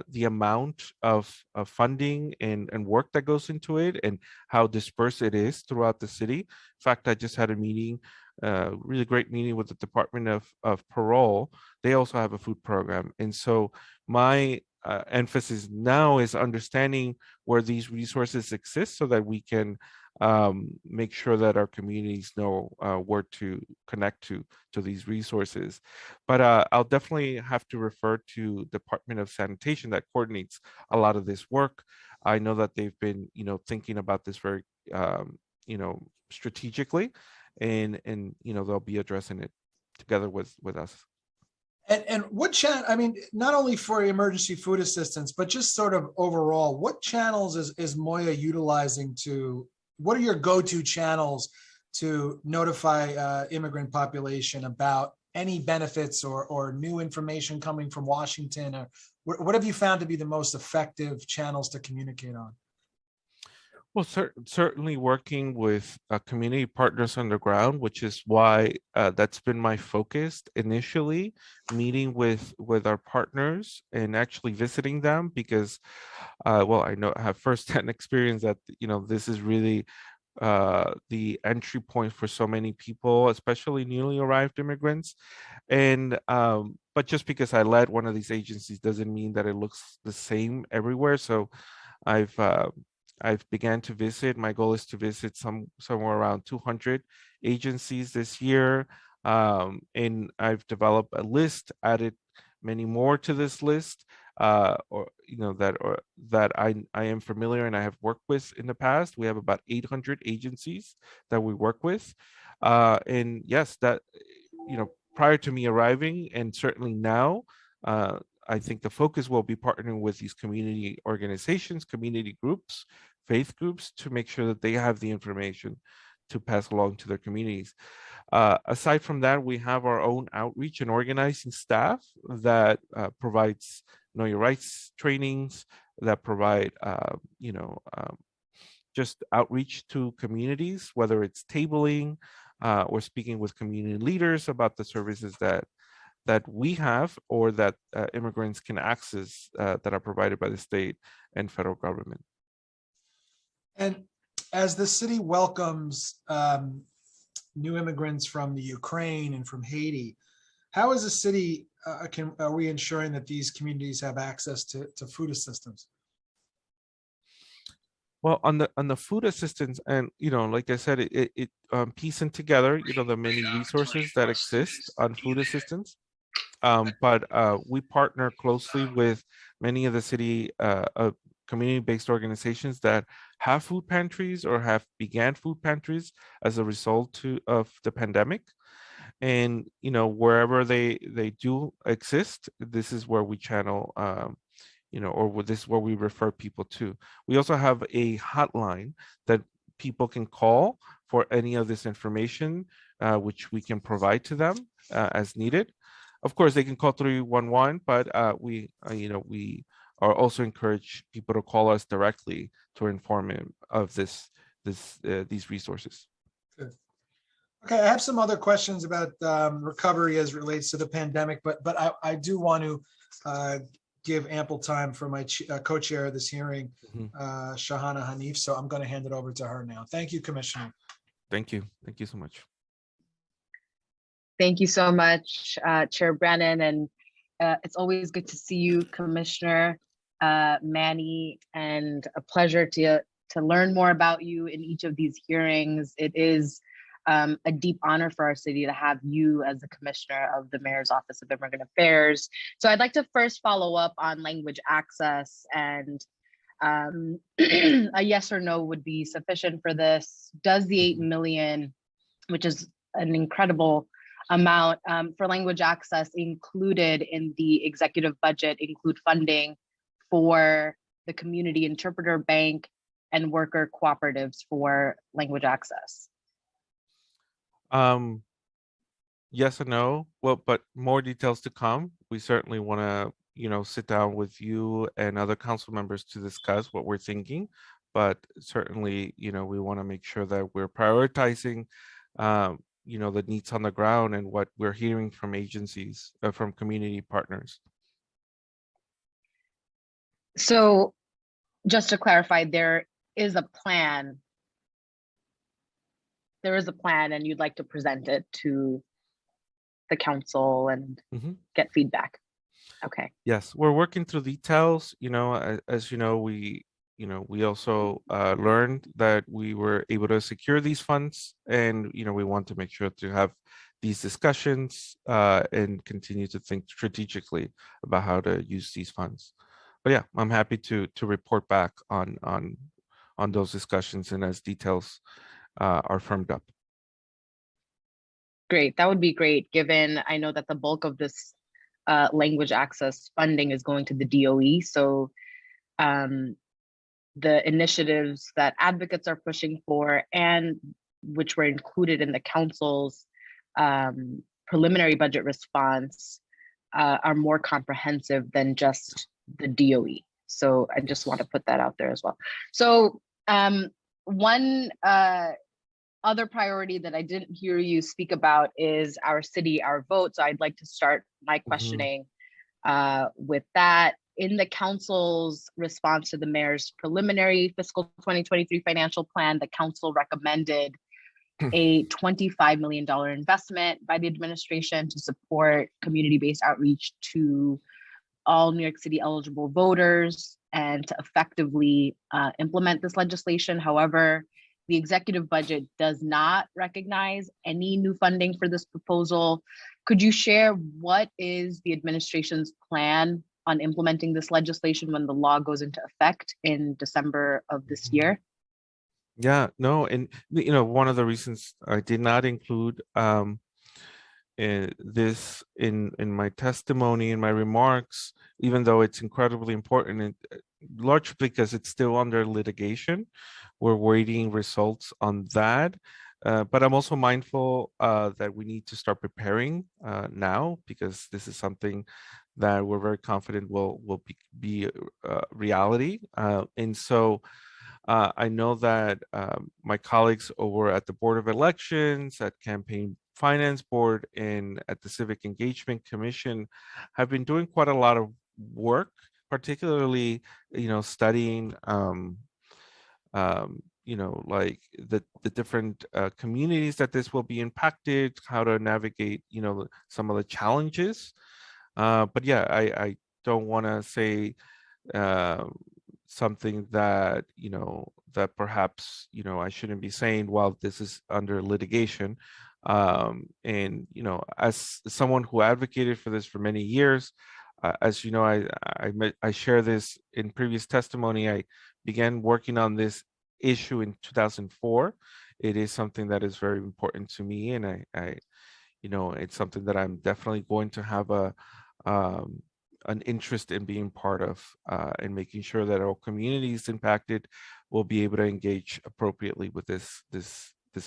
the amount of funding and work that goes into it, and how dispersed it is throughout the city. In fact, I just had a meeting, really great meeting with the Department of Parole. They also have a food program. And so my emphasis now is understanding where these resources exist so that we can make sure that our communities know where to connect to these resources. But I'll definitely have to refer to Department of Sanitation that coordinates a lot of this work. I know that they've been, thinking about this very, strategically, and they'll be addressing it together with us. And what channel, I mean, not only for emergency food assistance, but just sort of overall, what channels is Moya utilizing what are your go-to channels to notify immigrant population about any benefits or new information coming from Washington? Or what have you found to be the most effective channels to communicate on? Well, certainly working with community partners on the ground, which is why that's been my focus initially, meeting with our partners and actually visiting them, because, well, I have firsthand experience that, this is really the entry point for so many people, especially newly arrived immigrants. And but just because I led one of these agencies doesn't mean that it looks the same everywhere. So I've began to visit. My goal is to visit somewhere around 200 agencies this year, and I've developed a list, added many more to this list, that I am familiar and I have worked with in the past. We have about 800 agencies that we work with, and yes, that prior to me arriving, and certainly now, I think the focus will be partnering with these community organizations, community groups, faith groups, to make sure that they have the information to pass along to their communities. Aside from that, we have our own outreach and organizing staff that provides Know Your Rights trainings, that provide just outreach to communities, whether it's tabling or speaking with community leaders about the services that that we have or that immigrants can access that are provided by the state and federal government. And as the city welcomes new immigrants from the Ukraine and from Haiti, how is the city, are we ensuring that these communities have access to food assistance? Well, on the food assistance, and like I said, it piecing together, the many resources that exist on food assistance. But we partner closely with many of the city community-based organizations that have food pantries or have began food pantries as a result of the pandemic. And wherever they do exist, this is where we channel or this is where we refer people to. We also have a hotline that people can call for any of this information, which we can provide to them as needed. Of course, they can call 311, but we are also encourage people to call us directly to inform them of these resources. Good. Okay, I have some other questions about recovery as it relates to the pandemic, but I do want to give ample time for my co-chair of this hearing, Shahana Hanif. So I'm going to hand it over to her now. Thank you, Commissioner. Thank you. Thank you so much. Thank you so much, Chair Brannon. And it's always good to see you, Commissioner Manny, and a pleasure to learn more about you in each of these hearings. It is a deep honor for our city to have you as the Commissioner of the Mayor's Office of Immigrant Affairs. So I'd like to first follow up on language access, and a yes or no would be sufficient for this. Does the 8 million, which is an incredible amount for language access included in the executive budget, include funding for the Community Interpreter Bank and worker cooperatives for language access? Yes and no. Well, but more details to come. We certainly want to, sit down with you and other council members to discuss what we're thinking. But certainly, we want to make sure that we're prioritizing, the needs on the ground and what we're hearing from agencies, from community partners. So just to clarify, there is a plan. There is a plan and you'd like to present it to the council and get feedback. Okay. Yes, we're working through details. As you know, we also learned that we were able to secure these funds, and we want to make sure to have these discussions and continue to think strategically about how to use these funds. But yeah, I'm happy to report back on those discussions and as details are firmed up. Great, that would be great, given I know that the bulk of this language access funding is going to the DOE. So the initiatives that advocates are pushing for, and which were included in the council's preliminary budget response, are more comprehensive than just the DOE. So I just want to put that out there as well. So one other priority that I didn't hear you speak about is Our City, Our Vote. So I'd like to start my questioning with that. In the council's response to the mayor's preliminary fiscal 2023 financial plan, the council recommended a $25 million investment by the administration to support community-based outreach to all New York City eligible voters and to effectively implement this legislation. However, the executive budget does not recognize any new funding for this proposal. Could you share what is the administration's plan on implementing this legislation when the law goes into effect in December of this year? Yeah, no, and one of the reasons I did not include this in my testimony, in my remarks, even though it's incredibly important, largely because it's still under litigation. We're waiting results on that. But I'm also mindful that we need to start preparing now, because this is something that we're very confident will be reality. And so I know that my colleagues over at the Board of Elections, at Campaign Finance Board and at the Civic Engagement Commission have been doing quite a lot of work, particularly, studying, like the different communities that this will be impacted, how to navigate, some of the challenges. But yeah, I don't want to say something that, that perhaps, I shouldn't be saying while this is under litigation. And, as someone who advocated for this for many years, as you know, I share this in previous testimony. I began working on this issue in 2004. It is something that is very important to me, and I it's something that I'm definitely going to have an interest in being part of, and making sure that our communities impacted will be able to engage appropriately with this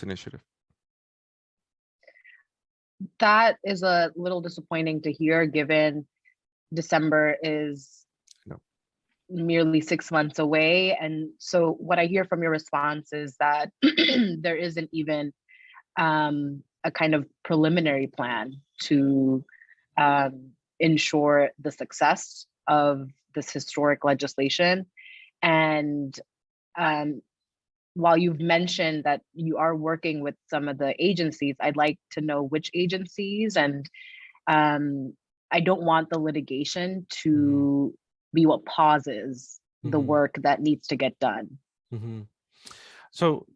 initiative. That is a little disappointing to hear, given December is merely 6 months away. And so what I hear from your response is that there isn't even a kind of preliminary plan to ensure the success of this historic legislation. And while you've mentioned that you are working with some of the agencies, I'd like to know which agencies, and I don't want the litigation to be what pauses the work that needs to get done. So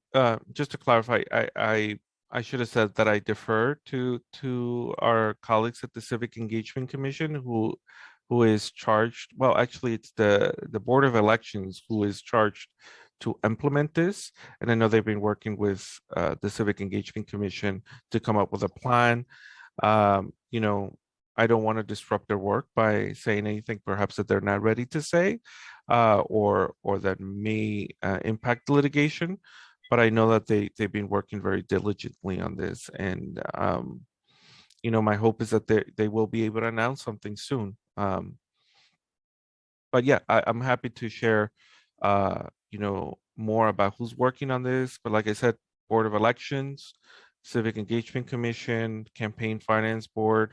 just to clarify, I should have said that I defer to our colleagues at the Civic Engagement Commission who is charged. Well, actually, it's the Board of Elections who is charged to implement this. And I know they've been working with the Civic Engagement Commission to come up with a plan. I don't want to disrupt their work by saying anything perhaps that they're not ready to say, or that may impact the litigation. But I know that they've been working very diligently on this, and my hope is that they will be able to announce something soon. But yeah, I'm happy to share more about who's working on this. But like I said, Board of Elections, Civic Engagement Commission, Campaign Finance Board.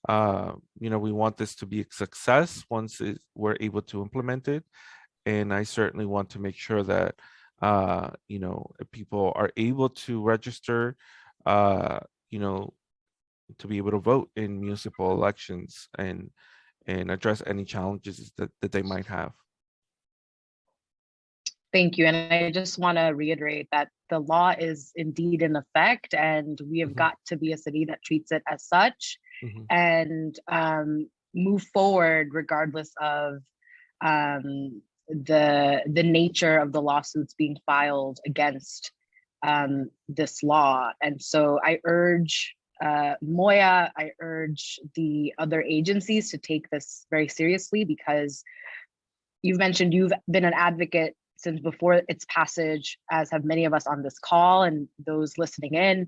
We want this to be a success once we're able to implement it. And I certainly want to make sure that people are able to register, to be able to vote in municipal elections and address any challenges that they might have. Thank you. And I just want to reiterate that the law is indeed in effect, and we have got to be a city that treats it as such, and move forward regardless of the nature of the lawsuits being filed against this law. And so I urge Moya, I urge the other agencies to take this very seriously, because you've mentioned you've been an advocate since before its passage, as have many of us on this call and those listening in.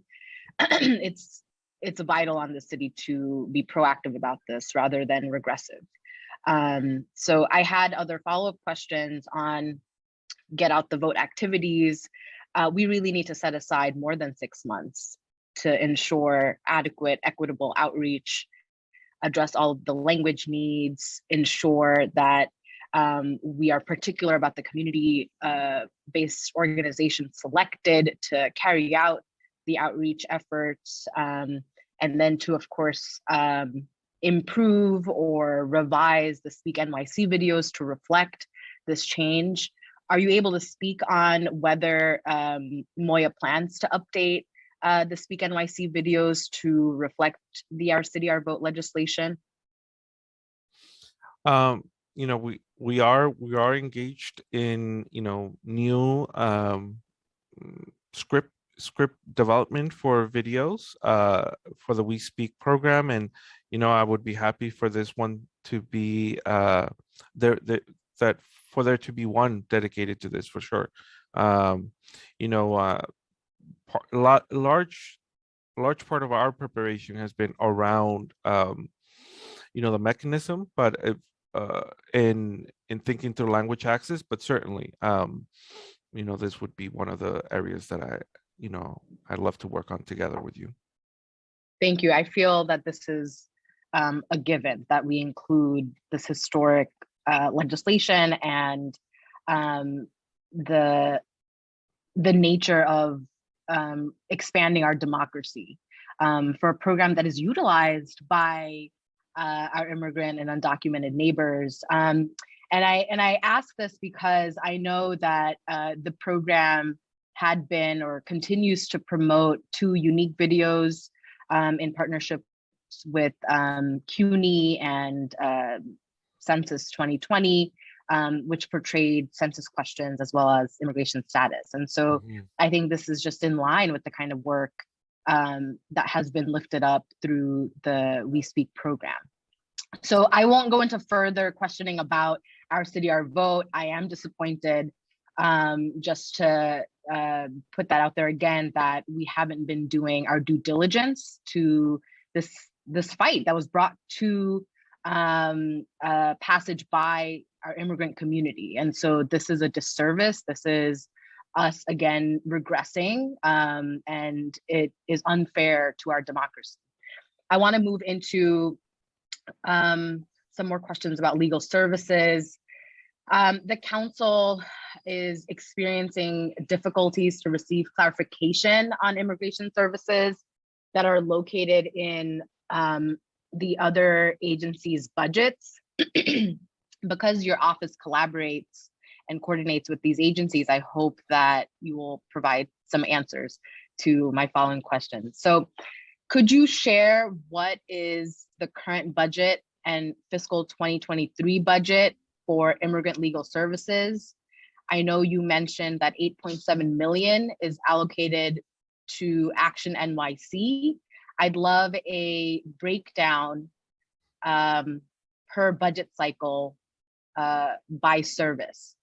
It's vital on the city to be proactive about this rather than regressive. So I had other follow-up questions on get out the vote activities. We really need to set aside more than 6 months to ensure adequate, equitable outreach, address all of the language needs, ensure that we are particular about the community-based organizations selected to carry out the outreach efforts, and then to, of course, improve or revise the Speak NYC videos to reflect this change. Are you able to speak on whether Moya plans to update the Speak NYC videos to reflect the Our City, Our Vote legislation? We are engaged in new script development for videos for the We Speak program, and I would be happy for this one to be there to be one dedicated to this for sure. Large part of our preparation has been around the mechanism, but in thinking through language access, but certainly this would be one of the areas that I'd love to work on together with you. Thank you. I feel that this is a given that we include this historic legislation and the nature of expanding our democracy for a program that is utilized by our immigrant and undocumented neighbors. And I ask this because I know that the program had been or continues to promote 2 unique videos in partnership with CUNY and Census 2020, which portrayed census questions as well as immigration status. And so I think this is just in line with the kind of work that has been lifted up through the We Speak program. So I won't go into further questioning about our city, our vote. I am disappointed, just to put that out there again, that we haven't been doing our due diligence to this fight that was brought to passage by our immigrant community. And so this is a disservice. This is us again regressing, and it is unfair to our democracy. I want to move into some more questions about legal services. The council is experiencing difficulties to receive clarification on immigration services that are located in the other agencies' budgets. Because your office collaborates and coordinates with these agencies, I hope that you will provide some answers to my following questions. So could you share what is the current budget and fiscal 2023 budget for immigrant legal services? I know you mentioned that 8.7 million is allocated to Action NYC. I'd love a breakdown per budget cycle by service.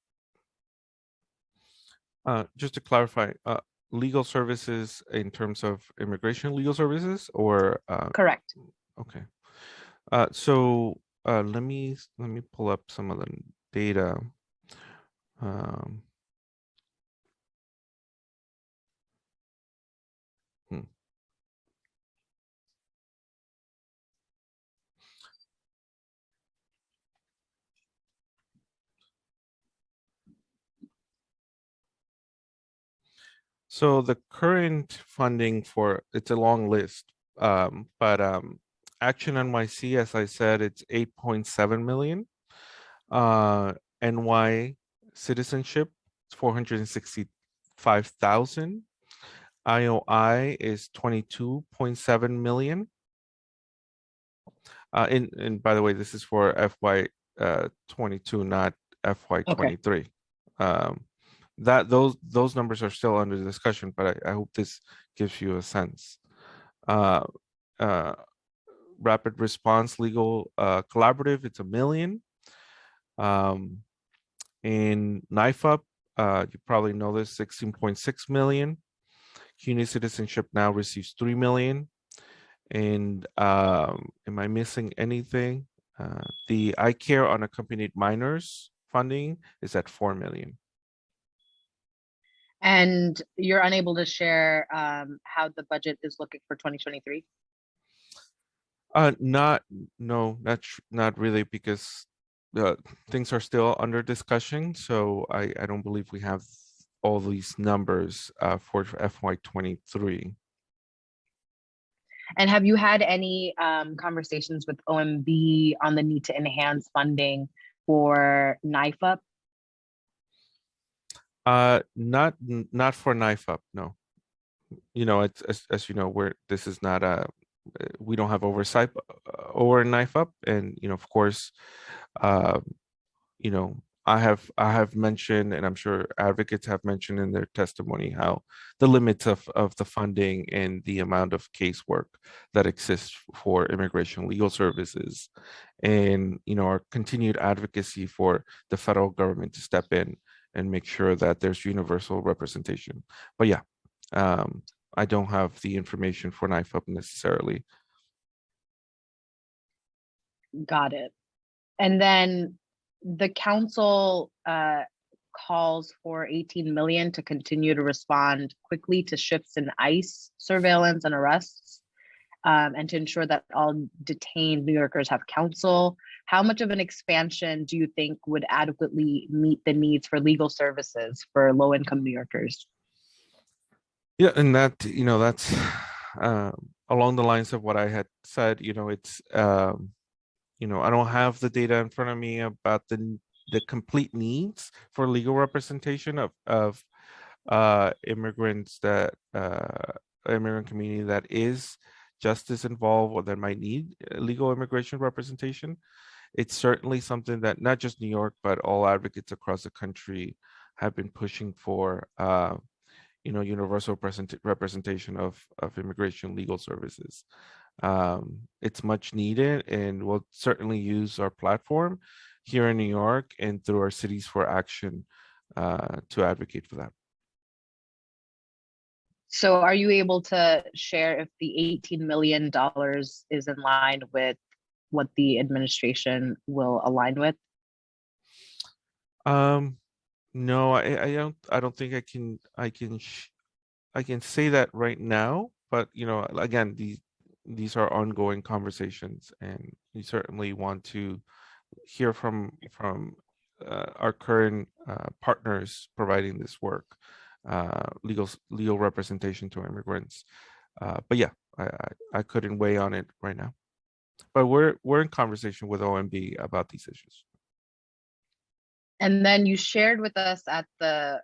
Just to clarify, legal services in terms of immigration legal services, or correct? Okay. So let me pull up some of the data. So the current funding for, it's a long list, but Action NYC, as I said, it's 8.7 million. NY citizenship, it's 465,000. IOI is 22.7 million. And by the way, this is for FY 22, not FY 23. That those numbers are still under discussion, but I hope this gives you a sense. Rapid response legal collaborative, it's 1 million. In NIFUP, you probably know this, 16.6 million. CUNY Citizenship now receives 3 million. And am I missing anything? The iCare unaccompanied minors funding is at 4 million. And you're unable to share how the budget is looking for 2023? Not really, because things are still under discussion. So I don't believe we have all these numbers for FY23. And have you had any conversations with OMB on the need to enhance funding for NIFUP? Not for NIFUP, no. You know, it's as you know, this is not we don't have oversight over NIFUP, and you know, of course, you know, I have mentioned, and I'm sure advocates have mentioned in their testimony, how the limits of the funding and the amount of casework that exists for immigration legal services, and you know, our continued advocacy for the federal government to step in and make sure that there's universal representation. But yeah, I don't have the information for NIFUP necessarily. Got it. And then the council calls for 18 million to continue to respond quickly to shifts in ICE surveillance and arrests. and to ensure that all detained New Yorkers have counsel. How much of an expansion do you think would adequately meet the needs for legal services for low-income New Yorkers? Yeah, and that, that's along the lines of what I had said. It's I don't have the data in front of me about the complete needs for legal representation of immigrants that immigrant community that is justice involved or that might need legal immigration representation. It's certainly something that not just New York, but all advocates across the country have been pushing for, universal representation of immigration legal services. It's much needed, and we'll certainly use our platform here in New York and through our Cities for Action to advocate for that. So are you able to share if the $18 million is in line with what the administration will align with? No, I don't think I can say that right now, but again, these are ongoing conversations, and we certainly want to hear from our current partners providing this work, legal representation to immigrants. But yeah, I couldn't weigh on it right now. But we're in conversation with OMB about these issues. And then you shared with us at the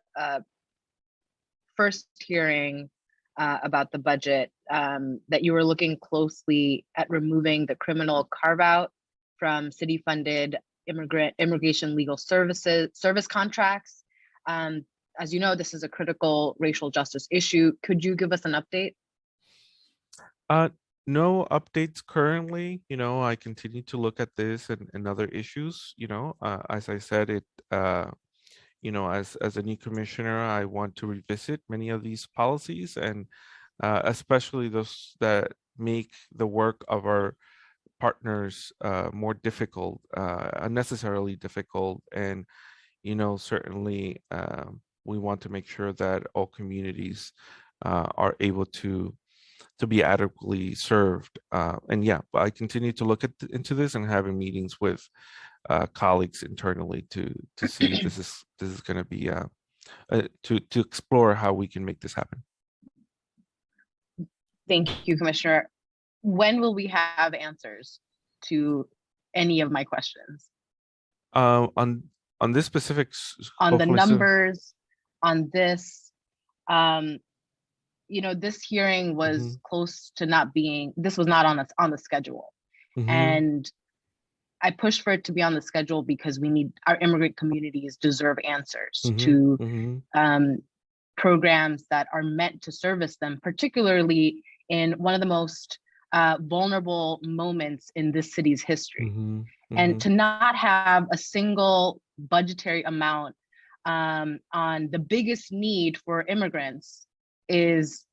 first hearing about the budget that you were looking closely at removing the criminal carve-out from city-funded immigration legal service contracts. As you know, this is a critical racial justice issue. Could you give us an update? No updates currently. I continue to look at this and other issues. As I said, as a new commissioner, I want to revisit many of these policies, and especially those that make the work of our partners more difficult, unnecessarily difficult. And certainly we want to make sure that all communities are able to be adequately served. And yeah, I continue to look into this and having meetings with colleagues internally to see if this is going to be to explore how we can make this happen. Thank you, Commissioner. When will we have answers to any of my questions? On this specific on the numbers, on this, this hearing was close to not being. This was not on the schedule, and I pushed for it to be on the schedule because we need our immigrant communities deserve answers to programs that are meant to service them, particularly in one of the most vulnerable moments in this city's history. And to not have a single budgetary amount on the biggest need for immigrants is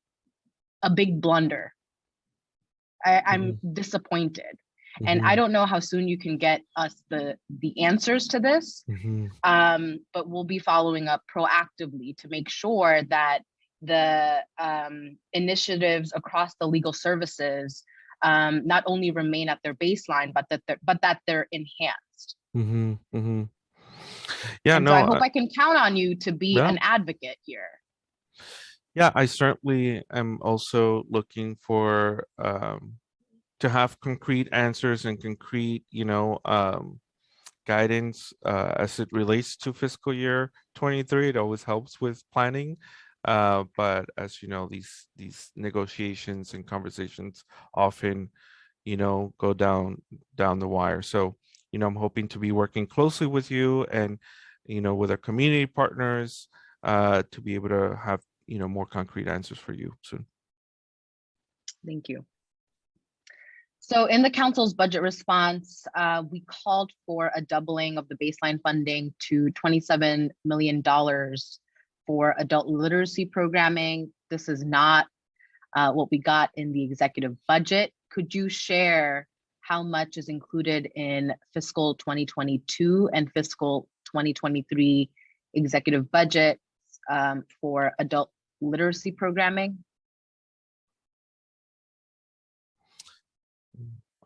a big blunder. I'm disappointed. And I don't know how soon you can get us the answers to this, but we'll be following up proactively to make sure that the initiatives across the legal services not only remain at their baseline, but that they're enhanced. Yeah, and no, so I hope I can count on you to be an advocate here. Yeah, I certainly am also looking for to have concrete answers and concrete, guidance as it relates to fiscal year 23. It always helps with planning. But as you know, these negotiations and conversations often, go down the wire. So, I'm hoping to be working closely with you and, with our community partners to be able to have, more concrete answers for you soon. Thank you. So in the council's budget response, we called for a doubling of the baseline funding to $27 million for adult literacy programming. This is not what we got in the executive budget. Could you share how much is included in fiscal 2022 and fiscal 2023 executive budget for adult literacy programming?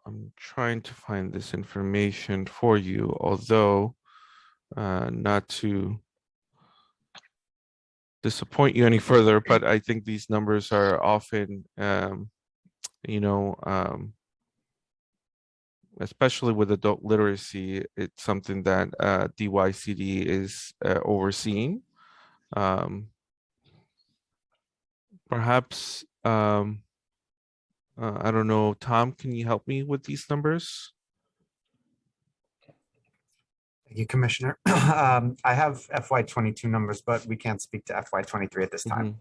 I'm trying to find this information for you, although not to disappoint you any further, but I think these numbers are often, especially with adult literacy, it's something that DYCD is overseeing. Perhaps, I don't know, Tom, can you help me with these numbers? Thank you, Commissioner. I have FY22 numbers, but we can't speak to FY23 at this time.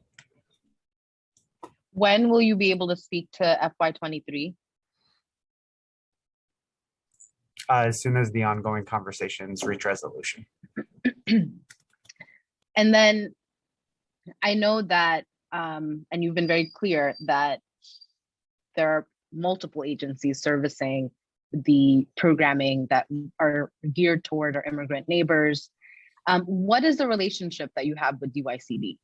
When will you be able to speak to FY23? As soon as the ongoing conversations reach resolution. And then I know that, and you've been very clear that there are multiple agencies servicing the programming that are geared toward our immigrant neighbors. What is the relationship that you have with DYCD?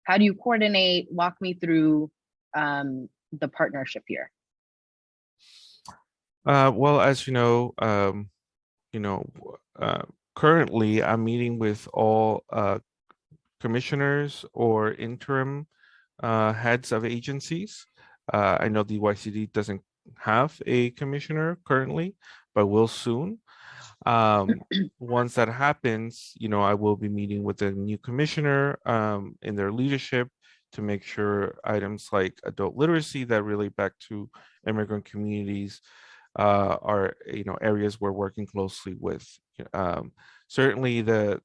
How do you coordinate? Walk me through the partnership here. Well, as you know, currently I'm meeting with all commissioners or interim heads of agencies. I know the DYCD doesn't have a commissioner currently, but will soon. Once that happens, I will be meeting with the new commissioner in their leadership to make sure items like adult literacy that relate back to immigrant communities are areas we're working closely with. Certainly the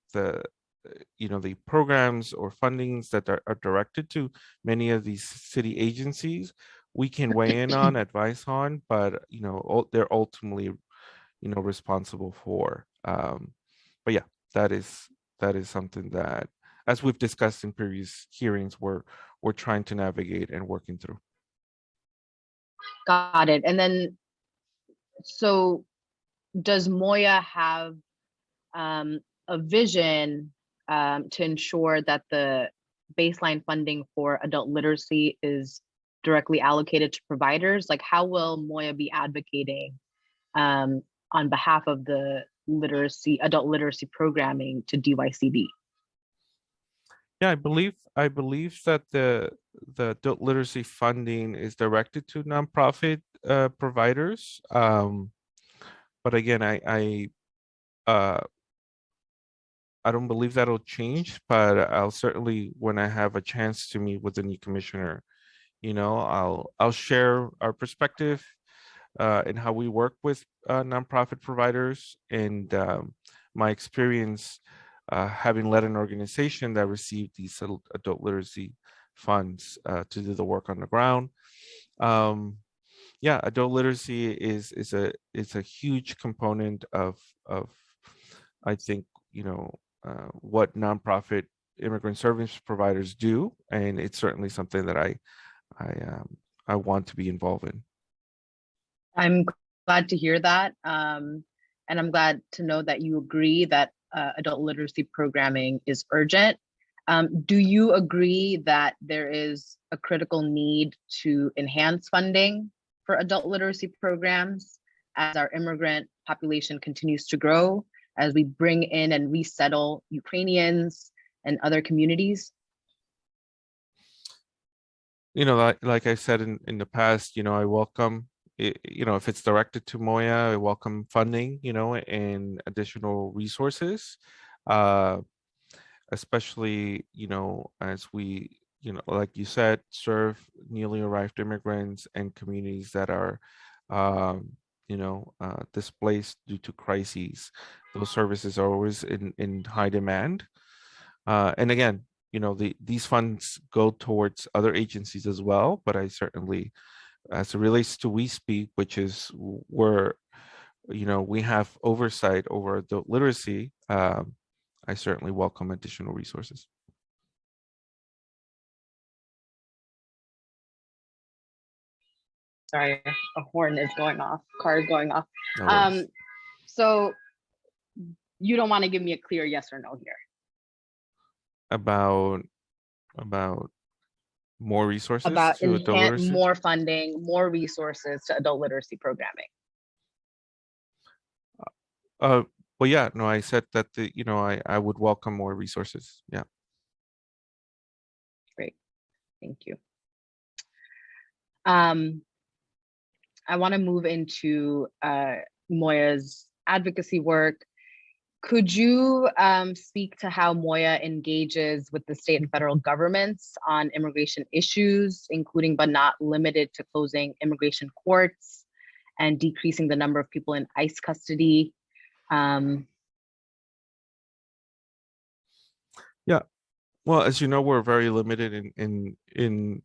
programs or fundings that are directed to many of these city agencies, we can weigh in on, advise on, but they're ultimately responsible for. But yeah, that is something that, as we've discussed in previous hearings, we're trying to navigate and working through. Got it. And then, so does Moya have a vision to ensure that the baseline funding for adult literacy is directly allocated to providers? Like, how will Moya be advocating on behalf of the adult literacy programming to DYCD? Yeah, I believe that the adult literacy funding is directed to nonprofit providers. But again, I don't believe that'll change, but I'll certainly, when I have a chance to meet with the new commissioner, I'll share our perspective and how we work with nonprofit providers and my experience having led an organization that received these adult literacy funds to do the work on the ground. Yeah, adult literacy is a huge component of I think what nonprofit immigrant service providers do, and it's certainly something that I want to be involved in. I'm glad to hear that. And I'm glad to know that you agree that adult literacy programming is urgent. Do you agree that there is a critical need to enhance funding for adult literacy programs as our immigrant population continues to grow, as we bring in and resettle Ukrainians and other communities? Like I said in the past, I welcome it, if it's directed to Moya, I welcome funding, and additional resources, especially, as we, like you said, serve newly arrived immigrants and communities that are, displaced due to crises. Those services are always in high demand. And again, these funds go towards other agencies as well, but I certainly, as it relates to We Speak, which is where, we have oversight over adult literacy, I certainly welcome additional resources. Sorry, a horn is going off, car is going off. No worries. So you don't want to give me a clear yes or no here? About More resources about to adult literacy? more funding, more resources to adult literacy programming. Well, yeah, no, I said that I would welcome more resources. Yeah. Great, thank you. I want to move into Moya's advocacy work. Could you speak to how Moya engages with the state and federal governments on immigration issues, including but not limited to closing immigration courts and decreasing the number of people in ICE custody? Yeah, well, as you know, we're very limited in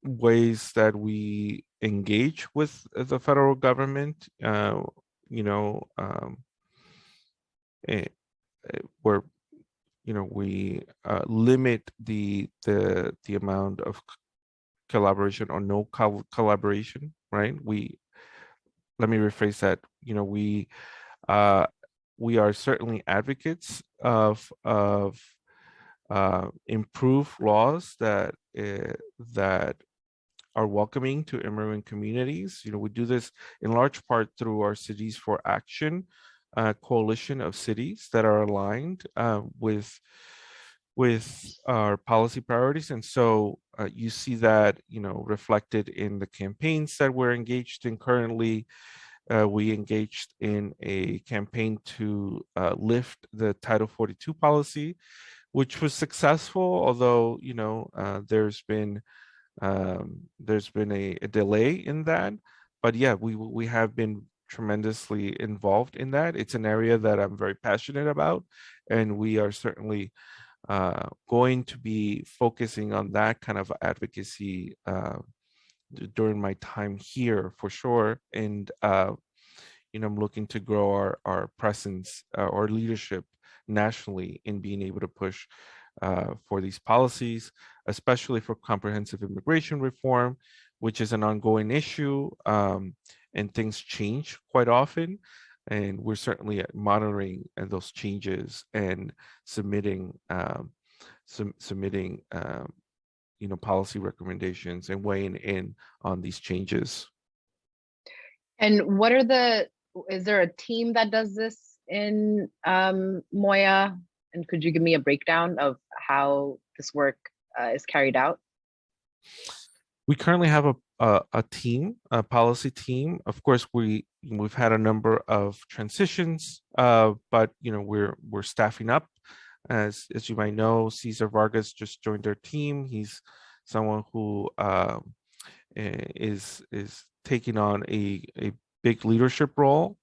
ways that we engage with the federal government. Where we limit the amount of collaboration or no collaboration, right? Let me rephrase that. We are certainly advocates of improved laws that are welcoming to immigrant communities. We do this in large part through our Cities for Action coalition of cities that are aligned with our policy priorities. And so you see that, reflected in the campaigns that we're engaged in currently. We engaged in a campaign to lift the Title 42 policy, which was successful, although, there's been a delay in that. But yeah, we have been tremendously involved in that. It's an area that I'm very passionate about, and we are certainly going to be focusing on that kind of advocacy during my time here for sure. And I'm looking to grow our presence or leadership nationally in being able to push for these policies, especially for comprehensive immigration reform, which is an ongoing issue, and things change quite often. And we're certainly monitoring those changes and submitting policy recommendations and weighing in on these changes. And is there a team that does this in Moya? And could you give me a breakdown of how this work is carried out? We currently have a team, a policy team. Of course, we've had a number of transitions, but we're staffing up. As you might know, Cesar Vargas just joined our team. He's someone who is taking on a big leadership role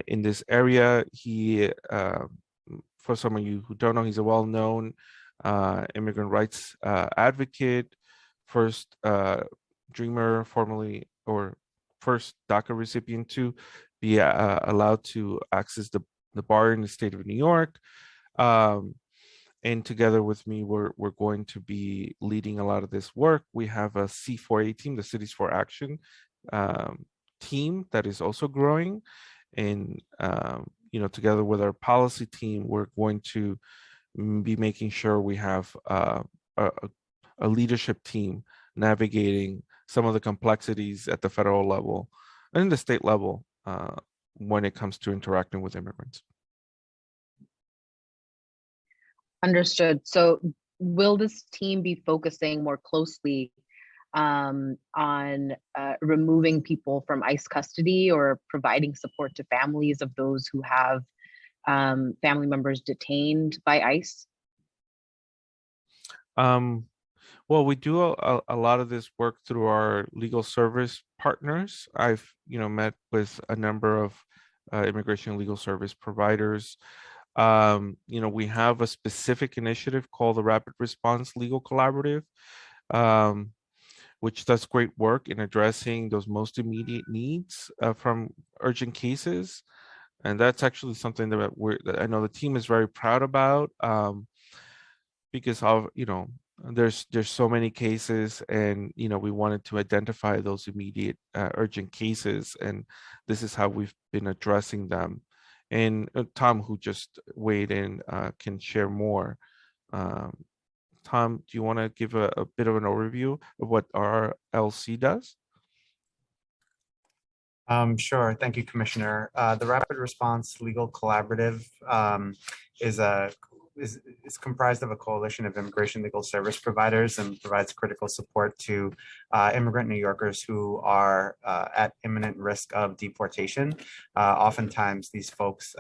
in this area. He, for some of you who don't know, he's a well-known immigrant rights advocate, first Dreamer, formerly, or first DACA recipient to be allowed to access the bar in the state of New York. And together with me, we're going to be leading a lot of this work. We have a C4A team, the Cities for Action team, that is also growing. And together with our policy team, we're going to be making sure we have a leadership team navigating some of the complexities at the federal level and the state level when it comes to interacting with immigrants. Understood. So will this team be focusing more closely on removing people from ICE custody or providing support to families of those who have family members detained by ICE? Well, we do a lot of this work through our legal service partners. I've met with a number of immigration legal service providers. We have a specific initiative called the Rapid Response Legal Collaborative, which does great work in addressing those most immediate needs from urgent cases. And that's actually something that I know the team is very proud about, because of, there's so many cases, and we wanted to identify those immediate urgent cases, and this is how we've been addressing them. And Tom, who just weighed in, can share more. Tom, Tom, do you want to give a bit of an overview of what RLC does? Sure. Thank you, Commissioner. The Rapid Response Legal Collaborative is comprised of a coalition of immigration legal service providers and provides critical support to immigrant New Yorkers who are at imminent risk of deportation. Oftentimes, these folks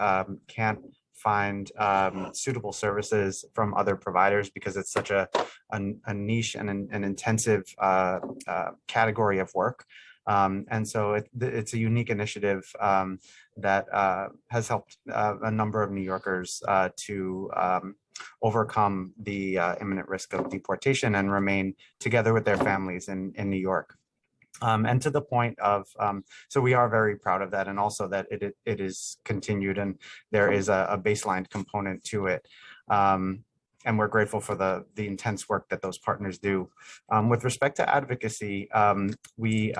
can't find suitable services from other providers because it's such a niche and an intensive category of work. And so it's a unique initiative that has helped a number of New Yorkers to overcome the imminent risk of deportation and remain together with their families in New York. And to the point of, so we are very proud of that, and also that it is continued and there is a baseline component to it. And we're grateful for the intense work that those partners do. With respect to advocacy, we,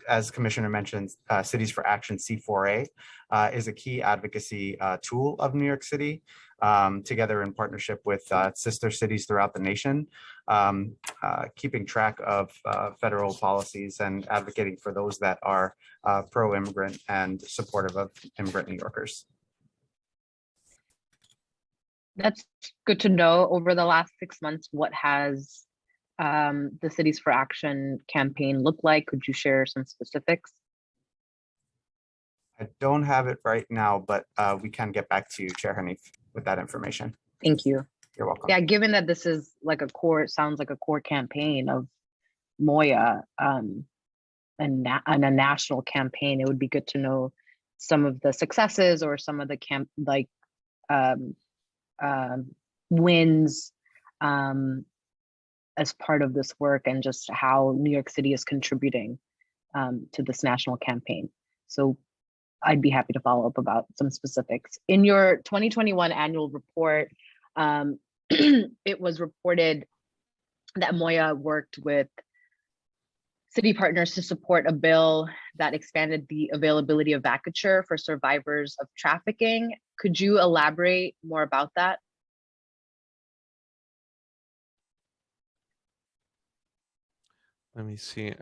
as Commissioner mentioned, Cities for Action C4A is a key advocacy tool of New York City, together in partnership with sister cities throughout the nation, keeping track of federal policies and advocating for those that are pro-immigrant and supportive of immigrant New Yorkers. That's good to know. Over the last 6 months, what has the Cities for Action campaign looked like? Could you share some specifics? I don't have it right now, but we can get back to you, Chair Hanif, with that information. Thank you. You're welcome. Yeah, given that this is like a core, sounds like a core campaign of Moya and a national campaign, it would be good to know some of the successes or some of the wins as part of this work, and just how New York City is contributing to this national campaign. So I'd be happy to follow up about some specifics. In your 2021 annual report, it was reported that Moya worked with city partners to support a bill that expanded the availability of vacature for survivors of trafficking. Could you elaborate more about that? Let me see.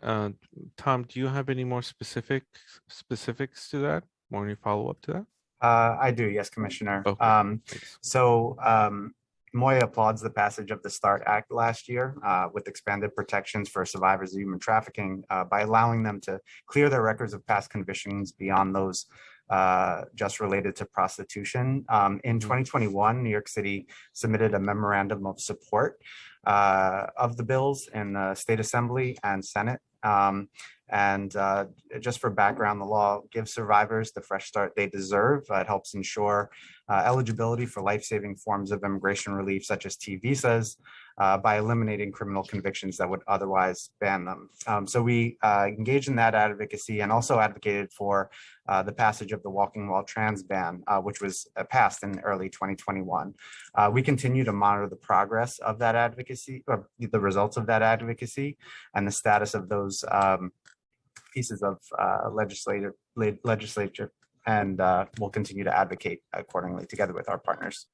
Tom, do you have any more specifics to that? More any follow up to that? I do, yes, Commissioner. Okay. Moya applauds the passage of the START Act last year with expanded protections for survivors of human trafficking by allowing them to clear their records of past convictions beyond those just related to prostitution. In 2021, New York City submitted a memorandum of support of the bills in the State Assembly and Senate. Just for background, the law gives survivors the fresh start they deserve. It helps ensure eligibility for life-saving forms of immigration relief, such as T visas, by eliminating criminal convictions that would otherwise ban them. So we engaged in that advocacy and also advocated for the passage of the walking while trans ban, which was passed in early 2021. We continue to monitor the progress of that advocacy, or the results of that advocacy, and the status of those pieces of legislature, and we'll continue to advocate accordingly together with our partners.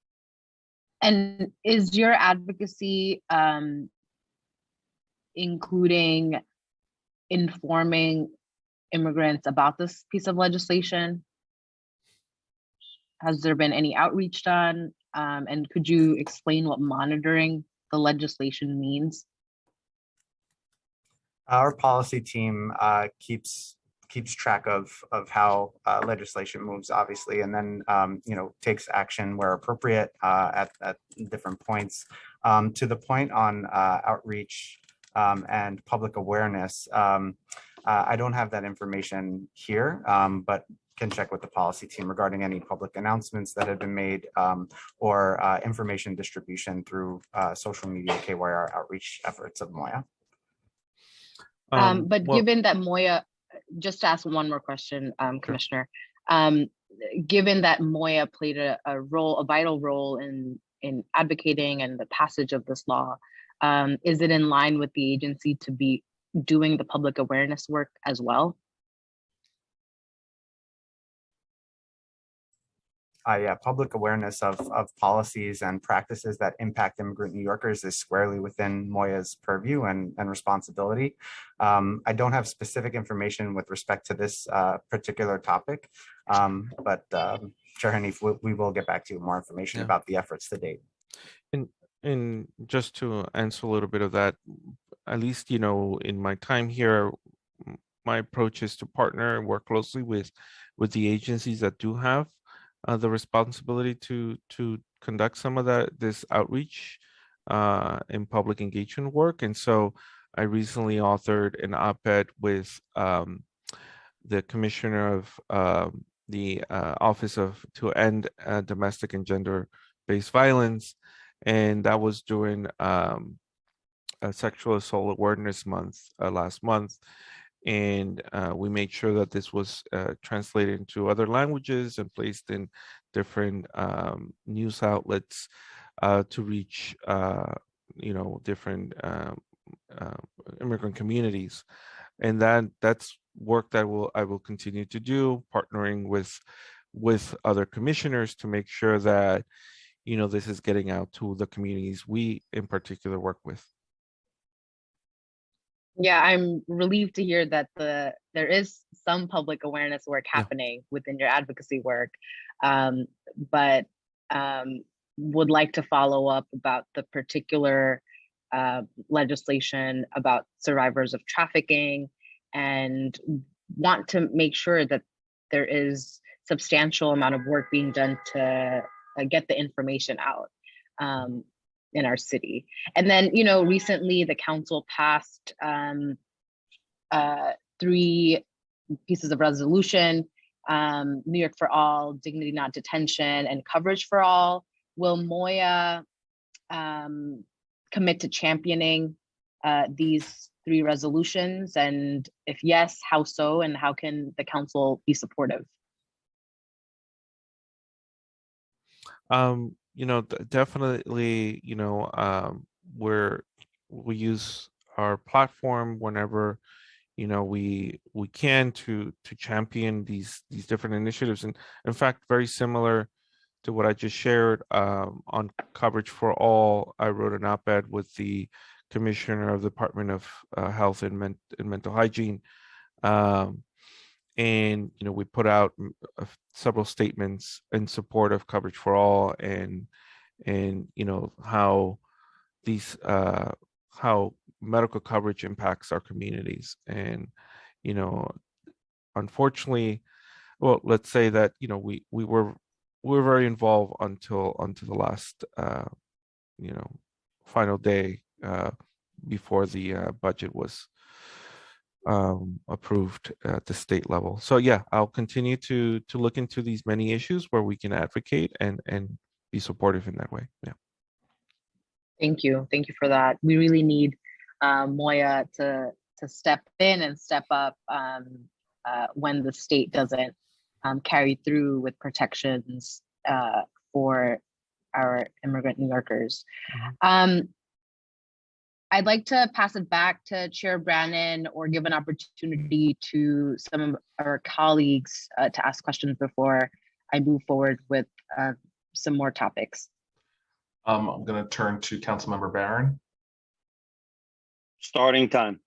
And is your advocacy including informing immigrants about this piece of legislation? Has there been any outreach done? And could you explain what monitoring the legislation means? Our policy team keeps track of how legislation moves, obviously, and then takes action where appropriate at different points. To the point on outreach and public awareness, I don't have that information here, but can check with the policy team regarding any public announcements that have been made or information distribution through social media KYR outreach efforts of Moya. Given that Moya, just to ask one more question, Commissioner, given that Moya played a vital role in advocating and the passage of this law, is it in line with the agency to be doing the public awareness work as well? Yeah, public awareness of policies and practices that impact immigrant New Yorkers is squarely within Moya's purview and responsibility. I don't have specific information with respect to this particular topic, but Chair Hanif, we will get back to you with more information about the efforts to date. And just to answer a little bit of that, at least, you know, in my time here, my approach is to partner and work closely with the agencies that do have the responsibility to conduct some of this outreach and public engagement work. And so I recently authored an op-ed with the Commissioner of the Office to End Domestic and Gender-Based Violence, and that was during a Sexual Assault Awareness Month last month. And we made sure that this was translated into other languages and placed in different news outlets to reach, you know, different immigrant communities. And that's work that I will continue to do, partnering with other commissioners to make sure that, you know, this is getting out to the communities we in particular work with. Yeah, I'm relieved to hear that there is some public awareness work happening within your advocacy work, but would like to follow up about the particular legislation about survivors of trafficking, and want to make sure that there is substantial amount of work being done to get the information out in our city. And then, you know, recently the council passed 3 pieces of resolution, New York for All, Dignity Not Detention, and Coverage for All. Will Moya commit to championing these 3 resolutions? And if yes, how so? And how can the council be supportive? You know, definitely, you know, we use our platform whenever, you know, we can to champion these different initiatives. And in fact, very similar to what I just shared on Coverage for All, I wrote an op-ed with the Commissioner of the Department of Health and Mental Hygiene. And, you know, we put out several statements in support of Coverage for All, and you know, how how medical coverage impacts our communities. And, you know, unfortunately, well, let's say that, you know, we were very involved until the last you know, final day before the budget was approved at the state level. So yeah, I'll continue to look into these many issues where we can advocate and be supportive in that way. Yeah. Thank you for that. We really need Moya to step in and step up when the state doesn't carry through with protections for our immigrant New Yorkers. I'd like to pass it back to Chair Brannon, or give an opportunity to some of our colleagues to ask questions before I move forward with some more topics. I'm going to turn to Councilmember Barron. Starting time.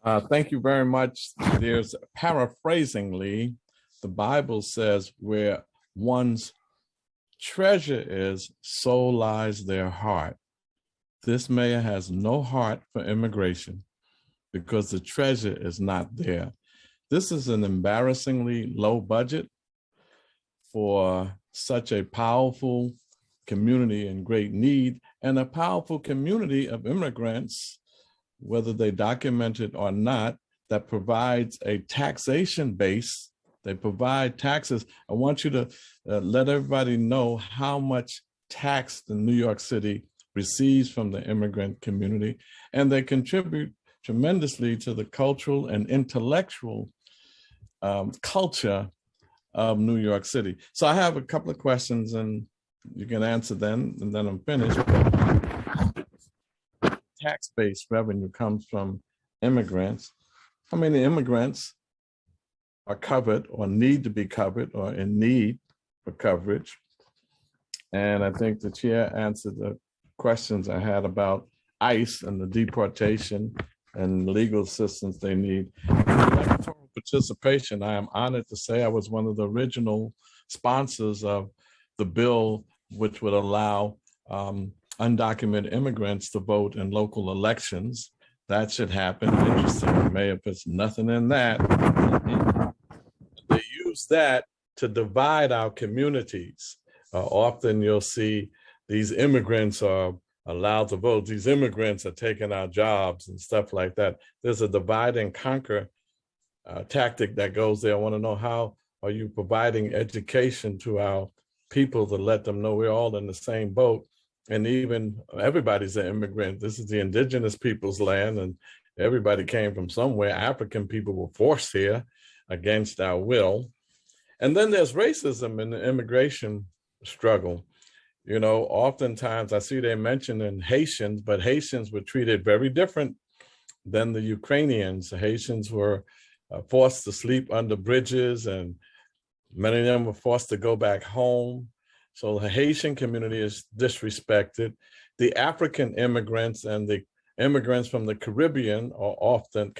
Thank you very much. There's, paraphrasingly, the Bible says, where one's treasure is, so lies their heart. This mayor has no heart for immigration because the treasure is not there. This is an embarrassingly low budget for such a powerful community in great need, and a powerful community of immigrants, whether they documented or not, that provides a taxation base. They provide taxes. I want you to let everybody know how much tax the New York City receives from the immigrant community, and they contribute tremendously to the cultural and intellectual culture of New York City. So I have a couple of questions, and you can answer them, and then I'm finished. Tax-based revenue comes from immigrants. How many immigrants are covered or need to be covered or in need for coverage. And I think the chair answered the questions I had about ICE and the deportation and legal assistance they need. Electoral participation, I am honored to say I was one of the original sponsors of the bill which would allow undocumented immigrants to vote in local elections. That should happen. Interesting, Mayor puts nothing in that. They use that to divide our communities. Often you'll see these immigrants are allowed to vote. These immigrants are taking our jobs and stuff like that. There's a divide and conquer tactic that goes there. I want to know, how are you providing education to our people to let them know we're all in the same boat? And even everybody's an immigrant. This is the indigenous people's land, and everybody came from somewhere. African people were forced here against our will. And then there's racism in the immigration struggle. You know, oftentimes I see they mentioning Haitians, but Haitians were treated very different than the Ukrainians. The Haitians were forced to sleep under bridges, and many of them were forced to go back home. So the Haitian community is disrespected. The African immigrants and the immigrants from the Caribbean are often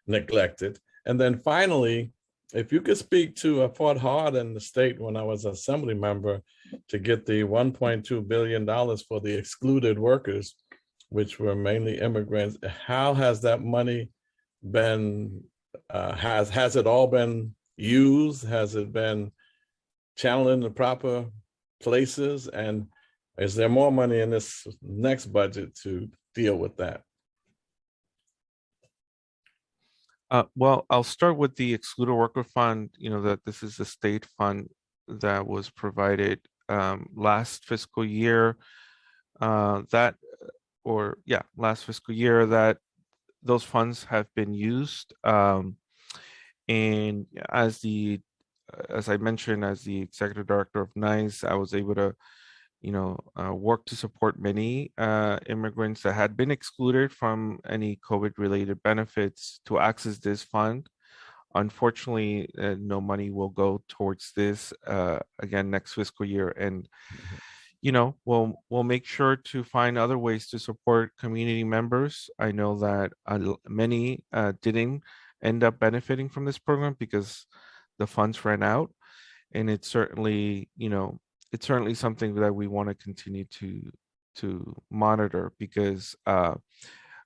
neglected. And then finally, if you could speak to, I fought hard in the state when I was an assembly member to get the $1.2 billion for the excluded workers, which were mainly immigrants. How has that money been, has it all been used? Has it been channeled in the proper places? And is there more money in this next budget to deal with that? Well, I'll start with the excluded worker fund. You know, that this is a state fund that was provided last fiscal year. Last fiscal year, that those funds have been used. And as I mentioned, as the executive director of NYCC, I was able to, work to support many immigrants that had been excluded from any COVID-related benefits to access this fund. Unfortunately, no money will go towards this again next fiscal year, and we'll make sure to find other ways to support community members. I know that many didn't end up benefiting from this program because the funds ran out, and it's certainly something that we want to continue to monitor, because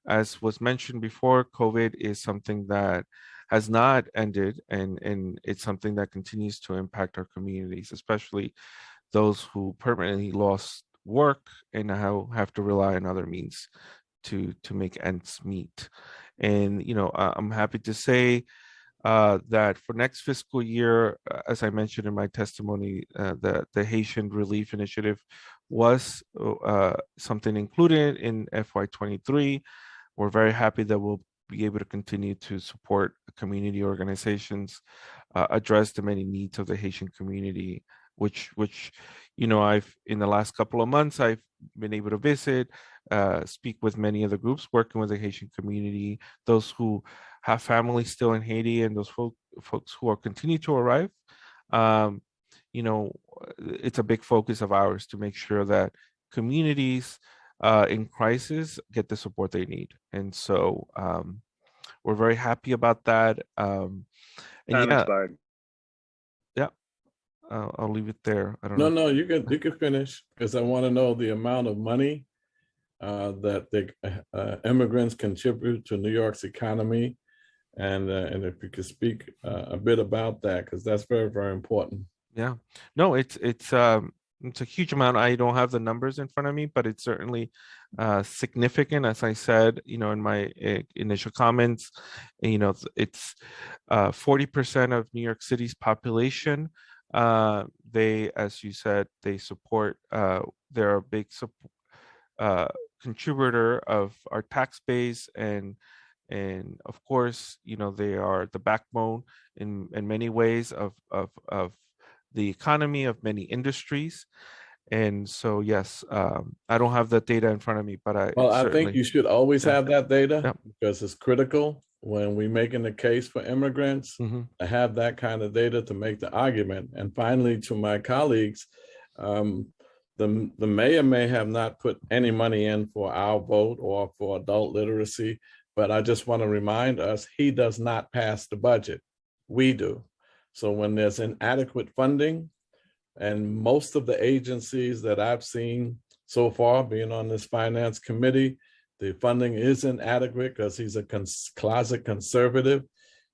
as was mentioned before, COVID is something that has not ended, and it's something that continues to impact our communities, especially those who permanently lost work and now have to rely on other means to make ends meet. And I'm happy to say that for next fiscal year, as I mentioned in my testimony, the Haitian Relief Initiative was something included in FY23. We're very happy that we'll be able to continue to support community organizations, address the many needs of the Haitian community, which I've, in the last couple of months, I've been able to visit, speak with many of the groups working with the Haitian community, those who have families still in Haiti, and those folks who are continue to arrive. It's a big focus of ours to make sure that communities in crisis get the support they need. And so we're very happy about that. Time expired. Yeah, I'll leave it there. I don't No, know. no, you can finish, because I want to know the amount of money that the immigrants contribute to New York's economy, and if you could speak a bit about that, because that's very, very important. Yeah, no, it's a huge amount. I don't have the numbers in front of me, but it's certainly significant. As I said, in my initial comments, it's 40% of New York City's population. They, as you said, they support. They're a big contributor of our tax base, and of course, they are the backbone in many ways of the economy of many industries. And so, yes, I don't have that data in front of me, but I think you should always have that data, because it's critical. when we making the case for immigrants, to have that kind of data to make the argument. And finally, to my colleagues, the mayor may have not put any money in for our vote or for adult literacy, but I just want to remind us, he does not pass the budget. We do. So when there's inadequate funding, and most of the agencies that I've seen so far being on this finance committee, the funding is inadequate because he's a closet conservative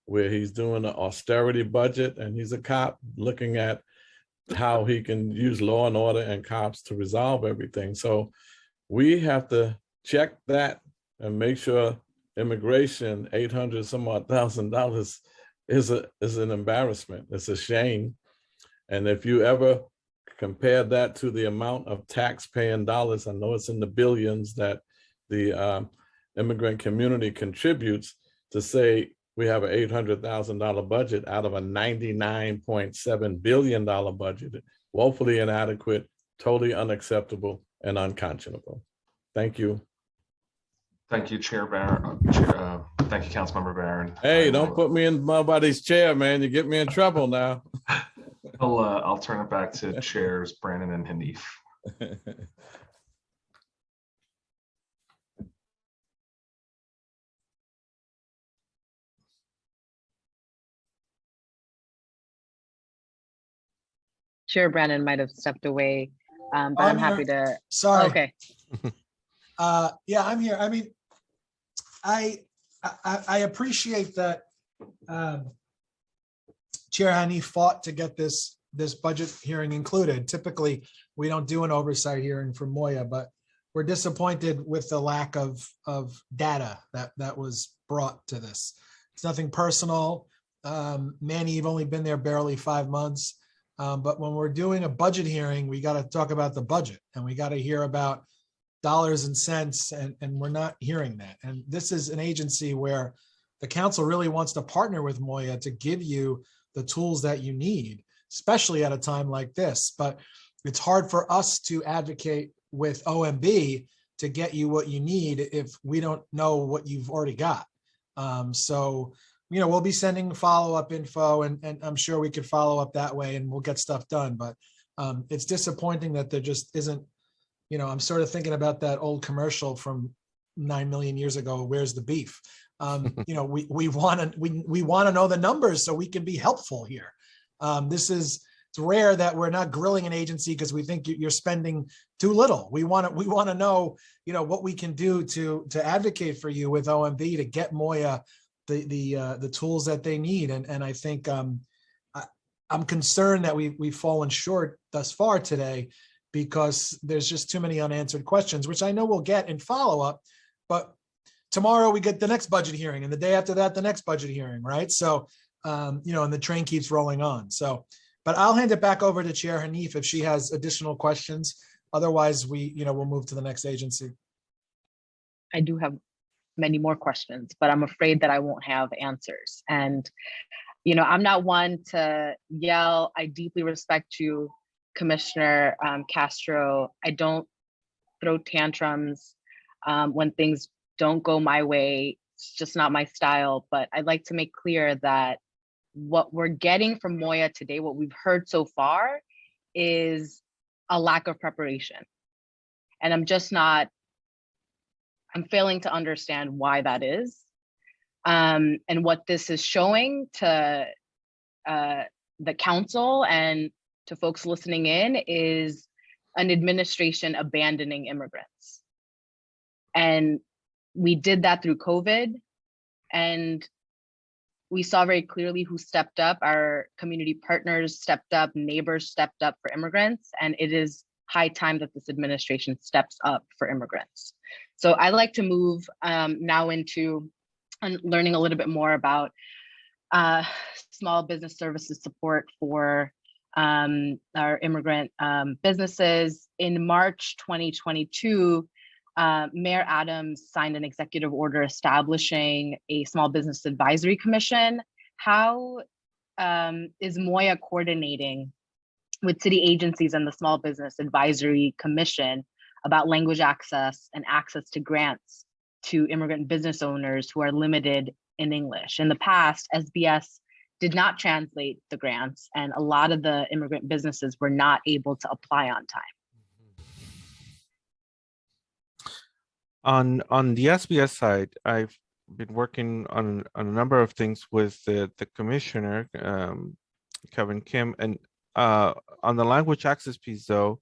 where he's doing an austerity budget, and he's a cop looking at how he can use law and order and cops to resolve everything. So we have to check that and make sure immigration, $800 some odd thousand is an embarrassment. It's a shame. And if you ever compare that to the amount of tax-paying dollars, I know it's in the billions that the immigrant community contributes, to say we have an $800,000 budget out of a $99.7 billion budget, woefully inadequate, totally unacceptable, and unconscionable. Thank you. Thank you, Chair Barron. Thank you, Councilmember Barron. Hey, don't put me in nobody's chair, man. You get me in trouble now. I'll turn it back to Chairs Brandon and Hanif. Chair Brandon might have stepped away, but I'm happy to. Sorry. Okay. Yeah, I'm here. I mean, I appreciate that Chair Hanif fought to get this budget hearing included. Typically, we don't do an oversight hearing for Moya, but we're disappointed with the lack of data that was brought to this. It's nothing personal. Manny, you've only been there barely 5 months. But when we're doing a budget hearing, we got to talk about the budget, and we got to hear about dollars and cents, and we're not hearing that. And this is an agency where the council really wants to partner with Moya to give you the tools that you need, especially at a time like this. But it's hard for us to advocate with OMB to get you what you need if we don't know what you've already got. So we'll be sending follow-up info, and I'm sure we could follow up that way, and we'll get stuff done. But it's disappointing that there just isn't, I'm sort of thinking about that old commercial from 9 million years ago, Where's the Beef? We want to know the numbers so we can be helpful here. It's rare that we're not grilling an agency because we think you're spending too little. We want to know, what we can do to advocate for you with OMB to get Moya the tools that they need. And I think I'm concerned that we've fallen short thus far today because there's just too many unanswered questions, which I know we'll get in follow-up, but tomorrow we get the next budget hearing, and the day after that, the next budget hearing, right? So, and the train keeps rolling on. So, but I'll hand it back over to Chair Hanif if she has additional questions. Otherwise, we'll move to the next agency. I do have many more questions, but I'm afraid that I won't have answers. And, I'm not one to yell. I deeply respect you, Commissioner Castro. I don't throw tantrums when things don't go my way. It's just not my style. But I'd like to make clear that what we're getting from Moya today, what we've heard so far, is a lack of preparation. And I'm failing to understand why that is. And what this is showing to the council and to folks listening in is an administration abandoning immigrants. And we did that through COVID, and we saw very clearly who stepped up. Our community partners stepped up, neighbors stepped up for immigrants, and it is high time that this administration steps up for immigrants. So I'd like to move now into learning a little bit more about small business services support for our immigrant businesses. In March 2022, Mayor Adams signed an executive order establishing a small business advisory commission. How is Moya coordinating with city agencies and the Small Business Advisory Commission about language access and access to grants to immigrant business owners who are limited in English. In the past, SBS did not translate the grants, and a lot of the immigrant businesses were not able to apply on time. On the SBS side, I've been working on a number of things with the commissioner, Kevin Kim, and on the language access piece though,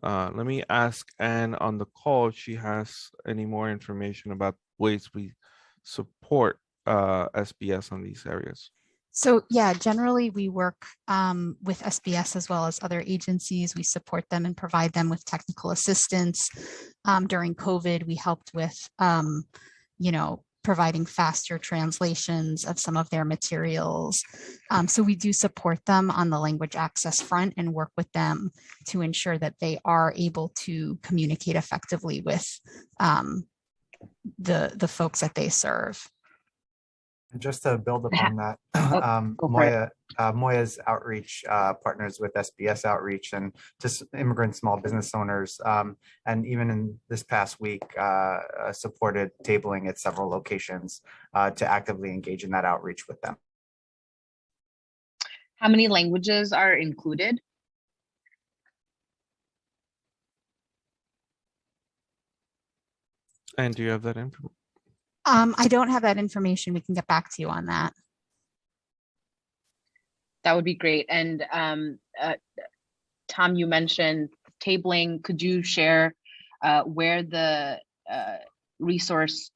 let me ask Anne on the call if she has any more information about ways we support SBS on these areas. So yeah, generally we work with SBS as well as other agencies. We support them and provide them with technical assistance. During COVID, we helped with, providing faster translations of some of their materials. So we do support them on the language access front and work with them to ensure that they are able to communicate effectively with the folks that they serve. And just to build upon that, Go for it. Moya's outreach partners with SBS Outreach and just immigrant small business owners. And even in this past week, supported tabling at several locations to actively engage in that outreach with them. How many languages are included? And do you have that info? I don't have that information. We can get back to you on that. That would be great. And Tom, you mentioned tabling. Could you share where the resource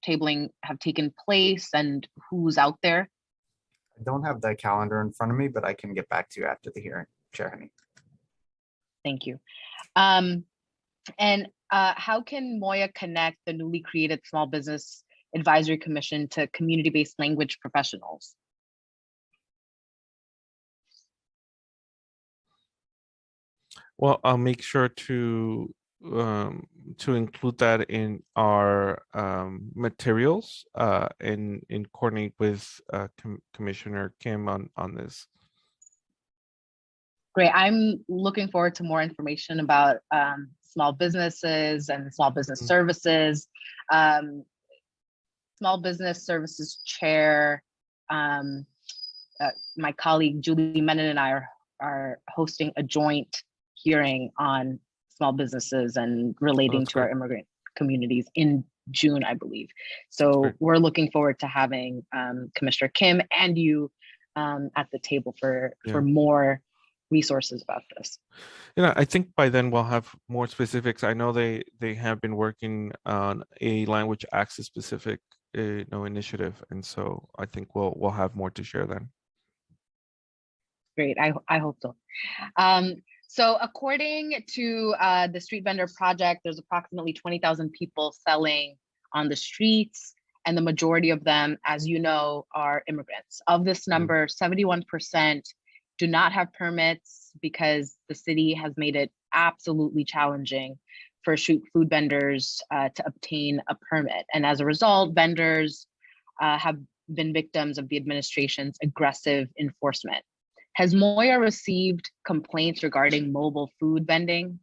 tabling have taken place and who's out there? I don't have the calendar in front of me, but I can get back to you after the hearing, Chair Honey. Thank you. And how can Moya connect the newly created Small Business Advisory Commission to community-based language professionals? Well, I'll make sure to include that in our materials and coordinate with Commissioner Kim on this. Great. I'm looking forward to more information about small businesses and small business services. Small Business Services Chair, my colleague Julie Menon and I are hosting a joint hearing on small businesses and relating to our immigrant communities in June, I believe. So we're looking forward to having Commissioner Kim and you at the table for more resources about this. I think by then we'll have more specifics. I know they have been working on a language access specific initiative, and so I think we'll have more to share then. Great, I hope so. So according to the Street Vendor Project, there's approximately 20,000 people selling on the streets, and the majority of them, as you know, are immigrants. Of this number, 71% do not have permits because the city has made it absolutely challenging for street food vendors to obtain a permit. And as a result, vendors have been victims of the administration's aggressive enforcement. Has Moya received complaints regarding mobile food vending?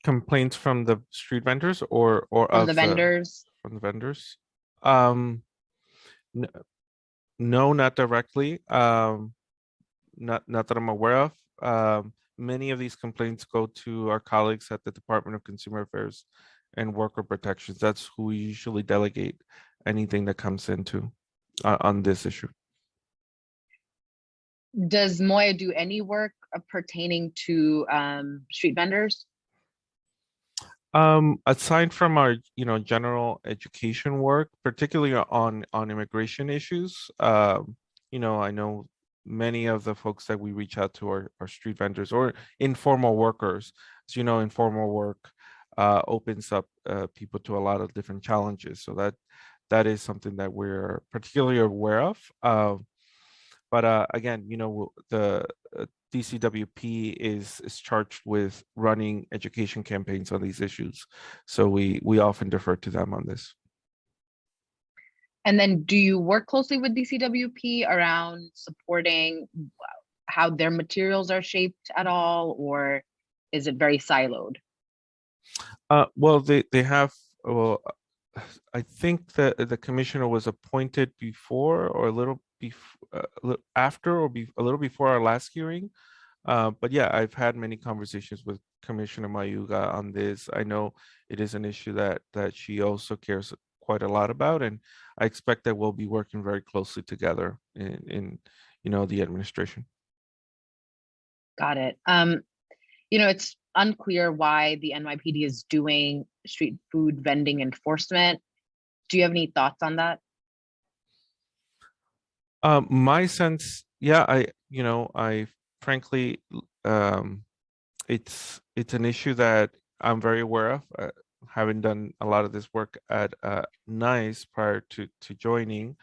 Complaints from the street vendors or from the vendors? From the vendors? No, not directly. Not that I'm aware of. Many of these complaints go to our colleagues at the Department of Consumer Affairs and Worker Protections. That's who we usually delegate anything that comes into on this issue. Does Moya do any work pertaining to street vendors? Aside from our general education work, particularly on immigration issues, I know many of the folks that we reach out to are street vendors or informal workers. As you know, informal work opens up people to a lot of different challenges. So that is something that we're particularly aware of. But again, the DCWP is charged with running education campaigns on these issues. So we often defer to them on this. And then do you work closely with DCWP around supporting how their materials are shaped at all, or is it very siloed? Well, they have I think that the commissioner was appointed before or a little after or a little before our last hearing. But yeah, I've had many conversations with Commissioner Mayuga on this. I know it is an issue that she also cares quite a lot about, and I expect that we'll be working very closely together in the administration. Got it. It's unclear why the NYPD is doing street food vending enforcement. Do you have any thoughts on that? My sense, yeah, I frankly, it's an issue that I'm very aware of, having done a lot of this work at NICE prior to joining.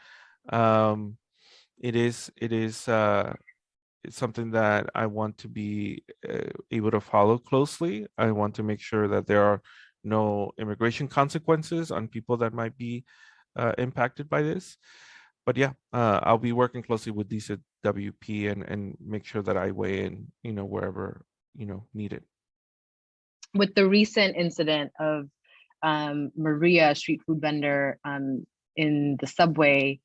It's something that I want to be able to follow closely. I want to make sure that there are no immigration consequences on people that might be impacted by this. But yeah, I'll be working closely with DCWP and make sure that I weigh in, wherever, needed. With the recent incident of Maria, a street food vendor in the subway,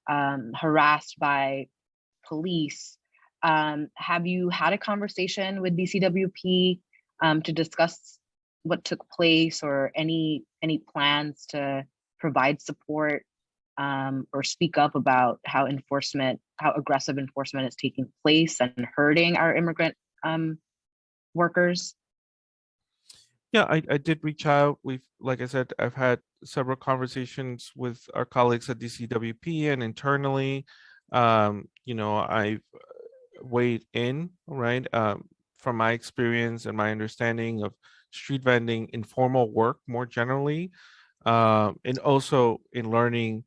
harassed by police, have you had a conversation with DCWP to discuss what took place or any plans to provide support or speak up about how aggressive enforcement is taking place and hurting our immigrant workers? Yeah, I did reach out. Like I said, I've had several conversations with our colleagues at DCWP and internally. I've weighed in, right? From my experience and my understanding of street vending, informal work more generally, and also in learning,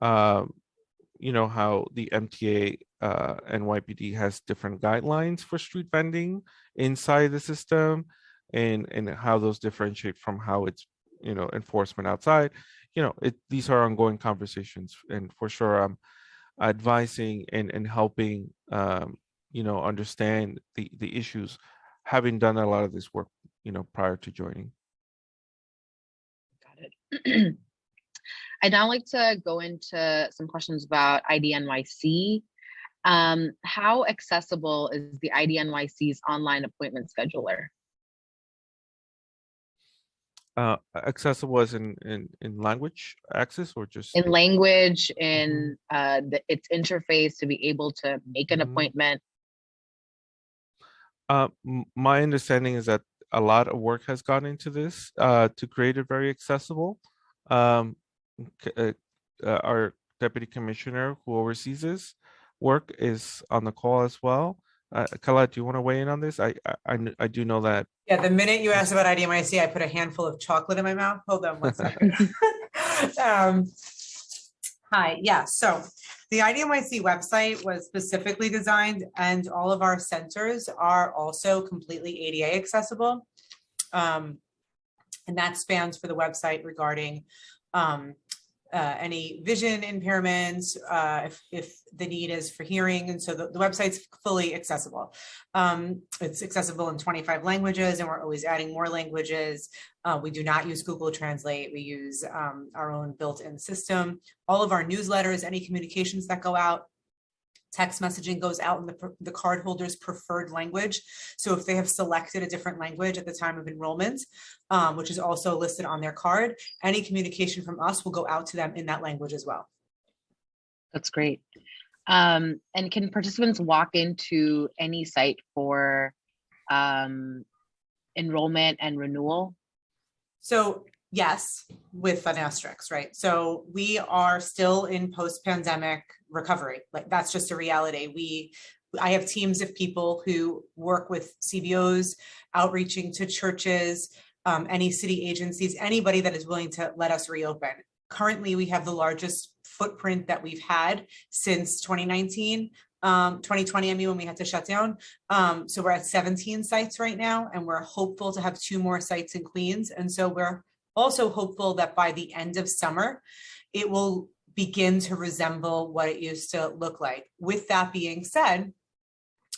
how the MTA NYPD has different guidelines for street vending inside the system, and how those differentiate from how it's enforcement outside. These are ongoing conversations, and for sure I'm advising and helping understand the issues, having done a lot of this work prior to joining. Got it. I'd now like to go into some questions about IDNYC. How accessible is the IDNYC's online appointment scheduler? Accessible as in language access, or just in language, in its interface to be able to make an appointment? My understanding is that a lot of work has gone into this to create it very accessible. Our deputy commissioner who oversees this work is on the call as well. Kala, do you want to weigh in on this? I do know that. Yeah, the minute you asked about IDNYC, I put a handful of chocolate in my mouth. Hold on one second. Hi, yeah, so the IDNYC website was specifically designed, and all of our centers are also completely ADA accessible. And that spans for the website regarding any vision impairments, if the need is for hearing. And so the website's fully accessible. It's accessible in 25 languages, and we're always adding more languages. We do not use Google Translate. We use our own built-in system. All of our newsletters, any communications that go out, text messaging goes out in the cardholder's preferred language. So if they have selected a different language at the time of enrollment, which is also listed on their card, any communication from us will go out to them in that language as well. That's great. And can participants walk into any site for enrollment and renewal? So yes, with an asterisk, right? So we are still in post-pandemic recovery. Like, that's just a reality. I have teams of people who work with CBOs, outreaching to churches, any city agencies, anybody that is willing to let us reopen. Currently, we have the largest footprint that we've had since 2019, 2020, I mean, when we had to shut down. So we're at 17 sites right now, and we're hopeful to have 2 more sites in Queens. And so we're also hopeful that by the end of summer, it will begin to resemble what it used to look like. With that being said,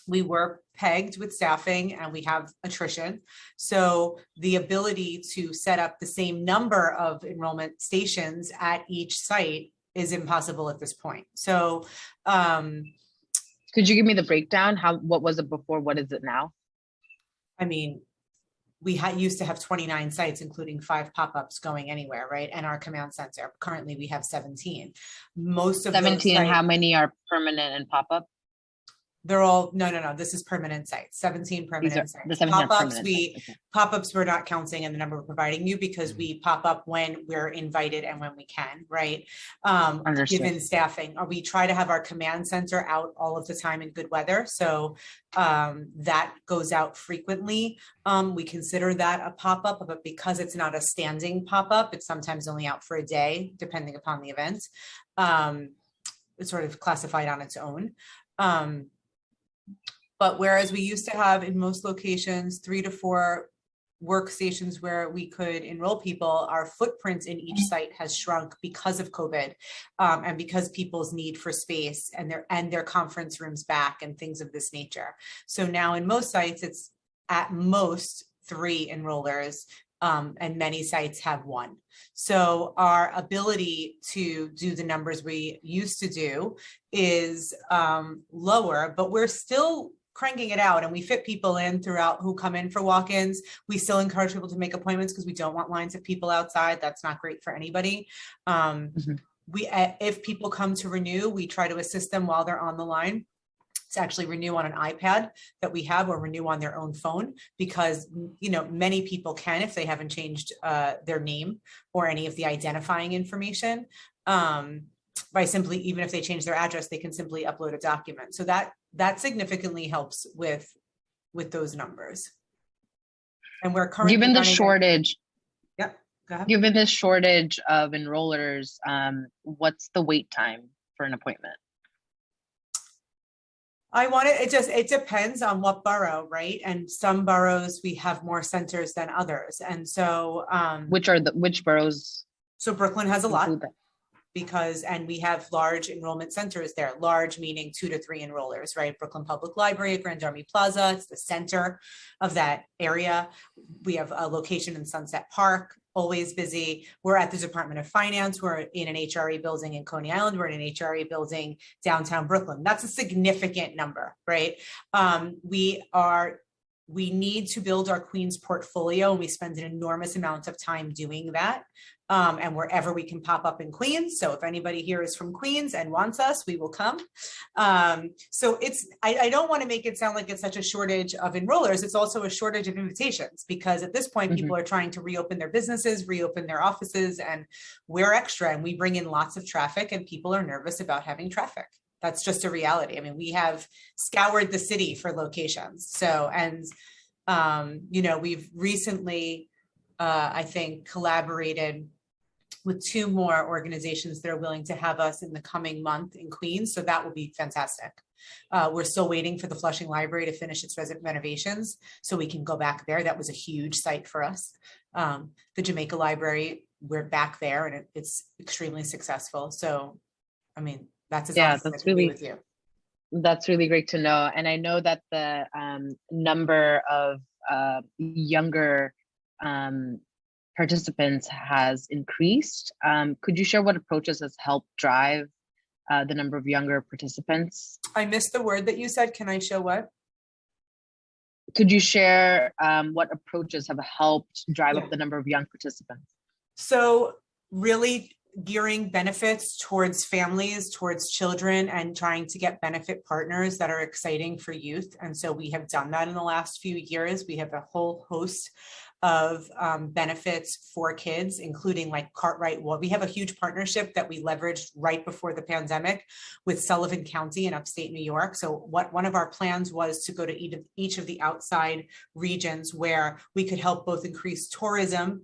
we were pegged with staffing and we have attrition. So the ability to set up the same number of enrollment stations at each site is impossible at this point. So could you give me the breakdown? What was it before? What is it now? I mean, we used to have 29 sites, including 5 pop-ups going anywhere, right? And our command center. Currently, we have 17. Most of 17, those and how sites, many are permanent and pop-up? they're all, no, this is permanent sites, 17 permanent sites. The 17 are Pop-ups, permanent sites, okay. Pop-ups we're not counting in the number we're providing you because we pop up when we're invited and when we can, right? Understood. Given staffing, we try to have our command center out all of the time in good weather. So that goes out frequently. We consider that a pop-up, but because it's not a standing pop-up, it's sometimes only out for a day, depending upon the event. It's sort of classified on its own. But whereas we used to have in most locations 3 to 4 workstations where we could enroll people, our footprint in each site has shrunk because of COVID and because people's need for space and their conference rooms back and things of this nature. So now in most sites, it's at most 3 enrollers. And many sites have 1. So our ability to do the numbers we used to do is lower, but we're still cranking it out and we fit people in throughout who come in for walk-ins. We still encourage people to make appointments because we don't want lines of people outside. That's not great for anybody. If people come to renew, we try to assist them while they're on the line to actually renew on an iPad that we have or renew on their own phone because, you know, many people can if they haven't changed their name or any of the identifying information. By simply, even if they change their address, they can simply upload a document. So that significantly helps with those numbers. And we're currently given the shortage. Yep. Go ahead. Given the shortage of enrollers, what's the wait time for an appointment? It depends on what borough, right? And some boroughs we have more centers than others. And so which boroughs? So Brooklyn has a lot and we have large enrollment centers there, large meaning 2 to 3 enrollers, right? Brooklyn Public Library at Grand Army Plaza, it's the center of that area. We have a location in Sunset Park, always busy. We're at the Department of Finance. We're in an HRE building in Coney Island. We're in an HRE building downtown Brooklyn. That's a significant number, right? We need to build our Queens portfolio and we spend an enormous amount of time doing that. And wherever we can pop up in Queens. So if anybody here is from Queens and wants us, we will come. So I don't want to make it sound like it's such a shortage of enrollers. It's also a shortage of invitations because at this point, people are trying to reopen their businesses, reopen their offices, and we're extra and we bring in lots of traffic and people are nervous about having traffic. That's just a reality. I mean, we have scoured the city for locations. So, and, you know, we've recently, I think, collaborated with 2 more organizations that are willing to have us in the coming month in Queens. So that will be fantastic. We're still waiting for the Flushing Library to finish its renovations so we can go back there. That was a huge site for us. The Jamaica Library, we're back there and it's extremely successful. So, I mean, that's that's really great to know. And I know that the number of younger participants has increased. Could you share what approaches has helped drive the number of younger participants? I missed the word that you said. Can I show what? Could you share what approaches have helped drive up the number of young participants? So really gearing benefits towards families, towards children, and trying to get benefit partners that are exciting for youth. And so we have done that in the last few years. We have a whole host of benefits for kids, including like Cartwright. Well, we have a huge partnership that we leveraged right before the pandemic with Sullivan County in upstate New York. So one of our plans was to go to each of the outside regions where we could help both increase tourism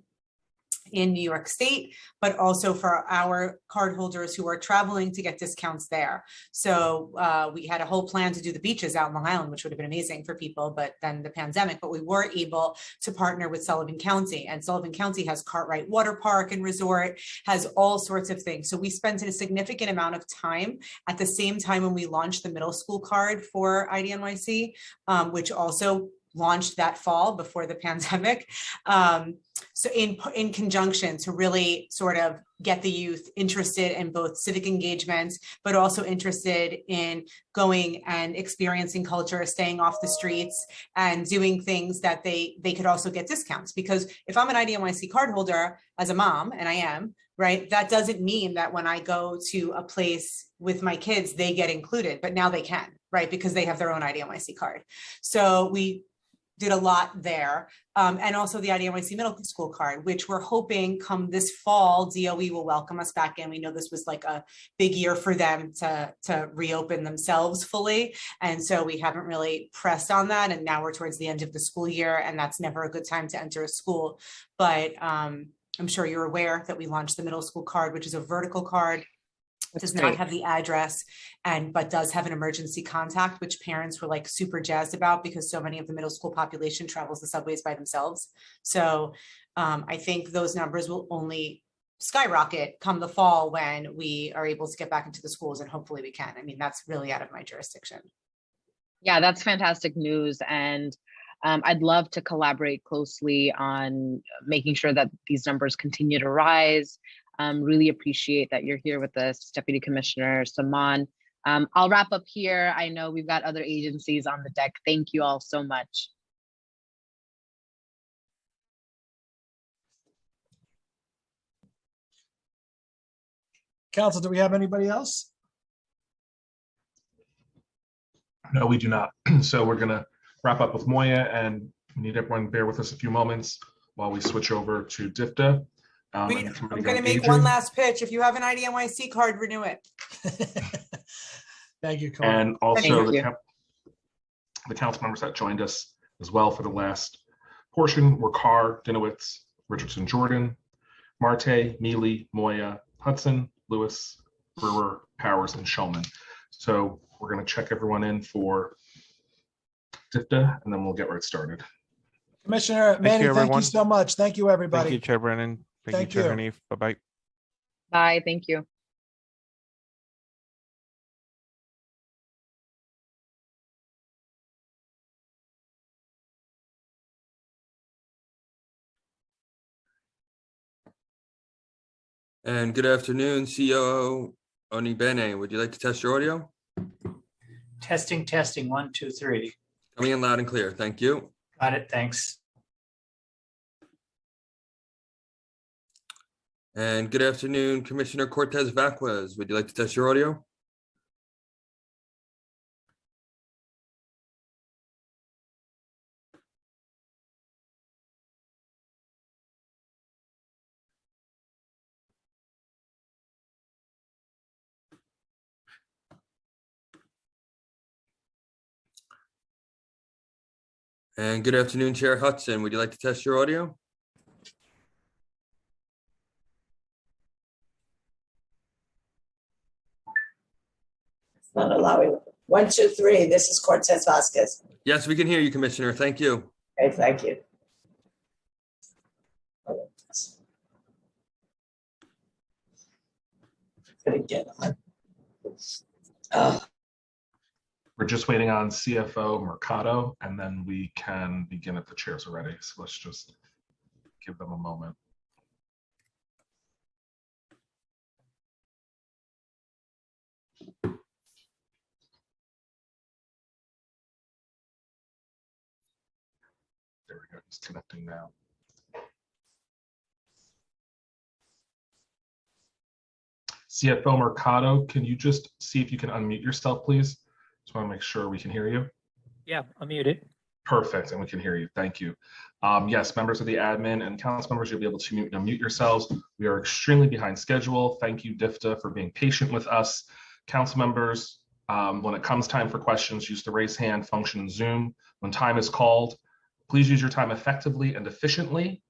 in New York State, but also for our cardholders who are traveling to get discounts there. So we had a whole plan to do the beaches out in Long Island, which would have been amazing for people, but then the pandemic, but we were able to partner with Sullivan County, and Sullivan County has Cartwright Water Park and Resort, has all sorts of things. So we spent a significant amount of time at the same time when we launched the middle school card for IDNYC, which also launched that fall before the pandemic. So in conjunction to really sort of get the youth interested in both civic engagement, but also interested in going and experiencing culture, staying off the streets and doing things that they could also get discounts. Because if I'm an IDNYC cardholder as a mom, and I am, right, that doesn't mean that when I go to a place with my kids, they get included, but now they can, right? Because they have their own IDNYC card. So we did a lot there. And also the IDNYC middle school card, which we're hoping come this fall, DOE will welcome us back in. We know this was like a big year for them to reopen themselves fully. And so we haven't really pressed on that. And now we're towards the end of the school year, and that's never a good time to enter a school. But I'm sure you're aware that we launched the middle school card, which is a vertical card. Does not have the address but does have an emergency contact, which parents were like super jazzed about because so many of the middle school population travels the subways by themselves. So I think those numbers will only skyrocket come the fall when we are able to get back into the schools, and hopefully we can. I mean, that's really out of my jurisdiction. Yeah, that's fantastic news. And I'd love to collaborate closely on making sure that these numbers continue to rise. Really appreciate that you're here with us, Deputy Commissioner Saman. I'll wrap up here. I know we've got other agencies on the deck. Thank you all so much. Council, do we have anybody else? No, we do not. So we're gonna wrap up with Moya, and we need everyone to bear with us a few moments while we switch over to DIFTA. I'm going to make one last pitch. If you have an IDNYC card, renew it. Thank you, Cole. And also the council members that joined us as well for the last portion were Carr, Dinowitz, Richardson, Jordan, Marte, Neely, Moya, Hudson, Lewis, Brewer, Powers, and Shulman. So we're going to check everyone in for DIFTA, and then we'll get right started. Commissioner Manning, thank you so much. Thank you, everybody. Thank you, Chair Brennan. Thank you, Chair Hanif. Bye-bye. Bye, thank you. And good afternoon, COO Onibene. Would you like to test your audio? Testing, 1, 2, 3. Coming in loud and clear. Thank you. Got it, thanks. And good afternoon, Commissioner Cortez Vaquez. Would you like to test your audio? And good afternoon, Chair Hudson. Would you like to test your audio? Not allowing. 1, 2, 3. This is Cortez Vasquez. Yes, we can hear you, Commissioner. Thank you. Okay, thank you. We're just waiting on CFO Mercado, and then we can begin if the chairs are ready. So let's just give them a moment. There we go, he's connecting now. CFO Mercado, can you just see if you can unmute yourself, please? Just want to make sure we can hear you. Yeah, I'm muted. Perfect, and we can hear you. Thank you. Yes, members of the admin and council members, you'll be able to mute and unmute yourselves. We are extremely behind schedule. Thank you, DIFTA, for being patient with us. Council members, when it comes time for questions, use the raise hand function in Zoom. When time is called, please use your time effectively and efficiently.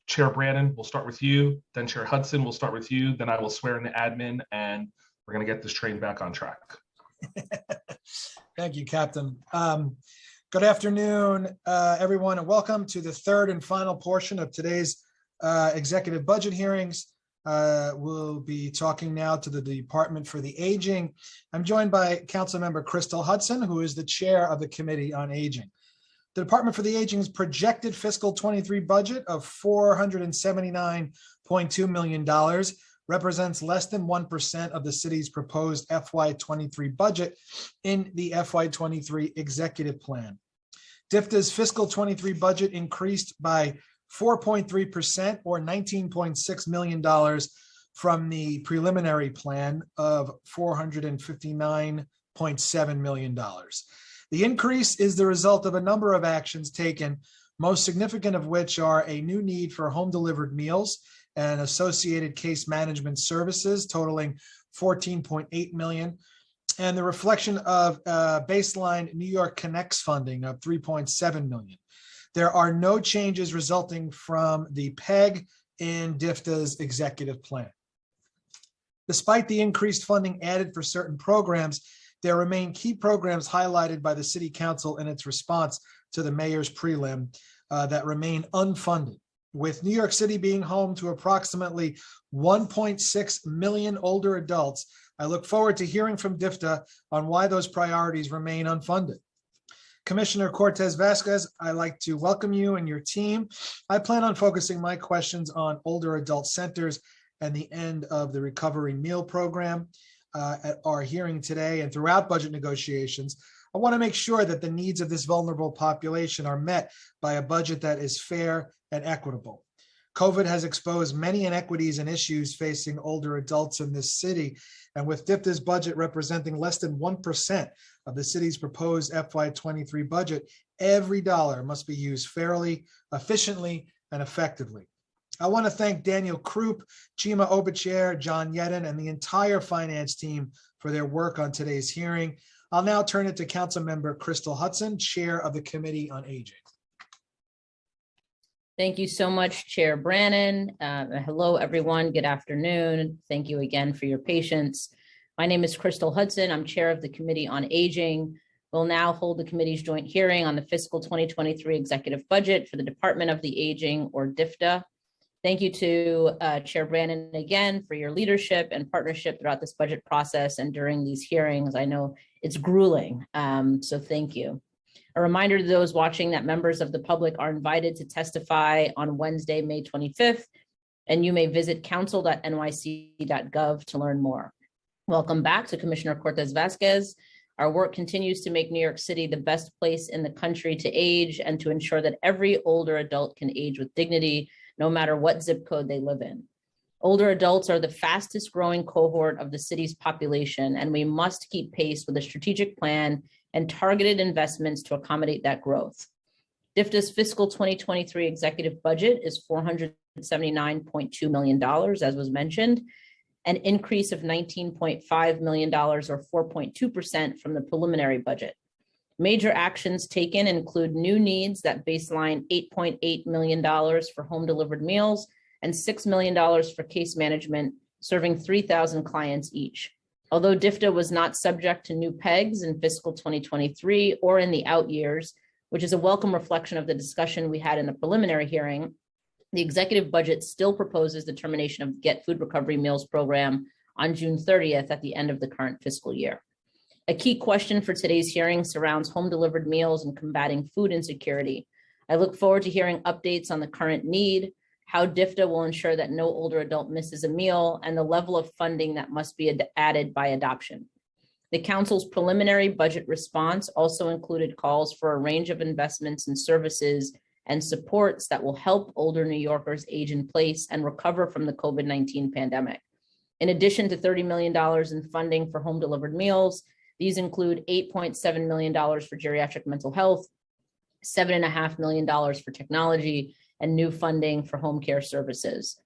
Chair Brannon, we'll start with you. Then Chair Hudson, we'll start with you. Then I will swear in the admin, and we're going to get this train back on track. Thank you, Captain. Good afternoon, everyone, and welcome to the third and final portion of today's executive budget hearings. We'll be talking now to the Department for the Aging. I'm joined by Councilmember Crystal Hudson, who is the chair of the Committee on Aging. The Department for the Aging's projected fiscal 23 budget of $479.2 million represents less than 1% of the city's proposed FY23 budget in the FY23 executive plan. DFTA's fiscal 23 budget increased by 4.3% or $19.6 million from the preliminary plan of $459.7 million. The increase is the result of a number of actions taken, most significant of which are a new need for home delivered meals and associated case management services totaling $14.8 million, and the reflection of baseline New York Connects funding of $3.7 million. There are no changes resulting from the PEG in DFTA's executive plan. Despite the increased funding added for certain programs, there remain key programs highlighted by the City Council in its response to the mayor's prelim that remain unfunded. With New York City being home to approximately 1.6 million older adults, I look forward to hearing from DFTA on why those priorities remain unfunded. Commissioner Cortez Vasquez, I'd like to welcome you and your team. I plan on focusing my questions on older adult centers and the end of the recovery meal program. At our hearing today and throughout budget negotiations, I want to make sure that the needs of this vulnerable population are met by a budget that is fair and equitable. COVID has exposed many inequities and issues facing older adults in this city, and with DFTA's budget representing less than 1% of the city's proposed FY23 budget, every dollar must be used fairly, efficiently, and effectively. I want to thank Daniel Krupp, Chima Obichair, John Yedden, and the entire finance team for their work on today's hearing. I'll now turn it to Councilmember Crystal Hudson, Chair of the Committee on Aging. Thank you so much, Chair Brannon. Hello, everyone. Good afternoon. Thank you again for your patience. My name is Crystal Hudson. I'm Chair of the Committee on Aging. We'll now hold the committee's joint hearing on the fiscal 2023 executive budget for the Department of the Aging, or DFTA. Thank you to Chair Brannon again for your leadership and partnership throughout this budget process and during these hearings. I know it's grueling, so thank you. A reminder to those watching that members of the public are invited to testify on Wednesday, May 25th, and you may visit council.nycc.gov to learn more. Welcome back to Commissioner Cortez Vasquez. Our work continues to make New York City the best place in the country to age and to ensure that every older adult can age with dignity, no matter what zip code they live in. Older adults are the fastest growing cohort of the city's population, and we must keep pace with a strategic plan and targeted investments to accommodate that growth. DFTA's fiscal 2023 executive budget is $479.2 million, as was mentioned, an increase of $19.5 million or 4.2% from the preliminary budget. Major actions taken include new needs that baseline $8.8 million for home delivered meals and $6 million for case management, serving 3,000 clients each. Although DFTA was not subject to new PEGs in fiscal 2023 or in the out years, which is a welcome reflection of the discussion we had in the preliminary hearing, the executive budget still proposes the termination of the Get Food Recovery Meals program on June 30th at the end of the current fiscal year. A key question for today's hearing surrounds home delivered meals and combating food insecurity. I look forward to hearing updates on the current need, how DFTA will ensure that no older adult misses a meal, and the level of funding that must be added by adoption. The Council's preliminary budget response also included calls for a range of investments and services and supports that will help older New Yorkers age in place and recover from the COVID-19 pandemic. In addition to $30 million in funding for home delivered meals, these include $8.7 million for geriatric mental health, $7.5 million for technology, and new funding for home care services.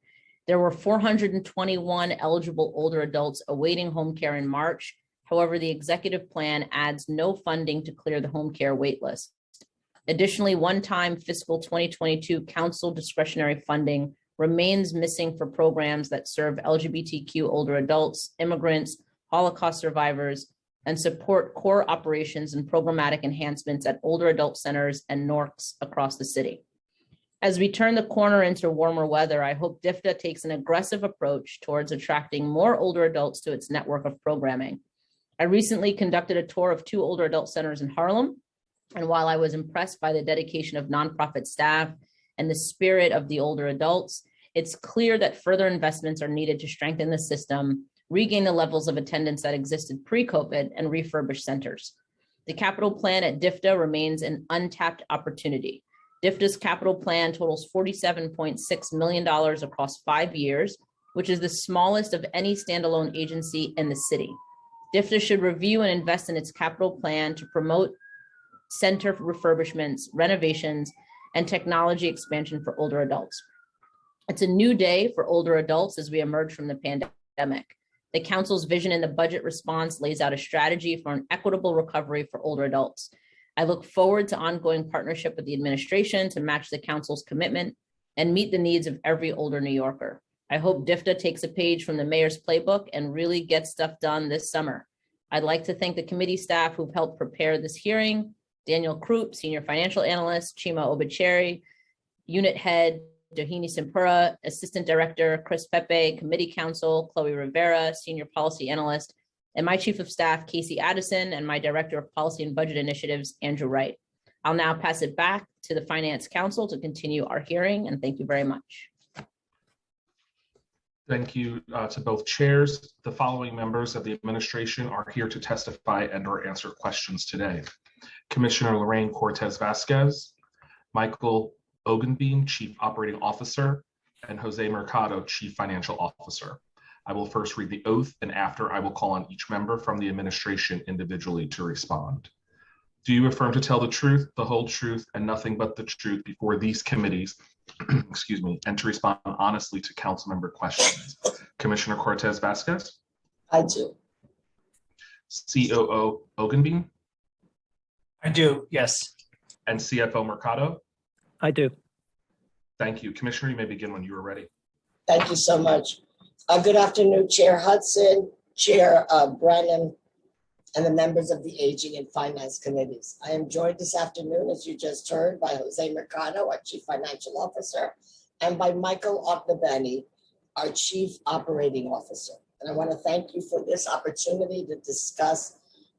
There were 421 eligible older adults awaiting home care in March. However, the executive plan adds no funding to clear the home care waitlist. Additionally, one-time fiscal 2022 council discretionary funding remains missing for programs that serve LGBTQ older adults, immigrants, Holocaust survivors, and support core operations and programmatic enhancements at older adult centers and NORCs across the city. As we turn the corner into warmer weather, I hope DFDA takes an aggressive approach towards attracting more older adults to its network of programming. I recently conducted a tour of 2 older adult centers in Harlem, and while I was impressed by the dedication of nonprofit staff and the spirit of the older adults, it's clear that further investments are needed to strengthen the system, regain the levels of attendance that existed pre-COVID, and refurbish centers. The capital plan at DFDA remains an untapped opportunity. DFDA's capital plan totals $47.6 million across 5 years, which is the smallest of any standalone agency in the city. DFDA should review and invest in its capital plan to promote center refurbishments, renovations, and technology expansion for older adults. It's a new day for older adults as we emerge from the pandemic. The council's vision in the budget response lays out a strategy for an equitable recovery for older adults. I look forward to ongoing partnership with the administration to match the council's commitment and meet the needs of every older New Yorker. I hope DFDA takes a page from the mayor's playbook and really gets stuff done this summer. I'd like to thank the committee staff who've helped prepare this hearing, Daniel Krupp, Senior Financial Analyst, Chima Obacheri, Unit Head, Doheny Simpura, Assistant Director, Chris Pepe, Committee Counsel, Chloe Rivera, Senior Policy Analyst, and my Chief of Staff, Casey Addison, and my Director of Policy and Budget Initiatives, Andrew Wright. I'll now pass it back to the Finance Council to continue our hearing, and thank you very much. Thank you to both chairs. The following members of the administration are here to testify and/or answer questions today. Commissioner Lorraine Cortez Vasquez, Michael Ogenbein, Chief Operating Officer, and Jose Mercado, Chief Financial Officer. I will first read the oath, and after I will call on each member from the administration individually to respond. Do you affirm to tell the truth, the whole truth, and nothing but the truth before these committees, excuse me, and to respond honestly to council member questions? Commissioner Cortez Vasquez? I do. COO Ogenbein? I do, yes. And CFO Mercado? I do. Thank you. Commissioner, you may begin when you are ready. Thank you so much. Good afternoon, Chair Hudson, Chair Brennan, and the members of the Aging and Finance Committees. I am joined this afternoon, as you just heard, by Jose Mercado, our Chief Financial Officer, and by Michael Ognebeni, our Chief Operating Officer. And I want to thank you for this opportunity to discuss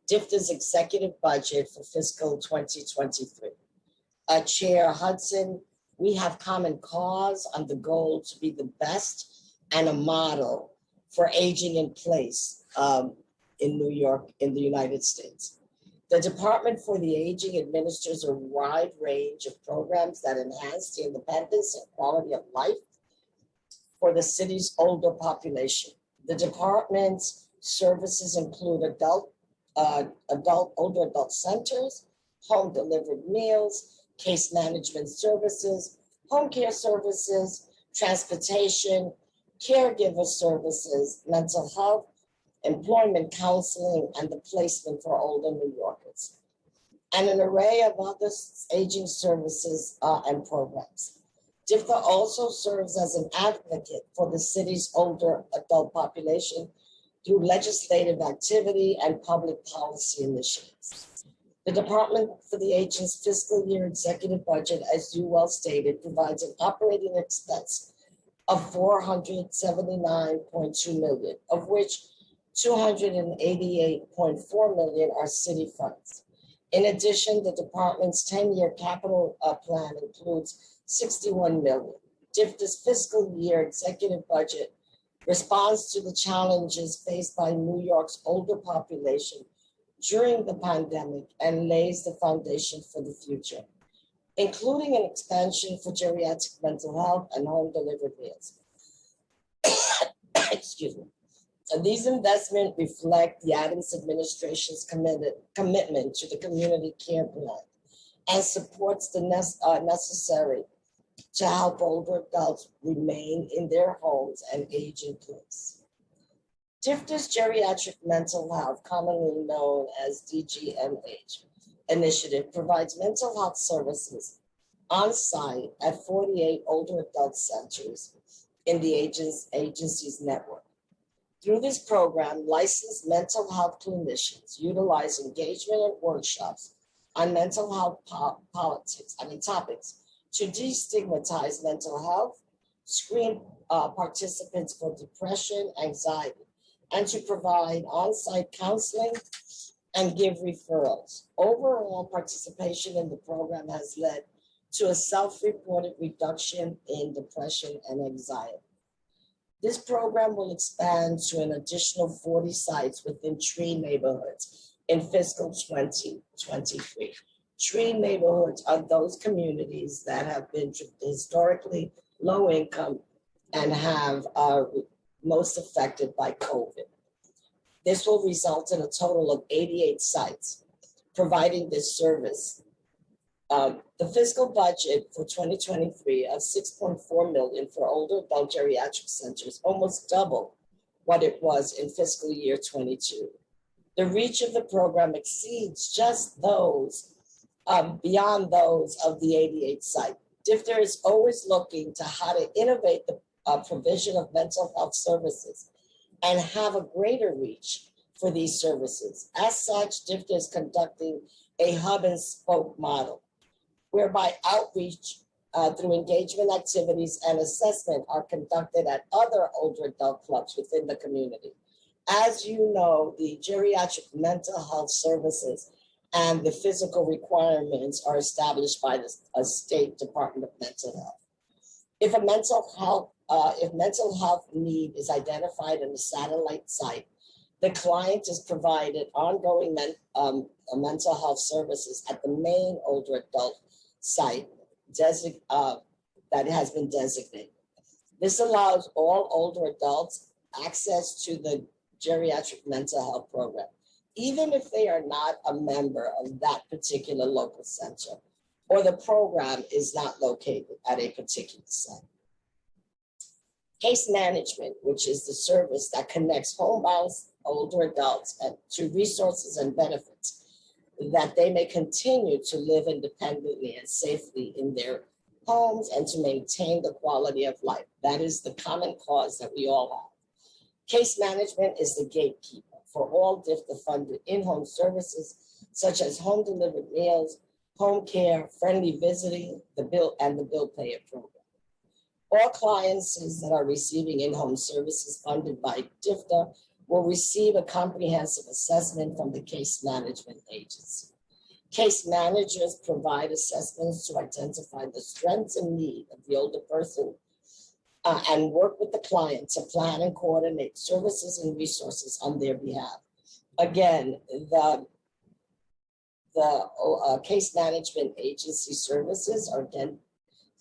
DFDA's executive budget for fiscal 2023. Chair Hudson, we have common cause on the goal to be the best and a model for aging in place in New York, in the United States. The Department for the Aging administers a wide range of programs that enhance the independence and quality of life for the city's older population. The department's services include older adult centers, home delivered meals, case management services, home care services, transportation, caregiver services, mental health, employment counseling, and the placement for older New Yorkers, and an array of other aging services and programs. DFDA also serves as an advocate for the city's older adult population through legislative activity and public policy initiatives. The Department for the Aging's fiscal year executive budget, as you well stated, provides an operating expense of $479.2 million, of which $288.4 million are city funds. In addition, the department's 10-year capital plan includes $61 million. DFDA's fiscal year executive budget responds to the challenges faced by New York's older population during the pandemic and lays the foundation for the future, including an expansion for geriatric mental health and home delivered meals. Excuse me. And these investments reflect the Adams administration's commitment to the community care plan and supports the necessary to help older adults remain in their homes and age in place. DFDA's geriatric mental health, commonly known as DGMH, initiative provides mental health services on site at 48 older adult centers in the agency's network. Through this program, licensed mental health clinicians utilize engagement and workshops on mental health topics to destigmatize mental health, screen participants for depression, anxiety, and to provide on-site counseling and give referrals. Overall participation in the program has led to a self-reported reduction in depression and anxiety. This program will expand to an additional 40 sites within TREE neighborhoods in fiscal 2023. TREE neighborhoods are those communities that have been historically low income and have most affected by COVID. This will result in a total of 88 sites providing this service. The fiscal budget for 2023 of $6.4 million for older adult geriatric centers, almost double what it was in fiscal year 22. The reach of the program exceeds just those, beyond those of the 88 sites. DFTR is always looking to how to innovate the provision of mental health services and have a greater reach for these services. As such, DFTR is conducting a hub and spoke model, whereby outreach through engagement activities and assessment are conducted at other older adult clubs within the community. As you know, the geriatric mental health services and the physical requirements are established by the State Department of Mental Health. If mental health need is identified in a satellite site, the client is provided ongoing mental health services at the main older adult site that has been designated. This allows all older adults access to the geriatric mental health program, even if they are not a member of that particular local center or the program is not located at a particular site. Case management, which is the service that connects homebound older adults to resources and benefits that they may continue to live independently and safely in their homes and to maintain the quality of life. That is the common cause that we all have. Case management is the gatekeeper for all DFTA-funded in-home services, such as home delivered meals, home care, friendly visiting, the bill payer program. All clients that are receiving in-home services funded by DFTA will receive a comprehensive assessment from the case management agency. Case managers provide assessments to identify the strengths and needs of the older person and work with the client to plan and coordinate services and resources on their behalf. Again, the case management agency services are then,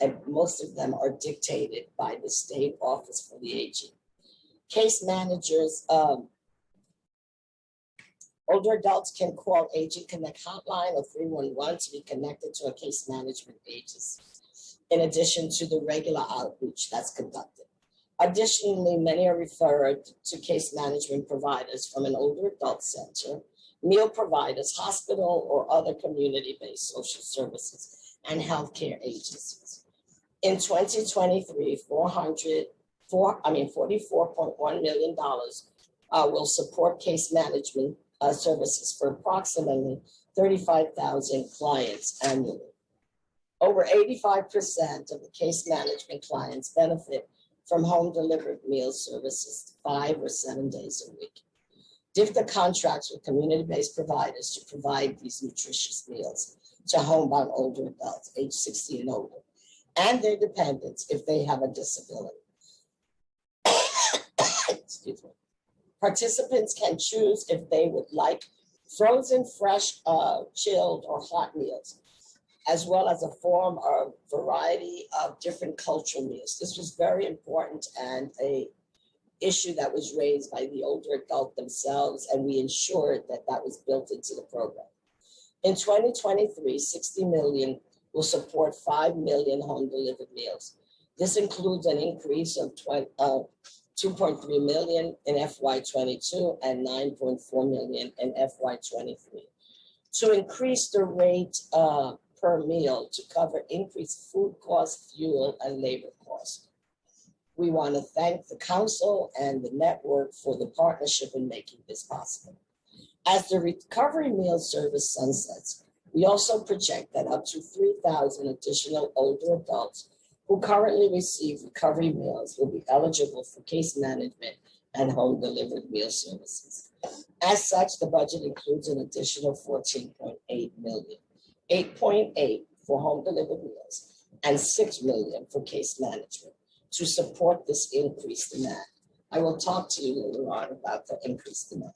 and most of them are dictated by the State Office for the Aging. Case managers, older adults can call Aging Connect hotline or 311 to be connected to a case management agency, in addition to the regular outreach that's conducted. Additionally, many are referred to case management providers from an older adult center, meal providers, hospital, or other community-based social services and healthcare agencies. In 2023, $44.1 million will support case management services for approximately 35,000 clients annually. Over 85% of the case management clients benefit from home delivered meal services 5 or 7 days a week. DFTA contracts with community-based providers to provide these nutritious meals to homebound older adults age 60 and older, and their dependents if they have a disability. Excuse me. Participants can choose if they would like frozen, fresh, chilled, or hot meals, as well as a form of variety of different cultural meals. This was very important and an issue that was raised by the older adult themselves, and we ensured that that was built into the program. In 2023, $60 million will support 5 million home delivered meals. This includes an increase of 2.3 million in FY22 and 9.4 million in FY23. to increase the rate per meal to cover increased food costs, fuel, and labor costs. We want to thank the council and the network for the partnership in making this possible. As the recovery meal service sunsets, we also project that up to 3,000 additional older adults who currently receive recovery meals will be eligible for case management and home delivered meal services. As such, the budget includes an additional 14.8 million, 8.8 for home delivered meals and 6 million for case management to support this increased demand. I will talk to you later on about the increased demand.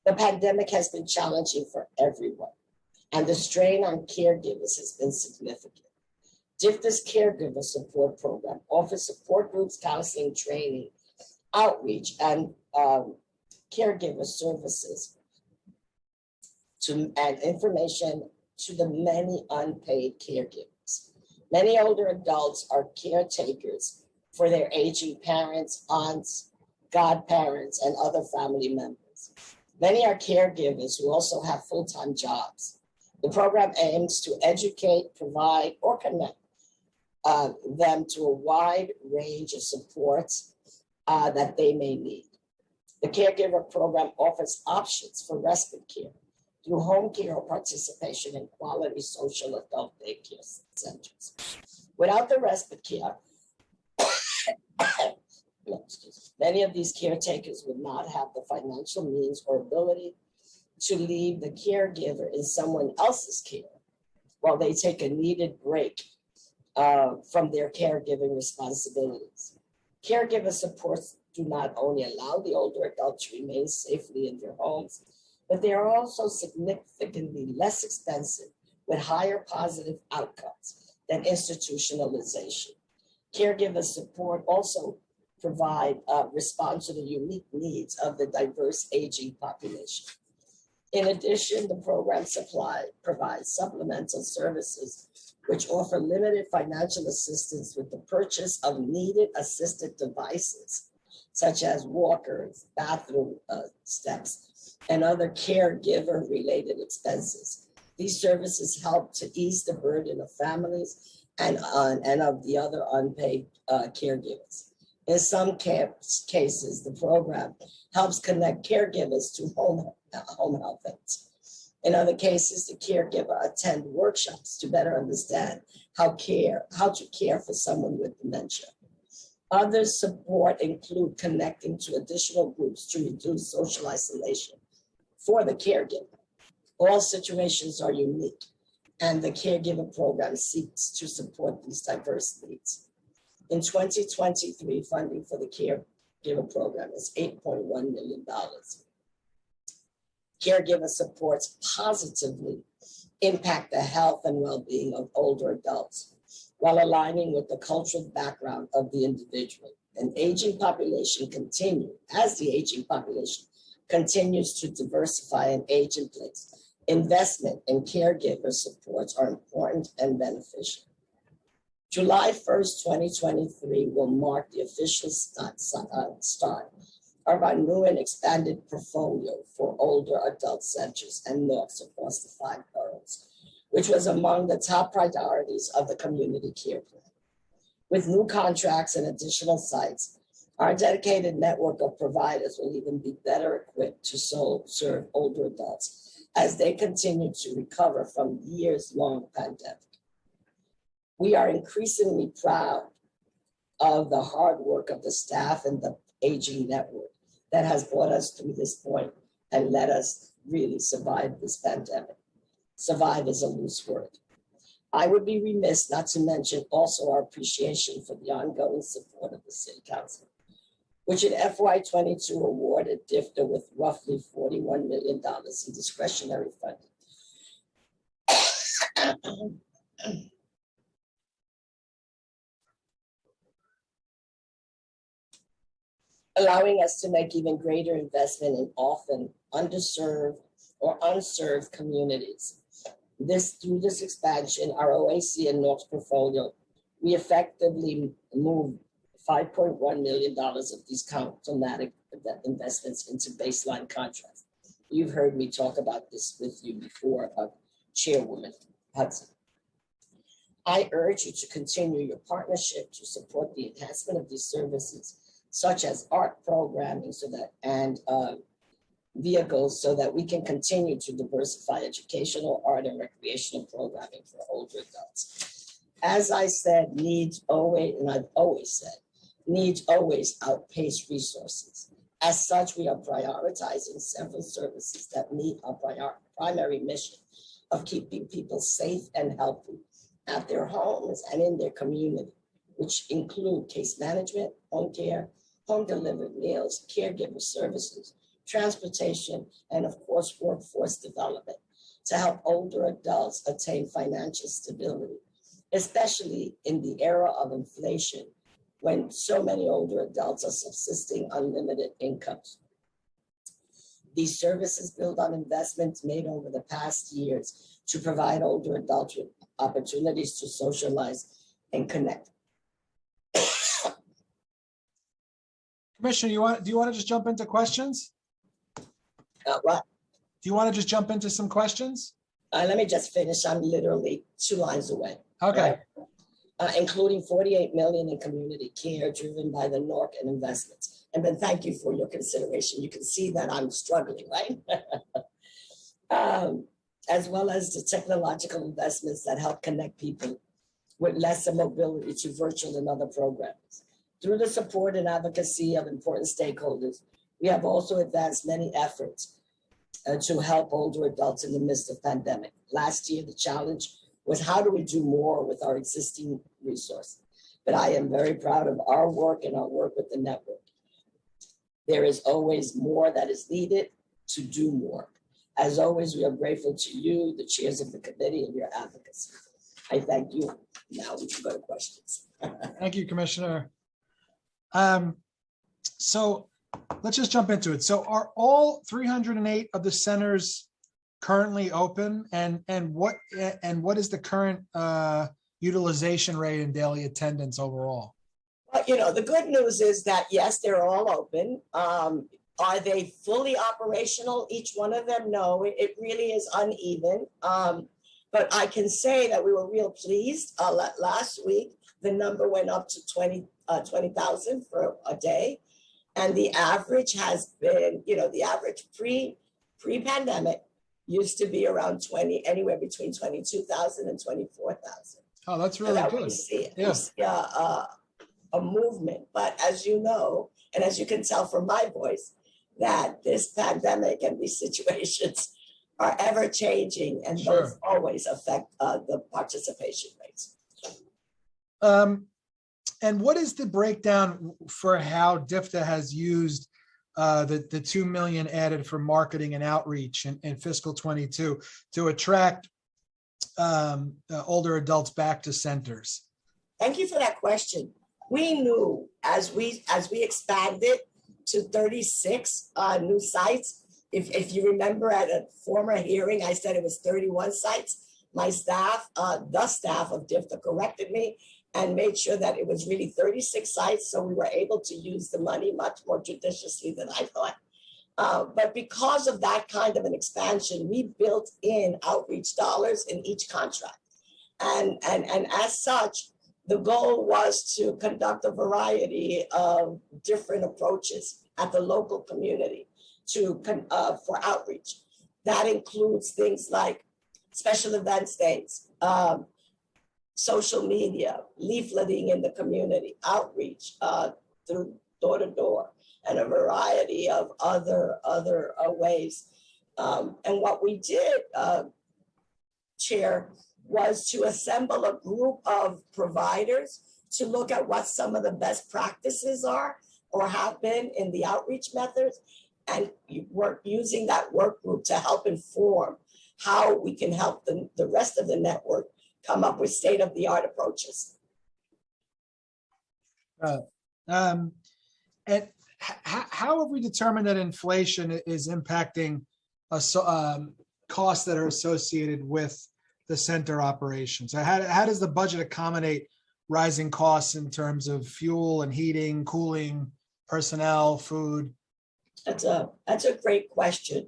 The pandemic has been challenging for everyone, and the strain on caregivers has been significant. DIFTA's Caregiver Support Program offers support groups, counseling, training, outreach, and caregiver services and information to the many unpaid caregivers. Many older adults are caretakers for their aging parents, aunts, godparents, and other family members. Many are caregivers who also have full-time jobs. The program aims to educate, provide, or connect them to a wide range of supports that they may need. The caregiver program offers options for respite care through home care or participation in quality social adult daycare centers. Without the respite care, many of these caretakers would not have the financial means or ability to leave the caregiver in someone else's care while they take a needed break from their caregiving responsibilities. Caregiver supports do not only allow the older adult to remain safely in their homes, but they are also significantly less expensive with higher positive outcomes than institutionalization. Caregiver support also respond to the unique needs of the diverse aging population. In addition, the program provides supplemental services which offer limited financial assistance with the purchase of needed assisted devices, such as walkers, bathroom steps, and other caregiver-related expenses. These services help to ease the burden of families and of the other unpaid caregivers. In some cases, the program helps connect caregivers to home health aides. In other cases, the caregiver attend workshops to better understand how to care for someone with dementia. Other support include connecting to additional groups to reduce social isolation for the caregiver. All situations are unique, and the caregiver program seeks to support these diverse needs. In 2023, funding for the caregiver program is $8.1 million. Caregiver supports positively impact the health and well-being of older adults while aligning with the cultural background of the individual. As the aging population continues to diversify and age in place, investment in caregiver supports are important and beneficial. July 1st, 2023 will mark the official start of our new and expanded portfolio for older adult centers and NOCs across the 5 boroughs, which was among the top priorities of the community care plan. With new contracts and additional sites, our dedicated network of providers will even be better equipped to serve older adults as they continue to recover from years-long pandemic. We are increasingly proud of the hard work of the staff and the aging network that has brought us through this point and let us really survive this pandemic. Survive is a loose word. I would be remiss not to mention also our appreciation for the ongoing support of the City Council, which in FY22 awarded DIFTA with roughly $41 million in discretionary funding. Allowing us to make even greater investment in often underserved or unserved communities. Through this expansion, our OAC and NOCs portfolio, we effectively moved $5.1 million of these thematic investments into baseline contracts You've heard me talk about this with you before, Chairwoman Hudson. I urge you to continue your partnership to support the enhancement of these services, such as art programming and vehicles, so that we can continue to diversify educational, art, and recreational programming for older adults. As I said, needs always, and I've always said, needs always outpace resources. As such, we are prioritizing several services that meet our primary mission of keeping people safe and healthy at their homes and in their community, which include case management, home care, home delivered meals, caregiver services, transportation, and of course, workforce development to help older adults attain financial stability, especially in the era of inflation, when so many older adults are subsisting on limited incomes. These services build on investments made over the past years to provide older adults with opportunities to socialize and connect. Commissioner, do you want to just jump into questions? What? Do you want to just jump into some questions? Let me just finish. I'm literally 2 lines away. Okay. Including 48 million in community care driven by the NORC and investments. And then thank you for your consideration. You can see that I'm struggling, right? As well as the technological investments that help connect people with lesser mobility to virtual and other programs. Through the support and advocacy of important stakeholders, we have also advanced many efforts to help older adults in the midst of pandemic. Last year, the challenge was how do we do more with our existing resources? But I am very proud of our work and our work with the network. There is always more that is needed to do more. As always, we are grateful to you, the chairs of the committee, and your advocacy. I thank you. Now we can go to questions. Thank you, Commissioner. So let's just jump into it. So are all 308 of the centers currently open, and what is the current utilization rate and daily attendance overall? Well, you know, the good news is that yes, they're all open. Are they fully operational? Each one of them? No, it really is uneven. But I can say that we were real pleased. Last week, the number went up to 20,000 for a day. And the average has been, you know, the average pre-pandemic used to be around anywhere between 22,000 and 24,000. Oh, that's really good. We see a movement, but as you know, and as you can tell from my voice, that this pandemic and these situations are ever changing, and those always affect the participation rates. And what is the breakdown for how DFTA has used the 2 million added for marketing and outreach in fiscal 22 to attract older adults back to centers? Thank you for that question. We knew as we expanded to 36 new sites. If you remember at a former hearing, I said it was 31 sites. My staff, the staff of DFTA corrected me and made sure that it was really 36 sites. So we were able to use the money much more judiciously than I thought. But because of that kind of an expansion, we built in outreach dollars in each contract. And as such, the goal was to conduct a variety of different approaches at the local community for outreach. That includes things like special events days, social media, leafleting in the community, outreach through door to door, and a variety of other ways. And what we did, Chair, was to assemble a group of providers to look at what some of the best practices are or have been in the outreach methods, and work using that work group to help inform how we can help the rest of the network come up with state-of-the-art approaches. And how have we determined that inflation is impacting costs that are associated with the center operations? How does the budget accommodate rising costs in terms of fuel and heating, cooling, personnel, food? That's a great question.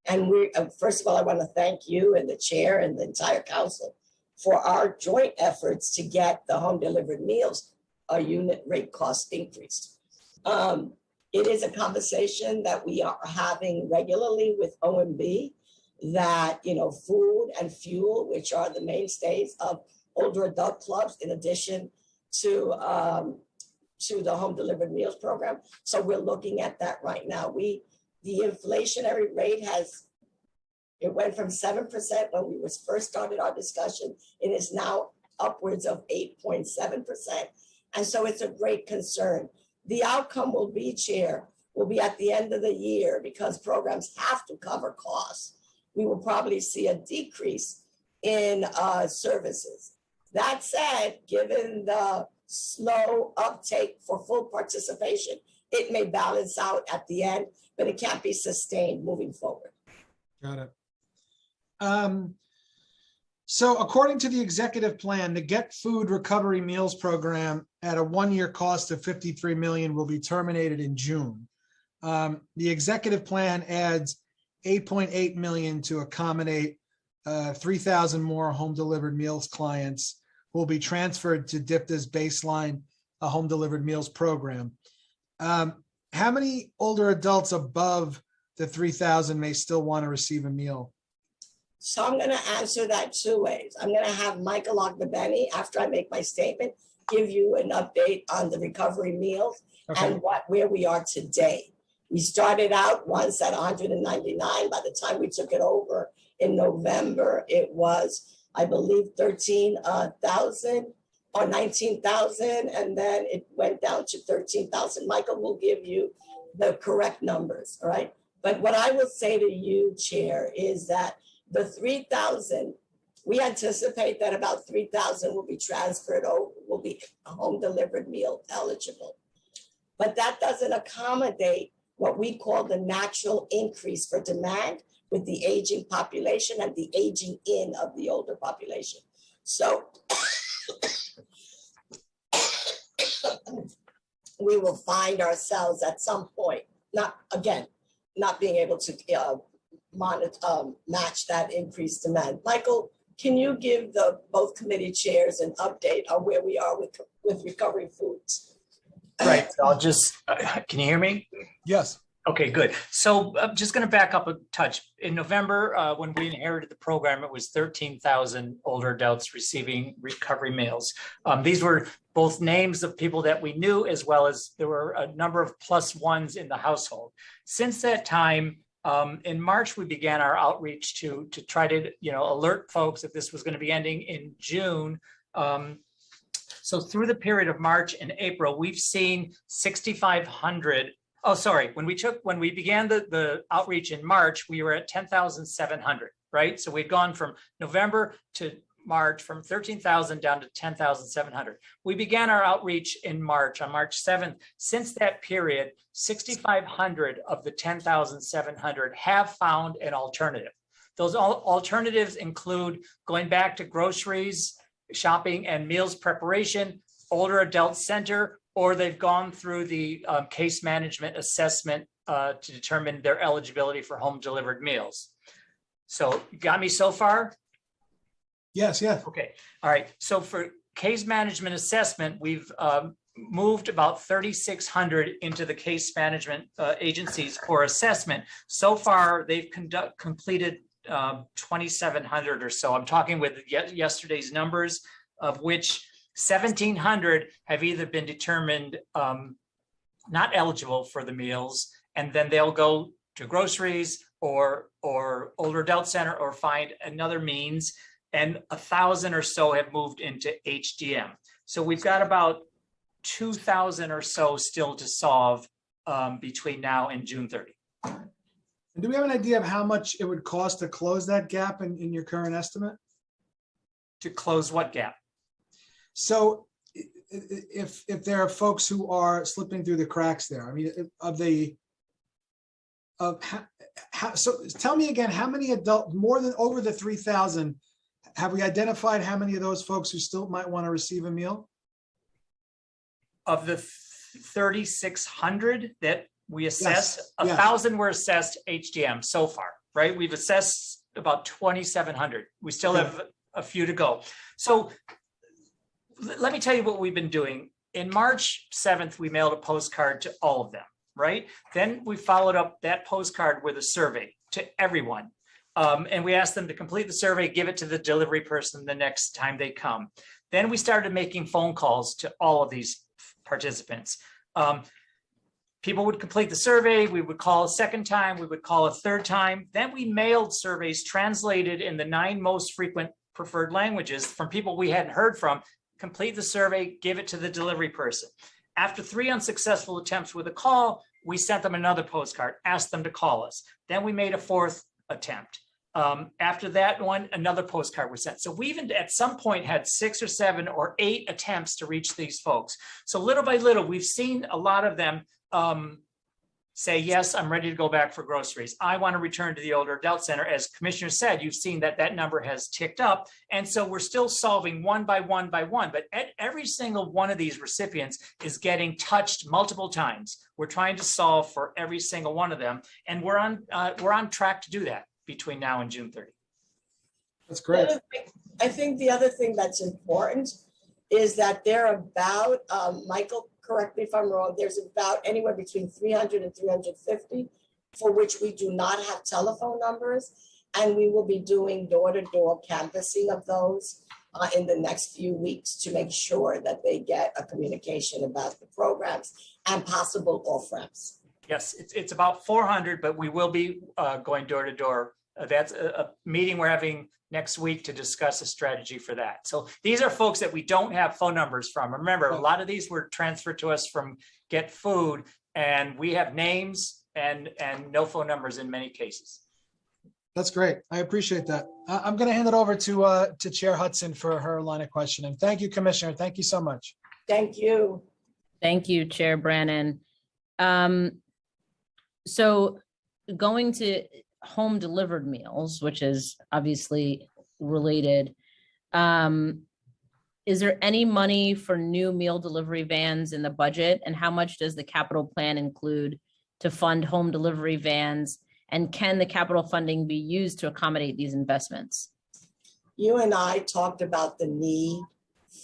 And first of all, I want to thank you and the chair and the entire council for our joint efforts to get the home delivered meals a unit rate cost increase. It is a conversation that we are having regularly with OMB that, food and fuel, which are the mainstays of older adult clubs, in addition to the home delivered meals program. So we're looking at that right now. The inflationary rate it went from 7% when we first started our discussion. It is now upwards of 8.7%. And so it's a great concern. The outcome will be, Chair, at the end of the year, because programs have to cover costs. We will probably see a decrease in services. That said, given the slow uptake for full participation, it may balance out at the end, but it can't be sustained moving forward. Got it. So according to the executive plan, the Get Food Recovery Meals Program at a 1-year cost of $53 million will be terminated in June. The executive plan adds $8.8 million to accommodate 3,000 more home delivered meals clients who will be transferred to DIPTA's baseline home delivered meals program. How many older adults above the 3,000 may still want to receive a meal? So I'm going to answer that two ways. I'm going to have Michael Ogbebeni, after I make my statement, give you an update on the recovery meals and where we are today. We started out once at 199. By the time we took it over in November, it was, I believe, 13,000 or 19,000, and then it went down to 13,000. Michael will give you the correct numbers, all right? But what I will say to you, Chair, is that the 3,000, we anticipate that about 3,000 will be transferred over, will be home delivered meal eligible. But that doesn't accommodate what we call the natural increase for demand with the aging population and the aging in of the older population. So we will find ourselves at some point, not being able to match that increased demand. Michael, can you give both committee chairs an update on where we are with recovery foods? Right. I'll just, can you hear me? Yes. Okay, good. So I'm just going to back up a touch. In November, when we inherited the program, it was 13,000 older adults receiving recovery meals. These were both names of people that we knew, as well as there were a number of plus ones in the household. Since that time, in March, we began our outreach to try to alert folks that this was going to be ending in June. So through the period of March and April, we've seen 6,500. Oh, sorry. When we began the outreach in March, we were at 10,700, right? So we'd gone from November to March from 13,000 down to 10,700. We began our outreach in March, on March 7th. Since that period, 6,500 of the 10,700 have found an alternative. Those alternatives include going back to groceries, shopping and meals preparation, older adult center, or they've gone through the case management assessment to determine their eligibility for home delivered meals. So you got me so far? Yes, yes. Okay, all right. So for case management assessment, we've moved about 3,600 into the case management agencies for assessment. So far, they've completed 2,700 or so. I'm talking with yesterday's numbers, of which 1,700 have either been determined not eligible for the meals, and then they'll go to groceries or older adult center or find another means, and 1,000 or so have moved into HDM. So we've got about 2,000 or so still to solve between now and June 30. And do we have an idea of how much it would cost to close that gap in your current estimate? To close what gap? So if there are folks who are slipping through the cracks there, I mean, so tell me again, how many over the 3,000, have we identified how many of those folks who still might want to receive a meal? Of the 3,600 that we assessed, 1,000 were assessed HDM so far. right? We've assessed about 2,700. We still have a few to go. So let me tell you what we've been doing. In March 7th, we mailed a postcard to all of them, right? Then we followed up that postcard with a survey to everyone. And we asked them to complete the survey, give it to the delivery person the next time they come. Then we started making phone calls to all of these participants. People would complete the survey, we would call a second time, we would call a third time. Then we mailed surveys translated in the 9 most frequent preferred languages from people we hadn't heard from. Complete the survey, give it to the delivery person. After 3 unsuccessful attempts with a call, we sent them another postcard, asked them to call us. Then we made a 4th attempt. After that one, another postcard was sent. So we even at some point had 6 or 7 or 8 attempts to reach these folks. So little by little, we've seen a lot of them say, yes, I'm ready to go back for groceries. I want to return to the older adult center. As Commissioner said, you've seen that that number has ticked up. And so we're still solving one by one by one, but every single one of these recipients is getting touched multiple times. We're trying to solve for every single one of them. And we're on track to do that between now and June 30. That's great. I think the other thing that's important is that they're about, Michael, correct me if I'm wrong, there's about anywhere between 300 and 350 for which we do not have telephone numbers. And we will be doing door-to-door canvassing of those in the next few weeks to make sure that they get a communication about the programs and possible off-ramps. Yes, it's about 400, but we will be going door to door. That's a meeting we're having next week to discuss a strategy for that. So these are folks that we don't have phone numbers from. Remember, a lot of these were transferred to us from Get Food, and we have names and no phone numbers in many cases. That's great. I appreciate that. I'm going to hand it over to Chair Hudson for her line of questioning. Thank you, Commissioner. Thank you so much. Thank you. Thank you, Chair Brannon. So going to home delivered meals, which is obviously related, is there any money for new meal delivery vans in the budget? And how much does the capital plan include to fund home delivery vans? And can the capital funding be used to accommodate these investments? You and I talked about the need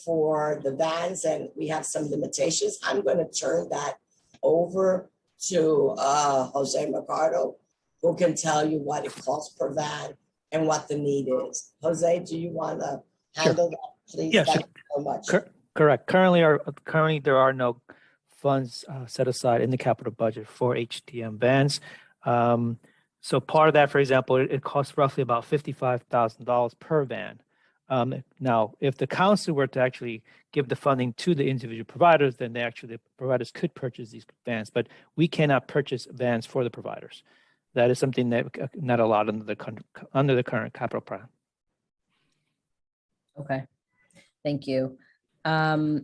for the vans, and we have some limitations. I'm going to turn that over to Jose Mercado, who can tell you what it costs per van and what the need is. Jose, do you want to handle that, please? Yes. Thank you so much. Correct. Currently there are no funds set aside in the capital budget for HDM vans. So part of that, for example, it costs roughly about $55,000 per van. Now, if the council were to actually give the funding to the individual providers, then the providers could purchase these vans, but we cannot purchase vans for the providers. That is something that not allowed under the current capital plan. Okay, thank you. And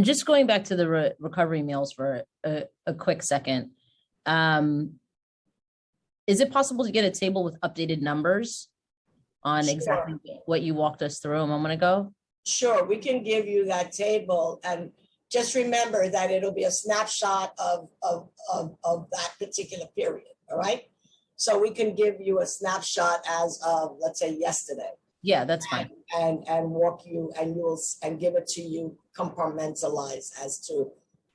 just going back to the recovery meals for a quick second, is it possible to get a table with updated numbers on exactly what you walked us through a moment ago? Sure, we can give you that table, and just remember that it'll be a snapshot of that particular period, all right? So we can give you a snapshot as of, let's say, yesterday. Yeah, that's fine. And walk you, and give it to you compartmentalized as to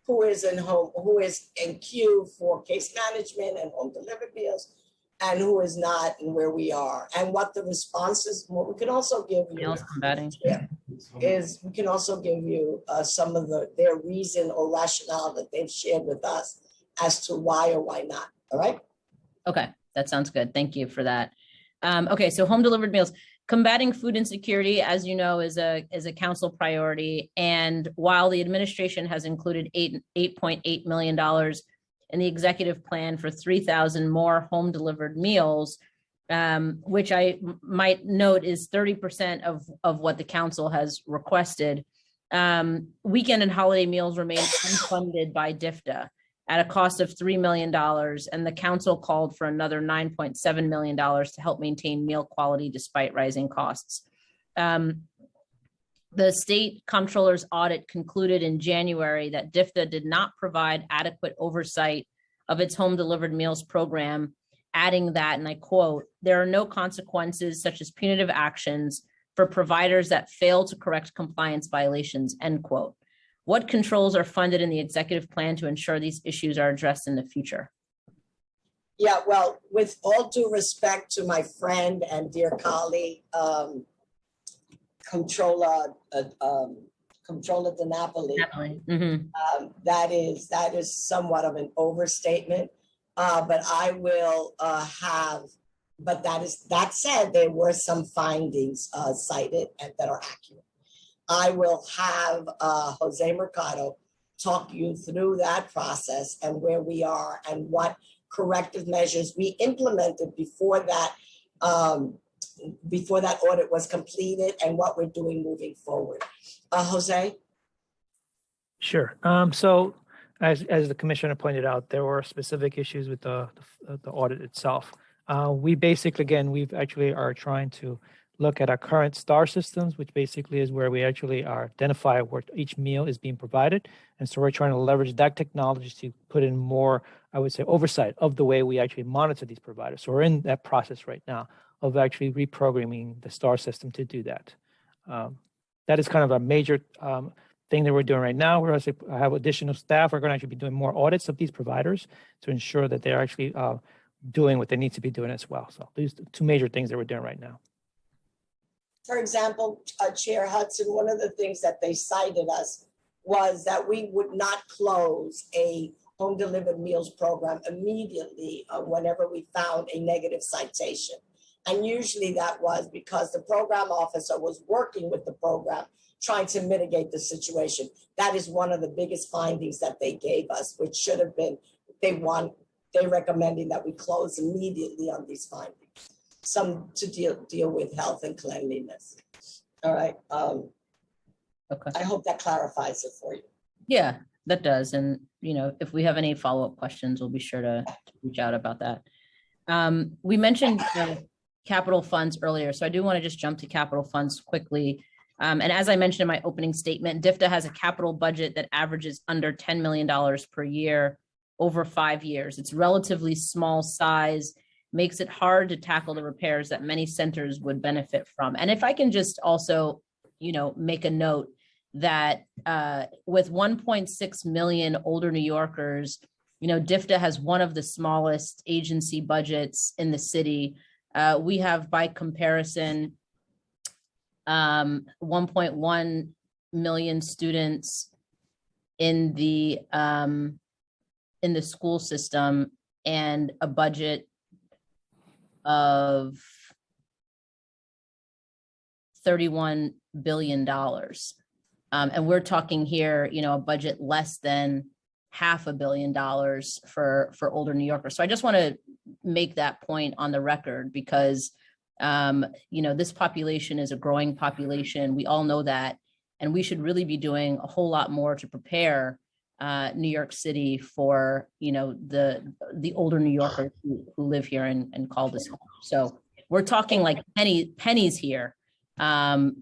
who is in queue for case management and home delivered meals, and who is not, and where we are, and what the responses. What we can also give you is we can also give you some of their reason or rationale that they've shared with us as to why or why not. All right. Okay, that sounds good. Thank you for that. Okay, so home delivered meals. Combating food insecurity, as you know, is a council priority. And while the administration has included $8.8 million in the executive plan for 3,000 more home delivered meals, which I might note is 30% of what the council has requested, weekend and holiday meals remain unfunded by DFTA at a cost of $3 million. And the council called for another $9.7 million to help maintain meal quality despite rising costs. The state comptroller's audit concluded in January that DFTA did not provide adequate oversight of its home delivered meals program adding that, and I quote, "There are no consequences such as punitive actions for providers that fail to correct compliance violations," end quote. What controls are funded in the executive plan to ensure these issues are addressed in the future? Yeah, well, with all due respect to my friend and dear colleague, Controller DiNapoli, that is somewhat of an overstatement. But I will but that said, there were some findings cited and that are accurate. I will have Jose Mercado talk you through that process and where we are and what corrective measures we implemented before that audit was completed and what we're doing moving forward. Jose? Sure. So as the commissioner pointed out, there were specific issues with the audit itself. We basically, again, we've actually are trying to look at our current STAR systems, which basically is where we actually identify where each meal is being provided. And so we're trying to leverage that technology to put in more, I would say, oversight of the way we actually monitor these providers. So we're in that process right now of actually reprogramming the STAR system to do that. That is kind of a major thing that we're doing right now. We're also have additional staff. We're going to actually be doing more audits of these providers to ensure that they're actually doing what they need to be doing as well. So these are two major things that we're doing right now. For example, Chair Hudson, one of the things that they cited us was that we would not close a home delivered meals program immediately whenever we found a negative citation. And usually that was because the program officer was working with the program, trying to mitigate the situation. That is one of the biggest findings that they gave us, which should have been, they're recommending that we close immediately on these findings. Some to deal with health and cleanliness. All right. Okay. I hope that clarifies it for you. Yeah, that does. And, you know, if we have any follow-up questions, we'll be sure to reach out about that. We mentioned capital funds earlier, so I do want to just jump to capital funds quickly. And as I mentioned in my opening statement, DFTA has a capital budget that averages under $10 million per year over 5 years. It's relatively small size, makes it hard to tackle the repairs that many centers would benefit from. And if I can just also, you know, make a note that with 1.6 million older New Yorkers, you know, DFTA has one of the smallest agency budgets in the city. We have, by comparison, 1.1 million students in the school system and a budget of $31 billion. And we're talking here, you know, a budget less than $500 million for older New Yorkers. So I just want to make that point on the record because, you know, this population is a growing population. We all know that, and we should really be doing a whole lot more to prepare New York City for, you know, the older New Yorkers who live here and call this home. So we're talking like pennies here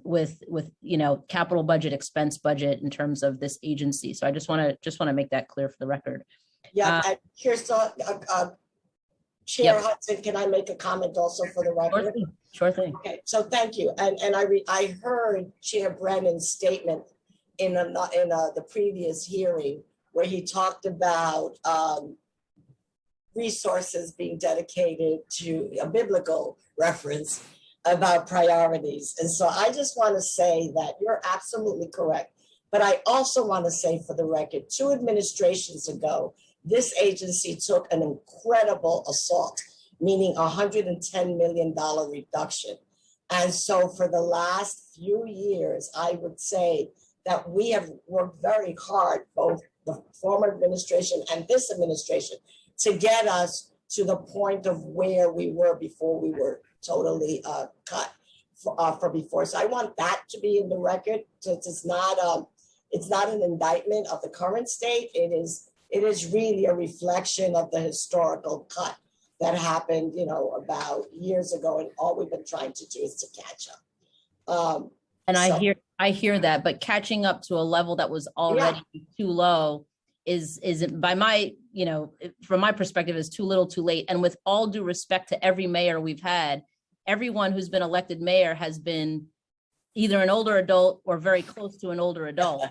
with you know, capital budget, expense budget in terms of this agency. So I just want to make that clear for the record. Yeah, and here's Chair Hudson, can I make a comment also for the record? Sure thing. Okay, so thank you. And I heard Chair Brennan's statement in the previous hearing where he talked about resources being dedicated to a biblical reference about priorities. And so I just want to say that you're absolutely correct. But I also want to say for the record, 2 administrations ago, this agency took an incredible assault, meaning $110 million reduction. And so for the last few years, I would say that we have worked very hard, both the former administration and this administration, to get us to the point of where we were before we were totally cut for before. So I want that to be in the record. So it's not an indictment of the current state. It is really a reflection of the historical cut that happened, you know, about years ago, and all we've been trying to do is to catch up. And I hear that, but catching up to a level that was already too low is by my, from my perspective, is too little too late. And with all due respect to every mayor we've had, everyone who's been elected mayor has been either an older adult or very close to an older adult.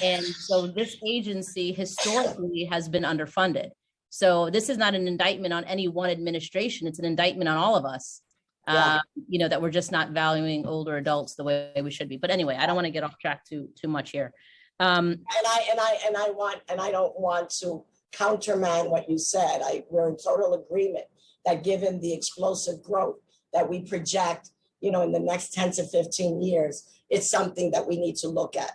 And so this agency historically has been underfunded. So this is not an indictment on any one administration. It's an indictment on all of us, that we're just not valuing older adults the way we should be. But anyway, I don't want to get off track too much here. And I don't want to countermand what you said. We're in total agreement that given the explosive growth that we project, in the next 10 to 15 years, it's something that we need to look at.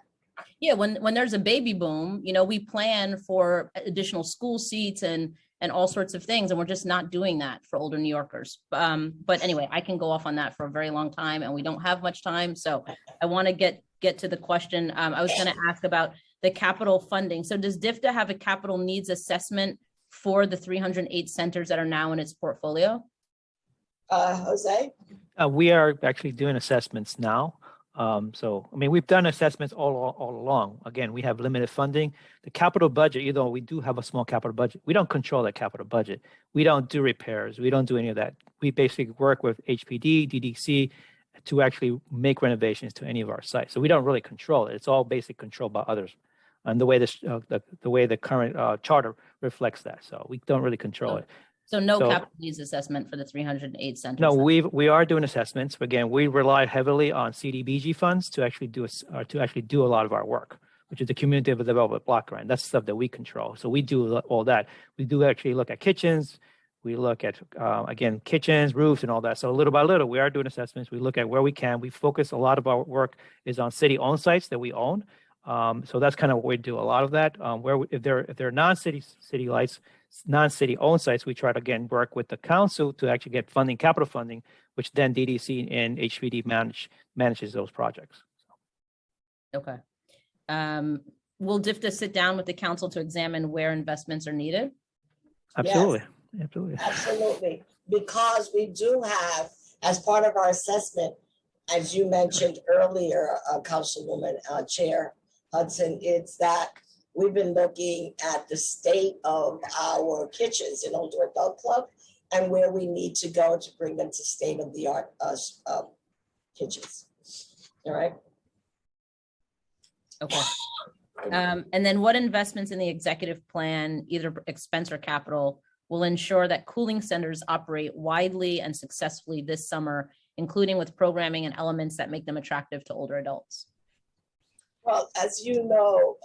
Yeah, when there's a baby boom, we plan for additional school seats and all sorts of things, and we're just not doing that for older New Yorkers. But anyway, I can go off on that for a very long time, and we don't have much time, so I want to get to the question. I was going to ask about the capital funding. So does DFTA have a capital needs assessment for the 308 centers that are now in its portfolio? Jose? We are actually doing assessments now. We've done assessments all along. Again, we have limited funding. The capital budget, even though we do have a small capital budget, we don't control that capital budget. We don't do repairs. We don't do any of that. We basically work with HPD, DDC to actually make renovations to any of our sites. So we don't really control it. It's all basically controlled by others. And the way the current charter reflects that. So we don't really control it. So no capital needs assessment for the 308 centers? No, we are doing assessments. Again, we rely heavily on CDBG funds to actually do a lot of our work, which is the community development block grant. That's stuff that we control. So we do all that. We do actually look at kitchens. We look at, again, kitchens, roofs, and all that. So little by little, we are doing assessments. We look at where we can. We focus, a lot of our work is on city-owned sites that we own. So that's kind of what we do. A lot of that, if they're non-city lights, non-city-owned sites, we try to, again, work with the council to actually get funding, capital funding, which then DDC and HPD manages those projects. Okay. Will DFTA sit down with the council to examine where investments are needed? Absolutely. Yes. Absolutely. Because we do have, as part of our assessment, as you mentioned earlier, Councilwoman Chair Hudson, it's that we've been looking at the state of our kitchens in older adult club and where we need to go to bring them to state-of-the-art kitchens. All right. Okay. And then what investments in the executive plan, either expense or capital, will ensure that cooling centers operate widely and successfully this summer, including with programming and elements that make them attractive to older adults? Well, as you know,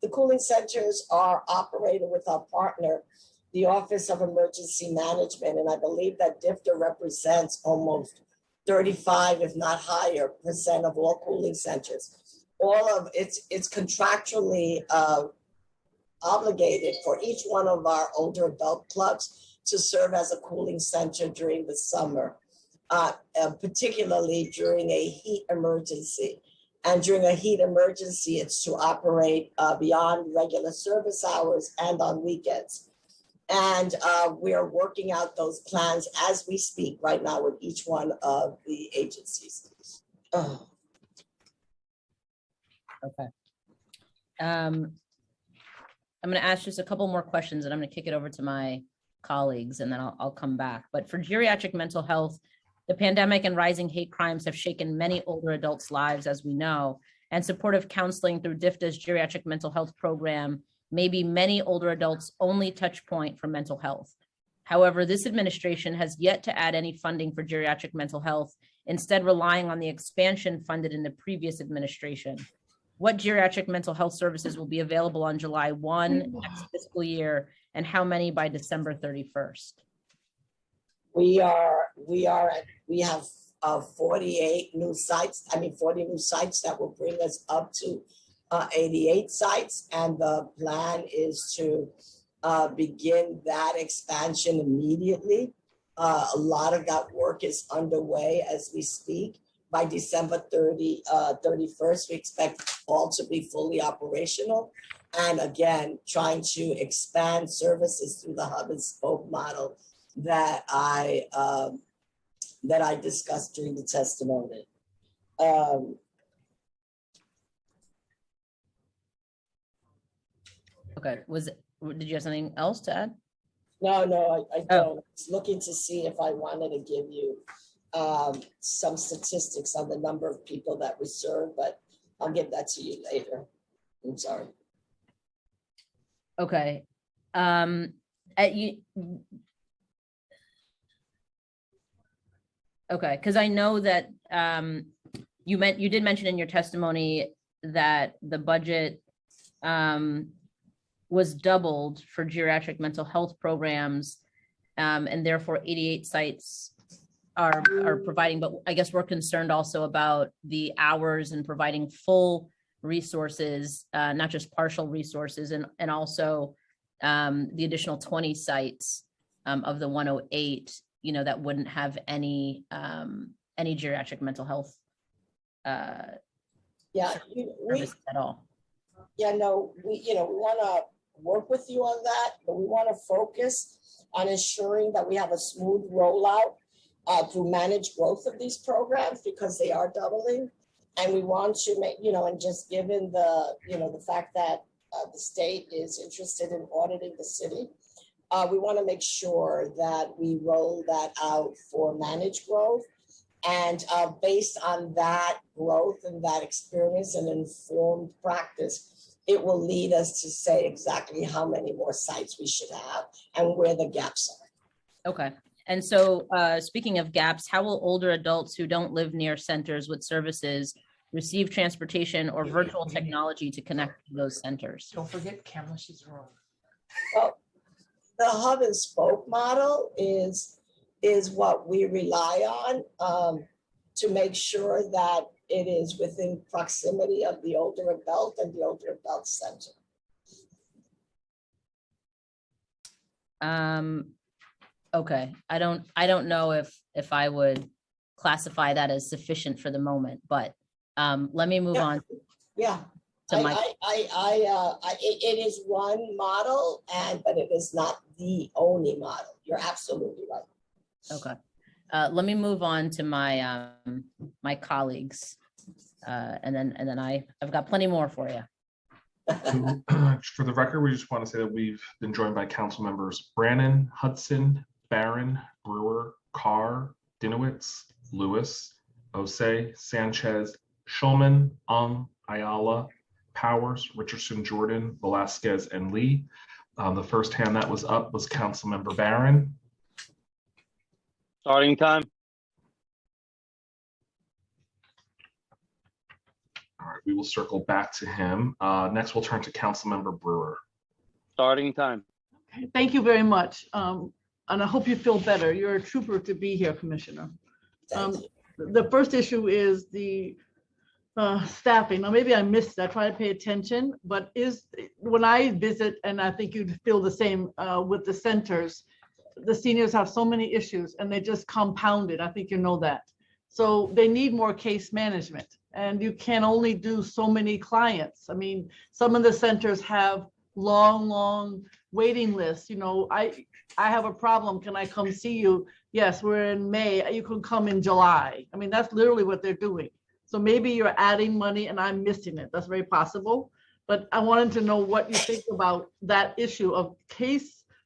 the cooling centers are operated with our partner, the Office of Emergency Management, and I believe that DFTA represents almost 35, if not higher, % of all cooling centers. All of it's contractually obligated for each one of our older adult clubs to serve as a cooling center during the summer, particularly during a heat emergency. And during a heat emergency, it's to operate beyond regular service hours and on weekends. And we are working out those plans as we speak right now with each one of the agencies. Oh. Okay. I'm going to ask just a couple more questions and I'm going to kick it over to my colleagues and then I'll come back. But for geriatric mental health, the pandemic and rising hate crimes have shaken many older adults' lives, as we know, and supportive counseling through DFTA's geriatric mental health program may be many older adults' only touch point for mental health. However, this administration has yet to add any funding for geriatric mental health, instead relying on the expansion funded in the previous administration. What geriatric mental health services will be available on July 1 next fiscal year, and how many by December 31st? We have 48 new sites, 40 new sites that will bring us up to 88 sites. And the plan is to begin that expansion immediately. A lot of that work is underway as we speak. By December 31st, we expect all to be fully operational. And again, trying to expand services through the hub and spoke model that I discussed during the testimony. Okay, did you have something else to add? No, I don't. I was looking to see if I wanted to give you some statistics on the number of people that we serve, but I'll give that to you later. I'm sorry. Okay. Okay, because I know that you did mention in your testimony that the budget was doubled for geriatric mental health programs, and therefore 88 sites are providing, but I guess we're concerned also about the hours and providing full resources, not just partial resources, and also the additional 20 sites of the 108, that wouldn't have any geriatric mental health services at all. Yeah, no, we want to work with you on that, but we want to focus on ensuring that we have a smooth rollout through managed growth of these programs, because they are doubling. And we want to make, and just given the fact that the state is interested in auditing the city, we want to make sure that we roll that out for managed growth. And based on that growth and that experience and informed practice, it will lead us to say exactly how many more sites we should have and where the gaps are. Okay. And so speaking of gaps, how will older adults who don't live near centers with services receive transportation or virtual technology to connect to those centers? Don't forget Kamlash's room. Well, the hub and spoke model is what we rely on to make sure that it is within proximity of the older adult and the older adult center. Okay, I don't know if I would classify that as sufficient for the moment, but let me move on. Yeah, it is one model, but it is not the only model. You're absolutely right. Okay, let me move on to my my colleagues, and then I've got plenty more for you. For the record, we just want to say that we've been joined by council members Brannan, Hudson, Barron, Brewer, Carr, Dinowitz, Lewis, Osei, Sanchez, Schulman, Ayala, Powers, Richardson, Jordan, Velasquez, and Lee. The first hand that was up was Councilmember Barron. Starting time. All right, we will circle back to him. Next, we'll turn to Councilmember Brewer. Starting time. Okay, thank you very much. And I hope you feel better. You're a trooper to be here, Commissioner. The first issue is the staffing. Now, maybe I missed it. I try to pay attention, but when I visit, and I think you'd feel the same with the centers, the seniors have so many issues and they just compounded. I think you know that. So they need more case management, and you can only do so many clients. I mean, some of the centers have long waiting lists. I have a problem. Can I come see you? Yes, we're in May. You can come in July. I mean, that's literally what they're doing. So maybe you're adding money and I'm missing it. That's very possible. But I wanted to know what you think about that issue of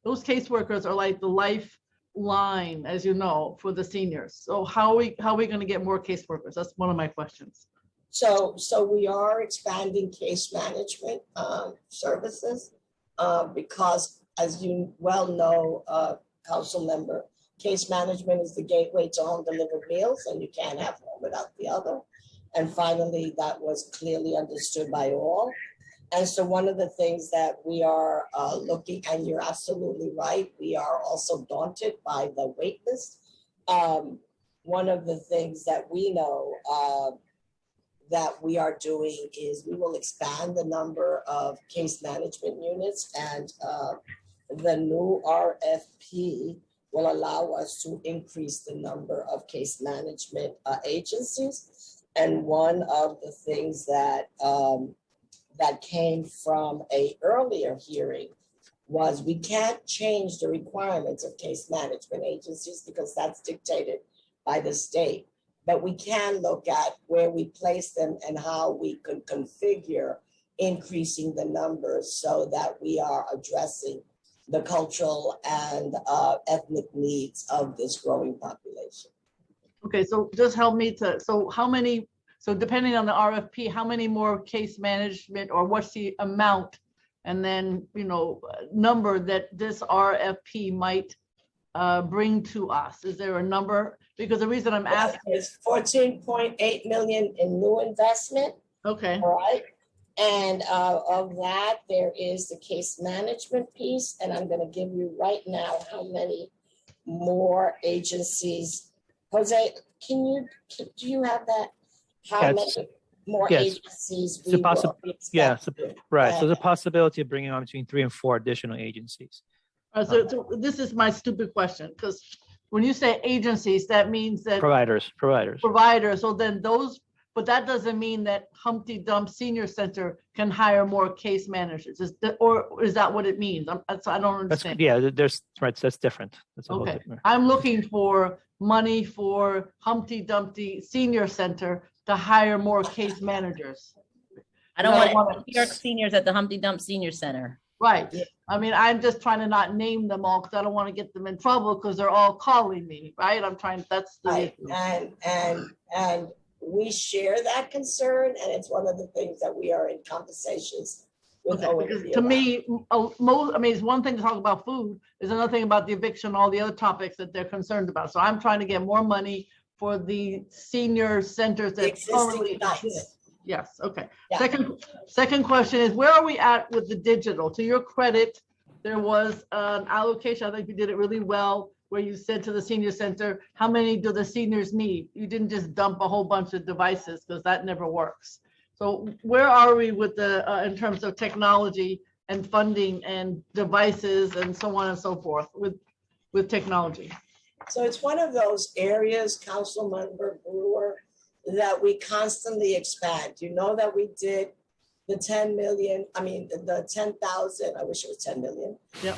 those caseworkers are like the lifeline, as you know, for the seniors. So how are we going to get more caseworkers? That's one of my questions. So we are expanding case management services because, as you well know, council member, case management is the gateway to home delivered meals, and you can't have one without the other. And finally, that was clearly understood by all. And so one of the things that we are looking, and you're absolutely right, we are also daunted by the wait list. One of the things that we know that we are doing is we will expand the number of case management units, and the new RFP will allow us to increase the number of case management agencies. And one of the things that that came from an earlier hearing was we can't change the requirements of case management agencies because that's dictated by the state. But we can look at where we place them and how we could configure increasing the numbers so that we are addressing the cultural and ethnic needs of this growing population. Okay, so just help me to, so how many, so depending on the RFP, how many more case management or what's the amount? And then, you know, number that this RFP might bring to us? Is there a number? Because the reason I'm asking is 14.8 million in new investment. Okay. All right. And of that, there is the case management piece. And I'm going to give you right now how many more agencies. Jose, do you have that? How many more agencies we will be expecting? Right. So there's a possibility of bringing on between 3 and 4 additional agencies. So this is my stupid question, because when you say agencies, that means that Providers. So then those, but that doesn't mean that Humpty Dump Senior Center can hire more case managers. Or is that what it means? I don't understand. That's different. That's a whole Okay, different. I'm looking for money for Humpty Dumpty Senior Center to hire more case managers. I don't want New York seniors at the Humpty Dump Senior Center. Right. I mean, I'm just trying to not name them all because I don't want to get them in trouble because they're all calling me, right? I'm trying, that's the issue. And we share that concern, and it's one of the things that we are in conversations with OMB to me, it's one thing to talk about food, there's another thing about the eviction, all the other topics that they're concerned about. So I'm trying to get more money for the senior centers that currently exist. Yes, okay. Yeah. Second question is, where are we at with the digital? To your credit, there was an allocation, I think you did it really well, where you said to the senior center, how many do the seniors need? You didn't just dump a whole bunch of devices because that never works. So where are we with the, in terms of technology and funding and devices and so on and so forth with technology? So it's one of those areas, Councilmember Brewer, that we constantly expand. You know that we did the 10 million, the 10,000, I wish it was 10 million. Yep.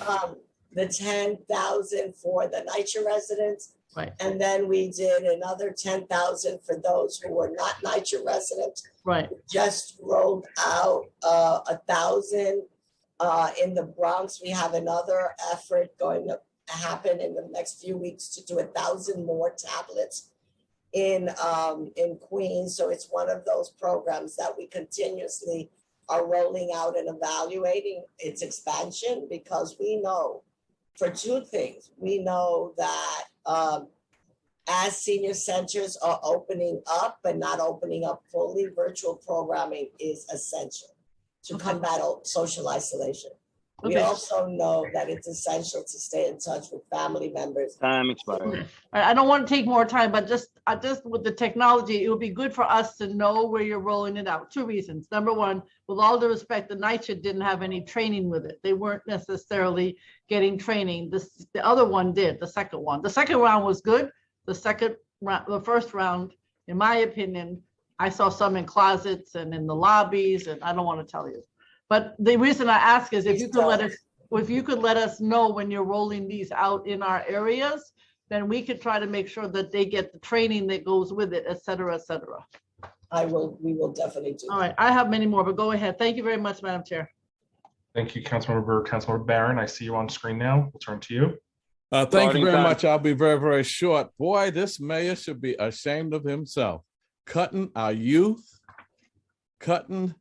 The 10,000 for the NYCHA residents. Right. And then we did another 10,000 for those who were not NYCHA residents. Right. We just rolled out 1,000 in the Bronx. We have another effort going to happen in the next few weeks to do 1,000 more tablets in Queens. So it's one of those programs that we continuously are rolling out and evaluating its expansion, because we know for two things. We know that as senior centers are opening up but not opening up fully, virtual programming is essential to combat social isolation. We also know that it's essential to stay in touch with family members. Time expired. I don't want to take more time, but just with the technology, it would be good for us to know where you're rolling it out. 2 reasons. Number one, with all due respect, the NYCHA didn't have any training with it. They weren't necessarily getting training. The other one did, the second one. The second round was good. The first round, in my opinion, I saw some in closets and in the lobbies, and I don't want to tell you. But the reason I ask is if you could let us know when you're rolling these out in our areas, then we could try to make sure that they get the training that goes with it, et cetera, et cetera. We will definitely do. All right, I have many more, but go ahead. Thank you very much, Madam Chair. Thank you, Councilmember. Councilmember Barron, I see you on screen now. We'll turn to you. Thank you very much. I'll be very, very short. Boy, this mayor should be ashamed of himself. Cutting our youth, cutting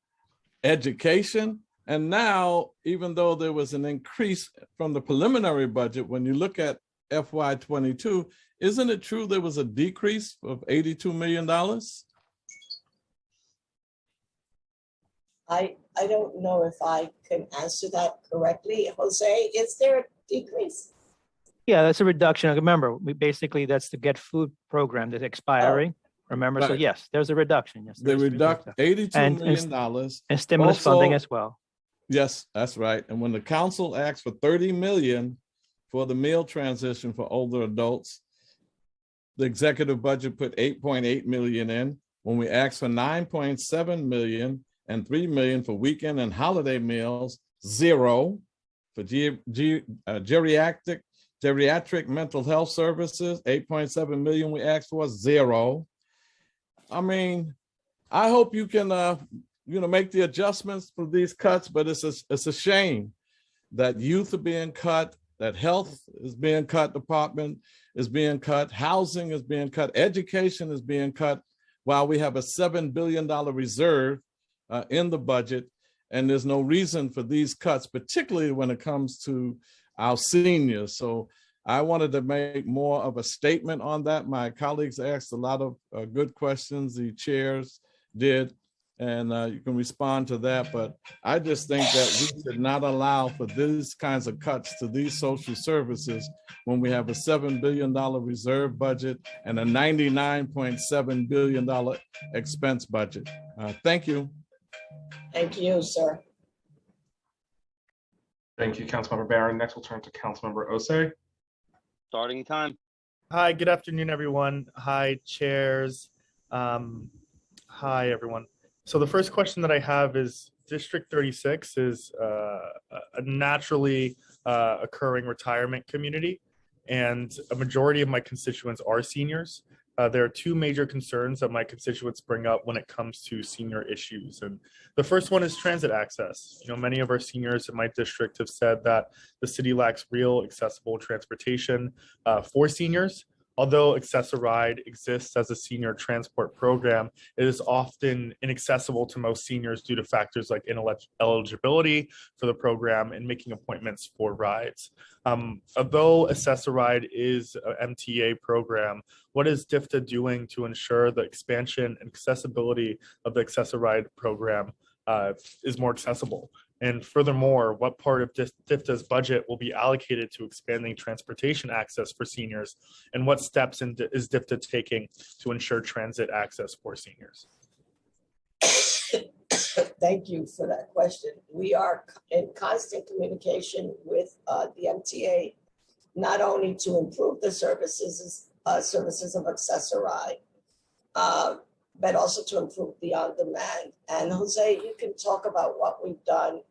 education. And now, even though there was an increase from the preliminary budget, when you look at FY22, isn't it true there was a decrease of $82 million? I don't know if I can answer that correctly. Jose, is there a decrease? Yeah, that's a reduction. Remember, that's the Get Food program that's expiring. Remember, Right. so yes, there's a reduction. Yes, They reduct $82 million. And stimulus funding as well. Yes, that's right. And when the council asked for 30 million for the meal transition for older adults, the executive budget put 8.8 million in. When we asked for 9.7 million and 3 million for weekend and holiday meals, 0 for geriatric mental health services, 8.7 million we asked for, 0. I mean, I hope you can make the adjustments for these cuts, but it's a shame that youth are being cut, that health is being cut, department is being cut, housing is being cut, education is being cut, while we have a $7 billion reserve in the budget. And there's no reason for these cuts, particularly when it comes to our seniors. So I wanted to make more of a statement on that. My colleagues asked a lot of good questions, the chairs did, and you can respond to that. But I just think that we should not allow for these kinds of cuts to these social services when we have a $7 billion reserve budget and a $99.7 billion expense budget. Thank you. Thank you, sir. Thank you, Councilmember Barron. Next, we'll turn to Councilmember Osei. Starting time. Hi, good afternoon, everyone. Hi, chairs. Hi, everyone. So the first question that I have is District 36 is a naturally occurring retirement community, and a majority of my constituents are seniors. There are two major concerns that my constituents bring up when it comes to senior issues. And the first one is transit access. Many of our seniors in my district have said that the city lacks real accessible transportation for seniors. Although Access-a-Ride exists as a senior transport program, it is often inaccessible to most seniors due to factors like ineligibility for the program and making appointments for rides. Although Access-a-Ride is an MTA program, what is DFTA doing to ensure the expansion and accessibility of the Access-a-Ride program is more accessible? And furthermore, what part of DFTA's budget will be allocated to expanding transportation access for seniors? And what steps is DFTA taking to ensure transit access for seniors? Thank you for that question. We are in constant communication with the MTA, not only to improve the services of Access-a-Ride, but also to improve the on-demand. And Jose, you can talk about what we've done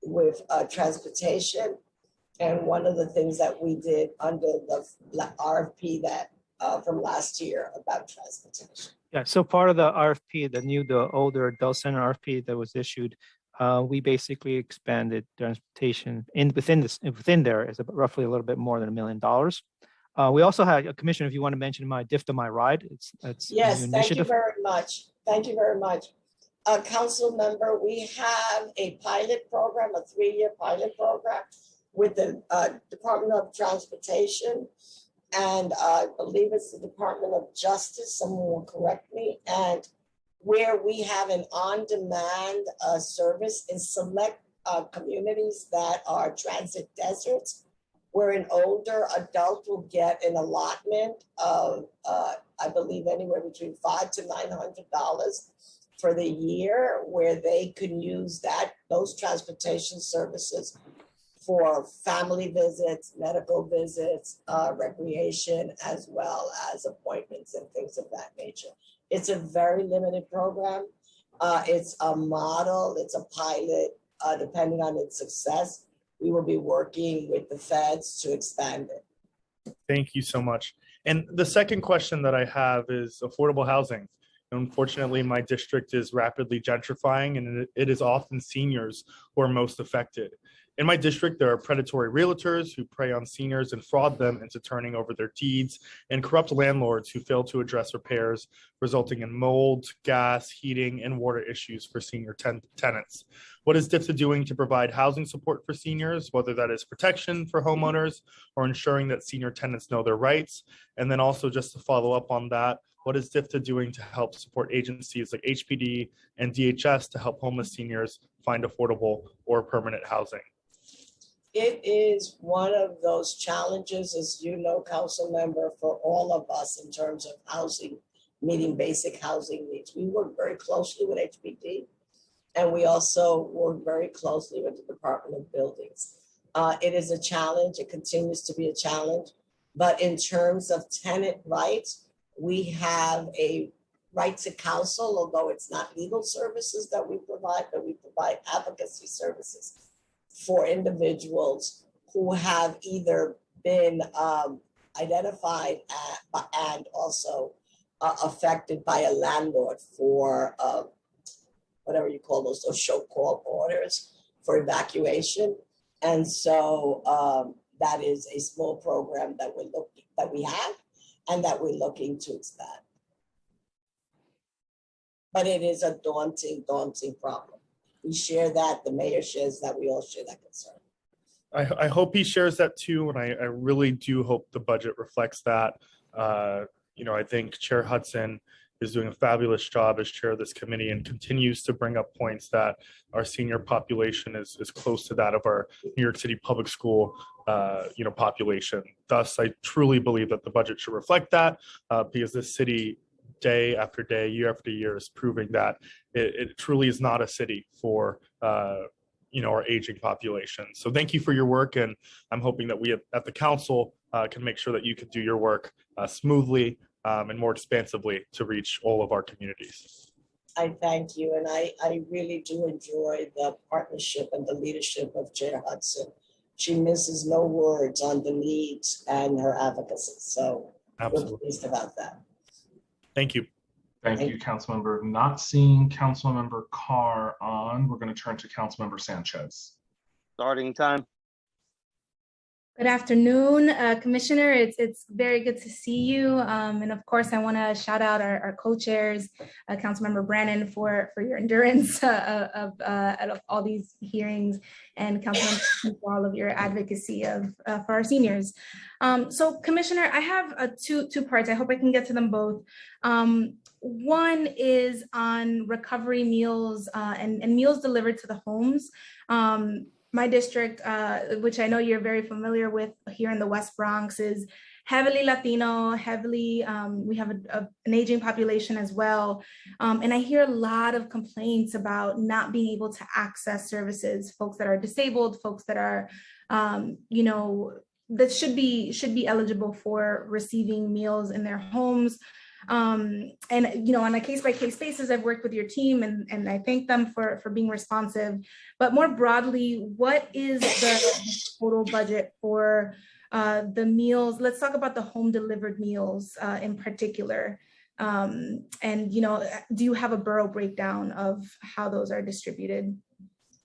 with transportation. And one of the things that we did under the RFP that from last year about transportation. Yeah, so part of the RFP, the older adult center RFP that was issued, we basically expanded transportation within there is roughly a little bit more than $1 million. We also had a commissioner, if you want to mention my DFTA My Ride. It's yes, an thank you initiative. very much. Thank you very much. Council member, we have a pilot program, a 3-year pilot program with the Department of Transportation, and I believe it's the Department of Justice, someone will correct me, and where we have an on-demand service in select communities that are transit deserts, where an older adult will get an allotment of, I believe, anywhere between $500 to $900 for the year, where they can use those transportation services for family visits, medical visits, recreation, as well as appointments and things of that nature. It's a very limited program. It's a model, it's a pilot. Depending on its success, we will be working with the feds to expand it. Thank you so much. And the second question that I have is affordable housing. Unfortunately, my district is rapidly gentrifying, and it is often seniors who are most affected. In my district, there are predatory realtors who prey on seniors and fraud them into turning over their deeds, and corrupt landlords who fail to address repairs, resulting in mold, gas, heating, and water issues for senior tenants. What is DFTA doing to provide housing support for seniors, whether that is protection for homeowners or ensuring that senior tenants know their rights? And then also, just to follow up on that, what is DFTA doing to help support agencies like HPD and DHS to help homeless seniors find affordable or permanent housing? It is one of those challenges, as you know, council member, for all of us in terms of housing, meeting basic housing needs. We work very closely with HPD, and we also work very closely with the Department of Buildings. It is a challenge. It continues to be a challenge. But in terms of tenant rights, we have a right to counsel, although it's not legal services that we provide, but we provide advocacy services for individuals who have either been identified and also affected by a landlord for whatever you call those show call orders for evacuation. And so that is a small program that we have and that we're looking to expand. But it is a daunting problem. We share that, the mayor shares that, we all share that concern. I hope he shares that too, and I really do hope the budget reflects that. I think Chair Hudson is doing a fabulous job as chair of this committee and continues to bring up points that our senior population is close to that of our New York City public school population. Thus, I truly believe that the budget should reflect that because this city, day after day, year after year, is proving that it truly is not a city for our aging population. So thank you for your work, and I'm hoping that we at the council can make sure that you can do your work smoothly and more expansively to reach all of our communities. I thank you, and I really do enjoy the partnership and the leadership of Chair Hudson. She misses no words on the needs and her advocacy, so absolutely we're pleased about that. Thank you. Thank you, Councilmember. Not seeing Councilmember Carr on, we're going to turn to Councilmember Sanchez. Starting time. Good afternoon, Commissioner. It's very good to see you. And of course, I want to shout out our co-chairs, Councilmember Brannon for your endurance of all these hearings, and Councilmember for all of your advocacy for our seniors. So, Commissioner, I have two parts. I hope I can get to them both. One is on recovery meals and meals delivered to the homes. My district, which I know you're very familiar with here in the West Bronx, is heavily Latino, we have an aging population as well. And I hear a lot of complaints about not being able to access services, folks that are disabled, folks that are, that should be eligible for receiving meals in their homes. And on a case-by-case basis, I've worked with your team and I thank them for being responsive. But more broadly, what is the total budget for the meals? Let's talk about the home delivered meals in particular. And do you have a borough breakdown of how those are distributed?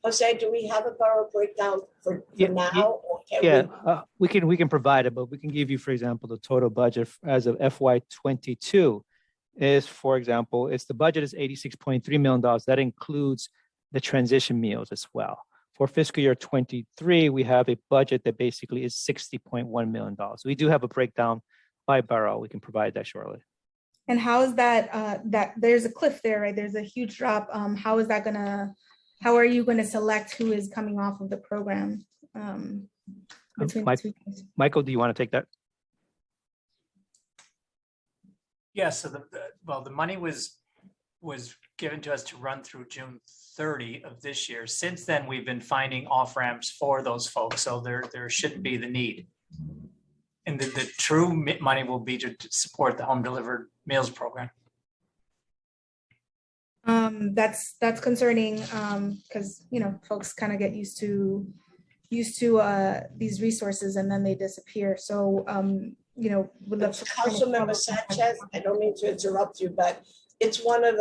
Jose, do we have a borough breakdown for now? Or can we can provide it, but we can give you, for example, the total budget as of FY22 is, for example, the budget is $86.3 million. That includes the transition meals as well. For fiscal year 23, we have a budget that basically is $60.1 million. We do have a breakdown by borough. We can provide that shortly. And how is that, there's a cliff there, right? There's a huge drop. How are you going to select who is coming off of the program? Michael, do you want to take that? Yeah, so the money was given to us to run through June 30 of this year. Since then, we've been finding off ramps for those folks, so there shouldn't be the need. And the true money will be to support the home delivered meals program. That's concerning because folks kind of get used to these resources and then they disappear. So Councilmember Sanchez, I don't mean to interrupt you, but it's one of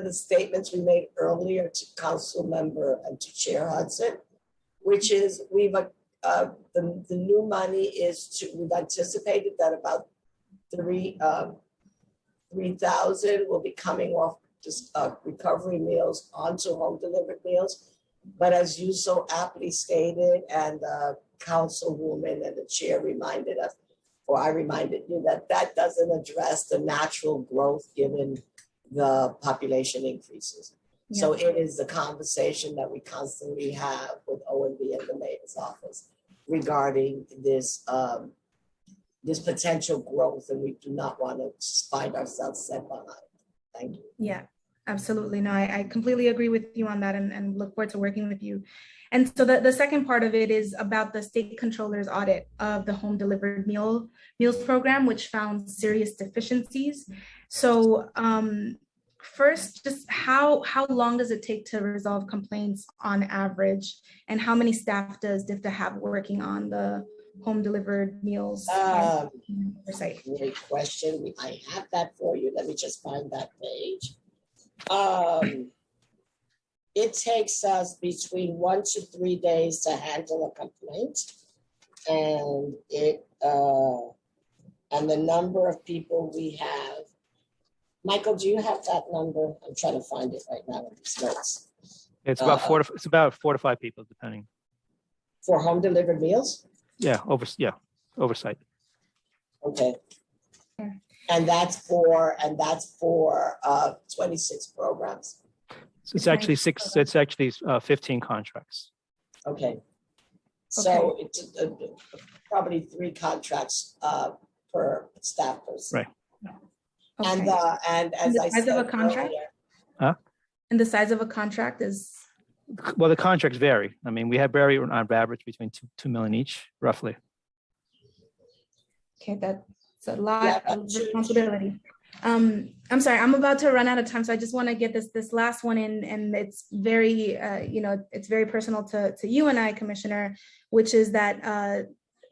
the statements we made earlier to Councilmember and to Chair Hudson, which is the new money we've anticipated that about 3,000 will be coming off just recovery meals onto home delivered meals. But as you so aptly stated, and Councilwoman and the chair reminded us, or I reminded you, that doesn't address the natural growth given the population increases. Yeah. So it is the conversation that we constantly have with OMB and the mayor's office regarding this this potential growth, and we do not want to find ourselves set behind. Thank you. Yeah, absolutely. No, I completely agree with you on that and look forward to working with you. And so the second part of it is about the state controller's audit of the home delivered meals program, which found serious deficiencies. So first, just how long does it take to resolve complaints on average? And how many staff does DIFTA have working on the home delivered meals? Great question. I have that for you. Let me just find that page. it takes us between 1 to 3 days to handle a complaint. And and the number of people we have. Michael, do you have that number? I'm trying to find it right now in these notes. It's about four to five people, depending. For home delivered meals? Yeah, oversight. Okay. And that's for 26 programs. So it's actually 15 contracts. Okay. So it's probably 3 contracts per staff person. Right. And as I said earlier, And the size of a contract is? Well, the contracts vary. I mean, we have vary on average between 2 million each, roughly. Okay, that's a lot of responsibility. I'm sorry, I'm about to run out of time, so I just want to get this last one in, and it's very, it's very personal to you and I, Commissioner, which is that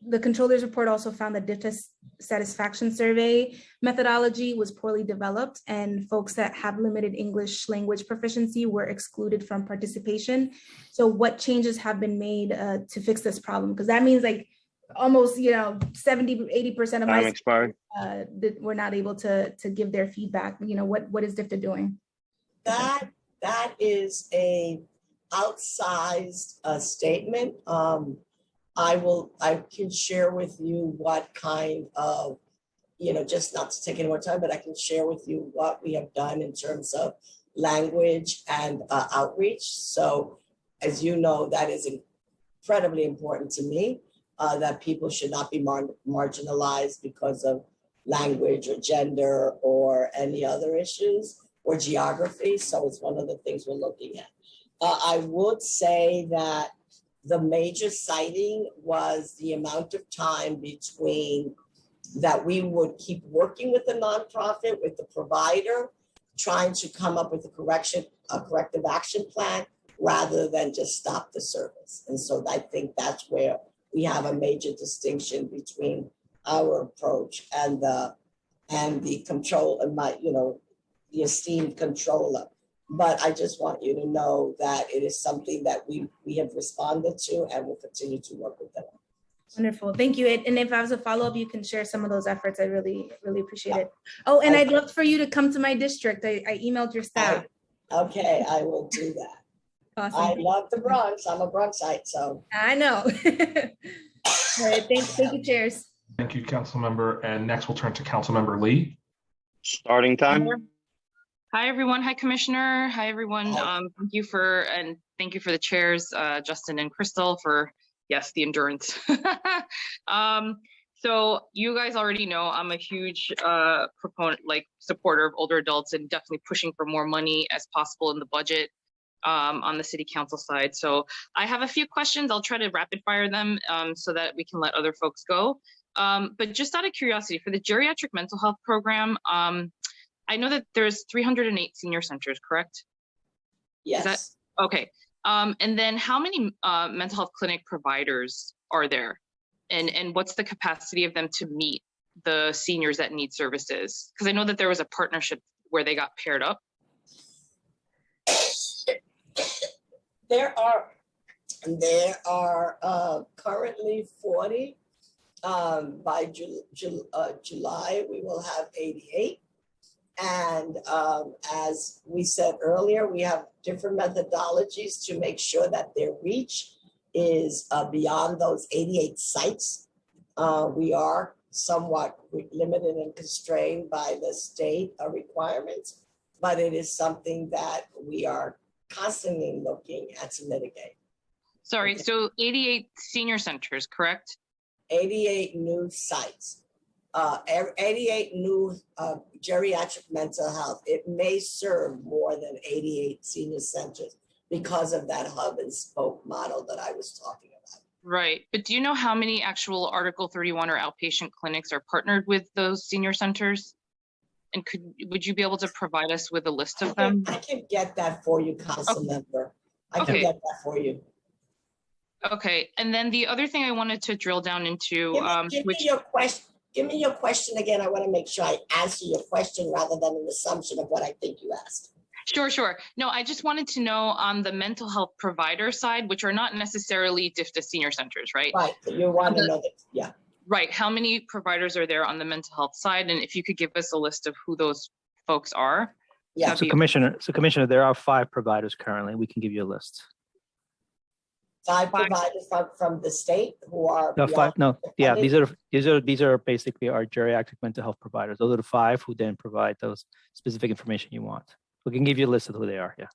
the controller's report also found that dissatisfaction survey methodology was poorly developed, and folks that have limited English language proficiency were excluded from participation. So what changes have been made to fix this problem? Because that means like almost 70-80% of my that were not able to give their feedback. What is DIFTA doing? That is a outsized statement. I can share with you what kind of, just not to take any more time, but I can share with you what we have done in terms of language and outreach. So as you know, that is incredibly important to me, that people should not be marginalized because of language or gender or any other issues or geography. So it's one of the things we're looking at. I would say that the major citing was the amount of time between that we would keep working with the nonprofit, with the provider, trying to come up with a corrective action plan rather than just stop the service. And so I think that's where we have a major distinction between our approach and the control and the esteemed controller. But I just want you to know that it is something that we have responded to and will continue to work with them. Wonderful, thank you. And if I was a follow-up, you can share some of those efforts. I really appreciate it. Oh, and I'd love for you to come to my district. I emailed your staff. Okay, I will do that. Awesome. I love the Bronx. I'm a Bronxite, so. I know. All right, thank you, chairs. Thank you, Councilmember. And next we'll turn to Councilmember Lee. Starting time. Hi, everyone. Hi, Commissioner. Hi, everyone. Thank you for the chairs, Justin and Crystal, for, yes, the endurance. So you guys already know I'm a huge proponent, supporter of older adults, and definitely pushing for more money as possible in the budget on the city council side. So I have a few questions. I'll try to rapid fire them so that we can let other folks go. But just out of curiosity, for the geriatric mental health program, I know that there's 308 senior centers, correct? Yes. Okay. And then how many mental health clinic providers are there? And what's the capacity of them to meet the seniors that need services? Because I know that there was a partnership where they got paired up. There are currently 40. By July, we will have 88. And as we said earlier, we have different methodologies to make sure that their reach is beyond those 88 sites. We are somewhat limited and constrained by the state requirements, but it is something that we are constantly looking at to mitigate. Sorry, okay. So 88 senior centers, correct? 88 new sites. 88 new geriatric mental health. It may serve more than 88 senior centers because of that hub and spoke model that I was talking about. Right, but do you know how many actual Article 31 or outpatient clinics are partnered with those senior centers? And would you be able to provide us with a list of them? I can get that for you, Council Member. I can get that for you. Okay, and then the other thing I wanted to drill down into, give me your question. Give me your question again. I want to make sure I answer your question rather than an assumption of what I think you asked. Sure. No, I just wanted to know on the mental health provider side, which are not necessarily DIFTA senior centers, right? Right, you want to know that, yeah. Right. How many providers are there on the mental health side? And if you could give us a list of who those folks are. Yeah. that'd So be- Commissioner, there are 5 providers currently. We can give you a list. 5 providers from the state who are. No, 5. No, yeah, independent? these are basically our geriatric mental health providers. Those are the 5 who then provide those specific information you want. We can give you a list of who they are. Yeah.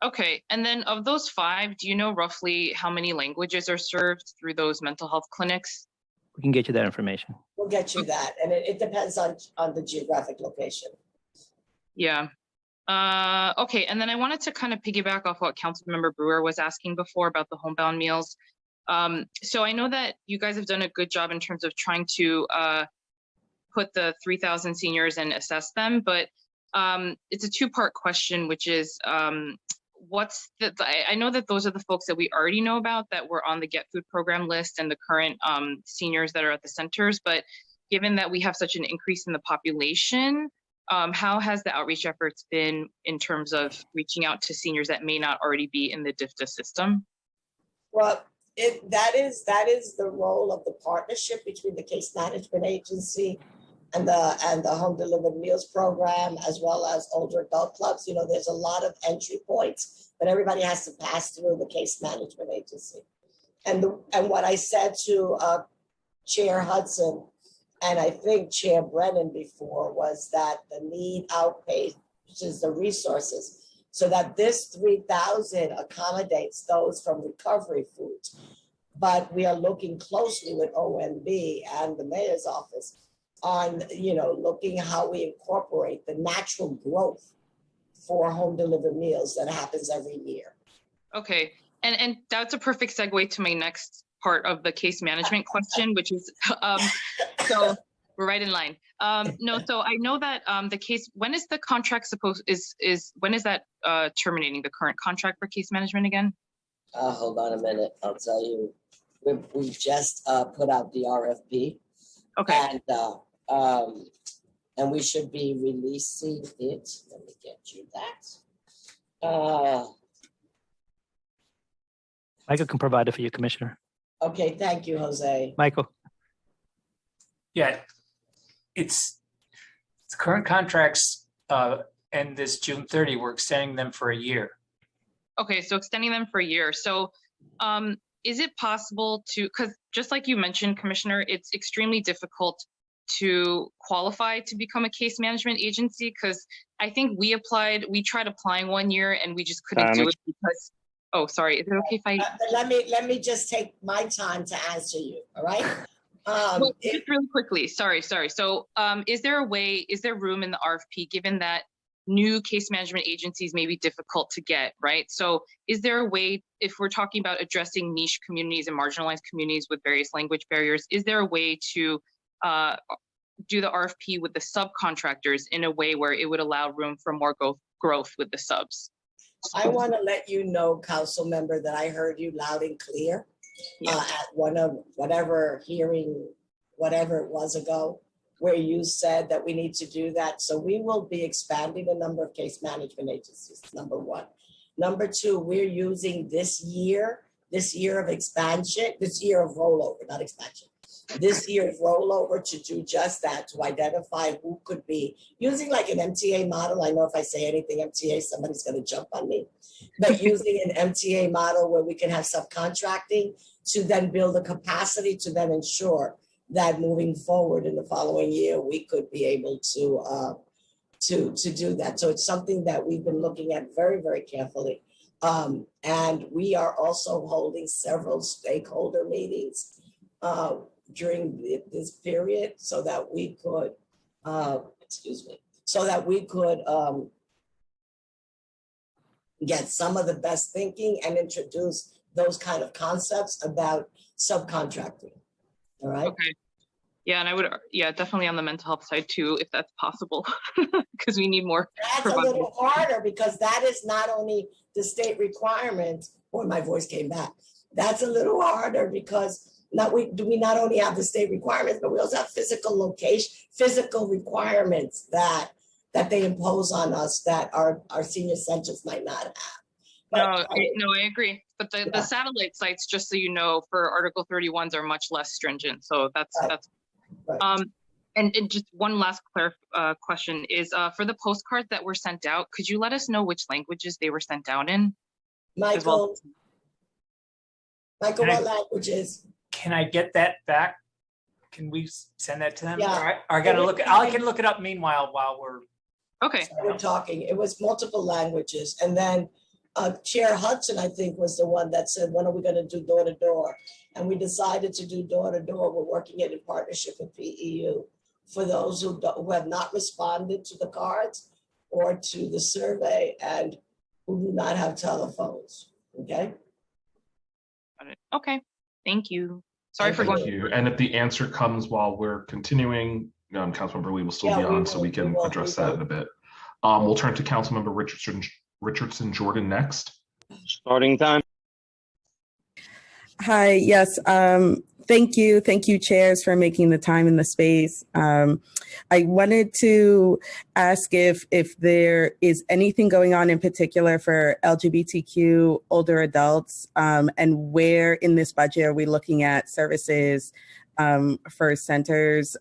Okay. And then of those 5, do you know roughly how many languages are served through those mental health clinics? We can get you that information. We'll get you that, and it depends on the geographic location. Yeah. Okay. And then I wanted to kind of piggyback off what Councilmember Brewer was asking before about the homebound meals. So I know that you guys have done a good job in terms of trying to put the 3,000 seniors and assess them, but it's a 2-part question, which is I know that those are the folks that we already know about that were on the Get Food program list and the current seniors that are at the centers, but given that we have such an increase in the population, how has the outreach efforts been in terms of reaching out to seniors that may not already be in the DIFTA system? Well, that is the role of the partnership between the case management agency and the home delivered meals program, as well as older adult clubs. You know, there's a lot of entry points, but everybody has to pass through the case management agency. And what I said to Chair Hudson, and I think Chair Brennan before, was that the need outpaces the resources, so that this 3,000 accommodates those from recovery foods. But we are looking closely with OMB and the mayor's office on, looking how we incorporate the natural growth for home delivered meals that happens every year. Okay. And that's a perfect segue to my next part of the case management question, which is, so we're right in line. So I know that the case, when is the contract when is that terminating, the current contract for case management again? Hold on a minute, I'll tell you. We just put out the RFP. Okay. And we should be releasing it. Let me get you that. Michael can provide it for you, Commissioner. Okay, thank you, Jose. Michael. Yeah, it's current contracts end this June 30. We're extending them for a year. Okay, so extending them for a year. So is it possible to, because just like you mentioned, Commissioner, it's extremely difficult to qualify to become a case management agency, because I think we tried applying one year and we just couldn't do it because, oh, sorry, is it okay if I? Let me just take my time to answer you, all right? Just really quickly, sorry. So is there room in the RFP, given that new case management agencies may be difficult to get, right? So is there a way, if we're talking about addressing niche communities and marginalized communities with various language barriers, is there a way to do the RFP with the subcontractors in a way where it would allow room for more growth with the subs? I want to let you know, council member, that I heard you loud and clear at one of whatever hearing, whatever it was ago, where you said that we need to do that. So we will be expanding the number of case management agencies, number 1. Number 2, we're using this year of expansion, this year of rollover, not expansion, this year of rollover to do just that, to identify who could be using like an MTA model. I know if I say anything MTA, somebody's going to jump on me, but using an MTA model where we can have subcontracting to then build a capacity to then ensure that moving forward in the following year, we could be able to do that. So it's something that we've been looking at very, very carefully. And we are also holding several stakeholder meetings during this period so that we could, get some of the best thinking and introduce those kind of concepts about subcontracting. All right. Okay. Yeah, and I would, definitely on the mental health side too, if that's possible, because we need more. That's a little harder because that is not only the state requirement. Boy, my voice came back. That's a little harder because we not only have the state requirements, but we also have physical requirements that that they impose on us that our senior centers might not have. But I agree. But the satellite sites, just so you know, for Article 31s are much less stringent. So that's right. And just one last question is for the postcards that were sent out, could you let us know which languages they were sent out in? Michael, Can what I- languages? Can I get that back? Can we send that to them? Yeah. All right, I gotta look, I can look it up meanwhile while we're. Okay. We're talking, it was multiple languages. And then Chair Hudson, I think, was the one that said, when are we gonna do door to door? And we decided to do door to door. We're working it in partnership with PEU for those who have not responded to the cards or to the survey and who do not have telephones, okay? Okay, thank you. Sorry for going. Thank you. And if the answer comes while we're continuing, Councilmember Lee will still be Yeah, we on, so will, we can we will, address we that will. in a bit. We'll turn to Councilmember Richardson Jordan next. Starting time. Hi, yes. Thank you, chairs, for making the time in the space. I wanted to ask if there is anything going on in particular for LGBTQ older adults, and where in this budget are we looking at services for centers,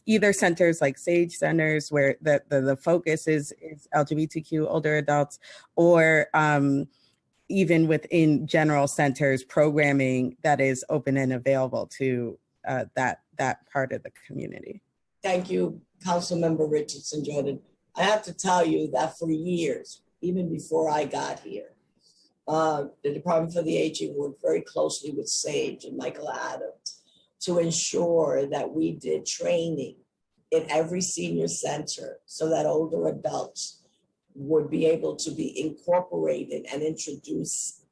either centers like SAGE centers where the focus is LGBTQ older adults, or even within general centers, programming that is open and available to that part of the community. Thank you, Councilmember Richardson Jordan. I have to tell you that for years, even before I got here, the Department for the Aging worked very closely with SAGE and Michael Adams to ensure that we did training in every senior center so that older adults would be able to be incorporated and introduced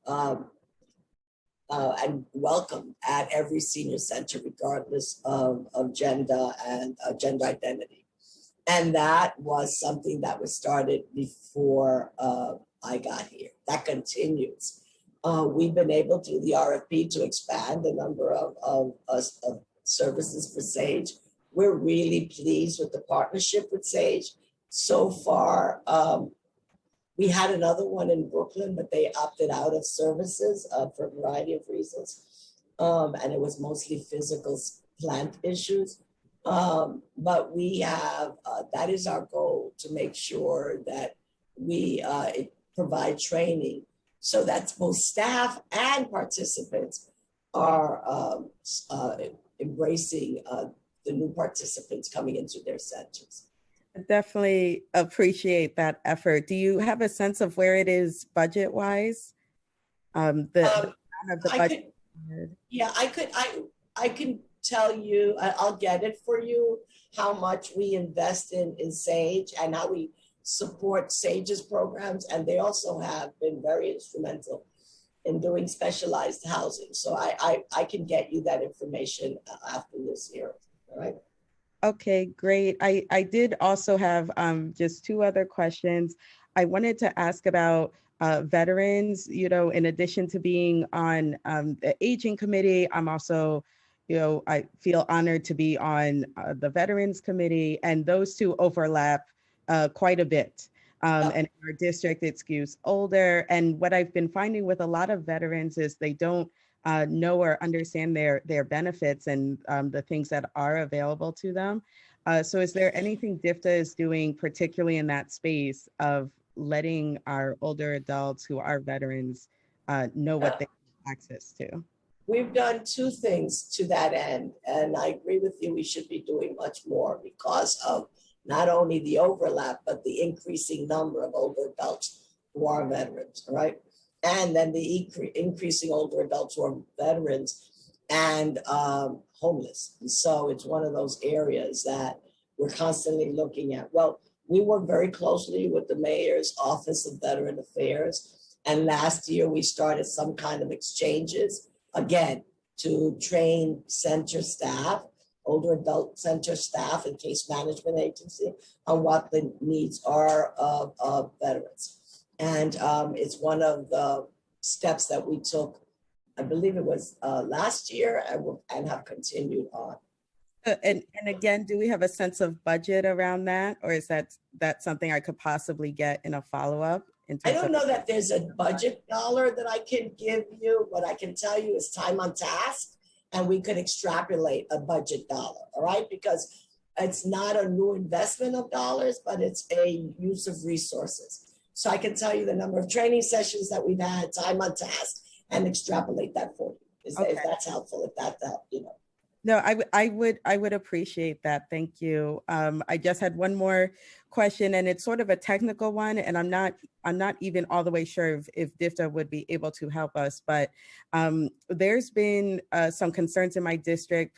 and welcomed at every senior center, regardless of gender and gender identity. And that was something that was started before I got here. That continues. We've been able through the RFP to expand the number of services for SAGE. We're really pleased with the partnership with SAGE. So far, we had another one in Brooklyn, but they opted out of services for a variety of reasons. And it was mostly physical plant issues. But we have, that is our goal, to make sure that we provide training so that both staff and participants are embracing the new participants coming into their centers. I definitely appreciate that effort. Do you have a sense of where it is budget-wise? The budget. I can tell you, I'll get it for you, how much we invest in SAGE and how we support SAGE's programs. And they also have been very instrumental in doing specialized housing. So I can get you that information after this hearing, all right? Okay, great. I did also have just two other questions. I wanted to ask about veterans. You know, in addition to being on the aging committee, I'm also, I feel honored to be on the veterans committee, and those two overlap quite a bit. And in our district, it skews older. And what I've been finding with a lot of veterans is they don't know or understand their benefits and the things that are available to them. So is there anything DFTA is doing, particularly in that space of letting our older adults who are veterans know what they have access to? We've done two things to that end, and I agree with you, we should be doing much more because of not only the overlap, but the increasing number of older adults who are veterans, right? And then the increasing older adults who are veterans and homeless. And so it's one of those areas that we're constantly looking at. Well, we work very closely with the Mayor's Office of Veteran Affairs. And last year we started some kind of exchanges, again, to train center staff, older adult center staff and case management agency on what the needs are of veterans. And it's one of the steps that we took, I believe it was last year, and have continued on. And again, do we have a sense of budget around that, or is that something I could possibly get in a follow-up? I don't know that there's a budget dollar that I can give you. What I can tell you is time on task, and we could extrapolate a budget dollar, all right? Because it's not a new investment of dollars, but it's a use of resources. So I can tell you the number of training sessions that we've had, time on task, and extrapolate that for you. If that's helpful, if that you know. No, I would appreciate that. Thank you. I just had one more question, and it's sort of a technical one, and I'm not even all the way sure if DIFTA would be able to help us, but there's been some concerns in my district.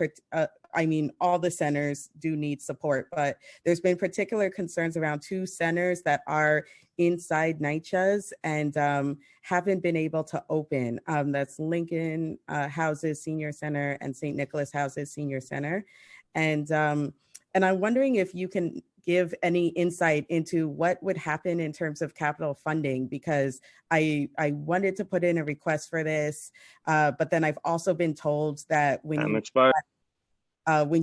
I mean, all the centers do need support, but there's been particular concerns around 2 centers that are inside NYCHAs and haven't been able to open. That's Lincoln Houses Senior Center and St. Nicholas Houses Senior Center. And I'm wondering if you can give any insight into what would happen in terms of capital funding, because I wanted to put in a request for this, but then I've also been told that when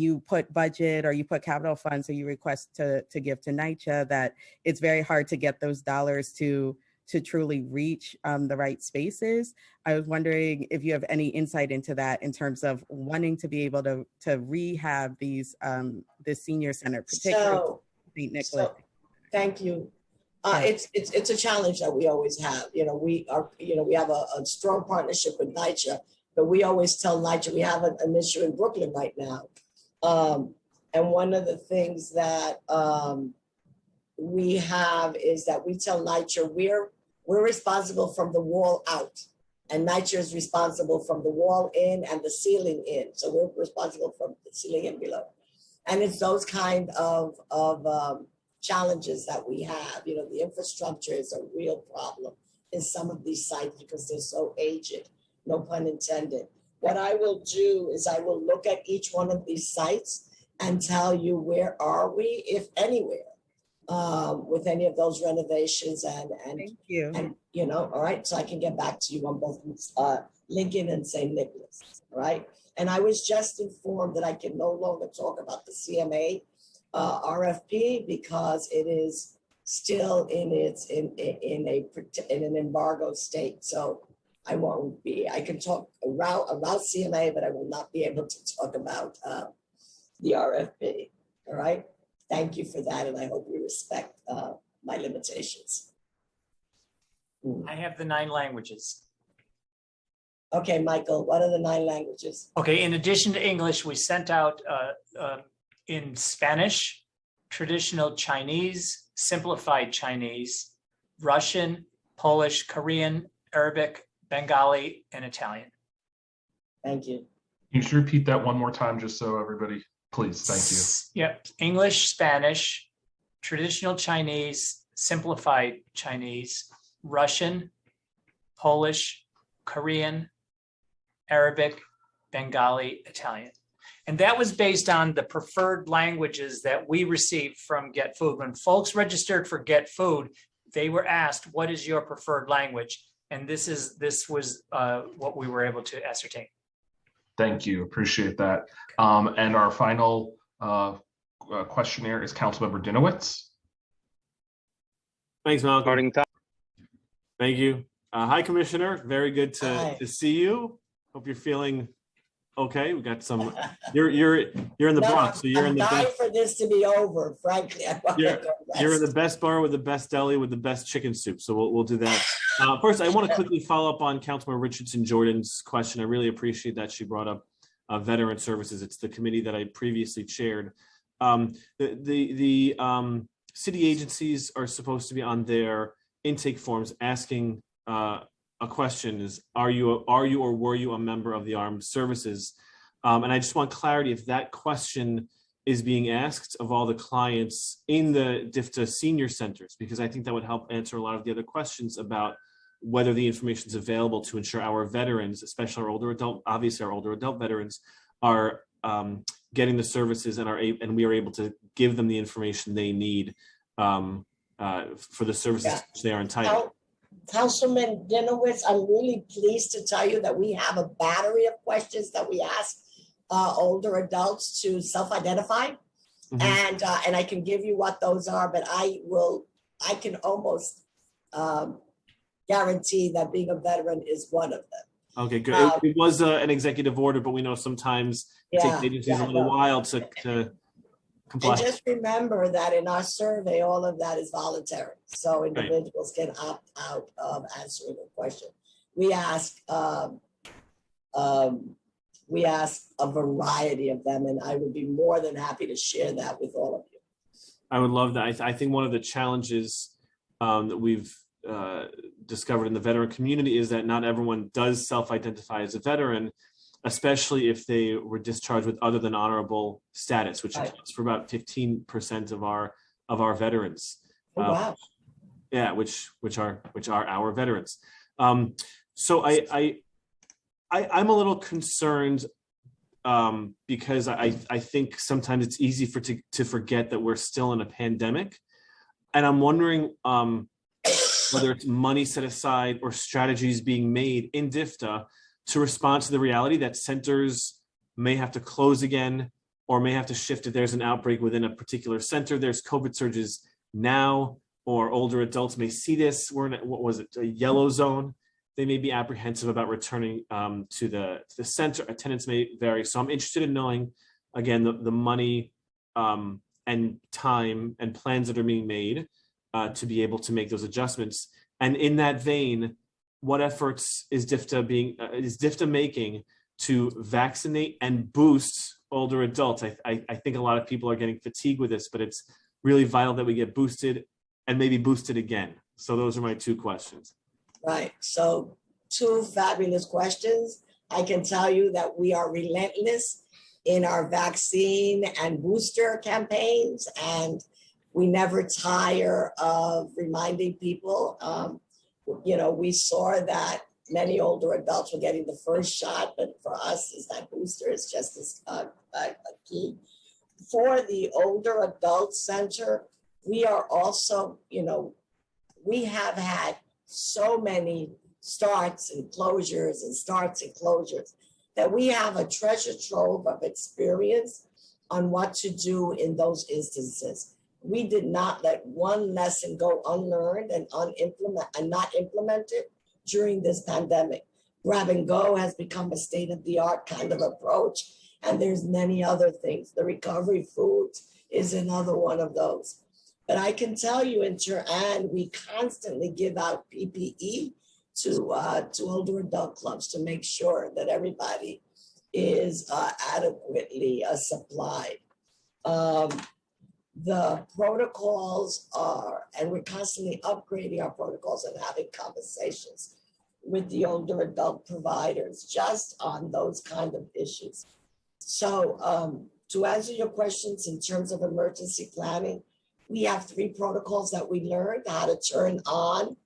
you put budget or you put capital funds or you request to give to NYCHA, that it's very hard to get those dollars to truly reach the right spaces. I was wondering if you have any insight into that in terms of wanting to be able to rehab these this senior center, particularly St. Nicholas. Thank you. It's a challenge that we always have. We have a strong partnership with NYCHA, but we always tell NYCHA we have an issue in Brooklyn right now. And one of the things that we have is that we tell NYCHA we're responsible from the wall out, and NYCHA is responsible from the wall in and the ceiling in. So we're responsible from the ceiling and below. And it's those kind of challenges that we have. The infrastructure is a real problem in some of these sites because they're so aged, no pun intended. What I will do is I will look at each one of these sites and tell you where are we, if anywhere, with any of those renovations and thank you. And all right, so I can get back to you on both Lincoln and St. Nicholas, all right? And I was just informed that I can no longer talk about the CMA RFP because it is still in an embargo state. So I can talk about CMA, but I will not be able to talk about the RFP. All right. Thank you for that. And I hope you respect my limitations. I have the 9 languages. Okay, Michael, what are the 9 languages? Okay, in addition to English, we sent out in Spanish, traditional Chinese, simplified Chinese, Russian, Polish, Korean, Arabic, Bengali, and Italian. Thank you. Can you just repeat that one more time, just so everybody, please? Thank you. Yep, English, Spanish, traditional Chinese, simplified Chinese, Russian, Polish, Korean, Arabic, Bengali, Italian. And that was based on the preferred languages that we received from Get Food. When folks registered for Get Food, they were asked, what is your preferred language? And this was what we were able to ascertain. Thank you, appreciate that. And our final questionnaire is Councilmember Dinowitz. Thanks, Malcolm. Starting time. Thank you. Hi, Commissioner. Very good to see you. Hope you're feeling okay. We got some. You're in the Bronx, so you're in the I'm dying best. for this to be over. Frankly, I want to go rest. You're in the best bar with the best deli with the best chicken soup. So we'll do that. First, I want to quickly follow up on Councilmember Richardson Jordan's question. I really appreciate that she brought up veteran services. It's the committee that I previously chaired. The city agencies are supposed to be on their intake forms asking a question is, are you or were you a member of the armed services? And I just want clarity if that question is being asked of all the clients in the DIFTA senior centers, because I think that would help answer a lot of the other questions about whether the information is available to ensure our veterans, especially our older adult veterans, are getting the services and we are able to give them the information they need for the services they are entitled. Councilman Dinowitz, I'm really pleased to tell you that we have a battery of questions that we ask older adults to self-identify. And I can give you what those are, but I can almost guarantee that being a veteran is one of them. Okay, good. It was an executive order, but we know sometimes it takes agencies a little while to comply. And just remember that in our survey, all of that is voluntary. So individuals can opt out of answering the question. We ask a variety of them, and I would be more than happy to share that with all of you. I would love that. I think one of the challenges that we've discovered in the veteran community is that not everyone does self-identify as a veteran, especially if they were discharged with other than honorable status, which accounts for about 15% of our veterans. Wow. Yeah, which are our veterans. So I'm a little concerned because I think sometimes it's easy to forget that we're still in a pandemic, and I'm wondering whether it's money set aside or strategies being made in DFTA to respond to the reality that centers may have to close again or may have to shift if there's an outbreak within a particular center. There's COVID surges now, or older adults may see this. We're in a yellow zone. They may be apprehensive about returning to the center. Attendance may vary. So I'm interested in knowing, again, the money and time and plans that are being made to be able to make those adjustments. And in that vein, what efforts is DFTA making to vaccinate and boost older adults? I think a lot of people are getting fatigued with this, but it's really vital that we get boosted and maybe boosted again. So those are my two questions. Right. So 2 fabulous questions. I can tell you that we are relentless in our vaccine and booster campaigns, and we never tire of reminding people. We saw that many older adults were getting the first shot, but for us, is that booster is just as key. For the older adult center, we are also, we have had so many starts and closures that we have a treasure trove of experience on what to do in those instances. We did not let one lesson go unlearned and not implemented during this pandemic. Grab and go has become a state-of-the-art kind of approach, and there's many other things. The recovery foods is another one of those. But I can tell you, and we constantly give out PPE to older adult clubs to make sure that everybody is adequately supplied. The protocols and we're constantly upgrading our protocols and having conversations with the older adult providers just on those kind of issues. So to answer your questions in terms of emergency planning, we have 3 protocols that we learned: how to turn on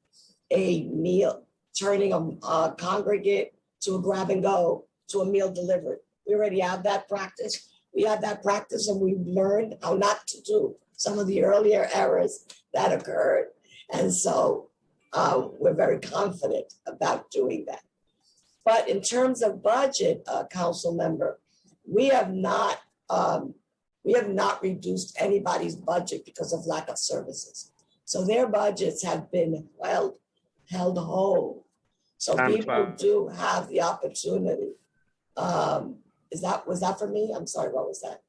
a meal, turning a congregate to a grab and go to a meal delivered. We already have that practice. We have that practice, and we've learned how not to do some of the earlier errors that occurred. And so we're very confident about doing that. But in terms of budget, council member, we have not reduced anybody's budget because of lack of services. So their budgets have been held whole. So people do have the opportunity. Was that for me? I'm sorry, what was that?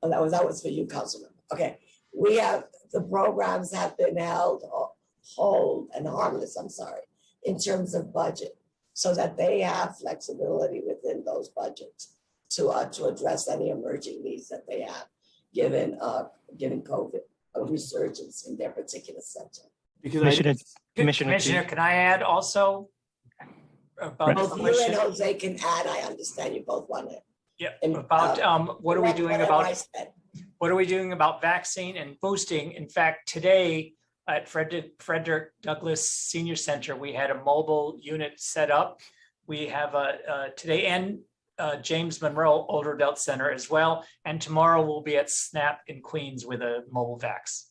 Oh, that was for you, Councilman. Okay, the programs have been held whole and harmless, in terms of budget, so that they have flexibility within those budgets to address any emerging needs that they have, given COVID, a resurgence in their particular center. Commissioner, can I add also? Both you and Jose can add. I understand you both want it. Yeah. About what are we doing about vaccine and boosting? In fact, today at Frederick Douglass Senior Center, we had a mobile unit set up. We have today and James Monroe Older Adult Center as well. And tomorrow we'll be at SNAP in Queens with a mobile vax.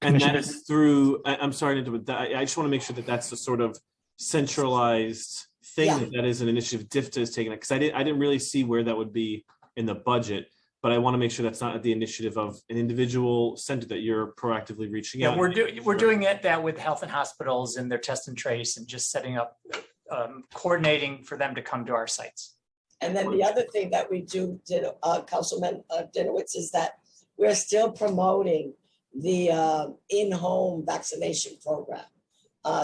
And that is through, I'm sorry to interrupt, I just want to make sure that that's the sort of centralized thing Yeah. that is an initiative DIFTA is taking, because I didn't really see where that would be in the budget, but I want to make sure that's not at the initiative of an individual center that you're proactively reaching Yeah, out. we're doing that with health and hospitals and their test and trace and just setting up, coordinating for them to come to our sites. And then the other thing that we do, Councilman Dinowitz, is that we're still promoting the in-home vaccination program.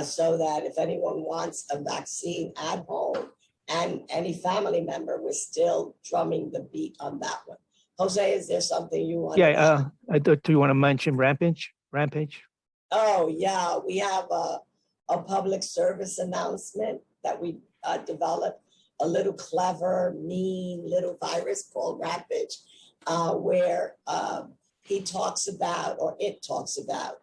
So that if anyone wants a vaccine at home and any family member, we're still drumming the beat on that one. Jose, is there something you want? Yeah, do you want to mention Rampage? Oh, yeah, we have a public service announcement that we developed, a little clever, mean little virus called Rampage, where he talks about, or it talks about,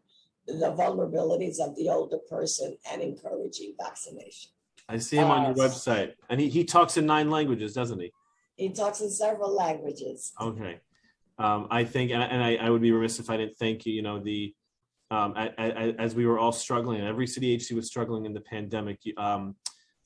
the vulnerabilities of the older person and encouraging vaccination. I see him on your website, and he talks in 9 languages, doesn't he? He talks in several languages. Okay. I think, and I would be remiss if I didn't thank you, as we were all struggling, every city agency was struggling in the pandemic,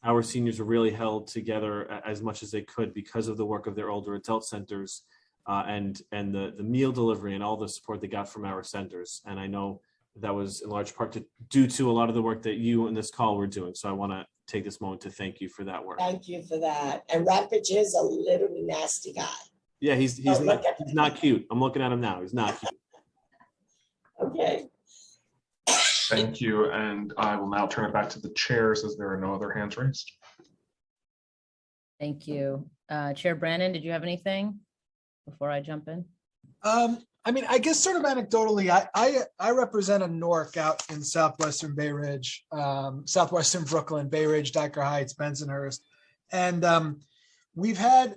our seniors were really held together as much as they could because of the work of their older adult centers and the meal delivery and all the support they got from our centers. And I know that was in large part due to a lot of the work that you in this call were doing. So I want to take this moment to thank you for that work. Thank you for that. And Rampage is a little nasty guy. Yeah, he's not cute. I'm looking at him now. He's not cute. Okay. Thank you. And I will now turn it back to the chairs as there are no other hands raised. Thank you. Chair Brannon, did you have anything before I jump in? I mean, I guess sort of anecdotally, I represent a NORC out in Southwestern Bay Ridge, Southwestern Brooklyn, Bay Ridge, Dyker Heights, Bensonhurst. And we've had,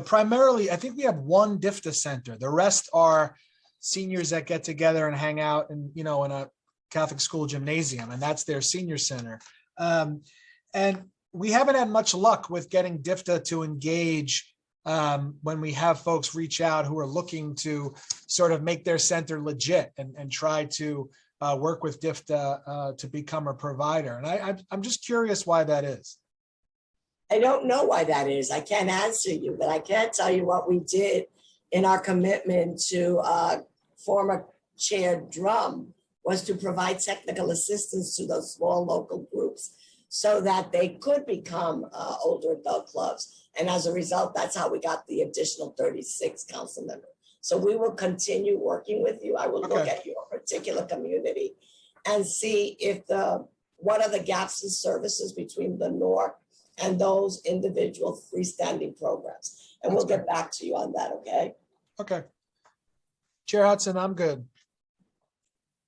primarily, I think we have one DIFTA center. The rest are seniors that get together and hang out in a Catholic school gymnasium, and that's their senior center. And we haven't had much luck with getting DIFTA to engage when we have folks reach out who are looking to sort of make their center legit and try to work with DIFTA to become a provider. And I'm just curious why that is. I don't know why that is. I can't answer you, but I can tell you what we did in our commitment to former Chair Drum was to provide technical assistance to those small local groups so that they could become older adult clubs. And as a result, that's how we got the additional 36 council members. So we will continue working with you. I will look at your particular community and see if what are the gaps in services between the NORC and those individual freestanding programs. And we'll get back to you on that, okay? Okay. Chair Hudson, I'm good.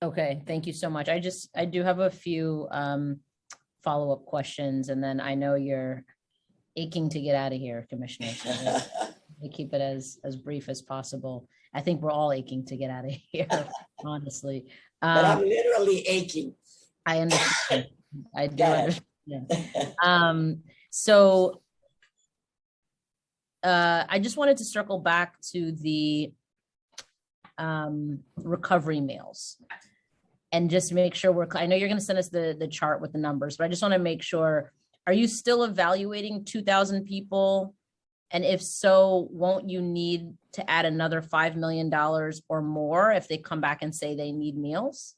Okay, thank you so much. I do have a few follow-up questions, and then I know you're aching to get out of here, Commissioner. So we keep it as brief as possible. I think we're all aching to get out of here, honestly. But I'm literally aching. I understand. I do understand. So I just wanted to circle back to the recovery meals and just make sure I know you're going to send us the chart with the numbers, but I just want to make sure, are you still evaluating 2,000 people? And if so, won't you need to add another $5 million or more if they come back and say they need meals?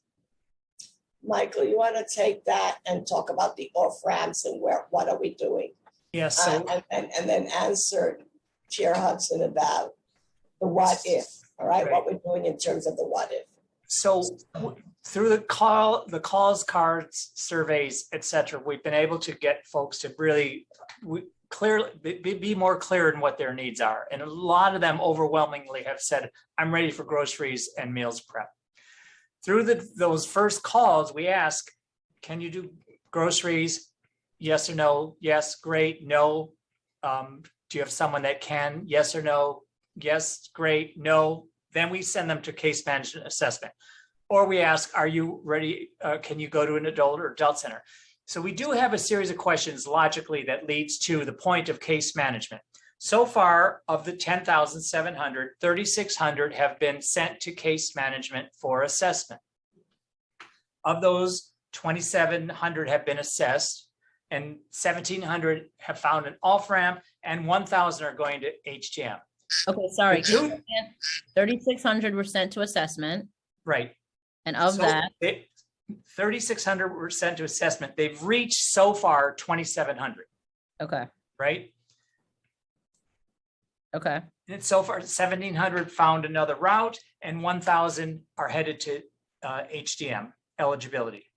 Michael, you want to take that and talk about the off ramps and what are we doing? Yes. And then answer Chair Hudson about the what if, all right? What we're doing in terms of the what if. So through the calls, cards, surveys, et cetera, we've been able to get folks to really clearly be more clear in what their needs are. And a lot of them overwhelmingly have said, I'm ready for groceries and meals prep. Through those first calls, we ask, can you do groceries? Yes or no? Yes, great. No. Do you have someone that can? Yes or no? Yes, great. No. Then we send them to case management assessment. Or we ask, are you ready? Can you go to an adult or adult center? So we do have a series of questions logically that leads to the point of case management. So far, of the 10,700, 3,600 have been sent to case management for assessment. Of those 2,700 have been assessed, and 1,700 have found an off-ramp, and 1,000 are going to HTM. Okay, sorry. The 3,600 were sent to assessment. Right. And of So that, 3,600 were sent to assessment. They've reached so far 2,700. okay, Right. okay, And so far, 1,700 found another route, and 1,000 are headed to HDM eligibility.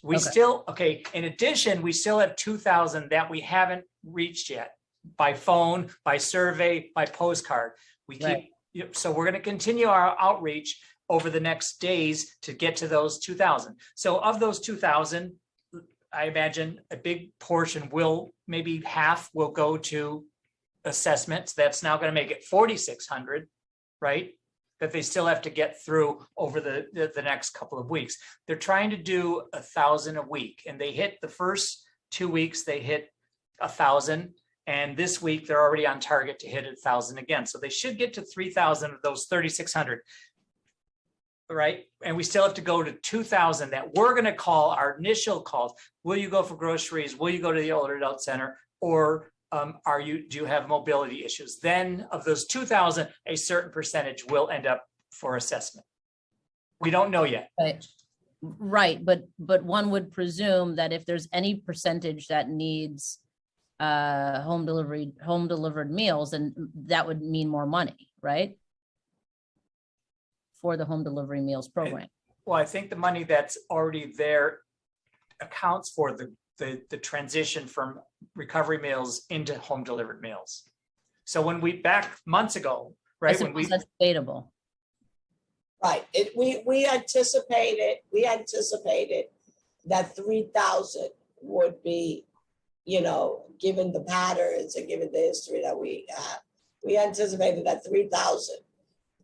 We Okay. still, okay, in addition, we still have 2,000 that we haven't reached yet by phone, by survey, by postcard. We keep, Right. so we're going to continue our outreach over the next days to get to those 2,000. So of those 2,000, I imagine a big portion will, maybe half will go to assessments. That's now going to make it 4,600, right? That they still have to get through over the next couple of weeks. They're trying to do 1,000 a week, and they hit the first 2 weeks, they hit 1,000. And this week they're already on target to hit 1,000 again. So they should get to 3,000 of those 3,600. Right. And we still have to go to 2,000 that we're going to call our initial calls. Will you go for groceries? Will you go to the older adult center? Or do you have mobility issues? Then of those 2,000, a certain percentage will end up for assessment. We don't know yet. right, but one would presume that if there's any percentage that needs home delivered meals, then that would mean more money, right? For the home delivery meals program. Well, I think the money that's already there accounts for the transition from recovery meals into home delivered meals. So when we back months ago, right? When that's debatable. Right. We anticipated that 3,000 would be, given the patterns and given the history that we have, we anticipated that 3,000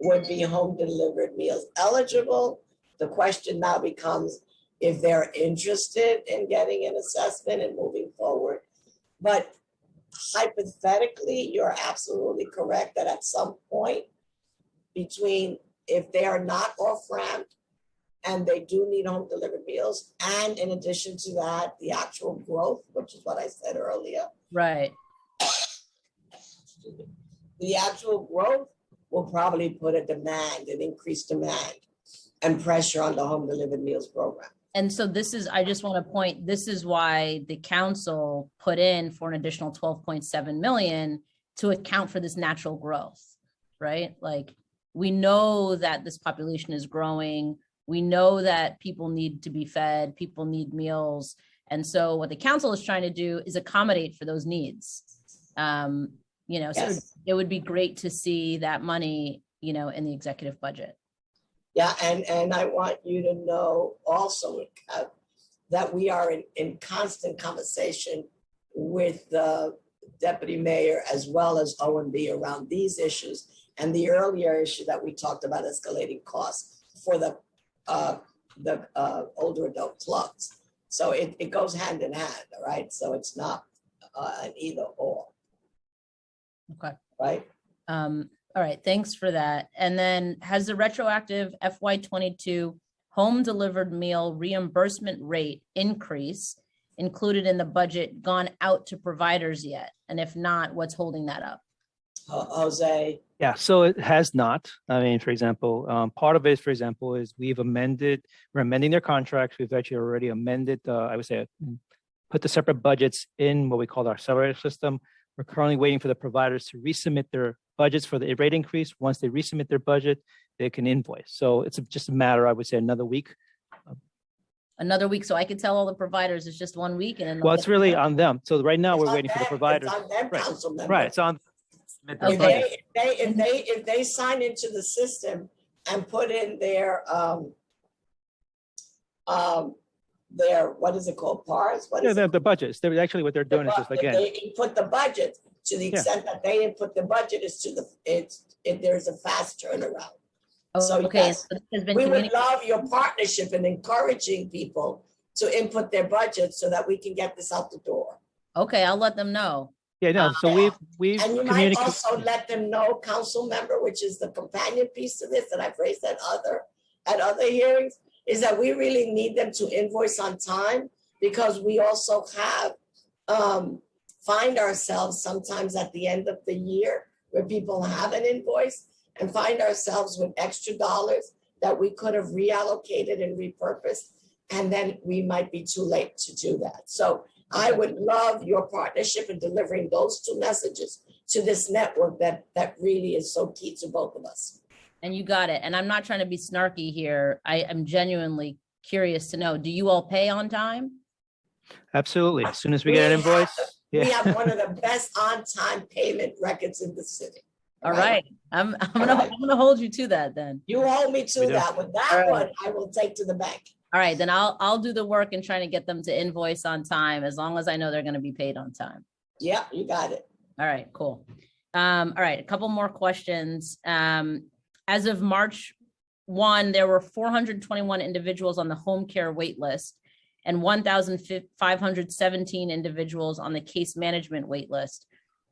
would be home delivered meals eligible. The question now becomes if they're interested in getting an assessment and moving forward. But hypothetically, you're absolutely correct that at some point between, if they are not off-ramp and they do need home delivered meals, and in addition to that, the actual growth, which is what I said earlier. Right. The actual growth will probably put an increased demand and pressure on the home delivered meals program. And so I just want to point, this is why the council put in for an additional 12.7 million to account for this natural growth, right? Like, we know that this population is growing. We know that people need to be fed, people need meals. And so what the council is trying to do is accommodate for those needs. Yes. So it would be great to see that money, in the executive budget. Yeah, and I want you to know also that we are in constant conversation with the deputy mayor as well as O&B around these issues and the earlier issue that we talked about, escalating costs for the older adult clubs. So it goes hand in hand, right? So it's not an either or. Okay. Right. All right, thanks for that. And then has the retroactive FY22 home delivered meal reimbursement rate increase included in the budget gone out to providers yet? And if not, what's holding that up? Jose? Yeah, so it has not. I mean, for example, part of it, for example, is we're amending their contracts. We've actually already amended, I would say, put the separate budgets in what we call our accelerator system. We're currently waiting for the providers to resubmit their budgets for the rate increase. Once they resubmit their budget, they can invoice. So it's just a matter, I would say, another week. Another week, so I could tell all the providers it's just 1 week, and then. Well, it's really on them. So right now we're waiting for the providers. It's on them, Right. council member. Right. It's on. If they sign into the system and put in their what is it called, PARs? The budgets. They're actually what they're doing is just again. They input the budget to the extent that they input the budget there's a fast turnaround. Oh, So okay. yes, So this has been we would communicated. love your partnership in encouraging people to input their budget so that we can get this out the door. Okay, I'll let them know. Yeah, no. So we've And you might communicated. also let them know, council member, which is the companion piece to this that I've raised at other hearings, is that we really need them to invoice on time, because we also have find ourselves sometimes at the end of the year where people have an invoice and find ourselves with extra dollars that we could have reallocated and repurposed, and then we might be too late to do that. So I would love your partnership in delivering those two messages to this network that really is so key to both of us. And you got it. And I'm not trying to be snarky here. I am genuinely curious to know, do you all pay on time? Absolutely. As soon as we get an invoice. We have one of the best on-time payment records in the city. All right. I'm gonna hold you to that then. You hold me to that. With that one, I will take to the bank. All right, then I'll do the work in trying to get them to invoice on time, as long as I know they're going to be paid on time. Yeah, you got it. All right, cool. All right, a couple more questions. As of March 1, there were 421 individuals on the home care wait list and 1,517 individuals on the case management wait list.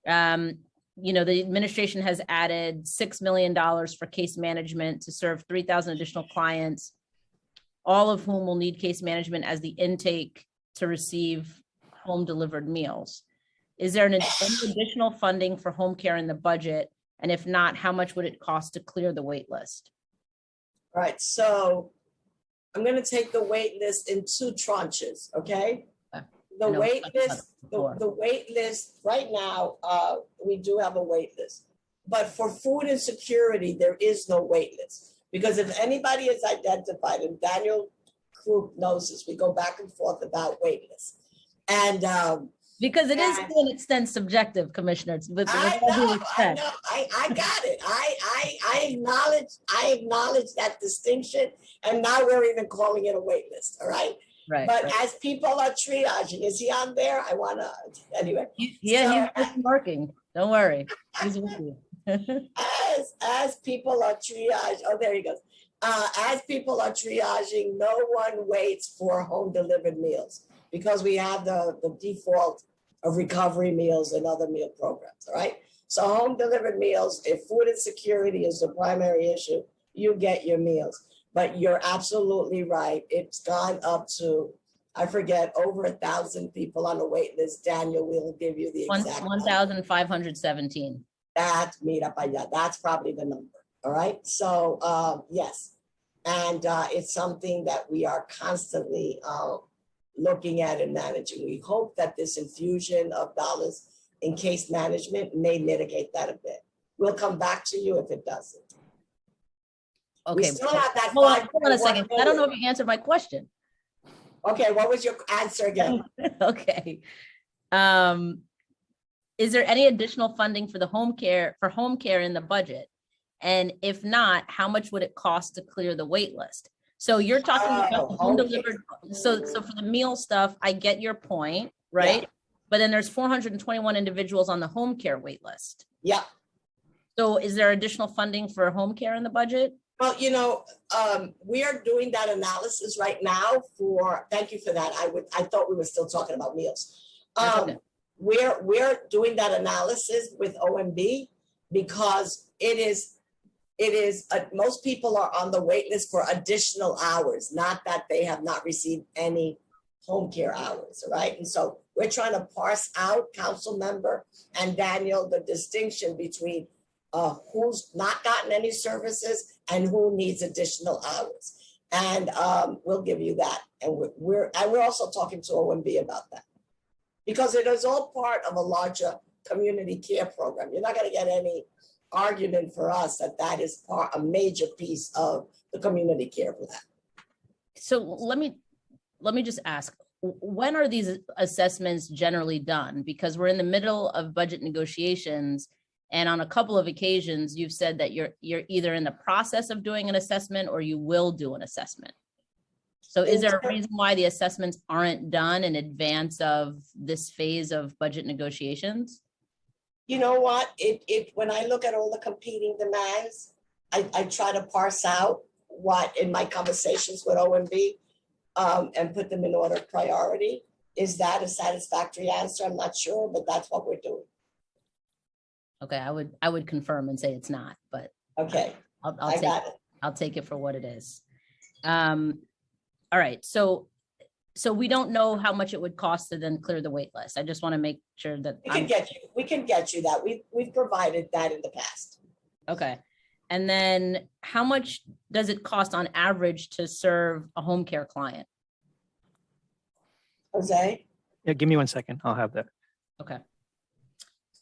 You know, the administration has added $6 million for case management to serve 3,000 additional clients, all of whom will need case management as the intake to receive home delivered meals. Is there any additional funding for home care in the budget? And if not, how much would it cost to clear the wait list? All right, so I'm going to take the wait list in two tranches, okay? The wait list, the wait list right now, we do have a wait list, but for food insecurity, there is no wait list, because if anybody is identified, and Daniel Krug knows this, we go back and forth about wait lists, and because it is to an extent subjective, Commissioner. I got it. I acknowledge that distinction, and now we're even calling it a wait list. All right. Right. But as people are triaging, is he on there? I want to, anyway. Yeah, he's working. Don't worry. He's with you. as people are triaging, oh, there he goes. As people are triaging, no one waits for home delivered meals, because we have the default of recovery meals and other meal programs, all right? So home delivered meals, if food insecurity is the primary issue, you get your meals. But you're absolutely right. It's gone up to, I forget, over 1,000 people on the wait list. Daniel will give you the exact 1,517. That's that's probably the number. All right. So yes. And it's something that we are constantly looking at and managing. We hope that this infusion of dollars in case management may mitigate that a bit. We'll come back to you if it doesn't. Okay. We still have that. Hold on a second. I don't know if you answered my question. Okay, what was your answer again? Okay. Is there any additional funding for the home care in the budget? And if not, how much would it cost to clear the wait list? So you're talking about home delivered. So for the meal stuff, I get your point, right? Yeah. But then there's 421 individuals on the home care wait list. Yeah. So is there additional funding for home care in the budget? Well, you know, we are doing that analysis right now thank you for that. I thought we were still talking about meals. Okay. We're doing that analysis with OMB because it is most people are on the wait list for additional hours, not that they have not received any home care hours, right? And so we're trying to parse out, council member and Daniel, the distinction between who's not gotten any services and who needs additional hours. And we'll give you that. And we're also talking to OMB about that, because it is all part of a larger community care program. You're not going to get any argument for us that is a major piece of the community care plan. So let me just ask, when are these assessments generally done? Because we're in the middle of budget negotiations, and on a couple of occasions, you've said that you're either in the process of doing an assessment or you will do an assessment. So is there a reason why the assessments aren't done in advance of this phase of budget negotiations? You know what? When I look at all the competing demands, I try to parse out what in my conversations with OMB and put them in order of priority. Is that a satisfactory answer? I'm not sure, but that's what we're doing. Okay, I would confirm and say it's not, but okay, I'll take it for what it is. All right, so we don't know how much it would cost to then clear the wait list. I just want to make sure that We can get you that. We've provided that in the past. okay. And then how much does it cost on average to serve a home care client? Jose? Yeah, give me 1 second. I'll have that. Okay.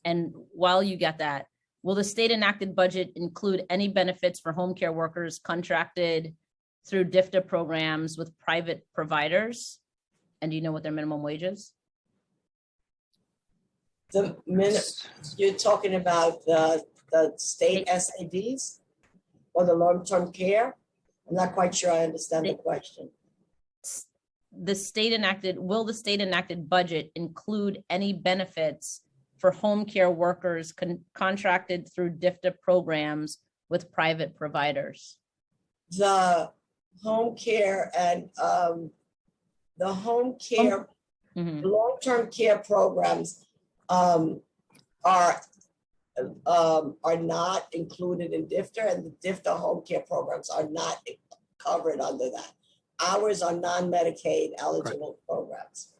And while you get that, will the state enacted budget include any benefits for home care workers contracted through DFTA programs with private providers? And do you know what their minimum wage is? You're talking about the state SADs or the long-term care? I'm not quite sure I understand the question. Will the state enacted budget include any benefits for home care workers contracted through DFTA programs with private providers? The home care and the home care, long-term care programs are not included in DFTA, and the DFTA home care programs are not covered under that. Ours are non-Medicaid eligible programs.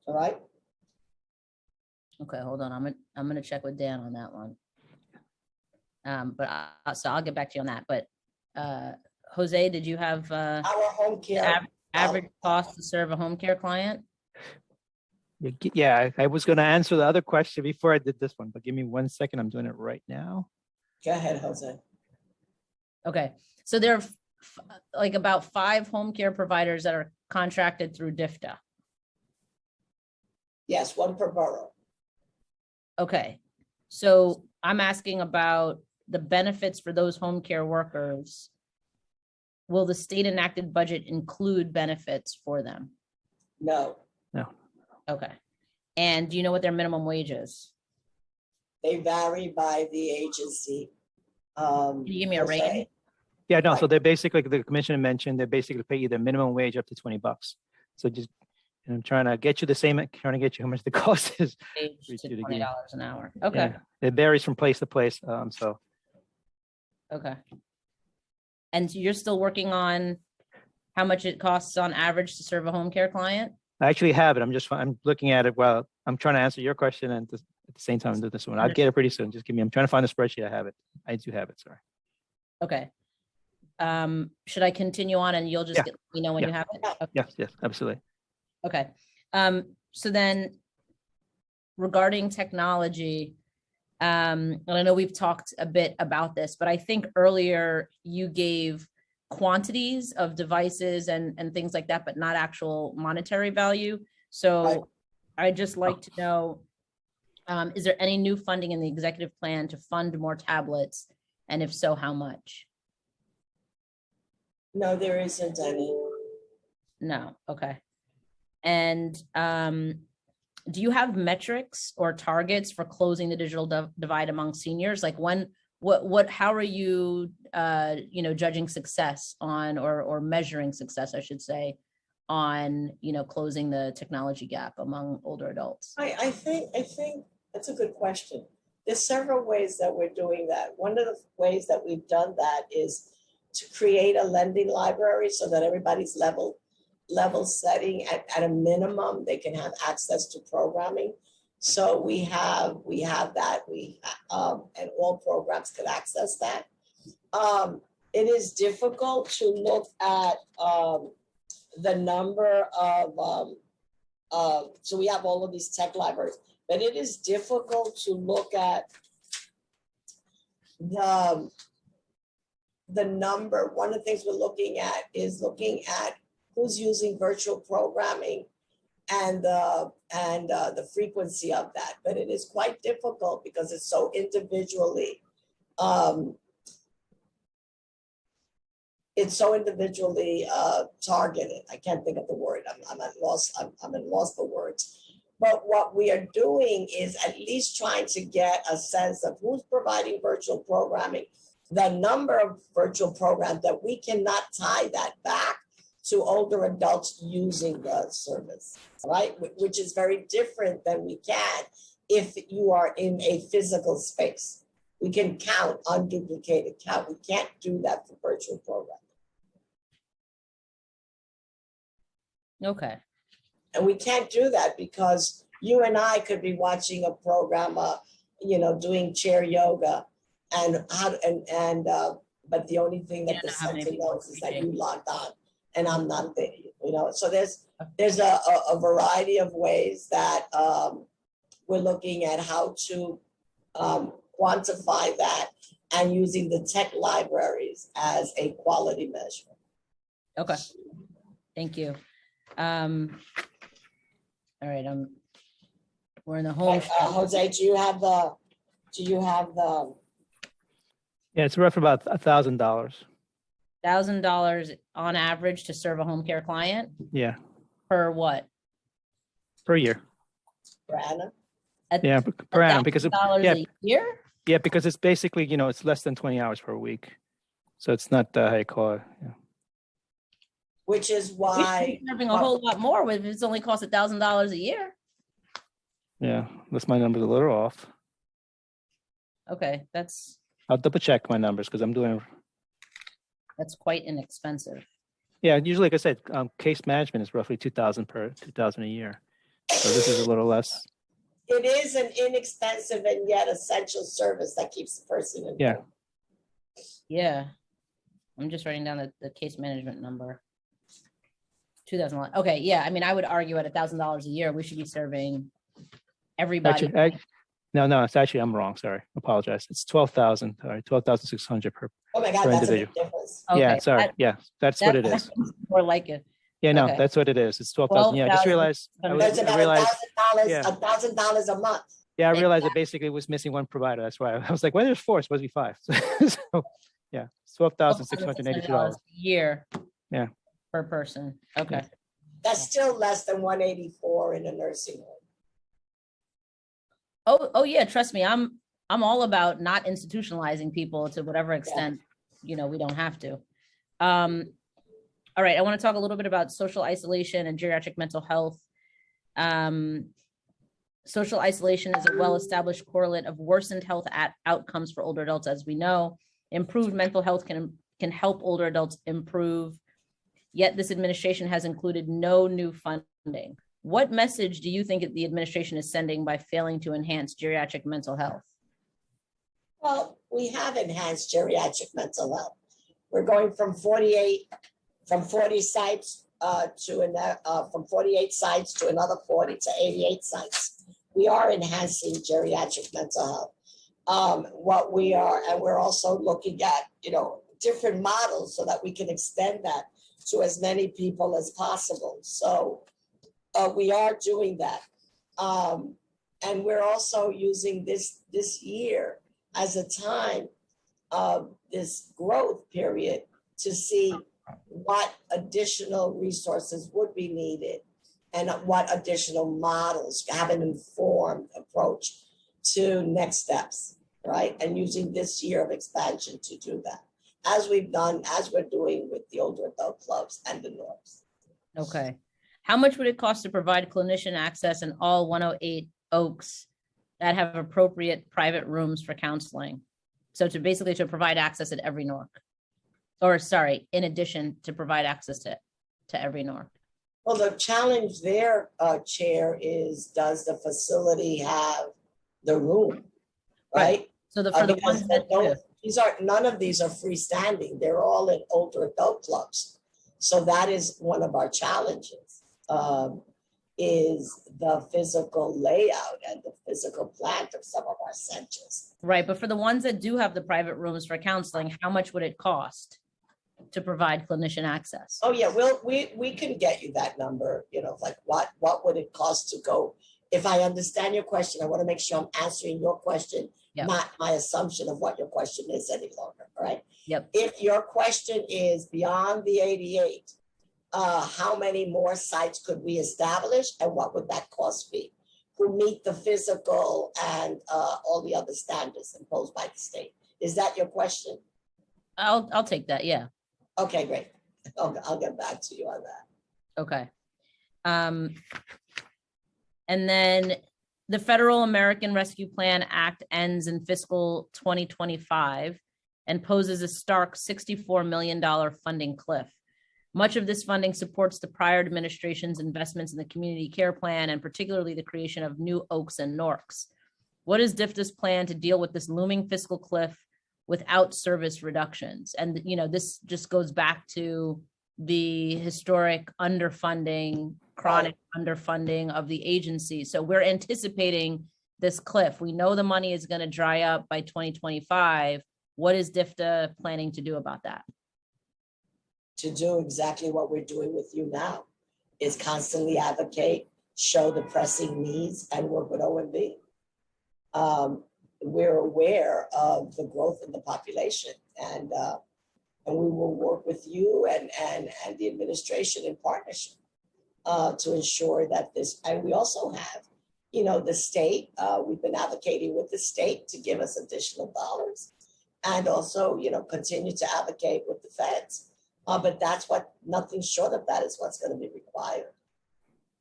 All right. Okay, hold on. I'm gonna check with Dan on that one. So I'll get back to you on that. But Jose, did you have our home care average cost to serve a home care client? Yeah, I was going to answer the other question before I did this one, but give me 1 second. I'm doing it right now. Go ahead, Jose. Okay, so there are like about 5 home care providers that are contracted through DFTA. Yes, 1 per borough. Okay, so I'm asking about the benefits for those home care workers. Will the state enacted budget include benefits for them? No. No. Okay. And do you know what their minimum wage is? They vary by the agency. Can you give me a range? Yeah, no. So they're basically, the commissioner mentioned, they basically pay you the minimum wage up to $20. So just, and I'm trying to get you trying to get you how much the cost is. To $20 an hour. Okay. Yeah, it varies from place to place. So. Okay. And so you're still working on how much it costs on average to serve a home care client? I actually have it. I'm looking at it while I'm trying to answer your question, and at the same time do this one. I'll get it pretty soon. Just give me. I'm trying to find the spreadsheet. I have it. I do have it. Sorry. Okay. Should I continue on, and you'll just let me know when you have it? Okay. Yes, absolutely. Okay. So then, regarding technology, and I know we've talked a bit about this, but I think earlier you gave quantities of devices and things like that, but not actual monetary value. So I'd just like to know, is there any new funding in the executive plan to fund more tablets? And if so, how much? No, there isn't any. No, okay. And do you have metrics or targets for closing the digital divide among seniors? Like how are you, judging success on, or measuring success, I should say, on, closing the technology gap among older adults? I think that's a good question. There's several ways that we're doing that. One of the ways that we've done that is to create a lending library so that everybody's level setting at a minimum, they can have access to programming. So we have that, and all programs can access that. It is difficult to look at the number of, so we have all of these tech libraries, but it is difficult to look at the number. One of the things we're looking at is looking at who's using virtual programming and the frequency of that. But it is quite difficult because it's so individually targeted. I can't think of the word. I'm at loss for words. But what we are doing is at least trying to get a sense of who's providing virtual programming, the number of virtual programs, that we cannot tie that back to older adults using the service, right? Which is very different than we can if you are in a physical space. We can count unduplicated count. We can't do that for virtual programming. Okay. And we can't do that because you and I could be watching a program, doing chair yoga and but the only thing that the center knows is that you logged on and I'm not there, so there's a variety of ways that we're looking at how to quantify that and using the tech libraries as a quality measure. Okay, thank you. All right, we're in the home. Jose, do you have the? Yeah, it's roughly about $1,000. $1,000 on average to serve a home care client Yeah, per what? per year. Per annum? Yeah, per annum because $1,000 a year? Yeah, because it's basically, it's less than 20 hours per week. So it's not how you call it. Yeah. Which is We should why be serving a whole lot more if it's only cost $1,000 a year. Yeah, unless my number's a little off. Okay, that's I'll double check my numbers because that's quite inexpensive. Yeah, usually, like I said, case management is roughly $2,000 a year. So this is a little less. it is an inexpensive and yet essential service that keeps the person in. Yeah. Yeah. I'm just writing down the case management number. 2001. Okay, yeah. I mean, I would argue at $1,000 a year, we should be serving everybody. No, it's actually, I'm wrong. Sorry. Apologize. It's 12,000. All right, 12,600 per. Oh my God, per that's a individual. big difference. Yeah, Okay, sorry. Yeah, that's what it is. More like it. Yeah, no, Okay. that's what it is. It's 12,000. Yeah, I just realized. That's I about realized. $1,000 a month. Yeah, I realized it basically was missing one provider. That's why I was like, well, there's four. It's supposed to be five. So, yeah, it's $12,682. A year. Yeah. Per person. Okay. That's still less than 184 in a nursing home. Oh yeah, trust me, I'm all about not institutionalizing people to whatever extent, we don't have to. All right, I want to talk a little bit about social isolation and geriatric mental health. Social isolation is a well-established correlate of worsened health outcomes for older adults, as we know. Improved mental health can help older adults improve. Yet this administration has included no new funding. What message do you think the administration is sending by failing to enhance geriatric mental health? Well, we have enhanced geriatric mental health. We're going from 40 sites from 48 sites to another 40 to 88 sites. We are enhancing geriatric mental health. We're also looking at, different models so that we can extend that to as many people as possible. So we are doing that. And we're also using this year as a time of this growth period to see what additional resources would be needed and what additional models have an informed approach to next steps, right? And using this year of expansion to do that, as we're doing with the older adult clubs and the norms. Okay. How much would it cost to provide clinician access in all 108 Oaks that have appropriate private rooms for counseling? So to provide access at every NORC, in addition to provide access to every NORC. Well, the challenge there, Chair, is does the facility have the room, right? So for the ones that none of these are freestanding. They're all in older adult clubs. So that is one of our challenges, is the physical layout and the physical plant of some of our centers. Right, but for the ones that do have the private rooms for counseling, how much would it cost to provide clinician access? Oh yeah, we can get you that number, like what would it cost to go? If I understand your question, I want to make sure I'm answering your question, not my assumption of what your question is any longer, all right? Yep. If your question is beyond the 88, how many more sites could we establish and what would that cost be? Who meet the physical and all the other standards imposed by the state? Is that your question? I'll take that, yeah. Okay, great. I'll get back to you on that. Okay. And then the Federal American Rescue Plan Act ends in fiscal 2025 and poses a stark $64 million funding cliff. Much of this funding supports the prior administration's investments in the community care plan and particularly the creation of new Oaks and Norks. What is DFTA's plan to deal with this looming fiscal cliff without service reductions? And, you know, this just goes back to the historic underfunding, chronic underfunding of the agency. So we're anticipating this cliff. We know the money is going to dry up by 2025. What is DFTA planning to do about that? To do exactly what we're doing with you now, is constantly advocate, show the pressing needs, and work with OMB. We're aware of the growth in the population, and we will work with you and the administration in partnership to ensure that this, and we also have, you know, the state, we've been advocating with the state to give us additional dollars, and also, you know, continue to advocate with the feds. But that's what, nothing short of that is what's going to be required.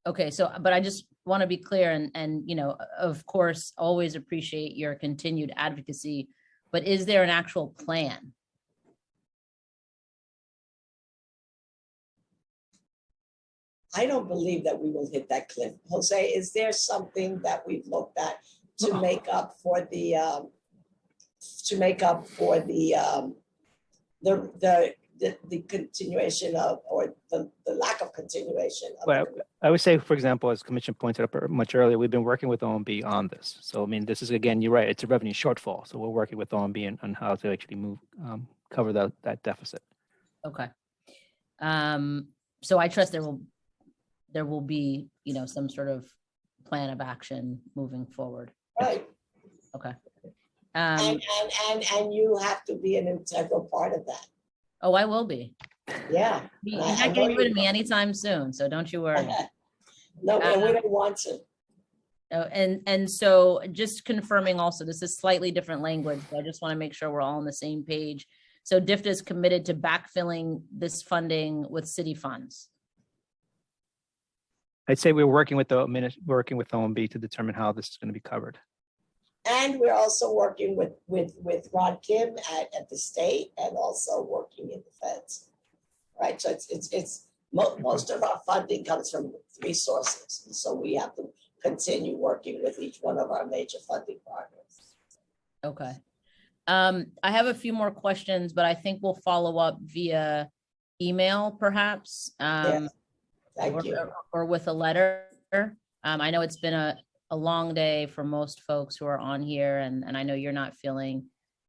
Okay, so, but I just want to be clear and, you know, of course, always appreciate your continued advocacy, but is there an actual plan? I don't believe that we will hit that cliff. Jose, is there something that we've looked at to make up for the the continuation of, or the lack of continuation of? Well, I would say, for example, as Commission pointed out much earlier, we've been working with OMB on this. So, I mean, this is, again, you're right, it's a revenue shortfall. So we're working with OMB on how to actually cover that deficit. Okay. So I trust there will be, you know, some sort of plan of action moving forward. Right. Okay. And you have to be an integral part of that. Oh, I will be. Yeah. You're not getting rid of me anytime soon, so don't you worry. No, and we don't want to. Oh, and so just confirming also, this is slightly different language, but I just want to make sure we're all on the same page. So DFTA is committed to backfilling this funding with city funds. I'd say we're working with OMB to determine how this is going to be covered. And we're also working with Rod Kim at the state, and also working in the feds, right? So it's most of our funding comes from 3 sources. So we have to continue working with each one of our major funding partners. Okay. I have a few more questions, but I think we'll follow up via email perhaps. Yes. Thank you. Or with a letter. I know it's been a long day for most folks who are on here, and I know you're not feeling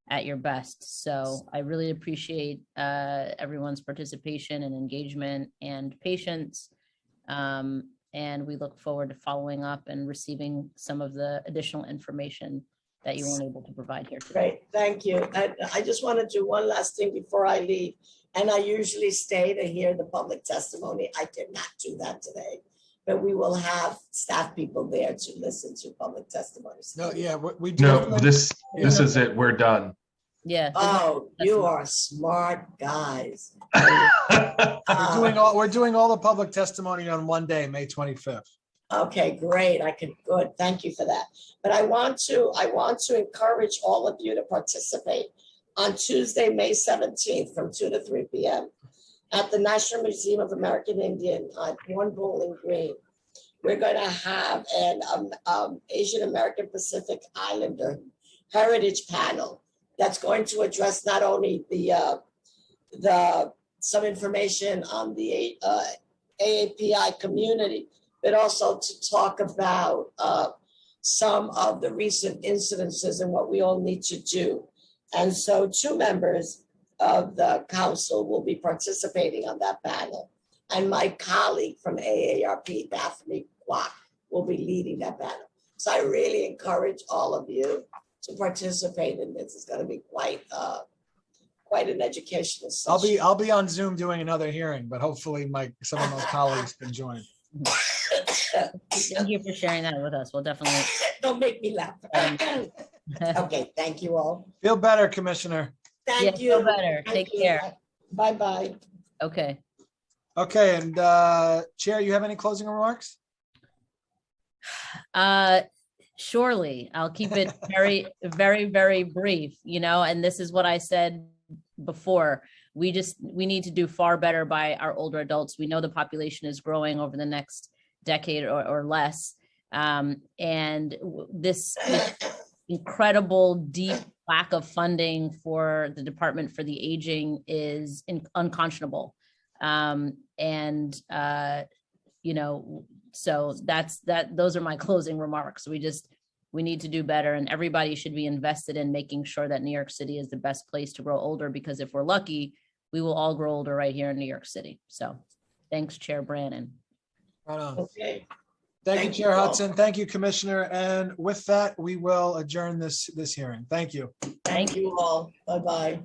at your best. So I really appreciate everyone's participation and engagement and patience. And we look forward to following up and receiving some of the additional information that you weren't able to provide here today. Great, thank you. And I just want to do one last thing before I leave. And I usually stay to hear the public testimony. I did not do that today, but we will have staff people there to listen to public testimonies. No, yeah, we do. No, this is it. We're done. Yeah. Oh, you are smart guys. We're doing all the public testimony on one day, May 25th. Okay, great. Good. Thank you for that. But I want to encourage all of you to participate on Tuesday, May 17th from 2 to 3 p.m. at the National Museum of American Indian on One Bowling Green. We're going to have an Asian American Pacific Islander heritage panel that's going to address not only some information on the AAPI community, but also to talk about some of the recent incidences and what we all need to do. And so 2 members of the council will be participating on that panel. And my colleague from AARP, Daphne Kwok, will be leading that panel. So I really encourage all of you to participate in this. It's going to be quite an educational session. I'll be on Zoom doing another hearing, but hopefully some of my colleagues can join. Thank you for sharing that with us. We'll definitely. Don't make me laugh. Okay, thank you all. Feel better, Commissioner. Thank you. Feel better. Take care. Bye-bye. Okay. Okay, and Chair, you have any closing remarks? Surely. I'll keep it very, very, very brief, and this is what I said before. we need to do far better by our older adults. We know the population is growing over the next decade or less. This incredible deep lack of funding for the Department for the Aging is unconscionable. So those are my closing remarks. We need to do better, and everybody should be invested in making sure that New York City is the best place to grow older, because if we're lucky, we will all grow older right here in New York City. So thanks, Chair Brannon. Right on. Okay. Thank you, Thank you Chair all. Hudson. Thank you, Commissioner. And with that, we will adjourn this hearing. Thank you. Thank you all. Bye-bye.